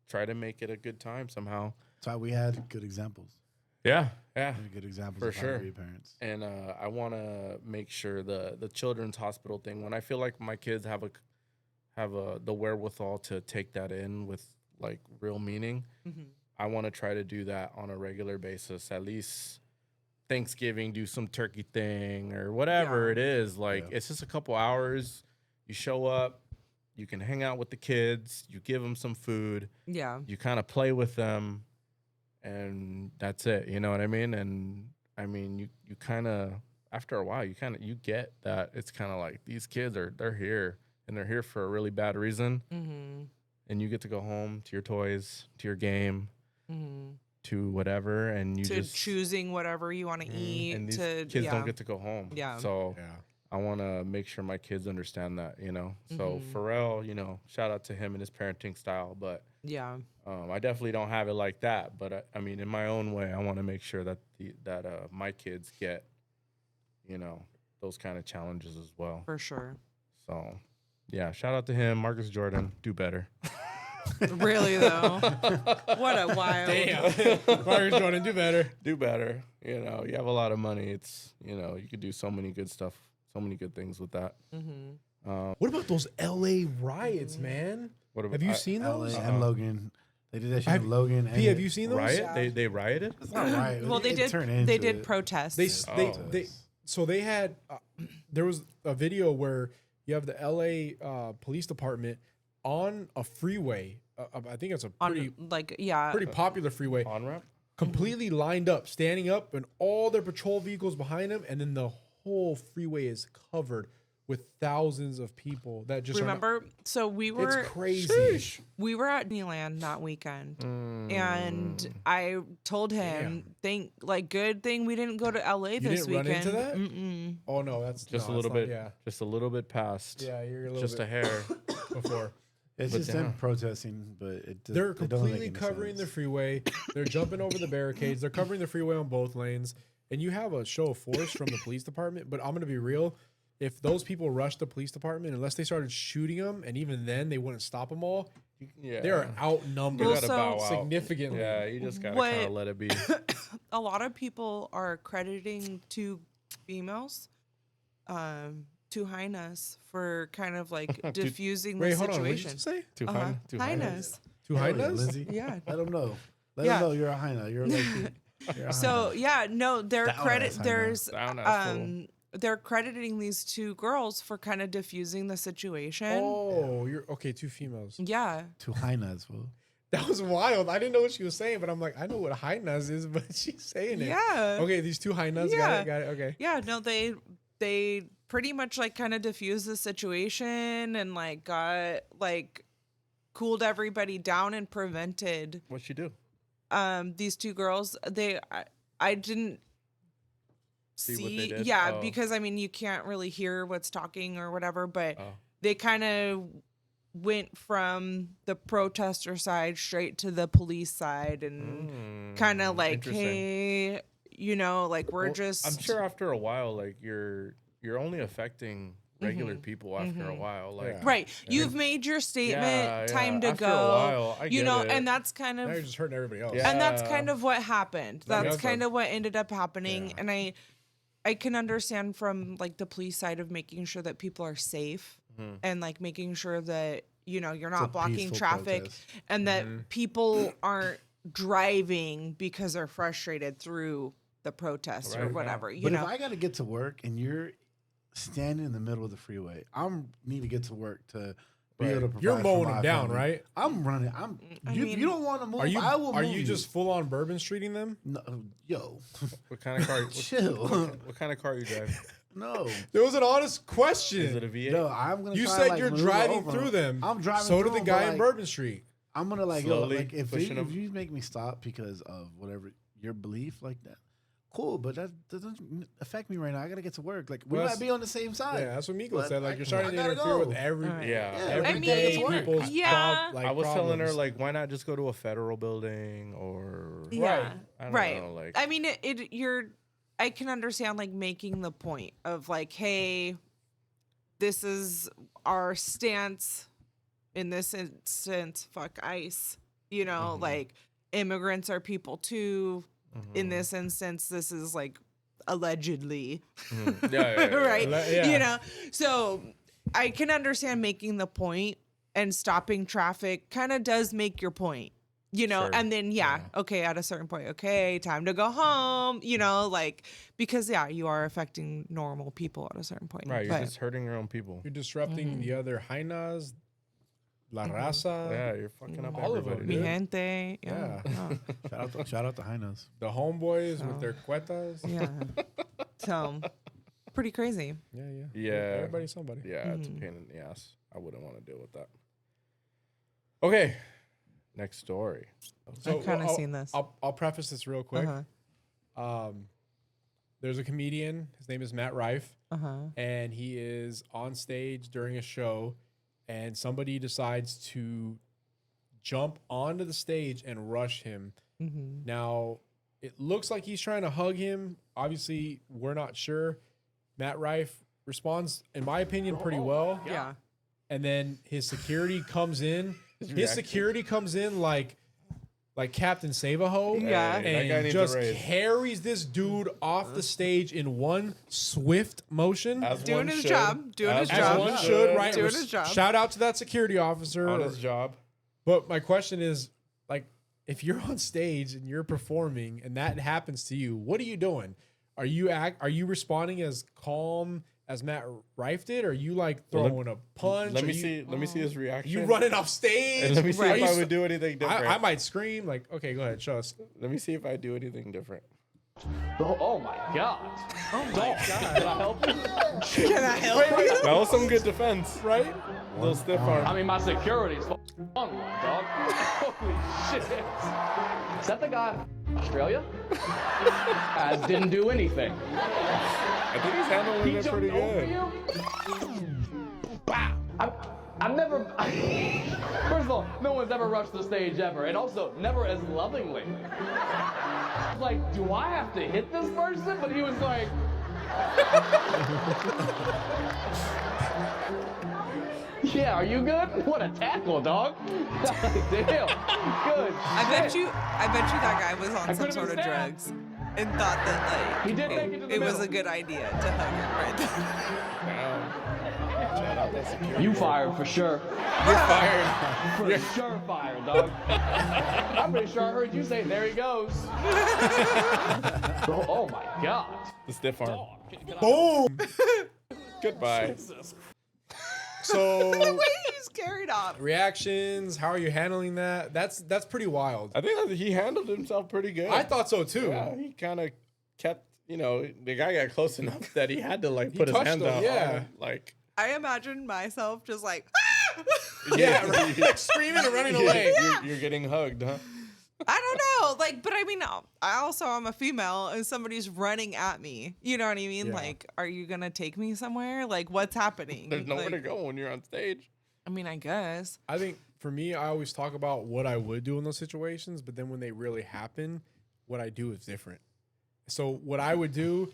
Speaker 2: try to make it a good time somehow.
Speaker 4: That's why we had good examples.
Speaker 2: Yeah.
Speaker 4: Good examples
Speaker 2: For
Speaker 4: of how to
Speaker 2: sure.
Speaker 4: be parents.
Speaker 2: And I want to make sure the children's hospital thing, when I feel like my kids have the wherewithal to take that in with like real meaning, I want to try to do that on a regular basis. At least Thanksgiving, do some turkey thing or whatever it is. Like it's just a couple hours. You show up, you can hang out with the kids, you give them some food.
Speaker 1: Yeah.
Speaker 2: You kind of play with them, and that's it. You know what I mean? And I mean, you kind of, after a while, you get that it's kind of like these kids they're here, and they're here for a really bad reason. And you get to go home to your toys, to your game, to whatever, and you just
Speaker 1: choosing whatever you want to eat.
Speaker 2: And these
Speaker 1: to
Speaker 2: kids don't get to go home.
Speaker 1: Yeah.
Speaker 2: So I want to make sure my kids understand that, So Pharrell, shout out to him and his parenting style, but I definitely don't have it like that. But I mean, in my own way, I want to make sure that my kids get, those kind of challenges as well.
Speaker 1: For sure.
Speaker 2: So, yeah, shout out to him, Marcus Jordan. Do better.
Speaker 1: Really though, what a wild.
Speaker 3: Damn, Marcus Jordan, do better.
Speaker 2: Do better. You have a lot of money. It's you could do so many good stuff, so many good things with that.
Speaker 3: What about those LA riots, man? Have you seen those?
Speaker 4: LA and Logan. They did that shit in Logan.
Speaker 3: P, have you seen those?
Speaker 2: Riot? They rioted?
Speaker 4: It's not riot.
Speaker 1: Well, they did protests.
Speaker 3: So they had there was a video where you have the LA police department on a freeway. I think it's a pretty popular freeway.
Speaker 2: On ramp?
Speaker 3: Completely lined up, standing up, and all their patrol vehicles behind them, and then the whole freeway is covered with thousands of people that just
Speaker 1: remember. So we were
Speaker 3: it's crazy.
Speaker 1: Sheesh. We were at Disneyland that weekend, and I told him, good thing we didn't go to LA this
Speaker 3: weekend.
Speaker 1: Run into
Speaker 3: that?
Speaker 1: Mm-mm.
Speaker 3: Oh no, that's
Speaker 2: just
Speaker 3: no,
Speaker 2: a little bit.
Speaker 3: Yeah,
Speaker 2: just a little bit past.
Speaker 3: Yeah, you're a little
Speaker 2: just
Speaker 3: bit
Speaker 2: a hair
Speaker 3: before.
Speaker 4: It's just them protesting, but
Speaker 3: they're completely covering the freeway. They're jumping over the barricades. They're covering the freeway on both lanes. And you have a show of force from the police department. But I'm going to be real. If those people rushed the police department, unless they started shooting them, and even then they wouldn't stop them all, they're outnumbered significantly.
Speaker 2: Yeah, you just got to kind of let it be.
Speaker 1: A lot of people are crediting two females, two hyenas, for kind of like diffusing the situation.
Speaker 3: Hold on, what did you say?
Speaker 1: Two hyenas.
Speaker 3: Two hyenas?
Speaker 4: Lindsay?
Speaker 1: Yeah.
Speaker 4: Let them know. Let them know you're a hyena. You're a
Speaker 1: So they're crediting these two girls for kind of diffusing the situation.
Speaker 3: Oh, you're okay. Two females.
Speaker 1: Yeah.
Speaker 4: Two hyenas, bro.
Speaker 3: That was wild. I didn't know what she was saying, but I'm like, I know what hyenas is, but she's saying it.
Speaker 1: Yeah.
Speaker 3: Okay, these two hyenas.
Speaker 1: Yeah.
Speaker 3: Got it. Okay.
Speaker 1: Yeah. No, they pretty much like kind of diffused the situation and like got like cooled everybody down and prevented.
Speaker 2: What'd she do?
Speaker 1: These two girls, I didn't see
Speaker 2: what they did?
Speaker 1: because I mean you can't really hear what's talking or whatever, but they kind of went from the protester side straight to the police side and kind of like, hey, like we're just.
Speaker 2: I'm sure after a while, like you're only affecting regular people after a while, like
Speaker 1: right. You've made your statement. Time to
Speaker 2: after
Speaker 1: go.
Speaker 2: A while, I get it.
Speaker 1: And that's kind of.
Speaker 3: Now you're just hurting everybody else.
Speaker 1: And that's kind of what happened. That's kind of what ended up happening. And I can understand from like the police side of making sure that people are safe and like making sure that you're not blocking traffic and that people aren't driving because they're frustrated through the protest or whatever.
Speaker 4: But if I got to get to work and you're standing in the middle of the freeway, I need to get to work to be able to provide.
Speaker 3: You're mowing
Speaker 4: for
Speaker 3: them
Speaker 4: my
Speaker 3: down,
Speaker 4: family.
Speaker 3: right?
Speaker 4: I'm running. You don't want to move. I will.
Speaker 3: Are
Speaker 4: move
Speaker 3: you just full on Bourbon Streeting them?
Speaker 4: No, yo.
Speaker 2: What kind of car?
Speaker 4: Chill.
Speaker 2: What kind of car you drive?
Speaker 4: No.
Speaker 3: There was an honest question.
Speaker 2: Is it a V8?
Speaker 4: No, I'm gonna.
Speaker 3: You
Speaker 4: try
Speaker 3: said
Speaker 4: like,
Speaker 3: you're
Speaker 4: maneuver
Speaker 3: driving
Speaker 4: over.
Speaker 3: through them.
Speaker 4: I'm driving.
Speaker 3: So
Speaker 4: through
Speaker 3: did the
Speaker 4: them,
Speaker 3: guy
Speaker 4: but,
Speaker 3: in
Speaker 4: like,
Speaker 3: Bourbon Street.
Speaker 4: I'm gonna like
Speaker 2: slowly
Speaker 4: yo, like if
Speaker 2: pushing
Speaker 4: you make me stop because of whatever your belief like that. Cool, but that doesn't affect me right now. I gotta get to work. Like we might be on the same side.
Speaker 3: Yeah, that's what Miko said. Like you're
Speaker 4: I
Speaker 3: starting to
Speaker 4: gotta
Speaker 3: interfere
Speaker 4: go.
Speaker 3: with every
Speaker 2: everyday
Speaker 3: people's
Speaker 2: I was telling her like, why not just go to a federal building or
Speaker 1: yeah,
Speaker 2: I don't
Speaker 1: right.
Speaker 2: know, like
Speaker 1: I mean, I can understand like making the point of like, hey, this is our stance in this instance. Fuck ICE. Like immigrants are people too. In this instance, this is like allegedly, right?
Speaker 3: Yeah.
Speaker 1: So I can understand making the point and stopping traffic kind of does make your point,
Speaker 2: Sure.
Speaker 1: and then, okay, at a certain point, okay, time to go home, like, because you are affecting normal people at a certain point.
Speaker 2: Right. You're just hurting your own people.
Speaker 3: You're disrupting the other hyenas, La Raza.
Speaker 2: Yeah, you're fucking up
Speaker 3: all
Speaker 2: everybody.
Speaker 3: of them.
Speaker 1: Mi
Speaker 3: Dude.
Speaker 1: gente.
Speaker 3: Yeah.
Speaker 4: Shout out to hyenas.
Speaker 3: The homeboys with their cuetas.
Speaker 1: Yeah. So, pretty crazy.
Speaker 3: Yeah. Everybody's somebody.
Speaker 2: Yeah, it's a pain in the ass. I wouldn't want to deal with that. Okay. Next story.
Speaker 1: I've kind of seen this.
Speaker 3: I'll preface this real quick. There's a comedian. His name is Matt Rife. And he is on stage during a show. And somebody decides to jump onto the stage and rush him. Now, it looks like he's trying to hug him. Obviously, we're not sure. Matt Rife responds, in my opinion, pretty well.
Speaker 1: Yeah.
Speaker 3: And then his security comes in. His security comes in like Captain Save-A-Ho.
Speaker 1: Yeah.
Speaker 3: And just carries this dude off the stage in one swift motion.
Speaker 1: Doing his job.
Speaker 3: As one should, right?
Speaker 1: Doing his job.
Speaker 3: Shout out to that security officer.
Speaker 2: On his job.
Speaker 3: But my question is, like, if you're on stage and you're performing and that happens to you, what are you doing? Are you responding as calm as Matt Rife did? Or are you like throwing a punch?
Speaker 2: Let me see his reaction.
Speaker 3: You running off stage?
Speaker 2: And let me see if I would do anything different.
Speaker 3: I might scream. Like, okay, go ahead, show us.
Speaker 2: Let me see if I do anything different.
Speaker 15: Oh my God.
Speaker 1: Oh my
Speaker 15: God. Can I help you?
Speaker 1: Can I help you?
Speaker 2: That was some good defense, right? Little stiff arm.
Speaker 15: I mean, my security's on one, dog. Holy shit. Is that the guy from Australia? As didn't do anything.
Speaker 2: I think he's handling it pretty good.
Speaker 15: Wow. I've never. First of all, no one's ever rushed the stage ever, and also never as lovingly. Like, do I have to hit this person? But he was like. Yeah, are you good? What a tackle, dog! Damn, good.
Speaker 1: I bet you that guy was on some sort of drugs and thought that like
Speaker 15: he did make it to the
Speaker 1: it was
Speaker 15: middle.
Speaker 1: a good idea to hug him right there.
Speaker 2: Shout out that security.
Speaker 15: You fired for sure.
Speaker 2: You're fired.
Speaker 15: For sure fired, dog. I'm pretty sure I heard you say, there he goes. Oh my God.
Speaker 2: The stiff arm.
Speaker 3: Boom.
Speaker 2: Goodbye.
Speaker 3: So
Speaker 1: The way he's carried off.
Speaker 3: reactions, how are you handling that? That's pretty wild.
Speaker 2: I think that he handled himself pretty good.
Speaker 3: I thought so too.
Speaker 2: Yeah, he kind of kept, the guy got close enough that he had to like put his
Speaker 3: touched
Speaker 2: hand
Speaker 3: him,
Speaker 2: out.
Speaker 3: yeah.
Speaker 2: Like,
Speaker 1: I imagine myself just like
Speaker 3: Yeah, right. Like screaming and running away.
Speaker 2: You're getting hugged, huh?
Speaker 1: I don't know, like, but I mean, I'm a female and somebody's running at me. You know what I mean?
Speaker 3: Yeah.
Speaker 1: Like, are you gonna take me somewhere? Like, what's happening?
Speaker 2: There's nowhere
Speaker 1: Like,
Speaker 2: to go when you're on stage.
Speaker 1: I mean, I guess.
Speaker 3: I think for me, I always talk about what I would do in those situations, but then when they really happen, what I do is different. So what I would do,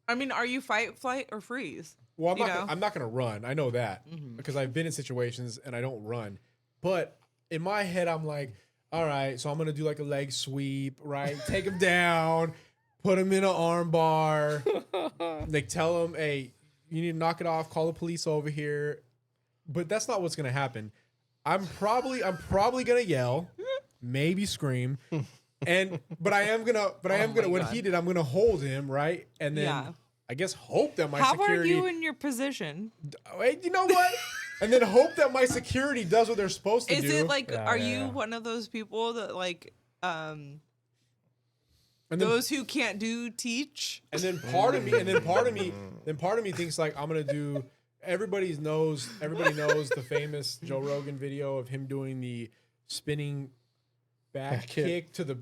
Speaker 1: I mean, are you fight, flight, or freeze?
Speaker 3: well,
Speaker 1: You know?
Speaker 3: I'm not gonna run. I know that because I've been in situations and I don't run. But in my head, I'm like, all right, so I'm gonna do like a leg sweep, right? Take him down, put him in an arm bar, like tell him, hey, you need to knock it off, call the police over here. But that's not what's gonna happen. I'm probably gonna yell, maybe scream, but I am gonna when he did, I'm gonna hold him, right? And then
Speaker 1: Yeah.
Speaker 3: I guess hope that my
Speaker 1: How
Speaker 3: security.
Speaker 1: are you in your position?
Speaker 3: Wait, you know what? And then hope that my security does what they're supposed to do.
Speaker 1: Is it like,
Speaker 2: Yeah,
Speaker 1: are
Speaker 2: yeah,
Speaker 1: you
Speaker 2: yeah.
Speaker 1: one of those people that like,
Speaker 3: And then,
Speaker 1: those who can't do teach?
Speaker 3: and then part of me thinks like I'm gonna do. Everybody knows the famous Joe Rogan video of him doing the spinning back kick to the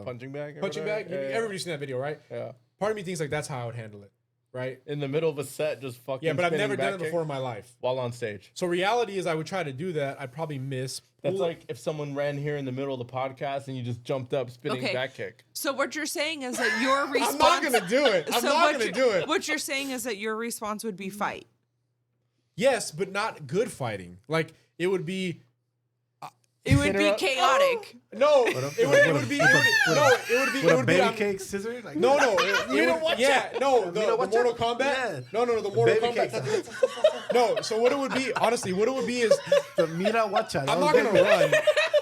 Speaker 2: Punching bag? or
Speaker 3: punching
Speaker 2: whatever?
Speaker 3: bag.
Speaker 2: Yeah, yeah.
Speaker 3: Everybody's seen that video, right?
Speaker 2: Yeah.
Speaker 3: Part of me thinks like that's how I would handle it, right?
Speaker 2: In the middle of a set, just fucking.
Speaker 3: Yeah, but I've
Speaker 2: spinning
Speaker 3: never done
Speaker 2: back
Speaker 3: it
Speaker 2: kick
Speaker 3: before in my life.
Speaker 2: while on stage.
Speaker 3: So reality is, I would try to do that. I'd probably miss.
Speaker 2: That's like if someone ran here in the middle of the podcast and you just jumped up spinning
Speaker 1: Okay.
Speaker 2: back kick.
Speaker 1: So what you're saying is that your response.
Speaker 3: I'm not gonna do it. I'm not gonna do it.
Speaker 1: What you're saying is that your response would be fight.
Speaker 3: Yes, but not good fighting. Like it would be.
Speaker 1: It would be chaotic.
Speaker 3: No, it would be
Speaker 4: With a baby
Speaker 3: I'm-
Speaker 4: cake scissor? Like,
Speaker 3: No,
Speaker 2: You
Speaker 3: it
Speaker 2: know
Speaker 3: would,
Speaker 2: what?
Speaker 3: yeah, no, the
Speaker 4: know what?
Speaker 3: Mortal Kombat.
Speaker 4: Yeah.
Speaker 3: No, the Mortal
Speaker 4: Baby
Speaker 3: Kombat.
Speaker 4: cakes.
Speaker 3: No, so what it would be, honestly, what it would be is
Speaker 4: The Mira Wacha.
Speaker 3: I'm not gonna run.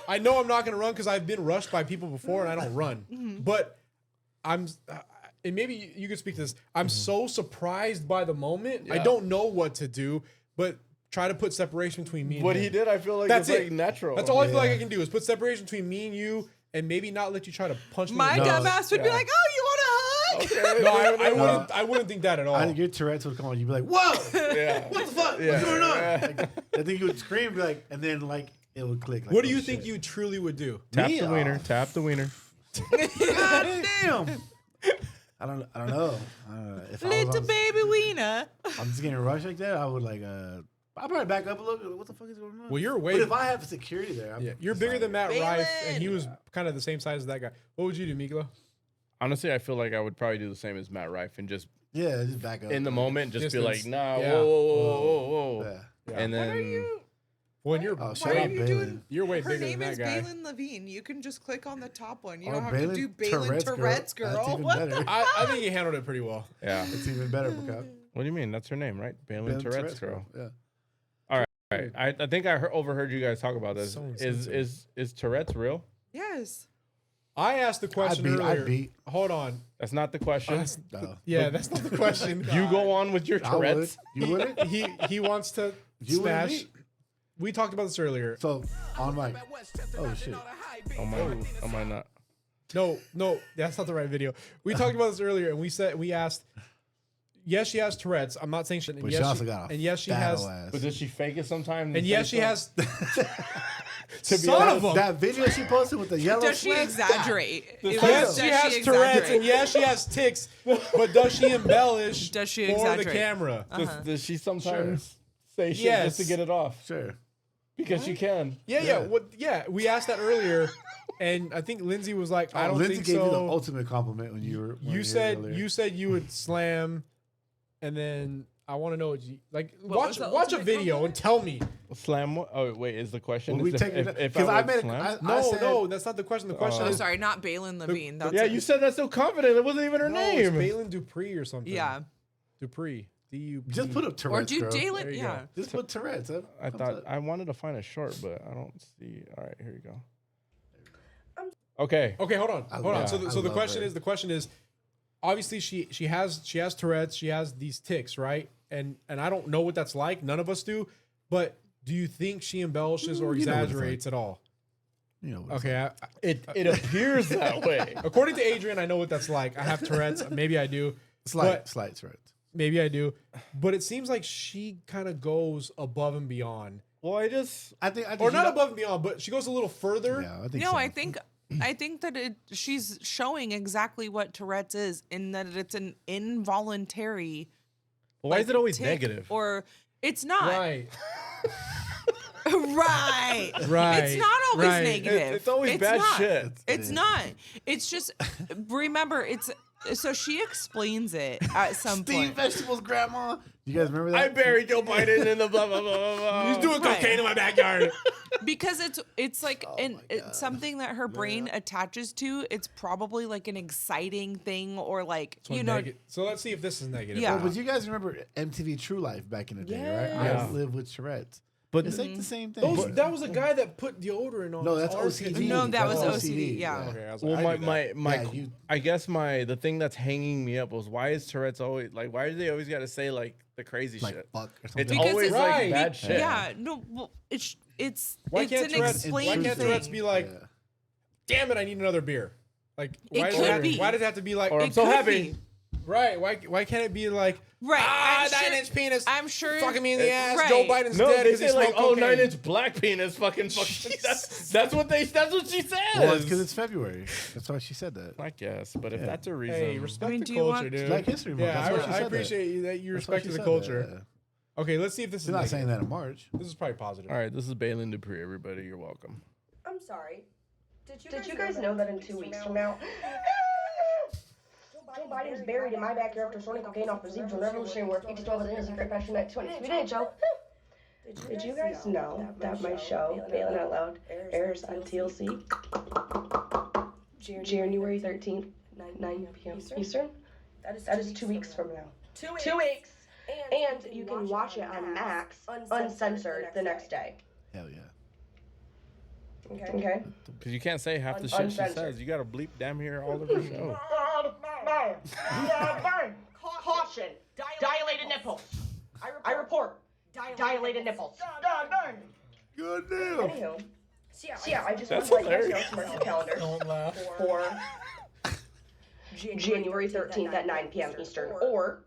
Speaker 3: I know I'm not gonna run because I've been rushed by people before and I don't run. But I'm, and maybe you could speak to this. I'm so surprised by the moment. I
Speaker 2: Yeah.
Speaker 3: don't know what to do, but try to put separation between me and
Speaker 2: What
Speaker 3: him.
Speaker 2: he did, I feel like
Speaker 3: That's
Speaker 2: it's
Speaker 3: it.
Speaker 2: like natural.
Speaker 3: That's all I feel like I can do is put separation between me and you, and maybe not let you try to punch me.
Speaker 1: My
Speaker 3: in the nose.
Speaker 1: dumbass would be
Speaker 2: Yeah.
Speaker 1: like, "Oh, you want a hug?"
Speaker 2: Okay.
Speaker 3: No, I wouldn't think that at all.
Speaker 4: I think your Tourette's would come on. You'd be like, whoa!
Speaker 2: Yeah.
Speaker 4: What the fuck?
Speaker 2: Yeah.
Speaker 4: What's going on?
Speaker 2: Yeah.
Speaker 4: Like, I think you would scream, be like, and then like it would click. Like,
Speaker 3: What do
Speaker 4: oh,
Speaker 3: you think
Speaker 4: shit.
Speaker 3: you truly would do?
Speaker 2: Tap
Speaker 4: Me?
Speaker 2: the wiener.
Speaker 4: Oh.
Speaker 2: Tap the wiener.
Speaker 4: God damn! I don't know. If I was
Speaker 1: Little
Speaker 4: on,
Speaker 1: baby wiener.
Speaker 4: I'm just getting rushed like that, I would like I'll probably back up a little bit. What the fuck is going on?
Speaker 3: Well, you're way.
Speaker 4: But if I have security there, I'm,
Speaker 3: Yeah, you're bigger than Matt Rife, and he was kind of the same size as that guy. What would you do, Miklo?
Speaker 2: Honestly, I feel like I would probably do the same as Matt Rife and just
Speaker 4: Yeah, just back up.
Speaker 2: in the moment, just
Speaker 3: Distance.
Speaker 2: be like, nah,
Speaker 3: Yeah.
Speaker 2: whoa.
Speaker 4: Yeah.
Speaker 2: And then
Speaker 3: When you're
Speaker 4: Oh,
Speaker 1: Why
Speaker 4: shout
Speaker 1: are
Speaker 4: out
Speaker 1: you
Speaker 4: Balin.
Speaker 1: doing?
Speaker 3: you're way
Speaker 1: Her
Speaker 3: bigger
Speaker 1: name
Speaker 3: than
Speaker 1: is
Speaker 3: that guy.
Speaker 1: Balin Levine. You can just click on the top one. You
Speaker 4: Or
Speaker 1: don't have to do Balin
Speaker 4: Tourette's girl.
Speaker 1: Tourette's girl.
Speaker 4: That's even
Speaker 1: What
Speaker 4: better.
Speaker 1: the-
Speaker 3: I think he handled it pretty well.
Speaker 2: yeah.
Speaker 4: It's even better, Bacab.
Speaker 2: What do you mean? That's her name, right? Balin Tourette's girl.
Speaker 4: Yeah.
Speaker 2: Right. I think I overheard you guys talk about this.
Speaker 3: So
Speaker 2: Is Tourette's real?
Speaker 1: Yes.
Speaker 3: I asked the question
Speaker 4: I
Speaker 3: earlier.
Speaker 4: beat.
Speaker 3: Hold on.
Speaker 2: That's not the question.
Speaker 4: No.
Speaker 3: Yeah, that's not the question.
Speaker 2: You go on with your
Speaker 4: I would.
Speaker 2: Tourette's.
Speaker 4: You wouldn't?
Speaker 3: He wants to
Speaker 4: You wouldn't
Speaker 3: smash.
Speaker 4: beat?
Speaker 3: We talked about this earlier.
Speaker 4: So on my oh shit.
Speaker 2: Oh my not.
Speaker 3: No, that's not the right video. We talked about this earlier, and we asked. Yes, she has Tourette's. I'm not saying she.
Speaker 4: But she also got a
Speaker 3: and yes, she
Speaker 4: fat
Speaker 3: has.
Speaker 4: ass.
Speaker 2: But does she fake it sometimes?
Speaker 3: And yes, she has.
Speaker 2: To be
Speaker 3: Son of
Speaker 2: honest,
Speaker 3: a.
Speaker 4: That video she posted with the yellow.
Speaker 1: Does she
Speaker 4: slacks,
Speaker 1: exaggerate?
Speaker 3: Yes, she has Tourette's, and yes, she has tics. But does she embellish?
Speaker 1: Does she
Speaker 3: for
Speaker 1: exaggerate?
Speaker 3: the camera?
Speaker 2: Does she sometimes say shit just to get it off?
Speaker 4: Sure.
Speaker 2: Because she can.
Speaker 3: Yeah. We asked that earlier, and I think Lindsay was like, "I don't
Speaker 4: Lindsay
Speaker 3: think
Speaker 4: gave
Speaker 3: so."
Speaker 4: you the ultimate compliment when you were.
Speaker 3: You said you would slam, and then I want to know what you like.
Speaker 1: What was
Speaker 3: Watch
Speaker 1: the
Speaker 3: a video and tell me.
Speaker 2: Slam what? Oh, wait, is the question?
Speaker 4: Well, we
Speaker 2: is
Speaker 4: take it-
Speaker 2: if
Speaker 4: 'cause I
Speaker 2: would
Speaker 4: made a-
Speaker 2: slam?
Speaker 3: No, that's not the question. The question
Speaker 1: Oh,
Speaker 3: is,
Speaker 1: sorry, not Balin Levine. That's
Speaker 2: yeah,
Speaker 1: it.
Speaker 2: you said that so confident. It wasn't even her
Speaker 3: no,
Speaker 2: name.
Speaker 3: it's Balin Dupree or something.
Speaker 1: Yeah.
Speaker 3: Dupree. D-U-P.
Speaker 4: Just put up
Speaker 1: Or
Speaker 4: Tourette's.
Speaker 1: do
Speaker 4: girl.
Speaker 1: Balin?
Speaker 3: There you
Speaker 1: Yeah.
Speaker 3: go.
Speaker 4: Just put Tourette's.
Speaker 2: I thought I wanted to find a short, but I don't see. All right, here you go. Okay.
Speaker 3: Okay, hold on.
Speaker 4: love-
Speaker 3: So,
Speaker 4: I
Speaker 3: the
Speaker 4: love
Speaker 3: question
Speaker 4: her.
Speaker 3: is, obviously she has Tourette's. She has these tics, right? And I don't know what that's like. None of us do. But do you think she embellishes or
Speaker 4: You know what it's
Speaker 3: exaggerates at all?
Speaker 4: You know. What
Speaker 3: Okay.
Speaker 2: It appears that way.
Speaker 3: According to Adrian, I know what that's like. I have Tourette's. Maybe I do.
Speaker 4: slight
Speaker 3: but-
Speaker 4: Tourette's.
Speaker 3: Maybe I do. But it seems like she kind of goes above and beyond.
Speaker 2: Well,
Speaker 4: I think
Speaker 3: Or
Speaker 4: you
Speaker 3: not
Speaker 4: know-
Speaker 3: above and beyond, but she goes a little further.
Speaker 4: Yeah, I think.
Speaker 1: No,
Speaker 4: so.
Speaker 1: I think that she's showing exactly what Tourette's is, in that it's an involuntary.
Speaker 2: Why is it always
Speaker 1: tic,
Speaker 2: negative?
Speaker 1: Or it's not.
Speaker 3: Right.
Speaker 1: Right.
Speaker 3: Right.
Speaker 1: It's not always
Speaker 3: Right.
Speaker 1: negative.
Speaker 2: It's always bad
Speaker 1: not.
Speaker 2: shit.
Speaker 1: It's not. It's just remember so she explains it at some
Speaker 4: Steve
Speaker 1: point.
Speaker 4: Vegetables, Grandma. You guys remember that?
Speaker 2: I buried Joe Biden in the blah blah blah blah. blah.
Speaker 3: He's doing
Speaker 1: Right.
Speaker 3: cocaine in my backyard.
Speaker 1: Because it's like it's something that her brain attaches to. It's probably like an exciting thing, or like
Speaker 3: So let's see if this is negative.
Speaker 1: Yeah.
Speaker 4: Well, but you guys remember MTV True Life back in the day, right?
Speaker 3: Yeah.
Speaker 4: I live with Tourette's.
Speaker 2: But
Speaker 4: It's like the same thing.
Speaker 3: That was a guy that put deodorant on.
Speaker 4: No,
Speaker 3: his
Speaker 4: that's
Speaker 3: armpits.
Speaker 4: OCD.
Speaker 1: No, that
Speaker 4: That's
Speaker 1: was OCD. Yeah.
Speaker 3: Okay, I was
Speaker 2: Well,
Speaker 3: like, I do that.
Speaker 2: I guess the thing that's hanging me up was, why is Tourette's always like, why do they always got to say like the crazy
Speaker 4: like
Speaker 2: shit?
Speaker 4: fuck or something.
Speaker 2: It's
Speaker 1: Because
Speaker 2: always
Speaker 1: it's
Speaker 2: like
Speaker 3: right.
Speaker 2: bad shit.
Speaker 1: Yeah, no, well, it's
Speaker 3: Why
Speaker 1: it's
Speaker 3: can't
Speaker 1: an
Speaker 3: Tourette's?
Speaker 1: explained
Speaker 3: Why can't
Speaker 1: thing.
Speaker 3: Tourette's be like, damn it, I need another beer? Like,
Speaker 1: It
Speaker 3: why does
Speaker 1: could
Speaker 3: it
Speaker 1: be.
Speaker 3: why does it have to be like,
Speaker 2: Or I'm
Speaker 1: It
Speaker 2: so
Speaker 1: could
Speaker 2: happy.
Speaker 1: be.
Speaker 3: right? Why can't it be like,
Speaker 1: Right. I'm sure-
Speaker 3: 9-inch penis,
Speaker 1: I'm sure
Speaker 3: fucking me in the ass.
Speaker 1: right.
Speaker 3: Joe Biden's
Speaker 2: No,
Speaker 3: dead
Speaker 2: they
Speaker 3: because he
Speaker 2: say like,
Speaker 3: smoked
Speaker 2: oh,
Speaker 3: cocaine.
Speaker 2: 9-inch black penis, fucking. That's what she says.
Speaker 4: Well, it's because it's February. That's why she said that.
Speaker 2: I guess, but if
Speaker 4: Yeah.
Speaker 2: that's a reason,
Speaker 3: Hey, respect
Speaker 1: I mean,
Speaker 3: the
Speaker 1: do you
Speaker 3: culture,
Speaker 1: want-
Speaker 3: dude.
Speaker 4: Black History Month.
Speaker 3: Yeah,
Speaker 4: That's why she
Speaker 3: I
Speaker 4: said
Speaker 3: appreciate you that you
Speaker 4: That's why
Speaker 3: respected
Speaker 4: she
Speaker 3: the
Speaker 4: said
Speaker 3: culture.
Speaker 4: that, yeah.
Speaker 3: Okay, let's see if this
Speaker 4: She's
Speaker 3: is
Speaker 4: not
Speaker 3: negative.
Speaker 4: saying that in March.
Speaker 3: This is probably positive.
Speaker 2: all right, this is Balin Dupree. Everybody, you're welcome.
Speaker 16: I'm sorry. Did you guys know that in 2 weeks from now, Joe Biden's buried in my backyard after snorting cocaine off the Zebra Revolutionary War 52 in his secret passion at 20. We did, Joe. Did you guys know that my show, Balin Out Loud, airs on TLC January 13th, 9 p.m. Eastern? That is 2 weeks from now. 2 weeks! And you can watch it on Max, uncensored, the next day.
Speaker 4: Hell yeah.
Speaker 16: Okay?
Speaker 2: Because you can't say half the shit she
Speaker 16: Uncensored.
Speaker 2: says. You got to bleep damn near all of her show.
Speaker 16: Caution! Dilated nipples. I report. Dilated nipples.
Speaker 4: Good deal.
Speaker 16: Anywho, so yeah, I just
Speaker 2: That's
Speaker 16: want to let you
Speaker 2: hilarious.
Speaker 16: guys know to mark the calendar.
Speaker 3: Don't laugh.
Speaker 16: For January 13th at 9 p.m. Eastern, or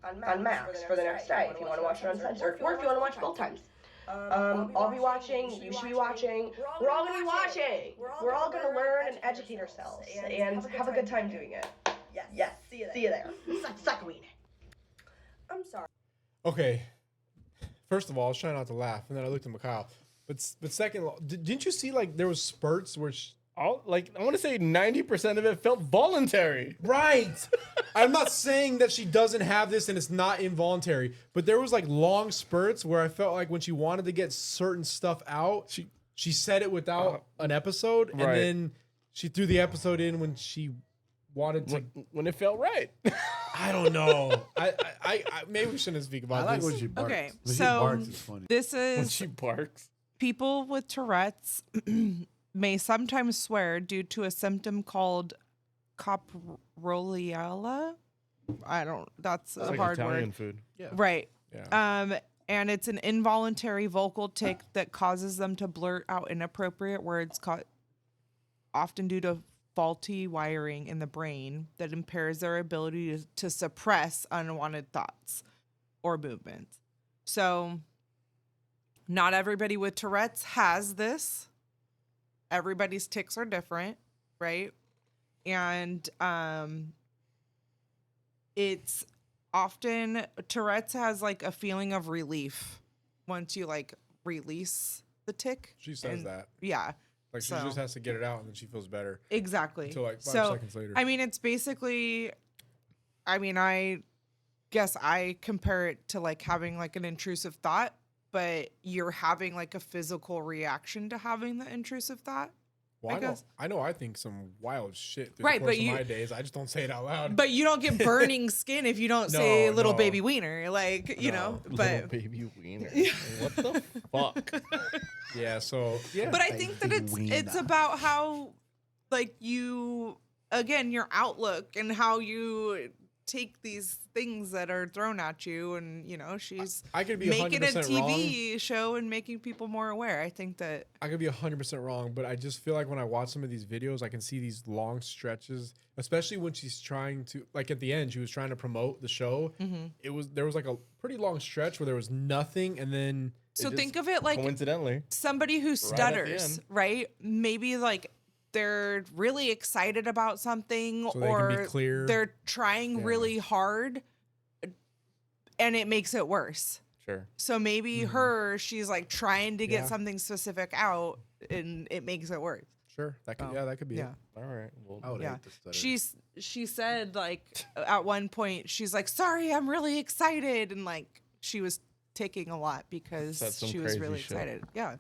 Speaker 16: on Max for the next day if you want to watch it uncensored, or if you want to watch both times. I'll be watching, you should be watching, we're all going to be watching. We're all going to learn and educate ourselves and have a good time doing it. Yes. See you there. Suck a ween. I'm sorry.
Speaker 3: Okay. First of all, I was trying not to laugh, and then I looked at Mikhail. But second, didn't you see like there was spurts where
Speaker 2: I want to say 90% of it felt voluntary.
Speaker 3: Right. I'm not saying that she doesn't have this and it's not involuntary, but there was like long spurts where I felt like when she wanted to get certain stuff out, she said it without an episode, and
Speaker 2: right.
Speaker 3: then she threw the episode in when she wanted to.
Speaker 2: When it felt right.
Speaker 3: I don't know. I maybe we shouldn't speak about
Speaker 4: I like
Speaker 3: this.
Speaker 4: when she barks.
Speaker 1: Okay,
Speaker 4: When she
Speaker 1: so
Speaker 4: barks, it's funny.
Speaker 1: this
Speaker 2: When
Speaker 1: is
Speaker 2: she barks.
Speaker 1: people with Tourette's may sometimes swear due to a symptom called coproliella. That's a
Speaker 2: like
Speaker 1: hard
Speaker 2: Italian
Speaker 1: word.
Speaker 2: food.
Speaker 3: Yeah.
Speaker 1: Right.
Speaker 2: Yeah.
Speaker 1: And it's an involuntary vocal tic that causes them to blurt out inappropriate words often due to faulty wiring in the brain that impairs their ability to suppress unwanted thoughts or movements. So not everybody with Tourette's has this. Everybody's tics are different, right? And it's often Tourette's has like a feeling of relief once you like release the tic.
Speaker 3: She says that.
Speaker 1: Yeah.
Speaker 3: Like she just has to get it out and then she feels better.
Speaker 1: Exactly.
Speaker 3: Until like 5 seconds later.
Speaker 1: I mean, it's basically, I guess I compare it to like having like an intrusive thought, but you're having like a physical reaction to having the intrusive thought.
Speaker 3: Well, I know I think some wild shit through
Speaker 1: Right,
Speaker 3: the course
Speaker 1: but
Speaker 3: of my days. I just don't say it out loud.
Speaker 1: But you don't get burning skin if you don't say little baby wiener, like, you know. But
Speaker 2: Little baby wiener. What the fuck?
Speaker 3: Yeah, so yeah.
Speaker 1: But I think that it's about how like you, again, your outlook and how you take these things that are thrown at you, and you know, she's
Speaker 3: I could be
Speaker 1: making a
Speaker 3: 100%
Speaker 1: TV show and making people more aware. I think that
Speaker 3: I could be 100% wrong, but I just feel like when I watch some of these videos, I can see these long stretches, especially when she's trying to, like at the end, she was trying to promote the show. There was like a pretty long stretch where there was nothing, and then
Speaker 1: so think of it like
Speaker 2: coincidentally
Speaker 1: somebody who stutters, right? Maybe like they're really excited about something,
Speaker 3: so they can be clear.
Speaker 1: They're trying really hard and it makes it worse.
Speaker 2: Sure.
Speaker 1: So maybe she's like trying to get something specific out and it makes it worse.
Speaker 3: Sure. That could that could be it.
Speaker 2: All right. Well,
Speaker 4: I would hate to stutter.
Speaker 1: She said like at one point she's like, sorry, I'm really excited, and like she was taking a lot because she was really excited. Yeah.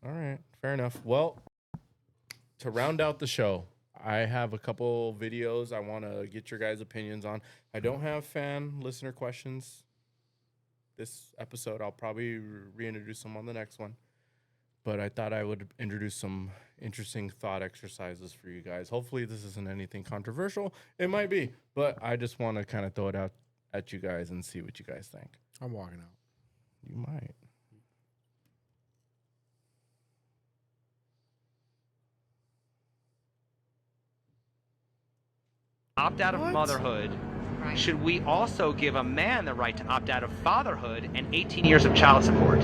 Speaker 2: All right. Fair enough. Well, to round out the show, I have a couple videos I want to get your guys' opinions on. I don't have listener questions this episode. I'll probably reintroduce them on the next one. But I thought I would introduce some interesting thought exercises for you guys. Hopefully this isn't anything controversial. It might be, but I just want to kind of throw it out at you guys and see what you guys think.
Speaker 3: I'm walking out.
Speaker 2: You might.
Speaker 17: Opt out of motherhood. Should we also give a man the right to opt out of fatherhood and 18 years of child support?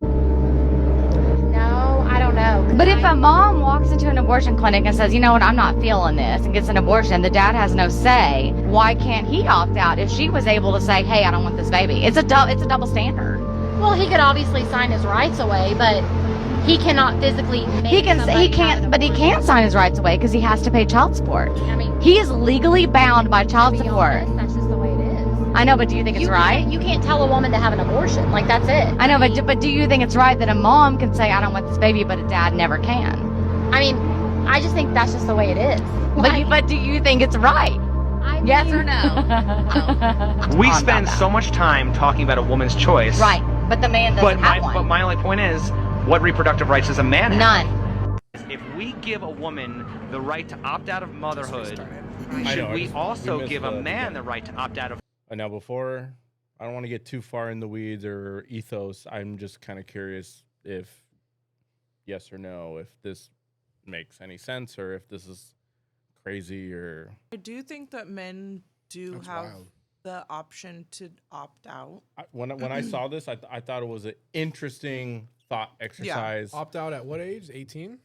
Speaker 18: No, I don't know. But if a mom walks into an abortion clinic and says, you know what, I'm not feeling this, and gets an abortion, the dad has no say, why can't he opt out if she was able to say, hey, I don't want this baby? It's a double standard.
Speaker 19: Well, he could obviously sign his rights away, but he cannot physically make
Speaker 18: He can sign his rights away because he has to pay child support. I mean, he is legally bound by child support.
Speaker 19: Honest, that's just the way it is.
Speaker 18: I know, but do you think it's right?
Speaker 19: You can't tell a woman to have an abortion. Like, that's it.
Speaker 18: I know, but do you think it's right that a mom can say, I don't want this baby, but a dad never can?
Speaker 19: I mean, I just think that's just the way it is.
Speaker 18: But do you think it's right? Yes or no?
Speaker 17: We spend so much time talking about a woman's choice.
Speaker 18: Right, but the man doesn't have one.
Speaker 17: But my only point is, what reproductive rights does a man have?
Speaker 18: None.
Speaker 17: If we give a woman the right to opt out of motherhood, should we also give a man the right to opt out of...
Speaker 2: Now, before, I don't want to get too far in the weeds or ethos. I'm just kind of curious if yes or no, if this makes any sense or if this is crazy or...
Speaker 1: I do think that men do have the option to opt out.
Speaker 2: When I saw this, I thought it was an interesting thought exercise.
Speaker 3: Yeah. Opt out at what age? 18?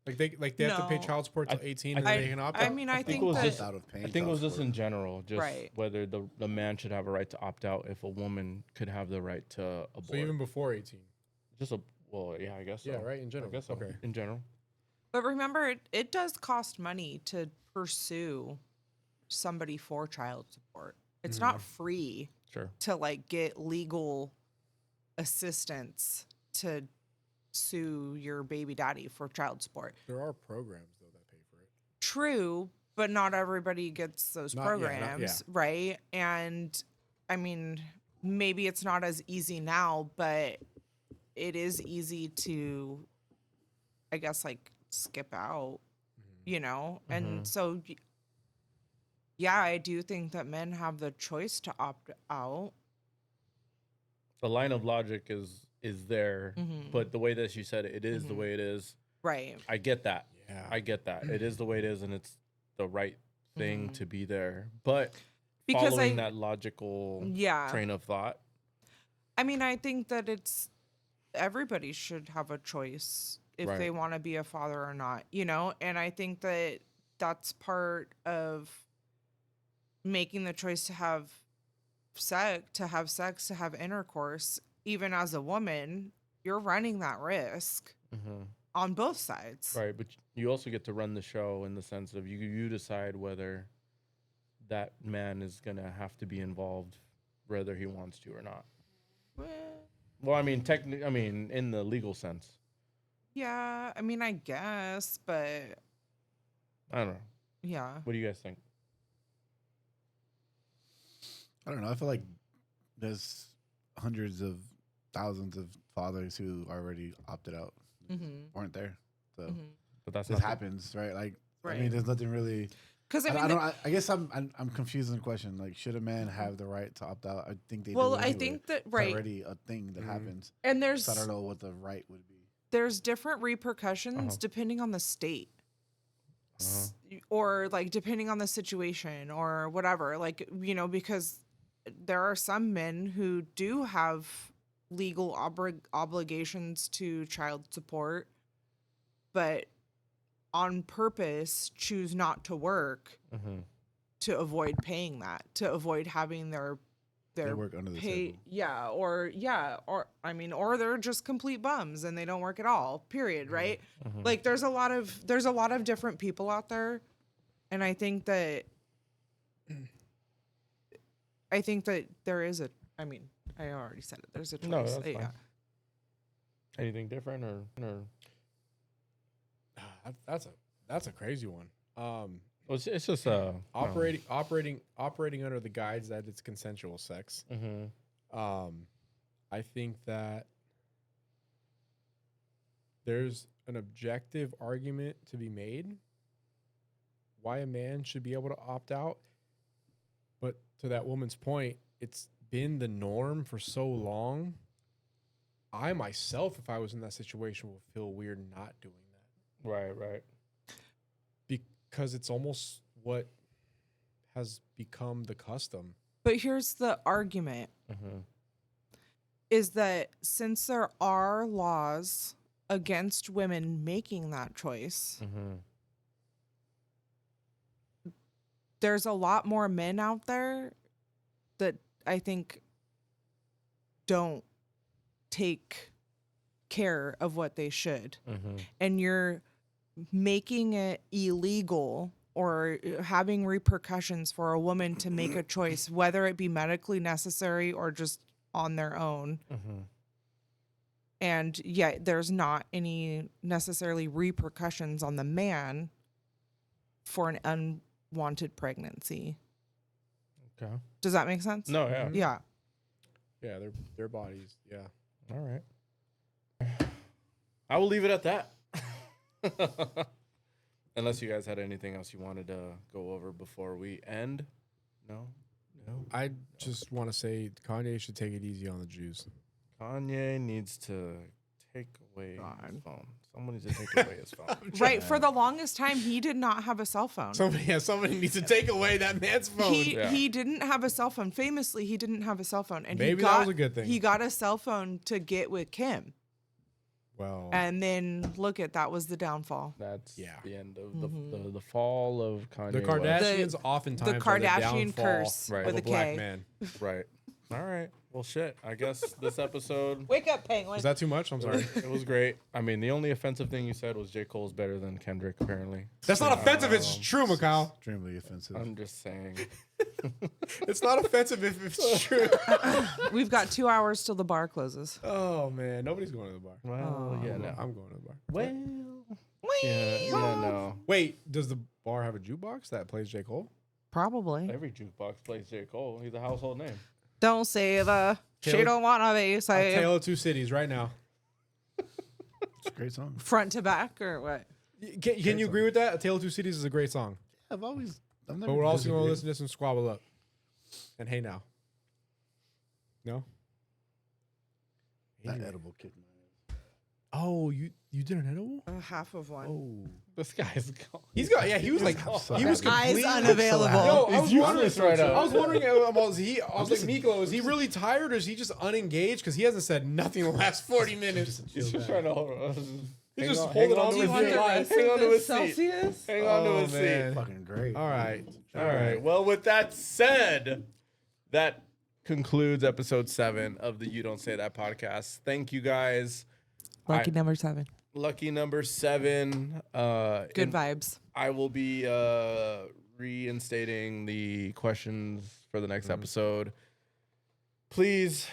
Speaker 3: Like they have to pay child support till 18 and then they can opt out?
Speaker 1: I mean, I think
Speaker 2: it was
Speaker 1: that...
Speaker 2: just, I think it was just in general, just whether the man should have a right to opt out if a woman could have the right to abort.
Speaker 3: So even before 18?
Speaker 2: Yeah, I guess so.
Speaker 3: Yeah, right, in general.
Speaker 2: I guess so,
Speaker 3: okay.
Speaker 2: In general.
Speaker 1: But remember, it does cost money to pursue somebody for child support. It's not free to like get legal assistance to sue your baby daddy for child support.
Speaker 3: There are programs though that pay for it.
Speaker 1: True, but not everybody gets those programs, right? And I mean, maybe it's not as easy now, but it is easy to, I guess, like skip out, you know? And so, yeah, I do think that men have the choice to opt out.
Speaker 2: The line of logic is there, but the way that you said it, it is the way it is.
Speaker 1: Right.
Speaker 2: I get that. I get that. It is the way it is, and it's the right thing to be there. But
Speaker 1: Because
Speaker 2: following that logical train of thought.
Speaker 1: I mean, I think that everybody should have a choice if they want to be a father or not, you know? And I think that that's part of making the choice to have sex, to have intercourse. Even as a woman, you're running that risk on both sides.
Speaker 2: Right, but you also get to run the show in the sense of you decide whether that man is going to have to be involved, whether he wants to or not. Well, I mean, in the legal sense.
Speaker 1: Yeah, I mean, I guess, but
Speaker 2: I don't know.
Speaker 1: Yeah.
Speaker 2: What do you guys think?
Speaker 4: I don't know. I feel like there's hundreds of thousands of fathers who already opted out, weren't there. So,
Speaker 2: but that's
Speaker 4: this happens, right? Like, I mean, there's nothing really.
Speaker 1: Because
Speaker 4: I guess I'm confused in the question. Like, should a man have the right to opt out? I think they do.
Speaker 1: Well,
Speaker 4: anyway.
Speaker 1: I think that
Speaker 4: It's already a thing that happens.
Speaker 1: And
Speaker 4: so I don't know what the right would be.
Speaker 1: There's different repercussions depending on the state. Or like depending on the situation or whatever. Like, you know, because there are some men who do have legal obligations to child support, but on purpose choose not to work to avoid paying that, to avoid having their
Speaker 4: They work under the table.
Speaker 1: or I mean, or they're just complete bums and they don't work at all. Period. Right? Like there's a lot of different people out there, and I think that there is a. I mean, I already said it. There's a choice.
Speaker 2: No, that's fine. Anything different or?
Speaker 3: That's a crazy one.
Speaker 2: It's just
Speaker 3: operating under the guise that it's consensual sex. I think that there's an objective argument to be made why a man should be able to opt out, but to that woman's point, it's been the norm for so long. I myself, if I was in that situation, would feel weird not doing that.
Speaker 2: Right.
Speaker 3: Because it's almost what has become the custom.
Speaker 1: But here's the argument. Is that since there are laws against women making that choice, there's a lot more men out there that I think don't take care of what they should. And you're making it illegal or having repercussions for a woman to make a choice, whether it be medically necessary or just on their own. And yet there's not any necessarily repercussions on the man for an unwanted pregnancy.
Speaker 2: Okay.
Speaker 1: Does that make sense?
Speaker 2: No, yeah.
Speaker 1: Yeah.
Speaker 3: Yeah, their bodies. Yeah.
Speaker 2: All right. I will leave it at that. Unless you guys had anything else you wanted to go over before we end. No.
Speaker 3: I just want to say Kanye should take it easy on the Jews.
Speaker 2: Kanye needs to take away his phone. Someone needs to take away his phone.
Speaker 1: Right. For the longest time, he did not have a cell phone.
Speaker 3: Somebody needs to take away that man's phone.
Speaker 1: He didn't have a cell phone. Famously, he didn't have a cell phone. And
Speaker 3: maybe that was a good thing.
Speaker 1: He got a cell phone to get with Kim.
Speaker 3: Well,
Speaker 1: and then look at that was the downfall.
Speaker 2: That's the end of the fall of Kanye.
Speaker 3: The Kardashians oftentimes
Speaker 1: the Kardashian
Speaker 3: are the
Speaker 1: curse
Speaker 3: of
Speaker 1: with
Speaker 3: a
Speaker 1: a
Speaker 3: black
Speaker 1: K.
Speaker 3: man.
Speaker 2: Right. All right. Well, shit. I guess this episode.
Speaker 1: Wake up, Penguin.
Speaker 3: Was that too much? I'm sorry.
Speaker 2: It was great. I mean, the only offensive thing you said was J. Cole's better than Kendrick, apparently.
Speaker 3: That's not offensive. It's true, Mikhail.
Speaker 4: Extremely offensive.
Speaker 2: I'm just saying.
Speaker 3: It's not offensive if it's true.
Speaker 1: We've got 2 hours till the bar closes.
Speaker 3: Oh man, nobody's going to the bar.
Speaker 2: Well, yeah, no.
Speaker 3: I'm going to the bar.
Speaker 2: Well, yeah, no.
Speaker 3: Wait, does the bar have a jukebox that plays J. Cole?
Speaker 1: Probably.
Speaker 2: Every jukebox plays J. Cole. He's a household name.
Speaker 1: Don't say the she don't want to be
Speaker 3: A
Speaker 1: say
Speaker 3: Tale of Two Cities right now.
Speaker 4: It's a great song.
Speaker 1: front to back or what?
Speaker 3: Can you agree with that? A Tale of Two Cities is a great song.
Speaker 4: I've never.
Speaker 3: But we're also going to listen to some Squabble Up. And Hey Now. No?
Speaker 4: That edible kicked my ass.
Speaker 3: Oh, you did an edible?
Speaker 1: Half of one.
Speaker 3: Oh.
Speaker 2: This guy's gone.
Speaker 3: He's got. Yeah, he was like, he was completely
Speaker 1: unavailable.
Speaker 3: Yo, I was
Speaker 2: useless right now.
Speaker 3: I was wondering, was he? I was like, Miklo, is he really tired, or is he just unengaged? Because he hasn't said nothing in the last 40 minutes.
Speaker 2: He's just trying to hold on.
Speaker 3: He's just holding on to his seat.
Speaker 2: Hang on to his seat. Hang on to his seat.
Speaker 4: Fucking great.
Speaker 3: All right.
Speaker 2: All right. Well, with that said, that concludes episode 7 of the You Don't Say That podcast. Thank you guys.
Speaker 1: Lucky number 7.
Speaker 2: Lucky number 7.
Speaker 1: Good vibes.
Speaker 2: I will be reinstating the questions for the next episode. Please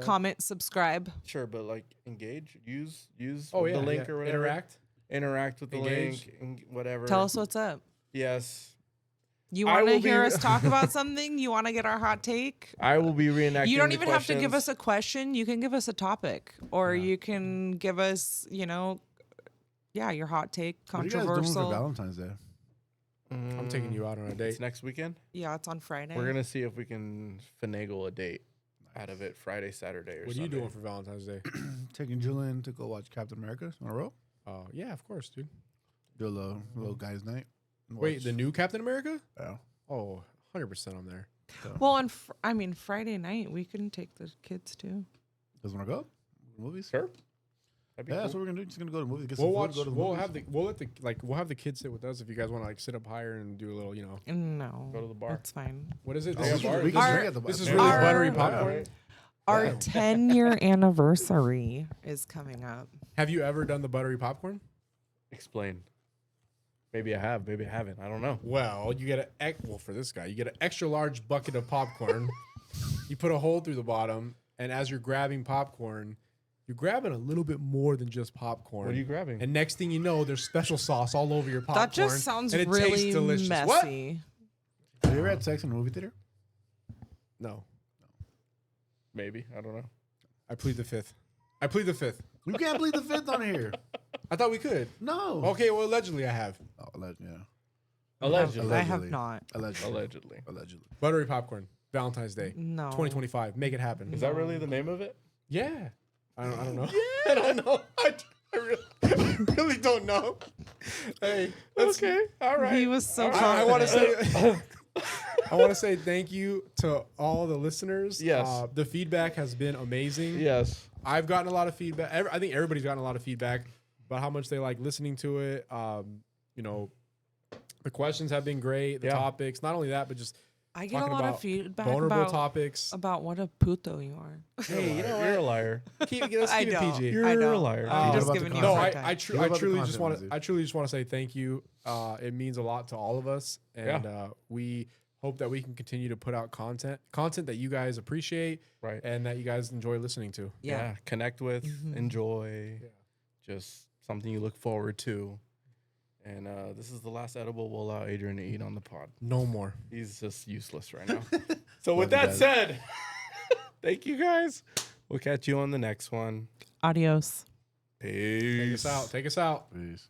Speaker 1: comment, subscribe.
Speaker 2: Sure, but like engage, use
Speaker 3: the
Speaker 2: link or whatever. Interact with the
Speaker 3: Engage.
Speaker 2: link, whatever.
Speaker 1: Tell us what's up.
Speaker 2: Yes.
Speaker 1: You want to hear us talk about something? You want to get our hot take?
Speaker 2: I will be reenacting.
Speaker 1: You don't
Speaker 2: the
Speaker 1: even have to give
Speaker 2: questions.
Speaker 1: us a question. You can give us a topic, or you can give us, your hot take,
Speaker 4: What are you guys doing
Speaker 1: controversial.
Speaker 4: for Valentine's Day?
Speaker 3: I'm taking you out on a date.
Speaker 2: It's next weekend.
Speaker 1: Yeah, it's on Friday.
Speaker 2: We're gonna see if we can finagle a date out of it Friday, Saturday, or
Speaker 3: What are you doing for Valentine's Day?
Speaker 4: Taking Julian to go watch Captain America in a row.
Speaker 3: Oh yeah, of course, dude.
Speaker 4: Do a little guys' night.
Speaker 3: Wait, the new Captain America?
Speaker 4: Yeah.
Speaker 3: Oh, 100% I'm there.
Speaker 1: Well, on Friday night we can take the kids too.
Speaker 4: Does want to go? Movies?
Speaker 2: Sure.
Speaker 4: Yeah, that's what we're gonna do. Just gonna go to movies. Get
Speaker 3: We'll
Speaker 4: some
Speaker 3: watch.
Speaker 4: food, go to the
Speaker 3: We'll
Speaker 4: movies.
Speaker 3: have the kids sit with us if you guys want to like sit up higher and do a little,
Speaker 1: No,
Speaker 2: go to the bar.
Speaker 1: That's fine.
Speaker 3: What is it?
Speaker 4: Oh,
Speaker 3: This is,
Speaker 4: we can drink at the bar.
Speaker 3: this is really buttery popcorn.
Speaker 1: Our 10-year anniversary is coming up.
Speaker 3: Have you ever done the buttery popcorn?
Speaker 2: Explain. Maybe I have. Maybe I haven't. I don't know.
Speaker 3: Well, you get for this guy, you get an extra large bucket of popcorn. You put a hole through the bottom, and as you're grabbing popcorn, you're grabbing a little bit more than just popcorn.
Speaker 2: What are you grabbing?
Speaker 3: And next thing you know, there's special sauce all over your popcorn.
Speaker 1: That just sounds
Speaker 3: and it
Speaker 1: really
Speaker 3: tastes delicious.
Speaker 1: messy.
Speaker 3: What?
Speaker 4: Have you ever had sex in a movie theater?
Speaker 3: No.
Speaker 2: Maybe. I don't know.
Speaker 3: I plead the fifth. I plead the fifth.
Speaker 4: You can't plead the fifth on here.
Speaker 3: I thought we could.
Speaker 4: No.
Speaker 3: Okay, well, allegedly I have.
Speaker 4: Oh, yeah.
Speaker 2: Allegedly.
Speaker 1: I have not.
Speaker 2: Allegedly.
Speaker 3: Buttery popcorn. Valentine's Day.
Speaker 1: No.
Speaker 3: 2025. Make it happen.
Speaker 2: Is that really the name of it?
Speaker 3: Yeah. I don't know. I don't know. I really don't know. Hey.
Speaker 2: Okay. All right.
Speaker 1: He was so
Speaker 3: I want to
Speaker 1: confident.
Speaker 3: say I want to say thank you to all the listeners.
Speaker 2: Yes.
Speaker 3: The feedback has been amazing.
Speaker 2: Yes.
Speaker 3: I've gotten a lot of feedback. I think everybody's gotten a lot of feedback about how much they like listening to it. The questions have been great. The topics, not only that, but just
Speaker 1: I get a
Speaker 3: talking
Speaker 1: lot
Speaker 3: about
Speaker 1: of feedback
Speaker 3: vulnerable
Speaker 1: about
Speaker 3: topics.
Speaker 1: about what a puto you are.
Speaker 3: Hey, you know what?
Speaker 2: You're a liar.
Speaker 3: Let's keep
Speaker 1: I
Speaker 3: it
Speaker 1: don't.
Speaker 3: PG.
Speaker 2: You're
Speaker 1: I
Speaker 2: a
Speaker 1: don't.
Speaker 2: liar.
Speaker 1: I'm just
Speaker 4: about
Speaker 1: giving
Speaker 4: the
Speaker 1: you
Speaker 3: No,
Speaker 1: a hard
Speaker 3: I
Speaker 1: time.
Speaker 3: truly just want to say thank you. It means a lot to all of us, and we hope that we can continue to put out content that you guys appreciate,
Speaker 2: Right.
Speaker 3: and that you guys enjoy listening to.
Speaker 2: Yeah. Connect with, enjoy, just something you look forward to. And this is the last edible we'll allow Adrian to eat on the pod.
Speaker 3: No more.
Speaker 2: He's just useless right now. So with that said, thank you guys. We'll catch you on the next one.
Speaker 1: Adios.
Speaker 2: Peace.
Speaker 3: Take us out.
Speaker 4: Peace.